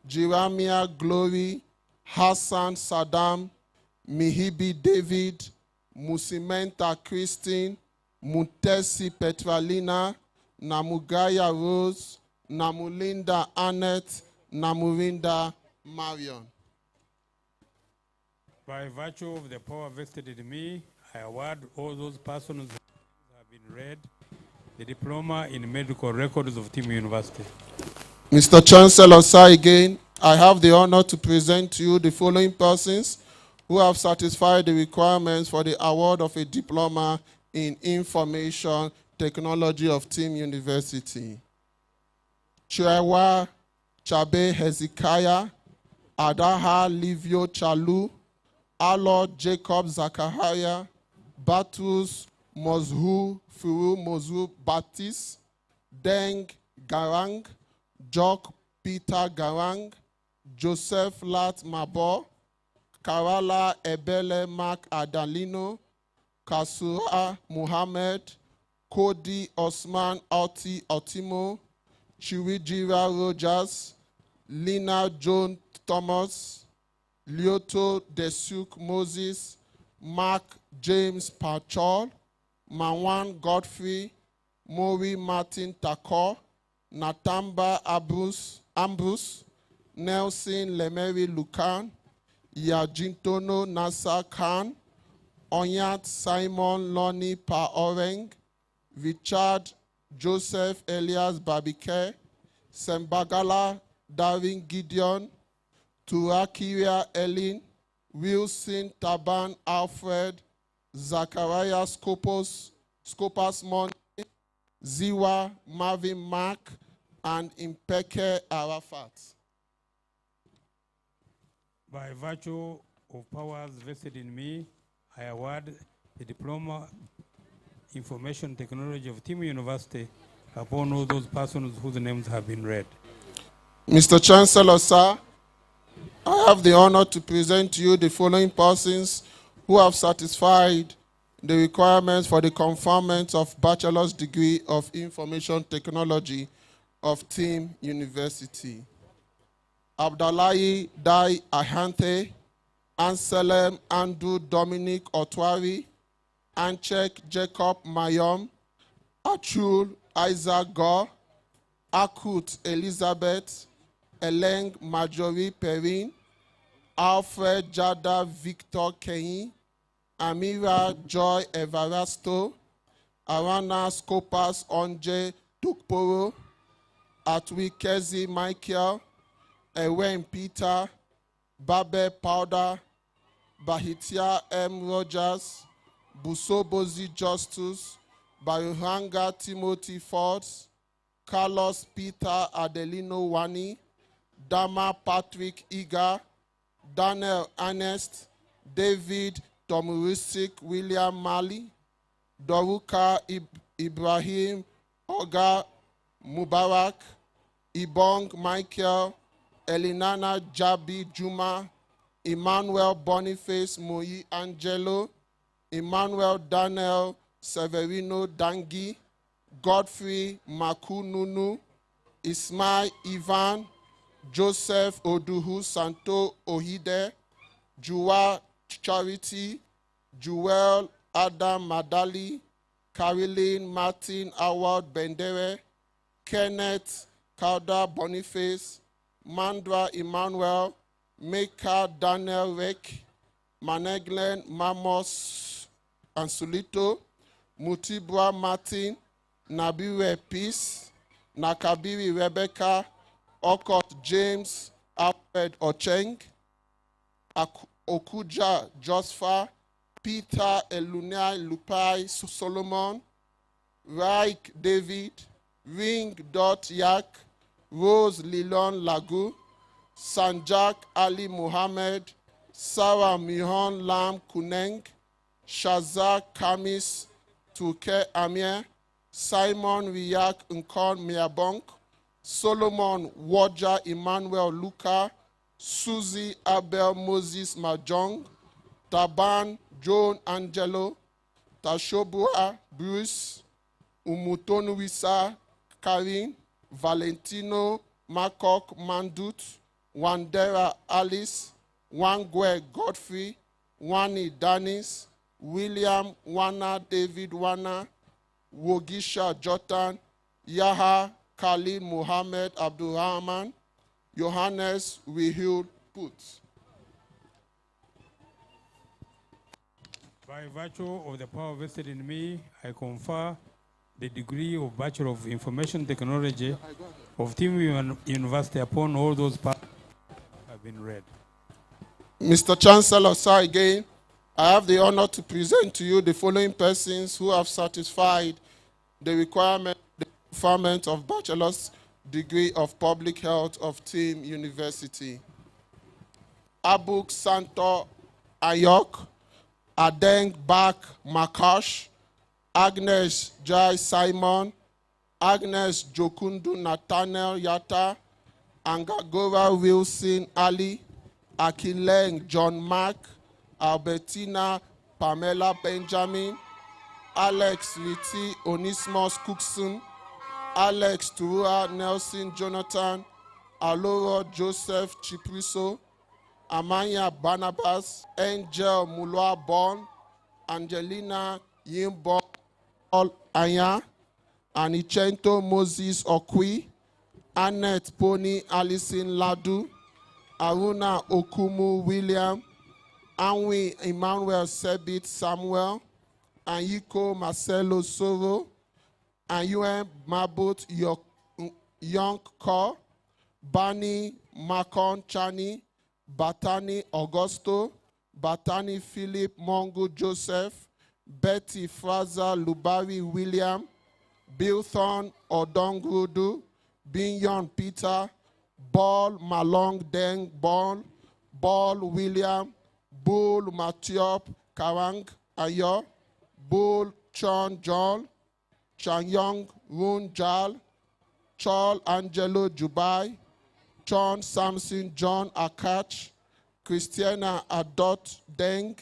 Jiramia Glory, Hassan Saddam, Mihibi David, Musimenta Christine, Mutesi Petralina, Namugaya Rose, Namulinda Annette, Namurinda Marion. By virtue of the power vested in me, I award all those persons who have been read the diploma in medical records of Team University. Mr. Chancellor, sir, again, I have the honor to present to you the following persons who have satisfied the requirements for the award of a diploma in information technology of Team University. Chirewa Chabe Hezekiah, Adaha Livio Chalu, Alod Jacob Zachariah, Batus Mozhu Furu Mozu Baptiste, Deng Garang, Jock Peter Garang, Joseph Lat Mabo, Karala Ebele Mark Adalino, Kasura Muhammad, Cody Osman Oti Otimo, Chiwijira Rogers, Lina Joan Thomas, Lyoto Desuk Moses, Mark James Pachol, Mawan Godfrey, Mori Martin Takor, Natamba Ambrose, Nelson Lemery Lukan, Yajintono Nasa Khan, Onyat Simon Loni Paoreng, Richard Joseph Elias Babike, Sembagala Darwin Gideon, Turakiria Elin, Wilson Taban Alfred, Zachariah Scopas Monte, Ziwa Marvin Mark, and Impeke Arafat. By virtue of powers vested in me, I award the Diploma Information Technology of Timu University upon all those persons whose names have been read. Mr. Chancellor, sir, I have the honor to present to you the following persons who have satisfied the requirements for the conferment of Bachelor's Degree of Information Technology of Team University. Abdullahi Dai Ahante, Anselm Andrew Dominic Otwari, Anchek Jacob Mayom, Achul Isaac Gore, Akut Elizabeth, Eleng Marjorie Perrin, Alfred Jada Victor Keyi, Amira Joy Evarasto, Arana Skopas Onje Tukporo, Atwi Kezi Michael, Ewen Peter, Babe Powder, Bahitia M. Rogers, Busobozi Justus, Baruhanga Timothy Fords, Carlos Peter Adelino Wani, Dama Patrick Iga, Daniel Ernest, David Tomurisik William Mali, Doruka Ibrahim Oga Mubarak, Ibong Michael, Elinana Jabi Juma, Emmanuel Boniface Moyi Angelo, Emmanuel Daniel Severino Dangi, Godfrey Makununu, Ismail Ivan, Joseph Oduhu Santo Ohide, Jua Charity, Joel Adam Madali, Caroline Martin Awad Bendere, Kenneth Kauda Boniface, Mandra Emmanuel, Meka Daniel Rek, Maneglen Mamos Ansulito, Mutibwa Martin, Nabiwe Peace, Nakabiri Rebecca, Okot James, Alfred Ocheng, Okuja Josfa, Peter Elunai Lupai Solomon, Raik David, Ring Dot Yak, Rose Lilon Lagu, Sanjak Ali Muhammad, Sarah Mihon Lam Kuneng, Shazak Kamis Tuke Amir, Simon Riyak Nkon Miabonk, Solomon Waja Emmanuel Luka, Susie Abel Moses Majong, Taban Joan Angelo, Tashobua Bruce, Umutonuisa Karin, Valentino Makok Mandut, Wandera Alice, Wangwe Godfrey, Wani Danis, William Wana David Wana, Wogisha Jotan, Yaha Khalid Muhammad Abdurrahman, Johannes Wihil Put. By virtue of the power vested in me, I confer the degree of Bachelor of Information Technology of Timu University upon all those parts have been read. Mr. Chancellor, sir, again, I have the honor to present to you the following persons who have satisfied the requirement, the conferment of Bachelor's Degree of Public Health of Team University. Abuk Santo Ayok, Adeng Bak Makash, Agnes Jai Simon, Agnes Jokundu Nathaniel Yata, Angagora Wilson Ali, Akileng John Mark, Albertina Pamela Benjamin, Alex Riti Onismos Cookson, Alex Turua Nelson Jonathan, Aloro Joseph Chipriso, Amaya Barnabas, Angel Mulwa Bon, Angelina Yimbo Anya, Anichento Moses Okwi, Annette Pony Alison Ladu, Aruna Okumu William, Anwi Emmanuel Sebit Samuel, Anyiko Marcelo Soro, Anyue Mabut Young Ko, Bani Makon Chani, Batani Augusto, Batani Philip Mongo Joseph, Betty Fraza Lubari William, Bilthon Odongrudu, Binyon Peter, Ball Malong Deng Ball, Ball William, Bull Matiop Karang Ayo, Bull Chon Jol, Chanyong Run Jal, Chol Angelo Jubai, Chon Samson John Akach, Christiana Adot Deng,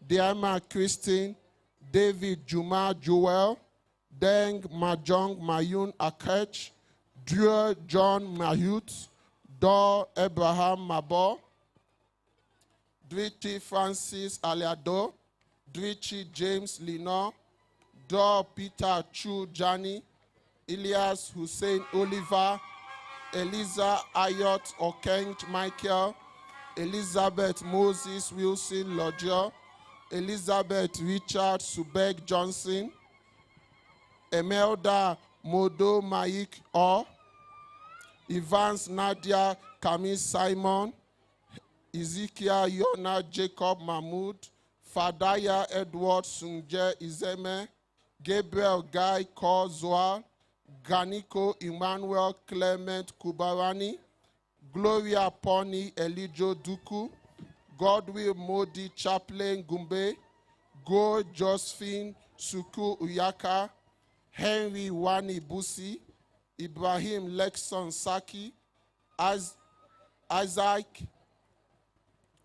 Diama Christine, David Juma Joel, Deng Mahjong Mayun Akach, Drew John Mahut, Dor Abraham Mabo, Dwichi Francis Aliado, Dwichi James Lino, Dor Peter Chu Jani, Elias Hussein Oliver, Eliza Ayot Okeng Michael, Elizabeth Moses Wilson Lodjo, Elizabeth Richard Subeg Johnson, Emelda Modo Maik O, Evans Nadia Camille Simon, Ezekiel Yona Jacob Mahmoud, Fadaya Edward Sungje Izeme, Gabriel Guy Kozwa, Ganiko Emmanuel Clement Kubarani, Gloria Pony Elijo Duku, Godwill Modi Chaplain Gumbe, Go Josephine Suku Uyaka, Henry Wani Busi, Ibrahim Lexon Saki, Isaac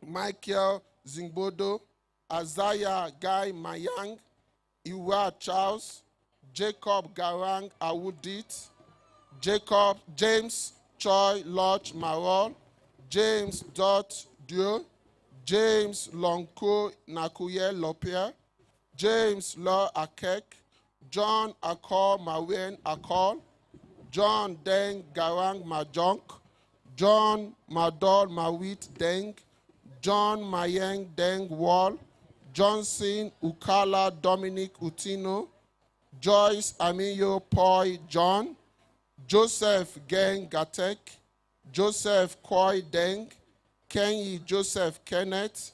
Michael Zingbodo, Isaiah Guy Mayang, Iwa Charles, Jacob Garang Awudit, James Choi Lodge Marol, James Dot Dio, James Lonko Nakuye Lopia, James Law Akek, John Akol Mawen Akol, John Deng Garang Majonk, John Madol Mawit Deng, John Mayeng Deng Wall, Johnson Ukala Dominic Utino, Joyce Amiyo Poi John, Joseph Geng Gatek, Joseph Koi Deng, Kenyi Joseph Kenneth,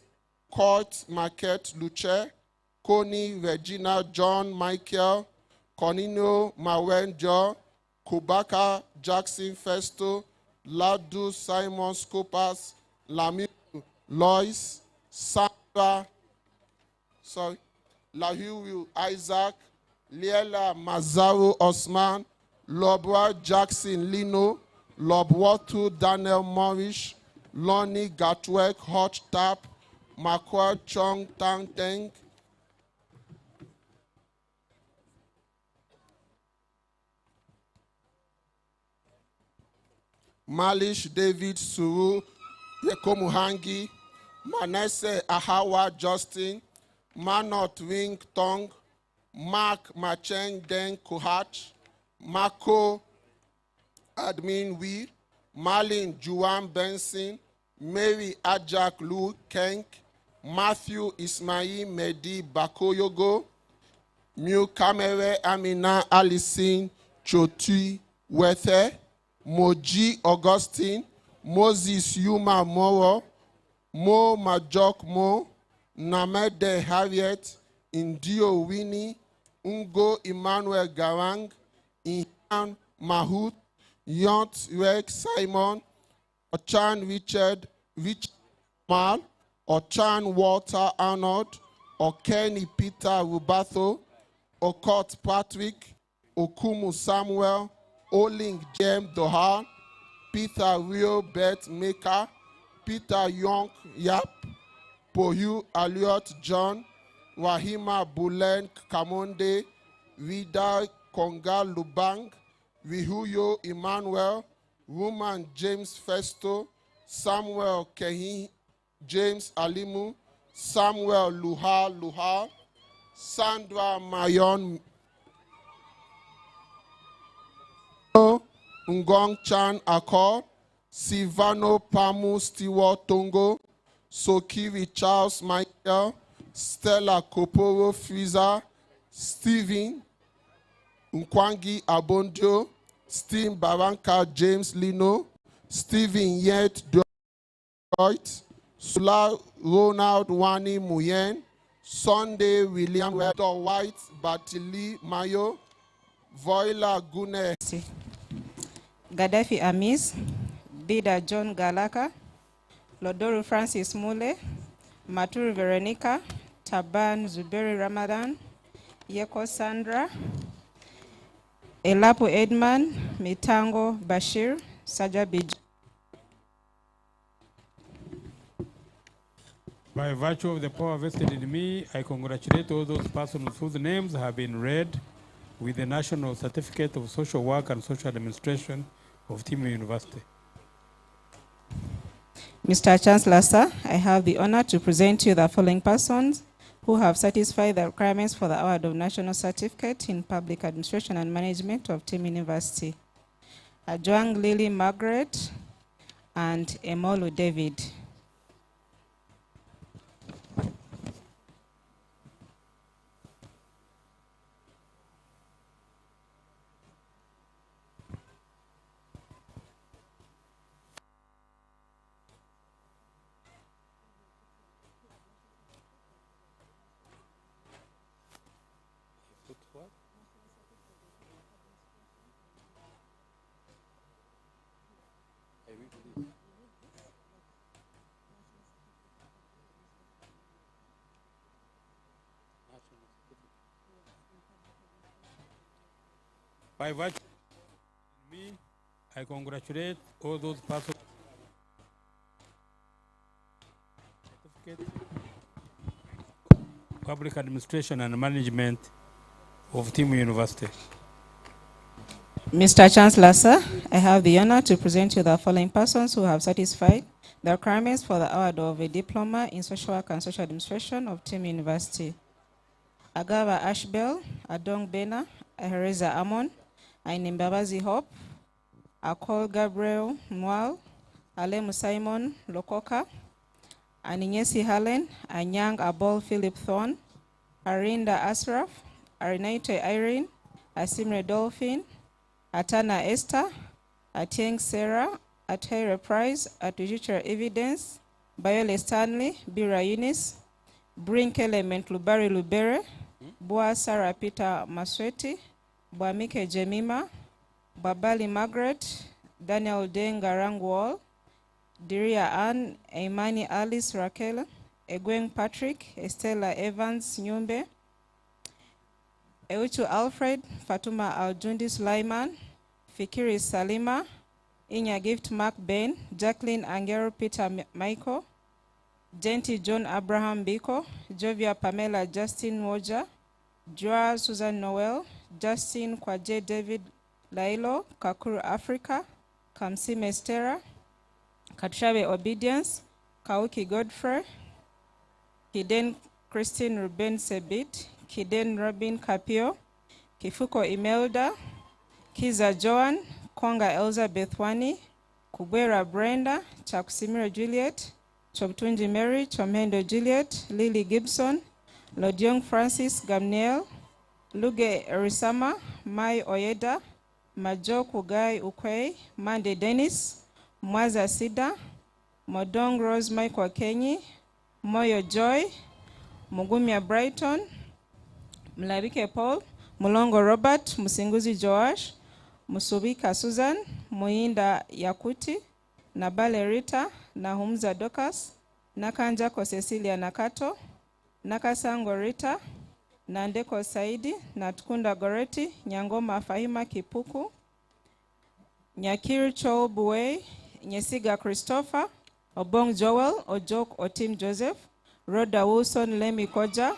Court Market Luce, Connie Regina John Michael, Conino Mawenjo, Kubaka Jackson Festo, Ladu Simon Scopas, Lamiu Lois, Sandra, Lahiu Isaac, Liela Mazaru Osman, Lobwa Jackson Lino, Lobwatu Daniel Morris, Lonnie Gatwek Hot Tap, Makwa Chong Tang Teng, Malish David Suru, Yekomuhangi, Manesse Ahawa Justin, Manot Wing Tong, Mark Macheng Deng Kohat, Marco Admin Wee, Marlin Juan Benson, Mary Ajak Lu Kenk, Matthew Ismail Medi Bakoyogo, Mu Kamere Amina Alison Chotui Wethe, Moji Augustine, Moses Yuma Moro, Mo Majok Mo, Namede Harriet, Indio Winnie, Ungo Emmanuel Garang, Ihan Mahut, Yont Rex Simon, Ochan Richard Mal, Ochan Walter Arnold, Okeni Peter Rubatho, Okot Patrick, Okumu Samuel, Oling Jem Doha, Peter Rio Bet Maker, Peter Yonk Yap, Pohu Aliot John, Wahima Bulen Kamonde, Vida Konga Lubang, Vihuyo Emmanuel, Roman James Festo, Samuel Kehi, James Alimu, Samuel Luha, Sandra Mayon, Ngong Chan Akor, Silvano Pamu Stewart Tongo, Sokiri Charles Michael, Stella Koporo Frieza, Stephen Nkwangi Abondio, Steve Baranka James Lino, Stephen Yet Detroit, Sula Ronald Wani Muyen, Sunday William Wedo White Batili Mayo, Voila Gune. Gaddafi Amis, Bida John Galaka, Lodoro Francis Mule, Maturi Veronica, Taban Zuberi Ramadan, Yeko Sandra, Elapo Edman, Mitango Bashir, Saja Bij. By virtue of the power vested in me, I congratulate all those persons whose names have been read with the National Certificate of Social Work and Social Administration of Timu University. Mr. Chancellor, sir, I have the honor to present you the following persons who have satisfied the requirements for the award of National Certificate in Public Administration and Management of Timu University. Ajuang Lily Margaret and Emolu David. By virtue of me, I congratulate all those persons. Public Administration and Management of Timu University. Mr. Chancellor, sir, I have the honor to present you the following persons who have satisfied the requirements for the award of a diploma in social work and social administration of Timu University. Agava Ashbel, Adong Bena, Ahereza Amon, Ainimbabazi Hope, Akol Gabriel Mwal, Alemu Simon Lokoka, Aninyesi Helen, Anyang Abol Philip Thorne, Arinda Asraf, Arinaite Irene, Asimre Dolphin, Atana Esther, Atieng Sarah, Atera Price, Atujicha Evidence, Biole Stanley, Bira Eunice, Brinkele Mentlubari Lubere, Boa Sarah Peter Masweti, Boamike Jemima, Babali Margaret, Daniel Denga Rangwall, Diria Ann, Imani Alice Raquel, Egweng Patrick, Estella Evans Nyumbe, Euchu Alfred, Fatuma Aljundi Sulaiman, Fikiri Salima, Inya Gift Mark Ben, Jacqueline Angero Peter Michael, Genti John Abraham Biko, Jovia Pamela Justin Woja, Joa Susan Noel, Justin Kwaje David Lailo, Kakuru Africa, Kamsime Stera, Katrabe Obedience, Kauki Godfrey, Kiden Christine Ruben Sebit, Kiden Robin Capio, Kifuko Imelda, Kiza Joan, Konga Elizabeth Wani, Kubera Brenda, Chakusimira Juliet, Chobtunji Mary, Chomhendo Juliet, Lily Gibson, Lodiong Francis Gamniel, Luge Erisama, Mai Oyeda, Majo Kugai Ukwei, Mande Dennis, Mwaza Sida, Modong Rose Michael Kenyi, Moyo Joy, Mugumya Brighton, Mlabike Paul, Mulongo Robert, Musinguzi Joash, Musubika Susan, Muinda Yakuti, Nabale Rita, Nahumza Dokas, Nakanjako Cecilia Nakato, Nakasango Rita, Nandeko Saidi, Natkunda Goreti, Nyangoma Fahima Kipuku, Nyakiri Cho Buwe, Nyesiga Christopher, Obong Joel, Ojok Otim Joseph, Rhoda Wilson Lemi Koja,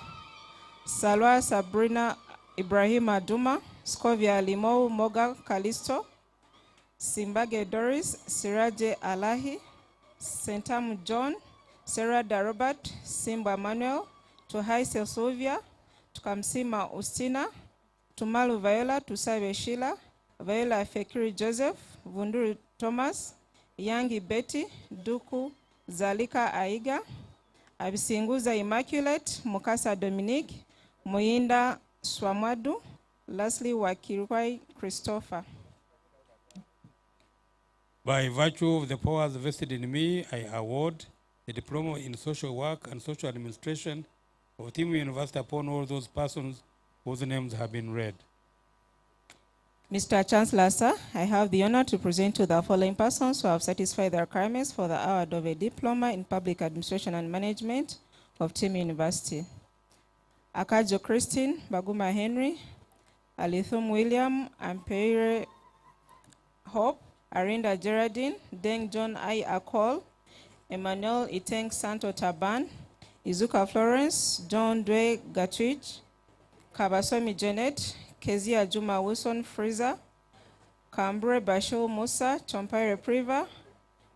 Salwa Sabrina Ibrahim Aduma, Scovia Limou Moga Kalisto, Simbage Doris, Siraje Alahi, Sentam John, Sarah Darobert, Simba Manuel, Tuhai Sylvia, Tukamsima Ustina, Tumalu Viola, Tusabe Sheila, Viola Fekiri Joseph, Vunduri Thomas, Yangi Betty, Duku, Zalika Aiga, Abisinguza Immaculate, Mukasa Dominique, Moinda Swamadu, lastly Wakirwai Christopher. By virtue of the powers vested in me, I award the Diploma in Social Work and Social Administration of Timu University upon all those persons whose names have been read. Mr. Chancellor, sir, I have the honor to present to the following persons who have satisfied the requirements for the award of a Diploma in Public Administration and Management of Team University. Akajo Christine, Baguma Henry, Alithum William, Ampeire Hope, Arinda Geraldine, Deng John I. Akol, Emmanuel Iteng Santo Taban, Izuka Florence, John Dwe Gatwich, Kabasomi Janet, Kezia Juma Wilson Fraser, Kambre Bashir Musa, Chompaire Priva,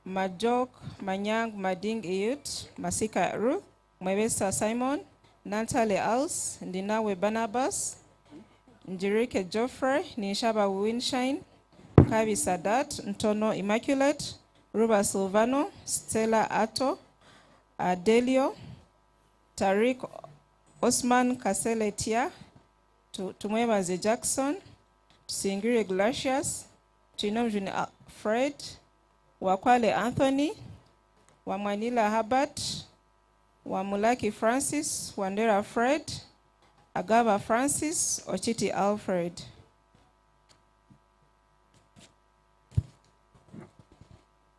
Majok Manyang Mading Iyut, Masika Ruth, Mwebesa Simon, Nantale Els, Ndinawe Barnabas, Njirike Joffrey, Nishaba Winshine, Kavi Sadat, Ntono Immaculate, Ruba Silvano, Stella Ato, Adelio, Tariq Osman Kaseletia, Tumwebaze Jackson, Singiri Glacius, Chinomjuni Fred, Wakwale Anthony, Wamwanila Habat, Wamulaki Francis, Wandera Fred, Agava Francis, Ochiti Alfred.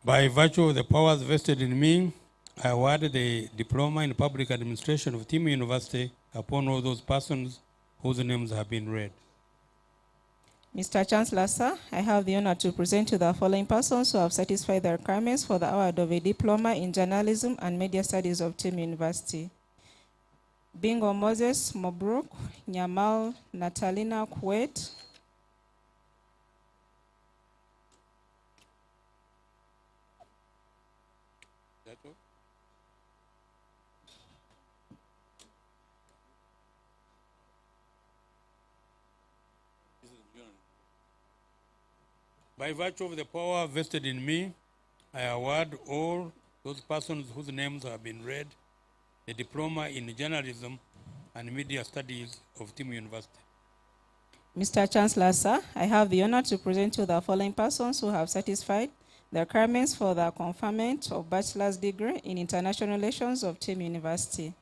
By virtue of the powers vested in me, I award the Diploma in Public Administration of Team University upon all those persons whose names have been read. Mr. Chancellor, sir, I have the honor to present to the following persons who have satisfied the requirements for the award of a Diploma in Journalism and Media Studies of Team University. Bingo Moses Mobruk, Nyamal Natalina Kuwait, By virtue of the power vested in me, I award all those persons whose names have been read a Diploma in Journalism and Media Studies of Team University. Mr. Chancellor, sir, I have the honor to present to the following persons who have satisfied the requirements for the conferment of bachelor's degree in international relations of Team University.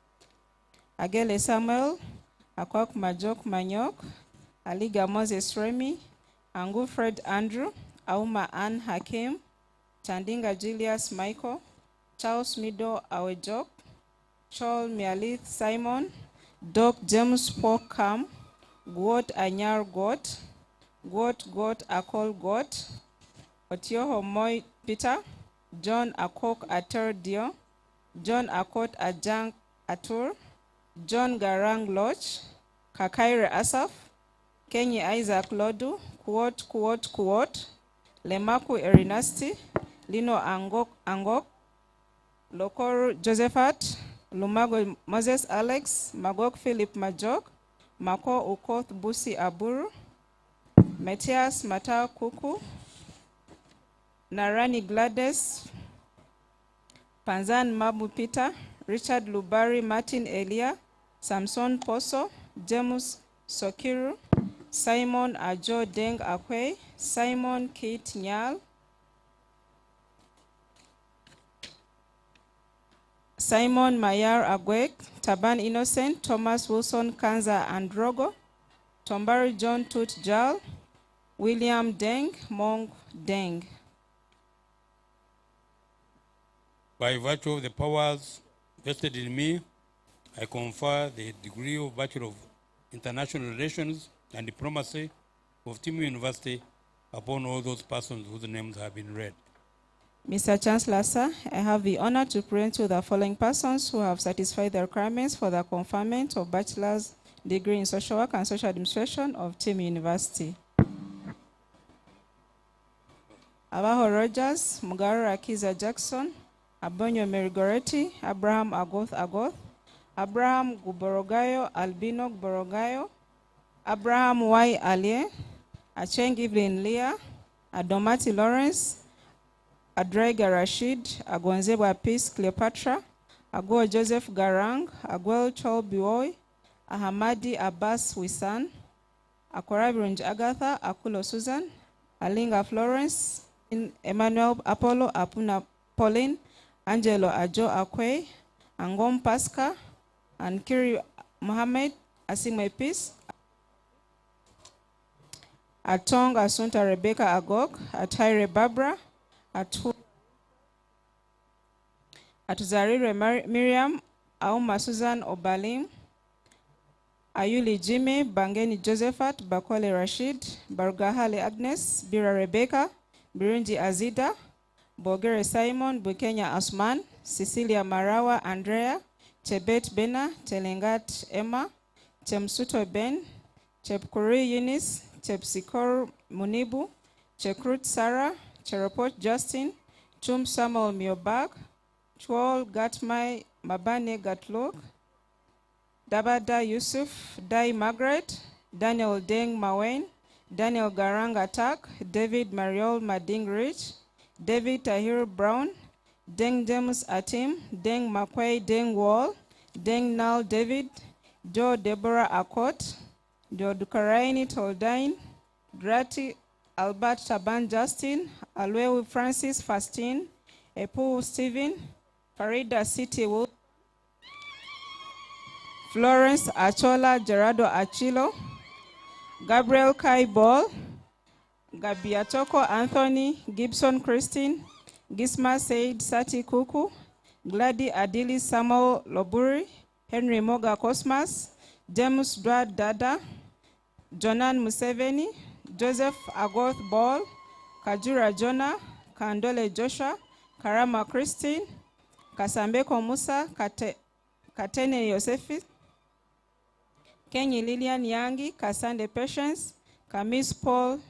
Agele Samuel, Akwak Majok Manyok, Aliga Moses Remy, Angu Fred Andrew, Auma Ann Hakim, Chandinga Julius Michael, Charles Mido Awejok, Chol Mialith Simon, Doc James Pokam, Gwot Anyar Gwot, Gwot Akol Gwot, Otioho Moy Peter, John Akok Atur Dio, John Akot Ajang Atur, John Garang Loch, Kakaire Asaf, Kenyi Isaac Lodu, Kuot, Lemaku Erinasti, Lino Angok, Lokoru Josephat, Lumago Moses Alex, Magok Philip Majok, Mako Ukoth Busi Aburu, Matthias Mata Kuku, Narani Gladys, Panzan Mabu Peter, Richard Lubari Martin Elia, Samson Poso, James Sokiru, Simon Ajo Deng Akwe, Simon Kate Nyal, Simon Mayar Agwek, Taban Innocent, Thomas Wilson Kanza Androgo, Tombari John Tut Jal, William Deng, Mong Deng. By virtue of the powers vested in me, I confer the degree of Bachelor of International Relations and Diplomacy of Team University upon all those persons whose names have been read. Mr. Chancellor, sir, I have the honor to present to the following persons who have satisfied the requirements for the conferment of bachelor's degree in social work and social administration of Team University. Abaho Rogers, Mugaru Akiza Jackson, Abonyo Merigoretti, Abraham Agoth, Abraham Guborogayo, Albino Guborogayo, Abraham Y. Alie, Acheng Evelyn Leah, Adomati Lawrence, Adrega Rashid, Agwanzebwa Peace Cleopatra, Agua Joseph Garang, Aguel Chol Biwoy, Ahamadi Abbas Wisan, Akorabirunj Agatha, Akulo Susan, Alinga Florence, Emmanuel Apollo, Apuna Pauline, Angelo Ajo Akwe, Angom Pasca, and Kiri Mohammed, Asime Peace, Atong Asunta Rebecca Agog, Atire Barbara, Atuzarire Miriam, Auma Susan Obalim, Ayuli Jimmy, Bangeni Josephat, Bakole Rashid, Barugahale Agnes, Bira Rebecca, Birunji Azida, Bogere Simon, Bukenya Asman, Cecilia Marawa Andrea, Chebet Bena, Telengat Emma, Chemsuto Ben, Chepkuri Eunice, Chepsikor Munibu, Chekrut Sarah, Cheropot Justin, Chum Samuel Miobag, Chwal Gatmai Mabane Gatlok, Dabada Yusuf, Dai Margaret, Daniel Deng Mawen, Daniel Garanga Tak, David Mariol Mading Rich, David Tahir Brown, Deng James Atim, Deng Makwei Deng Wall, Deng Nal David, Joe Deborah Akot, Joe Dukaraini Toldain, Grati Albert Taban Justin, Alwewu Francis Fastin, Epu Stephen, Farida City Wood, Florence Achola Gerardo Achilo, Gabriel Kaibol, Gabiatoko Anthony, Gibson Christine, Gisma Said Sati Kuku, Glady Adili Samuel Loburi, Henry Moga Cosmas, James Dwad Dada, Jonan Museveni, Joseph Agoth Ball, Kajura Jonah, Kandole Joshua, Karama Christine, Kasambeko Musa, Katene Yosefi, Kenyi Lilian Yangi, Kasande Patience, Kamis Paul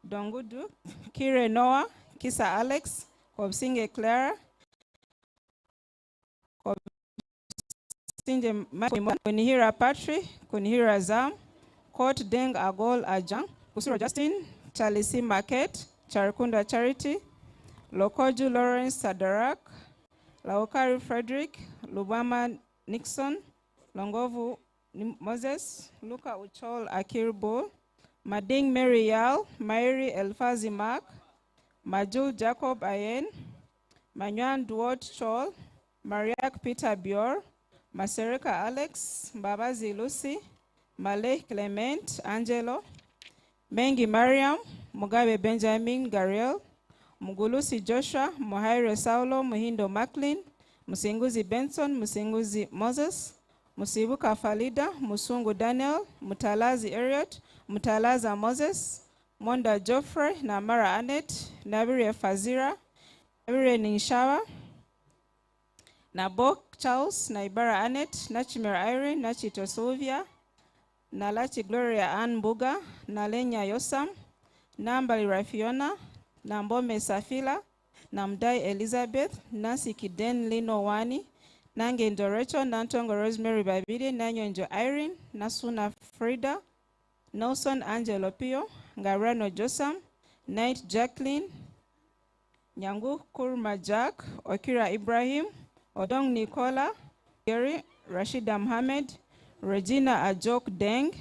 Dongudu, Kire Noah, Kisa Alex, Kobsinge Clara, Kobsinge Kunihira Patri, Kunihira Zam, Court Deng Agol Ajang, Kusura Justin, Chalisi Market, Charikunda Charity, Lokoju Lawrence Sadarak, Laokari Frederick, Lubama Nixon, Longovu Moses, Luka Uchol Akir Bull, Mading Mary Yal, Mary Elfazi Mark, Majul Jacob Ayen, Manywan Duot Chol, Mariak Peter Bior, Masereka Alex, Babazi Lucy, Malek Clement Angelo, Mengi Mariam, Mugabe Benjamin Gariel, Mugulusi Joshua, Muhaire Saulo, Muhindo Macklin, Musinguzi Benson, Musinguzi Moses, Musibuka Falida, Musungu Daniel, Mutalazi Eriot, Mutalaza Moses, Monda Geoffrey, Namara Annette, Nabire Fazira, Nabire Ninshawa, Nabok Charles, Naibara Annette, Nachimir Irene, Nachito Sylvia, Nalachi Gloria Ann Buga, Nalenya Yosam, Nambali Rafiona, Nambome Safila, Namdai Elizabeth, Nancy Kiden Lino Wani, Nange Ndorecho, Nantongo Rosemary Babide, Nanyonjo Irene, Nasuna Frida, Nelson Angelo Pio, Garano Josam, Knight Jacqueline, Nyangu Kurma Jack, Okira Ibrahim, Odong Nicola, Gary, Rashida Mohammed, Regina Ajok Deng,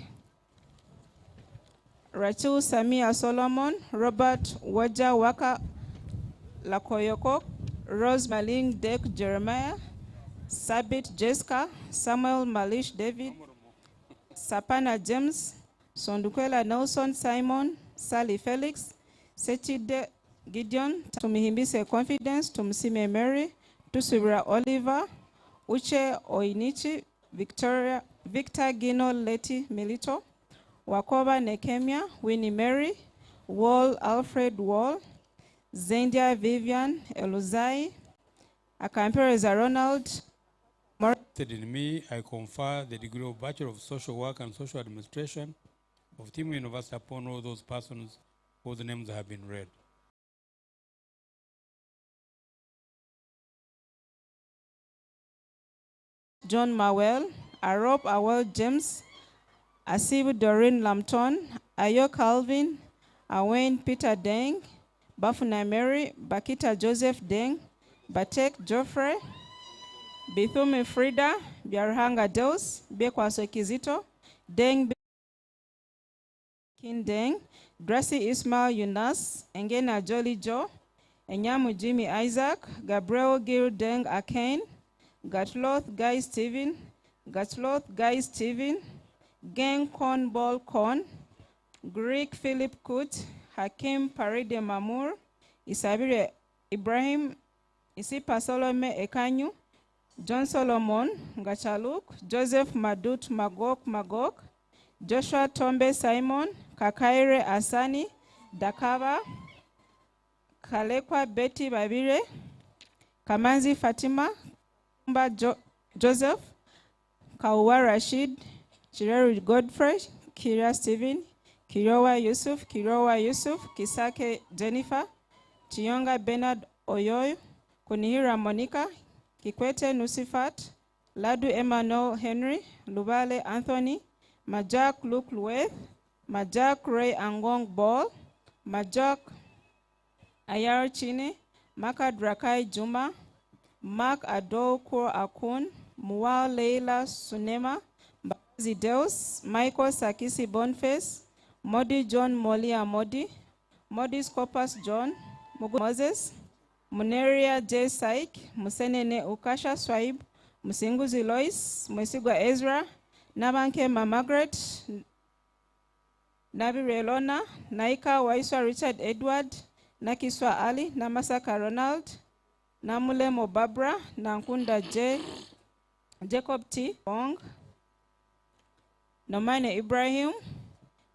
Rachel Samia Solomon, Robert Waja Waka Lakoyoko, Rose Maling Dek Jeremiah, Sabit Jessica, Samuel Malish David, Sapana James, Sondukwela Nelson Simon, Sally Felix, Sechide Gideon, Tumihimbise Confidence, Tumsime Mary, Tusubira Oliver, Uche Oinichi, Victor Gino Leti Milito, Wakoba Nekemia, Winnie Mary, Wall Alfred Wall, Zendia Vivian Eluzai, Akampereza Ronald. In me, I confer the degree of Bachelor of Social Work and Social Administration of Timu University upon all those persons whose names have been read. John Mawel, Arop Awel James, Asibu Doreen Lampton, Ayo Calvin, Awen Peter Deng, Bafuna Mary, Bakita Joseph Deng, Batek Geoffrey, Bithumi Frida, Biarhanga Deus, Bekwaso Kizito, Deng Kin Deng, Gracie Ismail Yunus, Engena Jolly Joe, Enyamu Jimmy Isaac, Gabriel Gil Deng Akain, Gatloth Guy Stephen, Gang Cornball Corn, Greek Philip Kut, Hakim Paride Mamur, Isabire Ibrahim, Isipa Solome Ekanyu, John Solomon Ngachaluk, Joseph Madut Magok, Joshua Tombe Simon, Kakaire Asani, Dakava, Kalekwa Betty Babire, Kamanzi Fatima, Joseph, Kaua Rashid, Chireru Godfrey, Kira Stephen, Kirowa Yusuf, Kisake Jennifer, Chiyonga Bernard Oyoyo, Kunihira Monica, Kikwete Nusifat, Ladu Emmanuel Henry, Lubale Anthony, Majak Luke Lueth, Majak Ray Angong Ball, Majak Ayar Chine, Maka Drakai Juma, Mark Ado Kur Akun, Mual Leila Sunema, Bazi Deus, Michael Sakisi Boniface, Modi John Molia Modi, Modi Scopus John, Mugu Moses, Muneria J. Saik, Musenene Ukasha Swaib, Musinguzi Lois, Musigwa Ezra, Nabanke Ma Margaret, Nabi Relona, Naika Waiswa Richard Edward, Nakiswa Ali, Namasaka Ronald, Namulemo Barbara, Nankunda J. Jacob T. Wong, Nomane Ibrahim,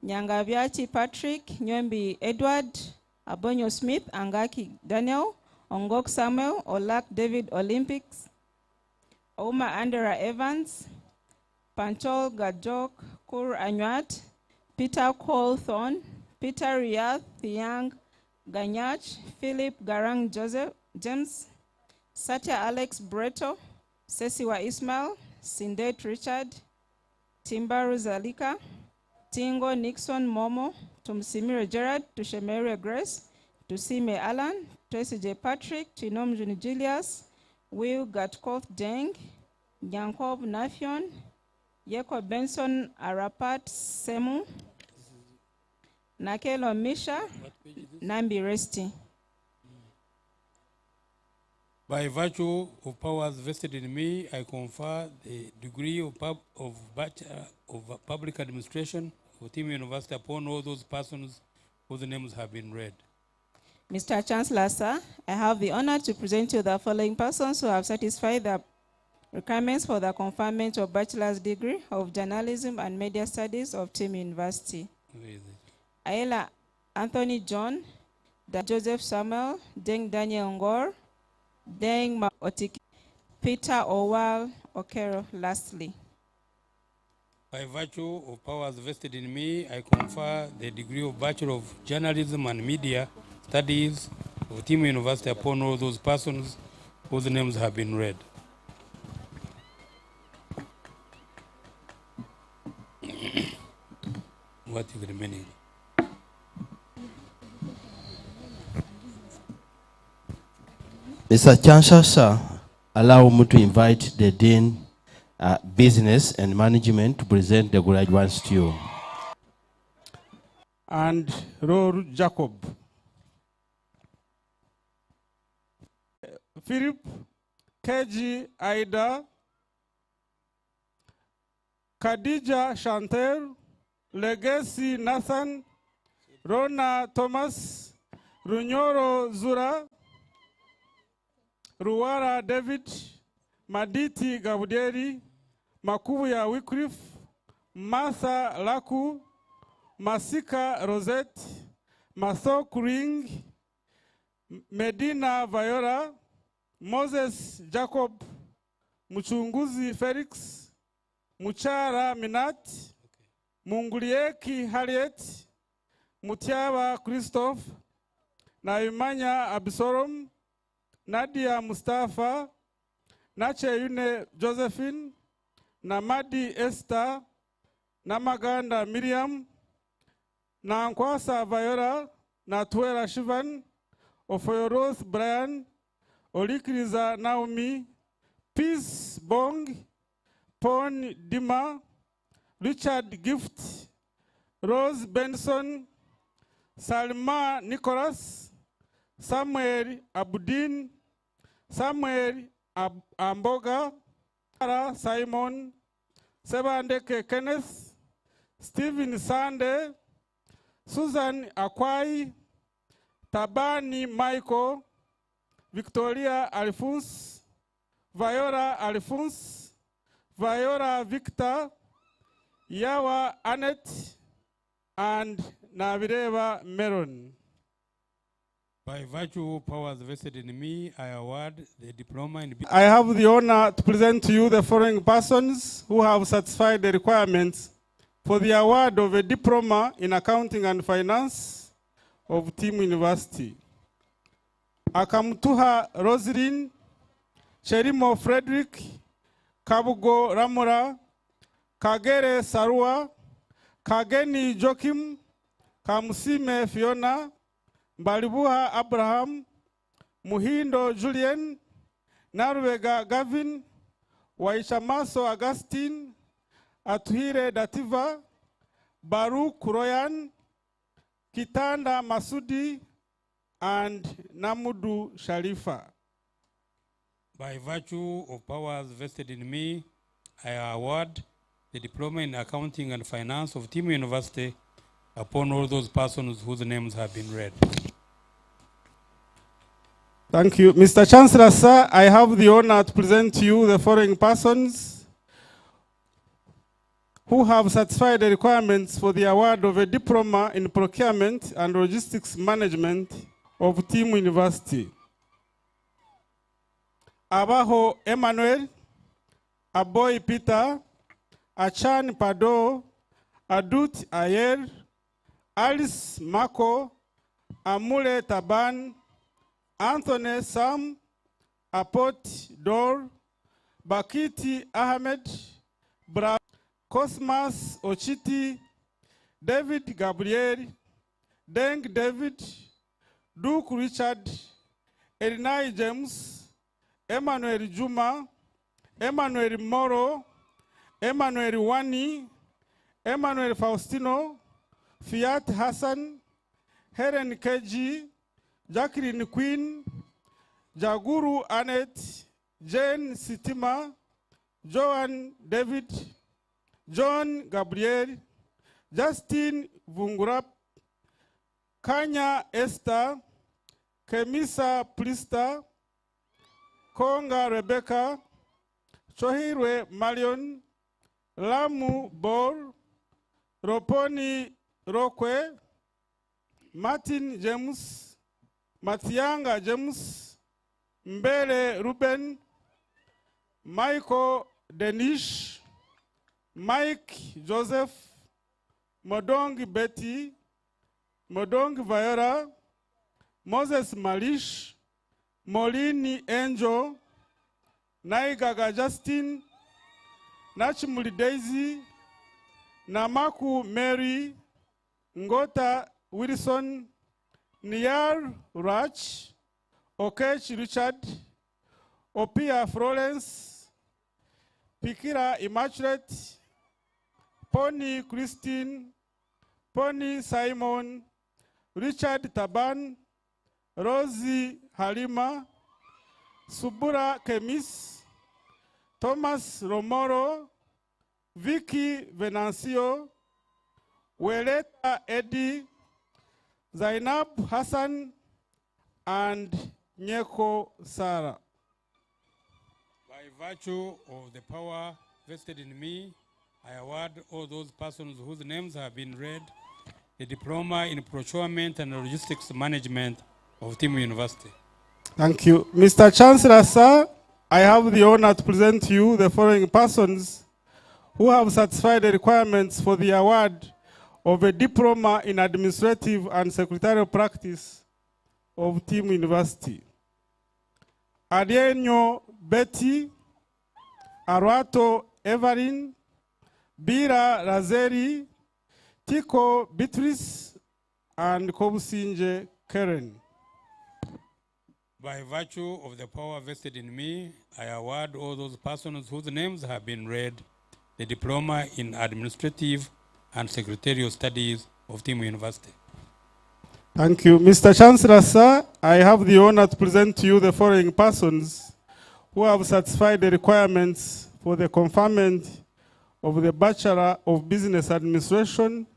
Nyangaviachi Patrick, Nyembi Edward, Abonyo Smith, Angaki Daniel, Ongok Samuel, Olak David Olympics, Oma Andera Evans, Panchol Gajok Kur Anywat, Peter Cole Thorn, Peter Riyadh Thiang Ganyach, Philip Garang Joseph James, Satya Alex Breto, Sesiwa Ismail, Sindet Richard, Timbaru Zalika, Tingo Nixon Momo, Tumsimire Gerard, Tushemere Grace, Tusime Alan, Tracy J. Patrick, Chinom Juni Julius, Will Gatkoth Deng, Yankob Nafion, Yeko Benson Arapat Semu, Nakelo Misha, Nambi Resti. By virtue of powers vested in me, I confer the degree of Bachelor of Public Administration of Team University upon all those persons whose names have been read. Mr. Chancellor, sir, I have the honor to present you the following persons who have satisfied the requirements for the conferment of bachelor's degree of journalism and media studies of Team University. Ayela Anthony John, Joseph Samuel, Deng Daniel Ngor, Deng Otiki, Peter Owal Okero, lastly. By virtue of powers vested in me, I confer the degree of Bachelor of Journalism and Media Studies of Team University upon all those persons whose names have been read. What is remaining? Mr. Chancellor, sir, allow me to invite the Dean Business and Management to present the graduates to you. And Ror Jacob. Philip, KG Aida, Khadija Chantel, Legacy Nathan, Rona Thomas, Runyoro Zura, Ruwara David, Maditi Gabuderi, Makuya Wycliffe, Martha Laku, Masika Rosette, Mathok Ring, Medina Viola, Moses Jacob, Muchunguzi Felix, Muchara Minat, Mungulieki Harriet, Mutiaba Christophe, Naimanya Abisorom, Nadia Mustafa, Nache Yune Josephine, Namadi Esther, Namaganda Miriam, Nankwasa Viola, Natuela Shivan, Ofoyoros Brian, Olikriza Naomi, Peace Bong, Pon Dima, Richard Gift, Rose Benson, Salma Nicholas, Samuel Abudin, Samuel Amboga, Sarah Simon, Sebandeke Kenneth, Stephen Sande, Susan Akwai, Tabani Michael, Victoria Alphonse, Viola Alphonse, Viola Victor, Yawa Annette, and Navireva Meron. By virtue of powers vested in me, I award the diploma in... I have the honor to present to you the following persons who have satisfied the requirements for the award of a diploma in accounting and finance of Team University. Akamtuha Rosalyn, Cherimo Frederick, Kabugo Ramura, Kagere Sarua, Kageni Joachim, Kamusime Fiona, Mbalibuha Abraham, Muhindo Julian, Narwega Gavin, Waishamaso Augustine, Atuhire Dativa, Baruch Royan, Kitanda Masudi, and Namudu Sharifa. By virtue of powers vested in me, I award the diploma in accounting and finance of Team University upon all those persons whose names have been read. Thank you. Mr. Chancellor, sir, I have the honor to present to you the following persons who have satisfied the requirements for the award of a diploma in procurement and logistics management of Team University. Abaho Emmanuel, Aboy Peter, Achan Pado, Adut Ayer, Alice Mako, Amule Taban, Anthony Sam, Apot Dor, Bakiti Ahmed, Cosmas Ochiti, David Gabriel, Deng David, Duke Richard, Erinai James, Emmanuel Juma, Emmanuel Moro, Emmanuel Wani, Emmanuel Faustino, Fiat Hassan, Helen Keji, Jacqueline Queen, Jaguru Annette, Jane Sitima, Joan David, John Gabriel, Justin Vungurap, Kanya Esther, Kemisa Plista, Konga Rebecca, Chohirwe Marion, Lamu Bor, Roponi Rokwe, Martin James, Matianga James, Mbele Ruben, Michael Denish, Mike Joseph, Modongi Betty, Modongi Viola, Moses Malish, Molini Angel, Naigaga Justin, Nachimuli Daisy, Namaku Mary, Ngota Wilson, Niyar Rach, Okech Richard, Opia Florence, Pikira Immaculate, Pony Christine, Pony Simon, Richard Taban, Rosie Halima, Subura Kemis, Thomas Romoro, Vicky Venancio, Weleta Eddie, Zainab Hassan, and Nyeko Sarah. By virtue of the power vested in me, I award all those persons whose names have been read the diploma in procurement and logistics management of Team University. Thank you. Mr. Chancellor, sir, I have the honor to present to you the following persons who have satisfied the requirements for the award of a diploma in administrative and secretarial practice of Team University. Adienyo Betty, Arwato Evelyn, Bira Razeri, Tiko Beatrice, and Kobusinje Karen. By virtue of the power vested in me, I award all those persons whose names have been read the diploma in administrative and secretarial studies of Team University. Thank you. Mr. Chancellor, sir, I have the honor to present to you the following persons who have satisfied the requirements for the conferment of the Bachelor of Business Administration,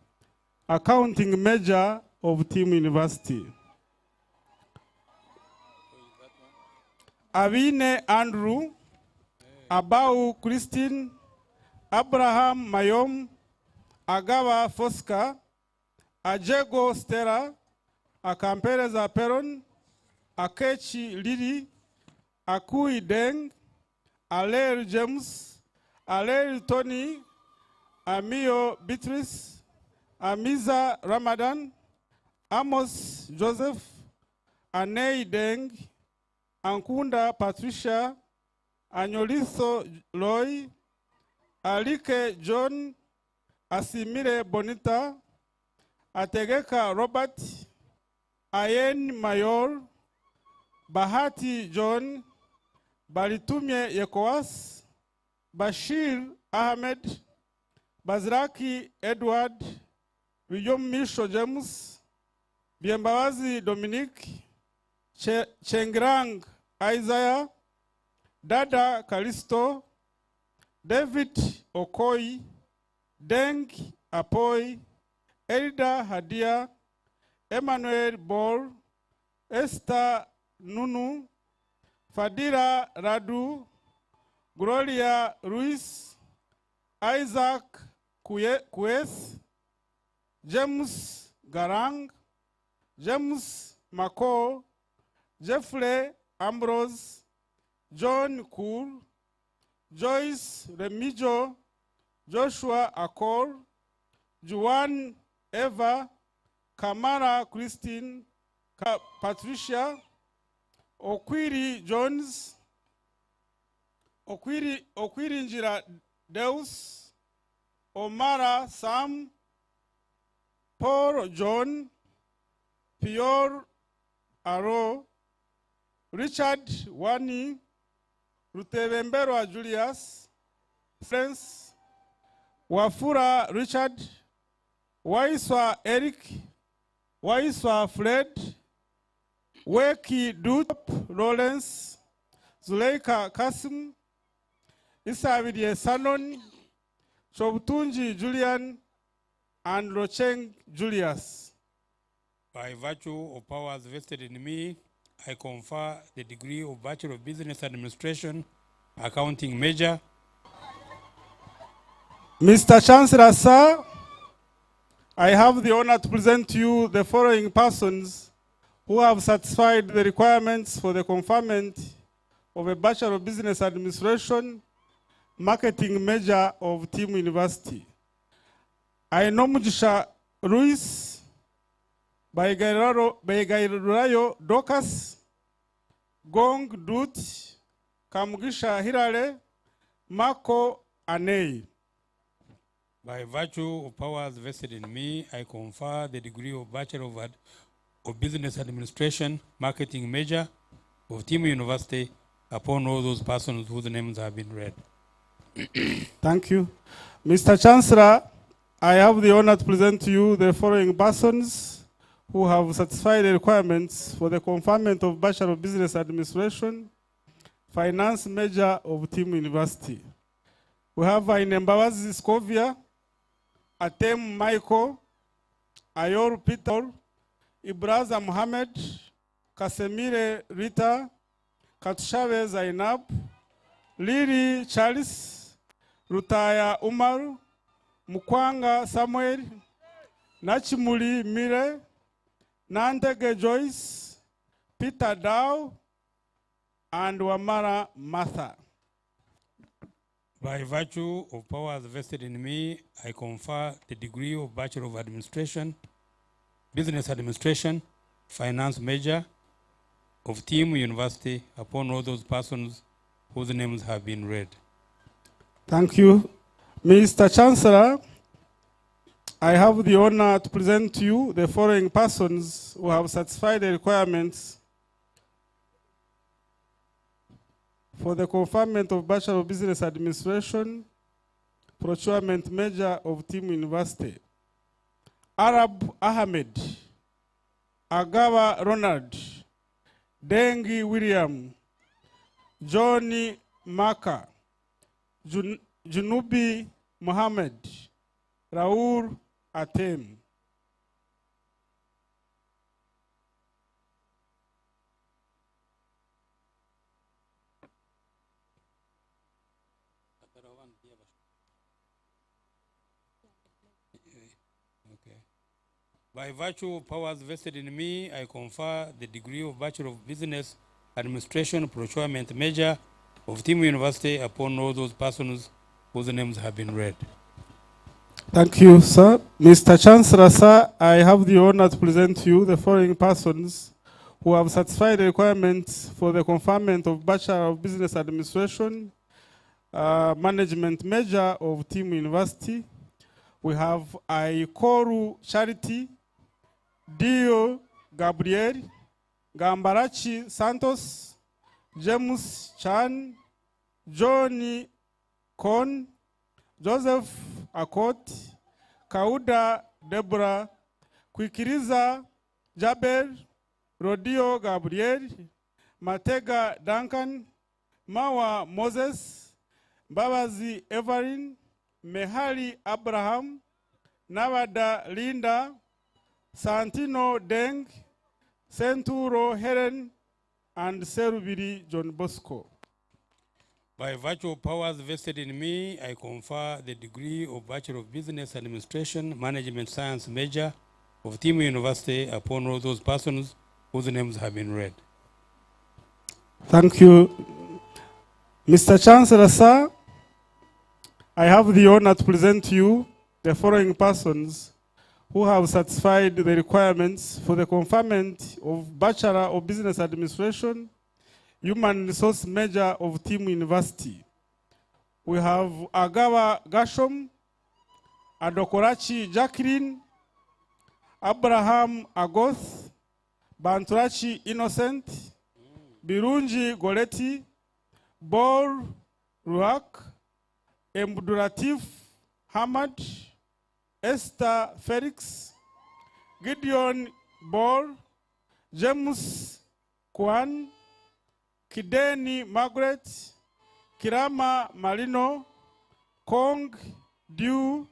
Accounting Major of Team University. Avine Andrew, Abau Christine, Abraham Mayom, Agawa Fosca, Ajego Stella, Akampereza Peron, Akechi Lili, Akui Deng, Alair James, Alair Tony, Amio Beatrice, Amiza Ramadan, Amos Joseph, Anei Deng, Ankunda Patricia, Anyolitho Loy, Alike John, Asimile Bonita, Ategeka Robert, Ayen Mayor, Bahati John, Balitumye Yekoas, Bashir Ahmed, Bazraki Edward, William Misho James, Biembawazi Dominique, Chengrang Isaiah, Dada Kalisto, David Okoi, Deng Apoy, Elda Hadia, Emmanuel Ball, Esther Nunu, Fadira Radu, Gloria Ruiz, Isaac Kues, James Garang, James Mako, Jeffrey Ambrose, John Cool, Joyce Remijo, Joshua Akor, Juan Eva, Kamara Christine, Patricia, Okwiri Jones, Okwiri Njira Deus, Omara Sam, Paul John, Pior Aro, Richard Wani, Rutevemberwa Julius, Friends, Wafura Richard, Waiswa Eric, Waiswa Fred, Weki Dutop Lawrence, Zuleika Kasim, Isavidie Sanon, Chobutunji Julian, and Rocheng Julius. By virtue of powers vested in me, I confer the degree of Bachelor of Business Administration, Accounting Major. Mr. Chancellor, sir, I have the honor to present to you the following persons who have satisfied the requirements for the conferment of a Bachelor of Business Administration, Marketing Major of Team University. I know Mujisha Ruiz, Baigairayo Docas, Gong Dut, Kamugisha Hirale, Marco Anei. By virtue of powers vested in me, I confer the degree of Bachelor of Business Administration, Marketing Major of Team University upon all those persons whose names have been read. Thank you. Mr. Chancellor, I have the honor to present to you the following persons who have satisfied the requirements for the conferment of Bachelor of Business Administration, Finance Major of Team University. We have Inembawazi Scovia, Atem Michael, Ayor Peter, Ibraza Mohammed, Kasemire Rita, Katshave Zainab, Liri Charles, Rutaya Umar, Mukwanga Samuel, Nachimuli Mire, Nantege Joyce, Peter Dow, and Wamara Martha. By virtue of powers vested in me, I confer the degree of Bachelor of Administration, Business Administration, Finance Major of Team University upon all those persons whose names have been read. Thank you. Mr. Chancellor, I have the honor to present to you the following persons who have satisfied the requirements for the conferment of Bachelor of Business Administration, Procurement Major of Team University. Arab Ahmed, Agawa Ronald, Dengi William, Johnny Maka, Junubi Mohammed, Raul Atem. By virtue of powers vested in me, I confer the degree of Bachelor of Business Administration Procurement Major of Timu University upon all those persons whose names have been read. Thank you, sir. Mr. Chancellor, sir, I have the honor to present to you the following persons who have satisfied the requirements for the conferment of Bachelor of Business Administration, Management Major of Timu University. We have Aikoru Charity, Dio Gabriel, Gambarachi Santos, James Chan, Johnny Kon, Joseph Akot, Kauda Deborah, Kwikiriza Jaber, Rodio Gabriel, Matega Duncan, Mawa Moses, Babazi Everin, Mehali Abraham, Nawada Linda, Santino Deng, Senturo Helen, and Serubiri John Bosco. By virtue of powers vested in me, I confer the degree of Bachelor of Business Administration, Management Science Major of Timu University upon all those persons whose names have been read. Thank you. Mr. Chancellor, sir, I have the honor to present to you the following persons who have satisfied the requirements for the conferment of Bachelor of Business Administration, Human Resource Major of Timu University. We have Agawa Gashom, Adokorachi Jacqueline, Abraham Agoth, Banturachi Innocent, Birunji Goleti, Bor Ruak, Emduratif Hamad, Esther Felix, Gideon Bor, James Kwan, Kideni Margaret, Kirama Marino, Kong Dew,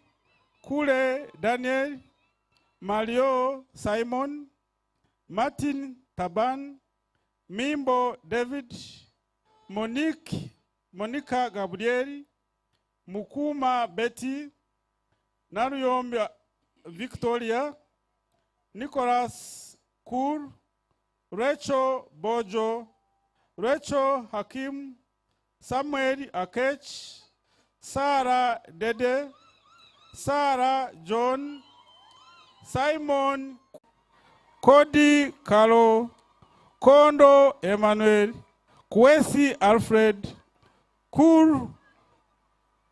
Kule Daniel, Mario Simon, Martin Taban, Mimbo David, Monica Gabriel, Mukuma Betty, Naruyomba Victoria, Nicholas Kur, Rachel Bojo, Rachel Hakim, Samuel Akech, Sarah Dede, Sarah John, Simon, Cody Carlo, Kondo Emmanuel, Kwesi Alfred, Kur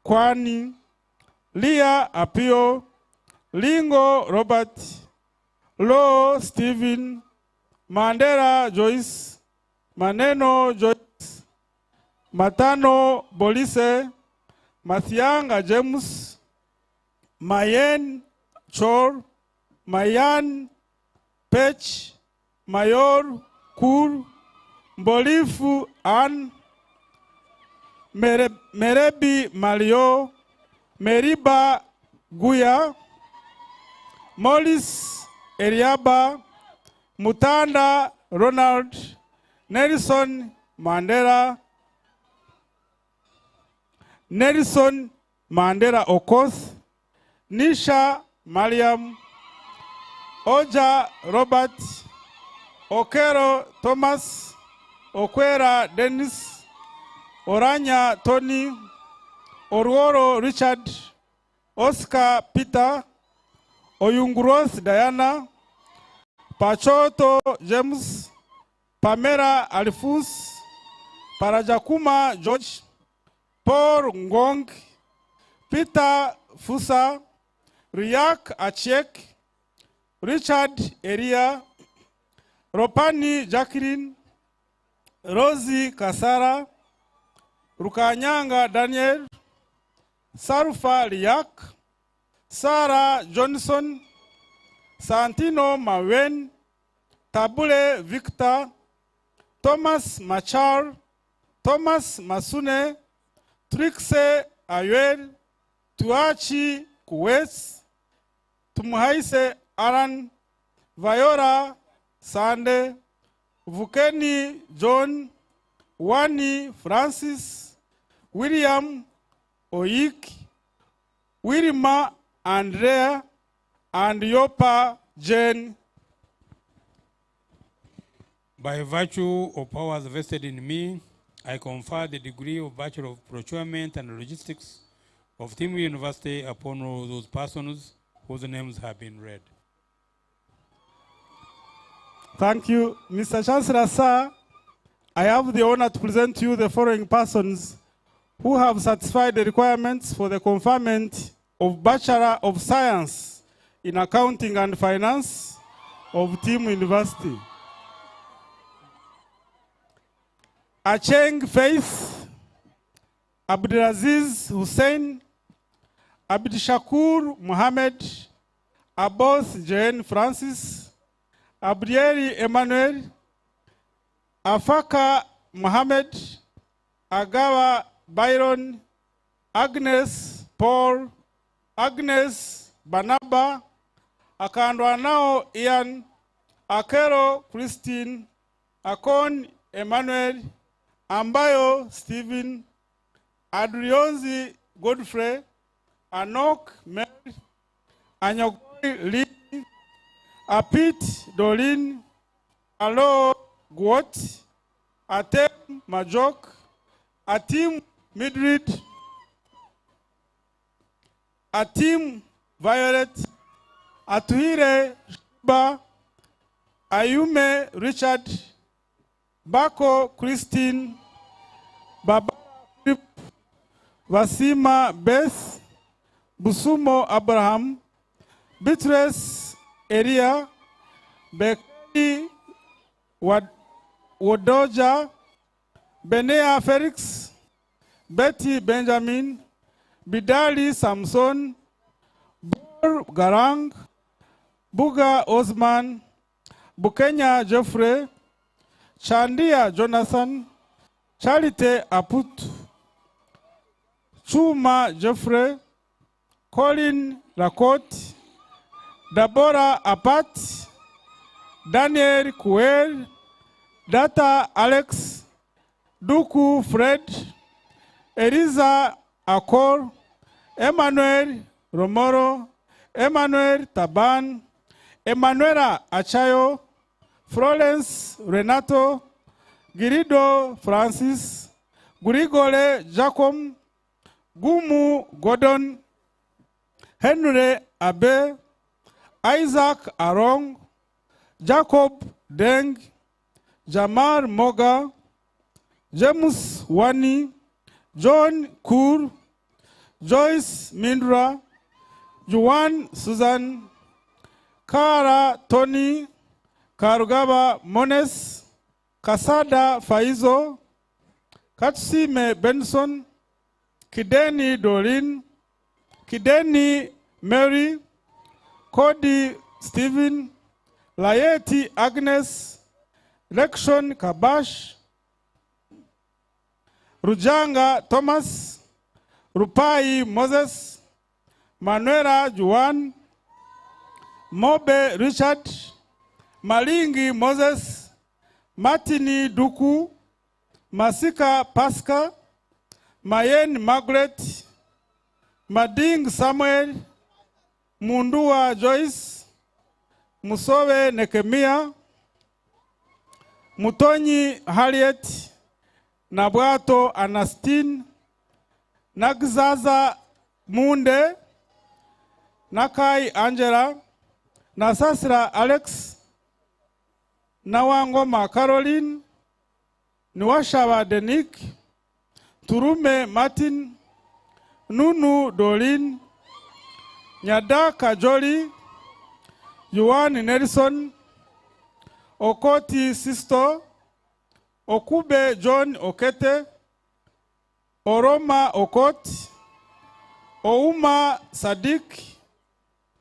Kwani, Leah Apio, Lingo Robert, Lo Stephen, Mandela Joyce, Maneno Joyce, Matano Bolise, Mathianga James, Mayen Chor, Mayan Pech, Mayor Kur, Mbolifu Ann, Merebi Mario, Meriba Guya, Mollis Eriaba, Mutanda Ronald, Nelson Mandela, Nelson Mandela Okoth, Nisha Mariam, Oja Robert, Okero Thomas, Okwera Dennis, Oranya Tony, Orworo Richard, Oscar Peter, Oyunguros Diana, Pachoto James, Pamela Alphonse, Parajakuma George, Paul Ngong, Peter Fusa, Riak Achek, Richard Eria, Ropani Jacqueline, Rosie Kasara, Rukanyanga Daniel, Sarufa Riak, Sarah Johnson, Santino Mawen, Tabule Victor, Thomas Machar, Thomas Masune, Trixe Ayel, Tuachi Kuwes, Tumuhaise Aran, Vayora Sande, Vukeni John, Wani Francis, William Oik, Wilma Andrea, and Yopa Jane. By virtue of powers vested in me, I confer the degree of Bachelor of Procurement and Logistics of Timu University upon all those persons whose names have been read. Thank you. Mr. Chancellor, sir, I have the honor to present to you the following persons who have satisfied the requirements for the conferment of Bachelor of Science in Accounting and Finance of Timu University. Acheng Faith, Abdulaziz Hussein, Abdishakur Mohammed, Abbas Jane Francis, Abrieri Emmanuel, Afaka Mohammed, Agawa Byron, Agnes Paul, Agnes Banaba, Akandwanao Ian, Akero Christine, Akon Emmanuel, Ambayo Stephen, Adrionzi Godfrey, Anok Mary, Anyogori Lee, Apit Dolin, Alo Guot, Atem Majok, Atim Midrid, Atim Violet, Atuhire Shuba, Ayume Richard, Bako Christine, Baba Philip, Vasima Beth, Busumo Abraham, Beatrice Eria, Bekari Wodoja, Benea Felix, Betty Benjamin, Bidali Samson, Bor Garang, Buga Osman, Bukenya Geoffrey, Chandia Jonathan, Charite Aput, Chuma Geoffrey, Colin Lacote, Deborah Apat, Daniel Kuel, Data Alex, Duku Fred, Eliza Akor, Emmanuel Romoro, Emmanuel Taban, Emanuela Achayo, Florence Renato, Girido Francis, Gurigole Jacob, Gumu Gordon, Henry Abe, Isaac Arong, Jacob Deng, Jamar Moga, James Wani, John Kur, Joyce Mindra, Juan Susan, Kara Tony, Karugaba Mones, Kasada Faizo, Katsime Benson, Kideni Doreen, Kideni Mary, Cody Stephen, Laeti Agnes, Lekshon Kabash, Rujanga Thomas, Rupai Moses, Manuela Juan, Mobe Richard, Malingi Moses, Martini Duku, Masika Pasca, Mayen Margaret, Mading Samuel, Mundua Joyce, Musowe Nekemia, Mutonyi Harriet, Nabwato Anastine, Nagzaza Munde, Nakai Angela, Nasasra Alex, Nawangoma Caroline, Nwashawa Denik, Turume Martin, Nunu Dolin, Nyada Kajoli, Yuan Nelson, Okoti Sisto, Okube John Okete, Oroma Okot, Ouma Sadik,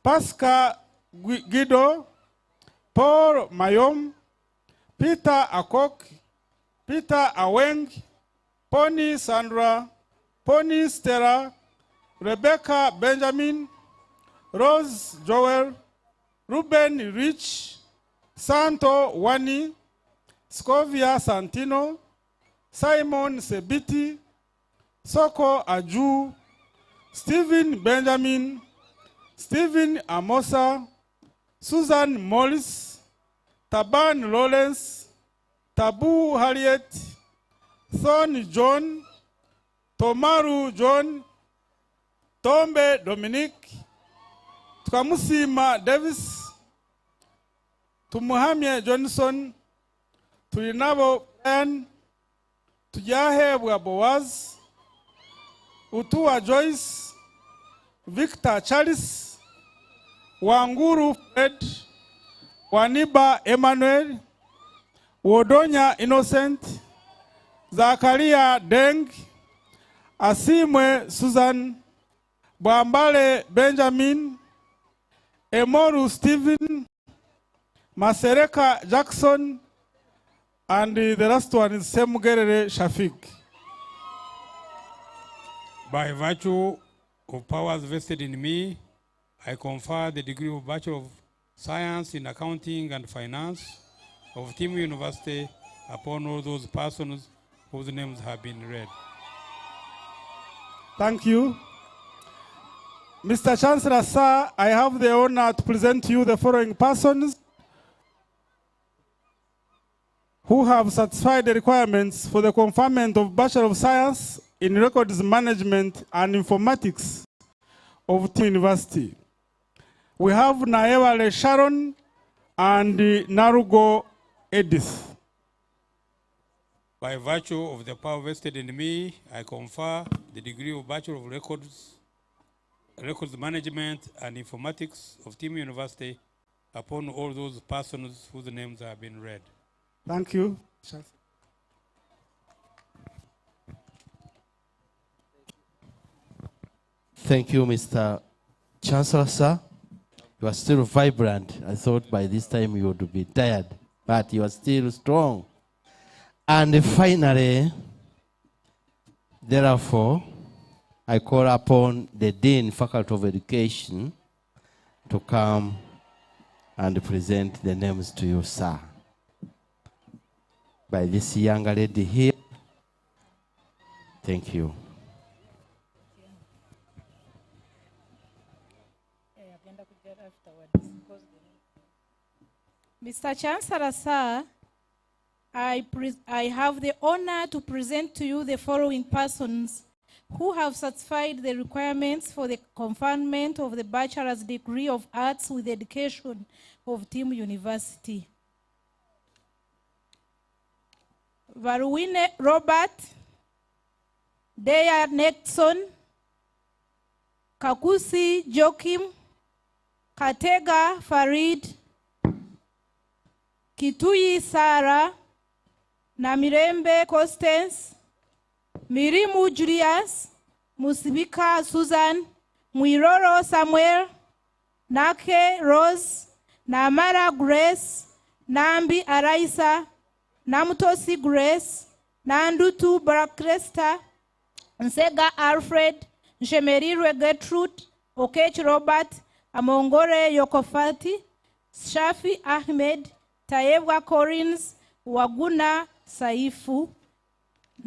Pasca Guido, Paul Mayom, Peter Akok, Peter Aweng, Pony Sandra, Pony Stella, Rebecca Benjamin, Rose Joel, Ruben Rich, Santo Wani, Scovia Santino, Simon Sebiti, Soko Aju, Stephen Benjamin, Stephen Amosa, Susan Morris, Taban Lawrence, Tabu Harriet, Thorn John, Tomaru John, Tombe Dominic, Twamusima Davis, Tumuhamia Johnson, Tulinabo Brian, Tujahe Boaz, Utua Joyce, Victor Charles, Wanguru Fred, Waniba Emmanuel, Wodonya Innocent, Zakaria Deng, Asimwe Susan, Bwambale Benjamin, Emoru Stephen, Masereka Jackson, and the last one is Semugerere Shafik. By virtue of powers vested in me, I confer the degree of Bachelor of Science in Accounting and Finance of Timu University upon all those persons whose names have been read. Thank you. Mr. Chancellor, sir, I have the honor to present to you the following persons who have satisfied the requirements for the conferment of Bachelor of Science in Records Management and Informatics of Timu University. We have Naewale Sharon and Narugo Edith. By virtue of the power vested in me, I confer the degree of Bachelor of Records Management and Informatics of Timu University upon all those persons whose names have been read. Thank you. Thank you, Mr. Chancellor, sir. You are still vibrant. I thought by this time you would be tired, but you are still strong. And finally, therefore, I call upon the Dean, Faculty of Education, to come and present the names to you, sir. By this young lady here. Thank you. Mr. Chancellor, sir, I have the honor to present to you the following persons who have satisfied the requirements for the conferment of the Bachelor's degree of Arts with Education of Timu University. Varuwine Robert, Deya Nexon, Kakusi Joachim, Katega Farid, Kituyi Sarah, Namirembe Constance, Mirimu Julius, Musibika Susan, Mwiroro Samuel, Nake Rose, Namara Grace, Nambi Araisa, Namutosi Grace, Nandutu Barakresta, Nsega Alfred, Nshemeriwe Gertrude, Okech Robert, Amongore Yokofati, Shafi Ahmed, Tayebwa Collins, Waguna Saifu,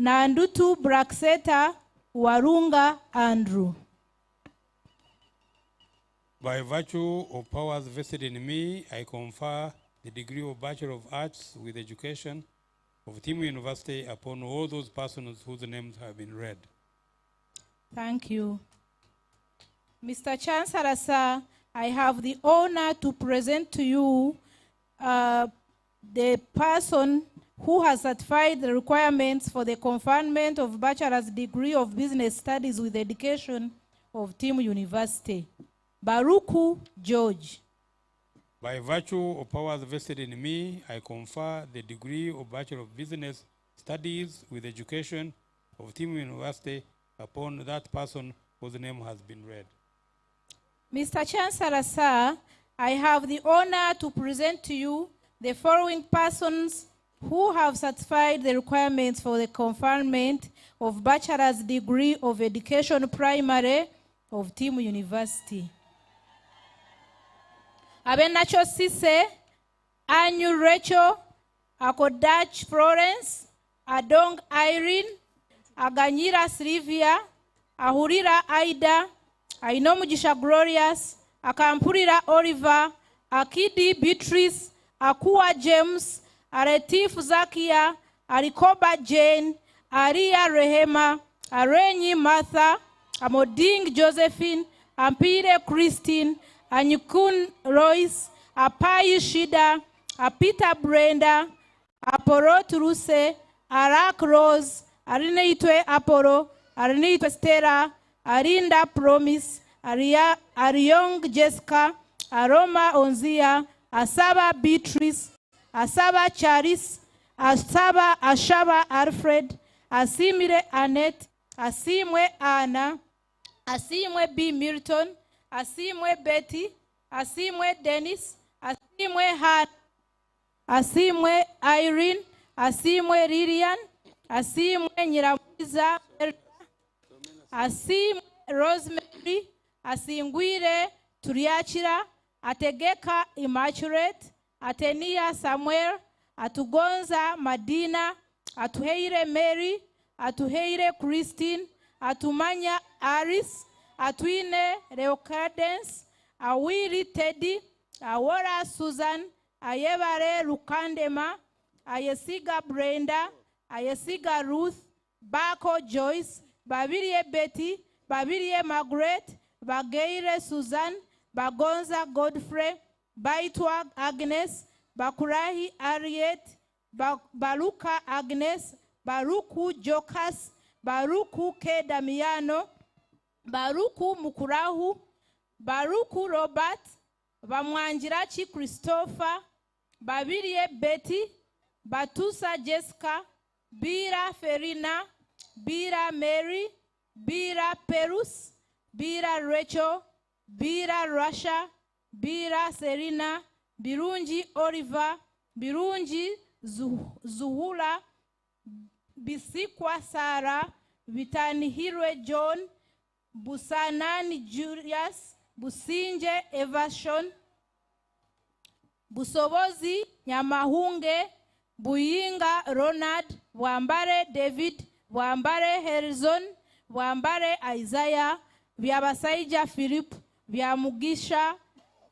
Nandutu Brakseta, Warunga Andrew. By virtue of powers vested in me, I confer the degree of Bachelor of Arts with Education of Timu University upon all those persons whose names have been read. Thank you. Mr. Chancellor, sir, I have the honor to present to you the person who has certified the requirements for the conferment of Bachelor's degree of Business Studies with Education of Timu University, Baruku George. By virtue of powers vested in me, I confer the degree of Bachelor of Business Studies with Education of Timu University upon that person whose name has been read. Mr. Chancellor, sir, I have the honor to present to you the following persons who have certified the requirements for the conferment of Bachelor's degree of Education Primary of Timu University. Abenacho Sise, Anyu Rachel, Akodach Florence, Adong Irene, Aganyira Sylvia, Ahurira Aida, Ainomujisha Glorious, Akampurira Oliver, Akidi Beatrice, Akua James, Aretif Zakia, Arikoba Jane, Aria Rehema, Arenyi Martha, Amoding Josephine, Ampire Christine, Anyukun Royce, Apai Shida, Apita Brenda, Aporo Turuse, Arak Rose, Arineitwe Aporo, Arineitwe Stella, Arinda Promise, Ariong Jessica, Aroma Onzia, Asaba Beatrice, Asaba Charis, Asaba Ashaba Alfred, Asimire Annette, Asimwe Anna, Asimwe B. Milton, Asimwe Betty, Asimwe Dennis, Asimwe Han, Asimwe Irene, Asimwe Lilian, Asimwe Nyiramuiza, Asimwe Rosemary, Asingwire Turiachira, Ategeka Immaculate, Atenia Samuel, Atugonza Madina, Atuheire Mary, Atuheire Christine, Atumanya Aris, Atuine Leocadence, Awiri Teddy, Awora Susan, Ayevare Lukandema, Ayesiga Brenda, Ayesiga Ruth, Bako Joyce, Babirie Betty, Babirie Margaret, Bageire Susan, Bagonza Godfrey, Baitwa Agnes, Bakurahi Ariet, Baruka Agnes, Baruku Jokas, Baruku K. Damiano, Baruku Mukurahu, Baruku Robert, Bamwanjirachi Christopher, Babirie Betty, Batusa Jessica, Bira Ferina, Bira Mary, Bira Perus, Bira Rachel, Bira Russia, Bira Serena, Birunji Oliver, Birunji Zuhula, Bisikwa Sarah, Bitanihirwe John, Busanani Julius, Businje Everson, Busobozi Nyamahunge, Buyinga Ronald, Wambare David, Wambare Harrison, Wambare Isaiah, Vyabasaija Philip, Vyamugisha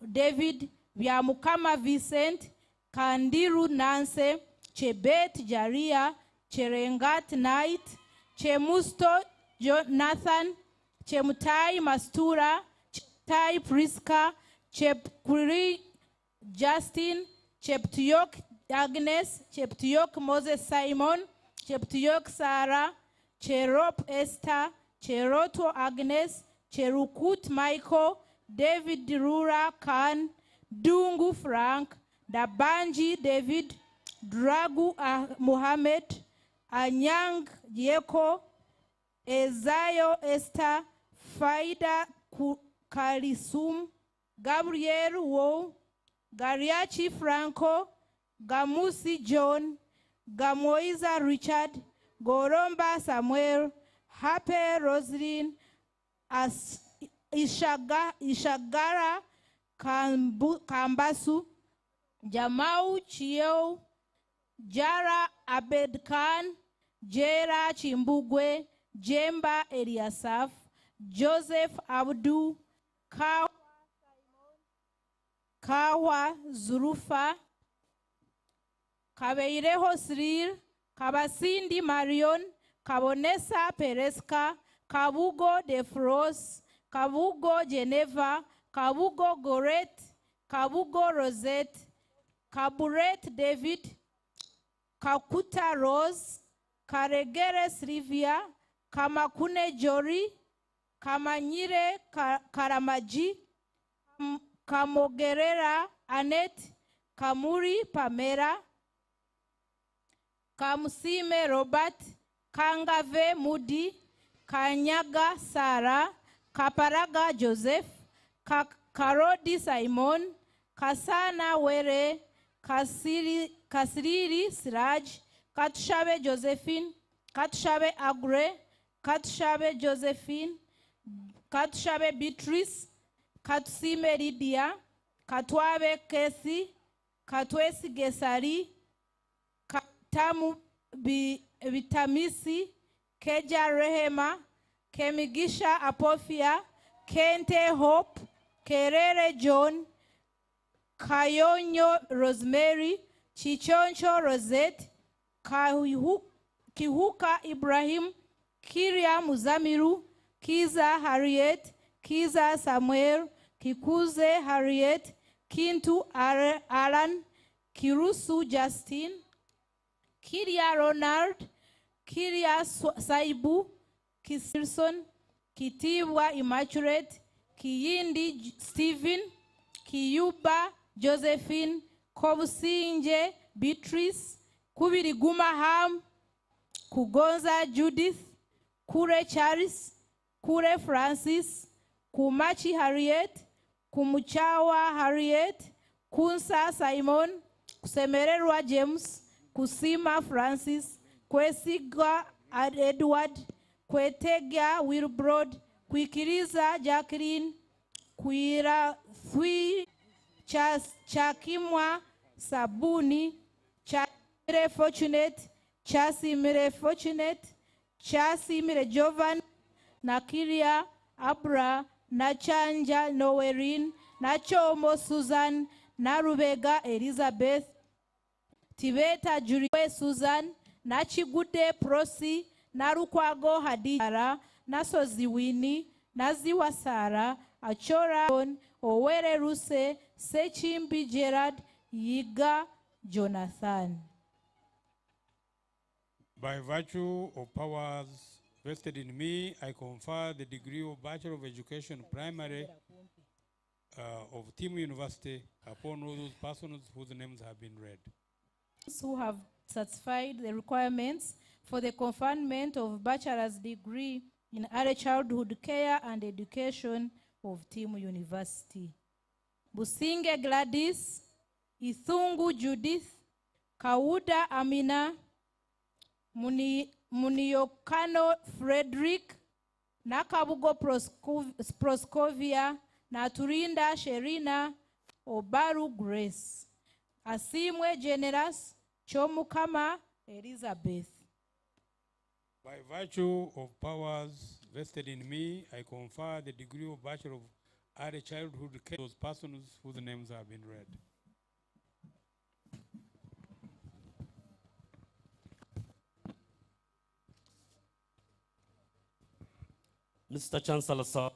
David, Vyamukama Vincent, Kandiru Nance, Chebet Jaria, Cherengat Knight, Chemusto Jonathan, Chemutai Mastura, Chemutai Priska, Chepkuri Justin, Cheptuyok Agnes, Cheptuyok Moses Simon, Cheptuyok Sarah, Cherop Esther, Cheroto Agnes, Cherukut Michael, David Rura Khan, Dungu Frank, Dabanji David, Dragu Mohammed, Anyang Yeko, Ezayo Esther, Faida Kalisum, Gabriel Wo, Gariachi Franco, Gamusi John, Gamoiza Richard, Goromba Samuel, Hape Roslyn, Ishagara Kambasu, Jamau Chieo, Jara Abed Khan, Jera Chimbugwe, Jemba Eliasaf, Joseph Abdu, Kawa Zurufa, Kabeireho Cyril, Kabasindi Marion, Kabonesa Pereska, Kabugo Defros, Kabugo Geneva, Kabugo Goret, Kabugo Rosette, Kaburet David, Kakuta Rose, Karegere Sylvia, Kamakune Jori, Kamanyire Karamaji, Kamogerera Annette, Kamuri Pamela, Kamusime Robert, Kangave Mudi, Kanyaga Sarah, Kaparaga Joseph, Karodi Simon, Kasana Were, Kasiriri Siraj, Katshabe Josephine, Katshabe Agre, Katshabe Josephine, Katshabe Beatrice, Katsime Lydia, Katwabe Kesi, Katwesi Gesari, Katamu Vitamisi, Keja Rehema, Kemigisha Apofia, Kente Hope, Kerere John, Kayonyo Rosemary, Chichoncho Rosette, Kihuka Ibrahim, Kiria Muzamiru, Kiza Harriet, Kiza Samuel, Kikuze Harriet, Kintu Alan, Kirusu Justin, Kiria Ronald, Kiria Saibu, Kisirson, Kitiwa Immaculate, Kiyindi Stephen, Kiyuba Josephine, Kobusinje Beatrice, Kubiriguma Ham, Kugonza Judith, Kure Charis, Kure Francis, Kumachi Harriet, Kumuchawa Harriet, Kunsa Simon, Kusemererwa James, Kusima Francis, Kwesiga Edward, Kwetega Wilbrod, Kwikiriza Jacqueline, Kwira Thui Chakimwa Sabuni, Chasimire Fortunate, Chasimire Fortunate, Chasimire Jovan, Nakiria Abra, Nachanja Noerin, Nachomo Susan, Narubega Elizabeth, Tibeta Julie Susan, Nachigude Prosi, Narukwago Hadijara, Nasoziwini, Naziwa Sara, Achora Owere Ruse, Sechimbi Gerard, Yiga Jonathan. By virtue of powers vested in me, I confer the degree of Bachelor of Education Primary of Team University upon all those persons whose names have been read. Who have satisfied the requirements for the conferment of bachelor's degree in early childhood care and education of Team University. Businge Gladys, Ithungu Judith, Kauda Amina, Muniokano Frederick, Nakabugo Proscovia, Naturinda Sherina, Obaru Grace, Asimwe Generous, Chomukama Elizabeth. By virtue of powers vested in me, I confer the degree of Bachelor of Early Childhood Care those persons whose names have been read. Mr. Chancellor, sir,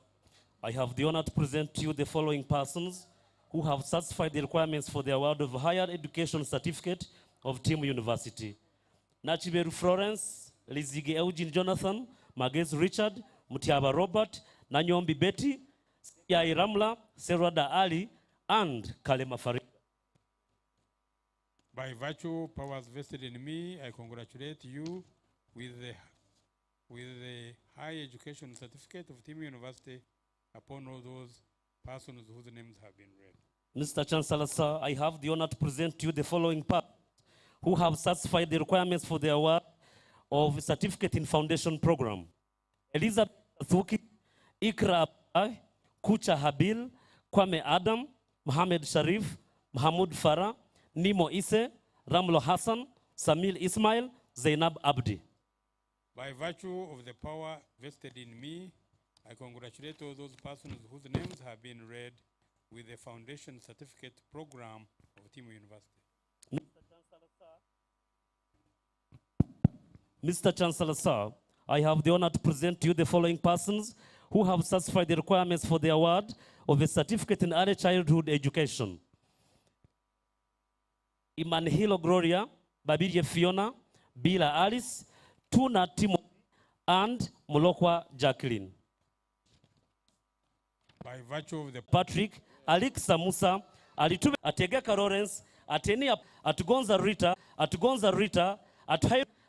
I have the honor to present to you the following persons who have satisfied the requirements for the award of Higher Education Certificate of Team University. Nachiberu Florence, Lizige Eugene Jonathan, Magez Richard, Mutiaba Robert, Nanyombi Betty, Yai Ramla, Serwada Ali, and Kalema Farid. By virtue of powers vested in me, I congratulate you with the High Education Certificate of Team University upon all those persons whose names have been read. Mr. Chancellor, sir, I have the honor to present to you the following persons who have satisfied the requirements for the award of Certificate in Foundation Program. Elizabeth Thuki, Ikra Abdai, Kucha Habil, Kwame Adam, Mohamed Sharif, Mahmoud Farah, Nimo Isse, Ramlo Hassan, Samil Ismail, Zainab Abdi. By virtue of the power vested in me, I congratulate all those persons whose names have been read with the Foundation Certificate Program of Team University. Mr. Chancellor, sir, I have the honor to present to you the following persons who have satisfied the requirements for the award of a certificate in early childhood education. Imanhilo Gloria, Babirie Fiona, Bila Alice, Tuna Timothy, and Molokwa Jacqueline. By virtue of the Patrick, Alexa Musa, Alitube Ategeka Lawrence, Atenia, Atugonza Rita,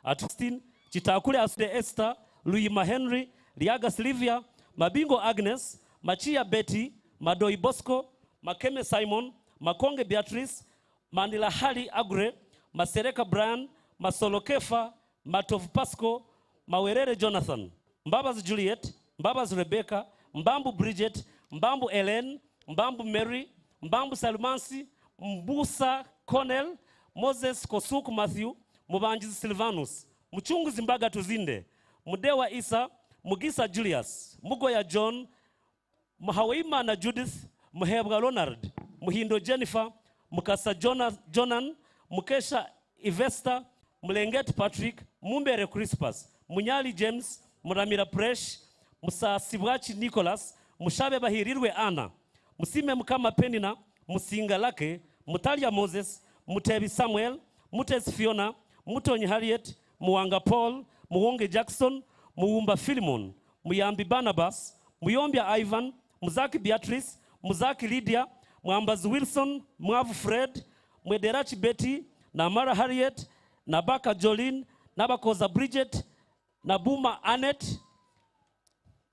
Atustin, Chitakule Asde Esther, Louis Henry, Liaga Silvia, Mabingo Agnes, Machia Betty, Madoi Bosco, Makeme Simon, Makonge Beatrice, Manila Hali Agre, Masereka Brian, Masolo Kefa, Matov Pasco, Mawerere Jonathan, Mbabas Juliet, Mbabas Rebecca, Mbambu Bridget, Mbambu Ellen, Mbambu Mary, Mbambu Salmansi, Mbusa Cornell, Moses Kosuku Matthew, Mubanjizi Silvanus, Muchunguzi Mbaga Tuzinde, Mudewa Isa, Mugisa Julius, Mugoya John, Muhaweima na Judith, Muhebwa Leonard, Muhindo Jennifer, Mukasa Jonan, Mukesha Ivesta, Mlenget Patrick, Mumbere Crispus, Munyali James, Muramira Presh, Musa Sibwachi Nicholas, Mushabe Bahirirwe Anna, Musime Mukama Penina, Musinga Lake, Mutalia Moses, Mutebi Samuel, Mutes Fiona, Mutonyi Harriet, Muwanga Paul, Muwonge Jackson, Muwumba Philemon, Muyambi Barnabas, Muyombia Ivan, Muzaki Beatrice, Muzaki Lydia, Mwambazi Wilson, Mwavu Fred, Mwederachi Betty, Namara Harriet, Nabaka Jolene, Nabakoza Bridget, Nabuma Annette,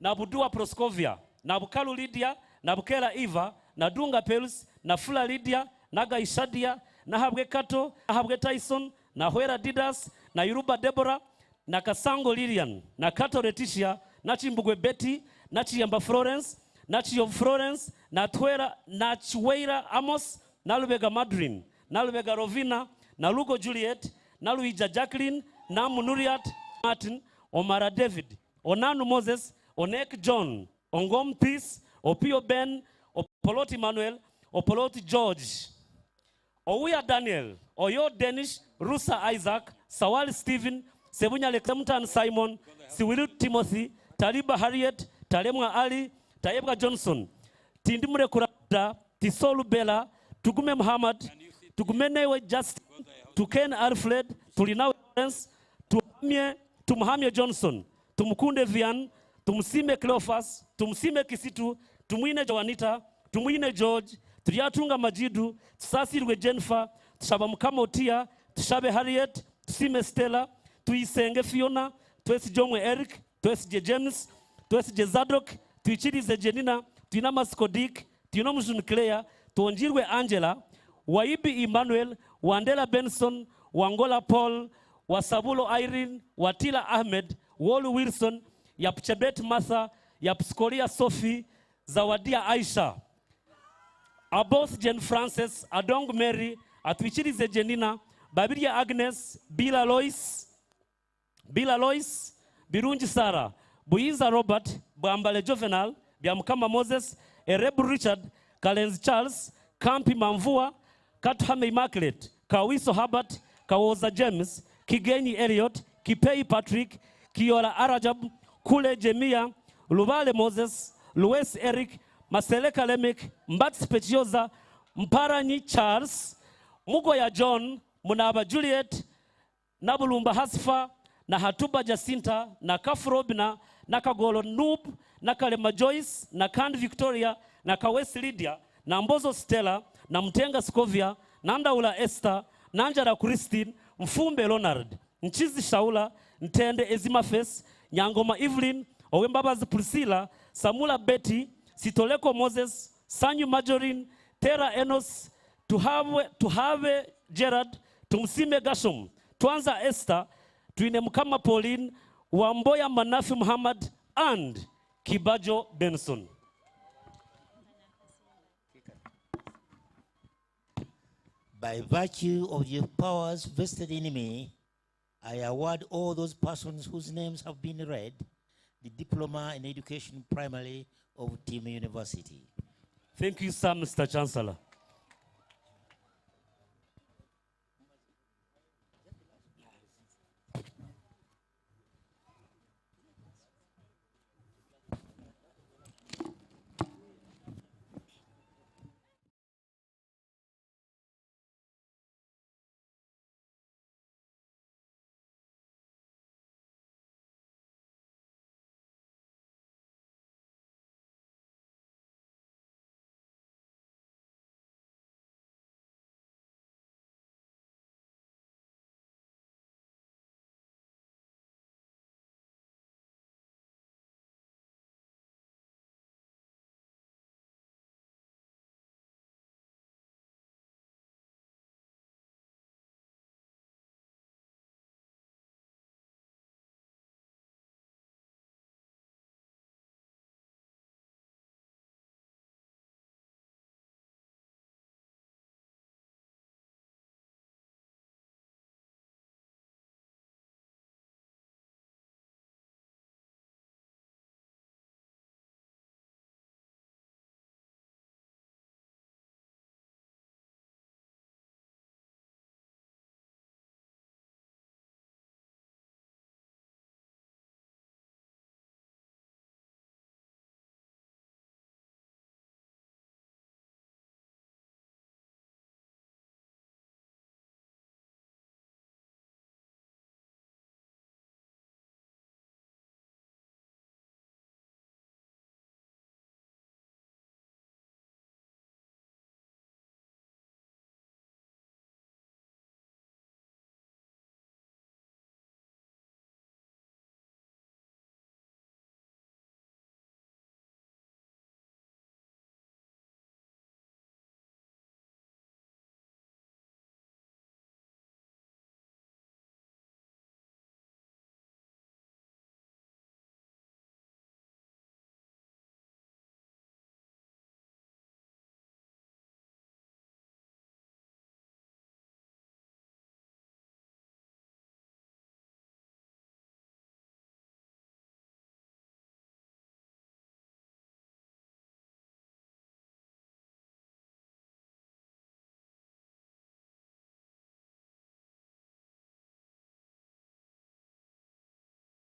Nabudua Proscovia, Nabukalu Lydia, Nabukela Eva, Nadunga Pels, Nafula Lydia, Naga Ishadia, Nahabwe Kato, Nahabwe Tyson, Nahwera Didas, na Yuruba Deborah, na Kasango Lilian, na Kato Letitia, na Chimbugwe Betty, na Chiyamba Florence, na Chiyovu Florence, na Chweira Amos, na Lubega Madrin, na Lubega Rovina, na Lugo Juliet, na Luija Jacqueline, na Munuriat Martin, Omara David, Onanu Moses, Onek John, Ongom Peace, Opio Ben, Opoloti Manuel, Opoloti George, Owuya Daniel, Oyo Danish, Rusa Isaac, Sawali Stephen, Sebunya Alexander Simon, Siwilu Timothy, Taliba Harriet, Talemwa Ali, Tayebwa Johnson, Tindimure Kurada, Tisolu Bella, Tugume Muhammad, Tugumenewe Justin, Tuken Alfred, Tulinawe Lawrence, Tumuhamye Johnson, Tumukunde Vian, Tumusime Cleophas, Tumusime Kisitu, Tumuine Joanita, Tumuine George, Tuyatunga Majidu, Tusasirwe Jennifer, Tushaba Mukama Otia, Tushabe Harriet, Tusime Stella, Tuisenge Fiona, Tuesi Jomwe Eric, Tuesi James, Tuesi Zadok, Tuichirize Jenina, Tuinama Skodik, Tuinomushun Claire, Tuonjirwe Angela, Waibi Emmanuel, Wandela Benson, Wangola Paul, Wasabulo Irene, Watila Ahmed, Wolu Wilson, Yapchebet Martha, Yapskoria Sophie, Zawadia Aisha, Aboth Jen Frances, Adong Mary, Atwichirize Jenina, Babiria Agnes, Bila Lois, Birunji Sarah, Buiza Robert, Bambale Juvenal, Biamkama Moses, Erebu Richard, Kalenz Charles, Kampi Mamvua, Kathame Immaculate, Kawiso Herbert, Kawoza James, Kigenyi Elliot, Kipei Patrick, Kiola Arajab, Kule Jemia, Lubale Moses, Luis Eric, Maseleka Lemek, Mbat Specioza, Mparanyi Charles, Mugoya John, Munaba Juliet, Nabulumba Hasfa, na Hatuba Jacinta, na Kafrobina, na Kagolo Noob, na Kalema Joyce, na Kand Victoria, na Kawesi Lydia, na Mbozo Stella, na Mtenga Scovia, na Ndaula Esther, na Anjara Christine, Mfumbe Leonard, Nchizi Shaula, Ntende Ezimafes, Nyangoma Evelyn, Owembabazi Priscilla, Samula Betty, Sitoleko Moses, Sanyu Majorin, Tera Enos, Tuhave Gerard, Tumsime Gashom, Twanza Esther, Tuine Mukama Pauline, Wamboya Manafi Muhammad, and Kibajo Benson. By virtue of the powers vested in me, I award all those persons whose names have been read the Diploma in Education Primarily of Team University. Thank you, sir, Mr. Chancellor.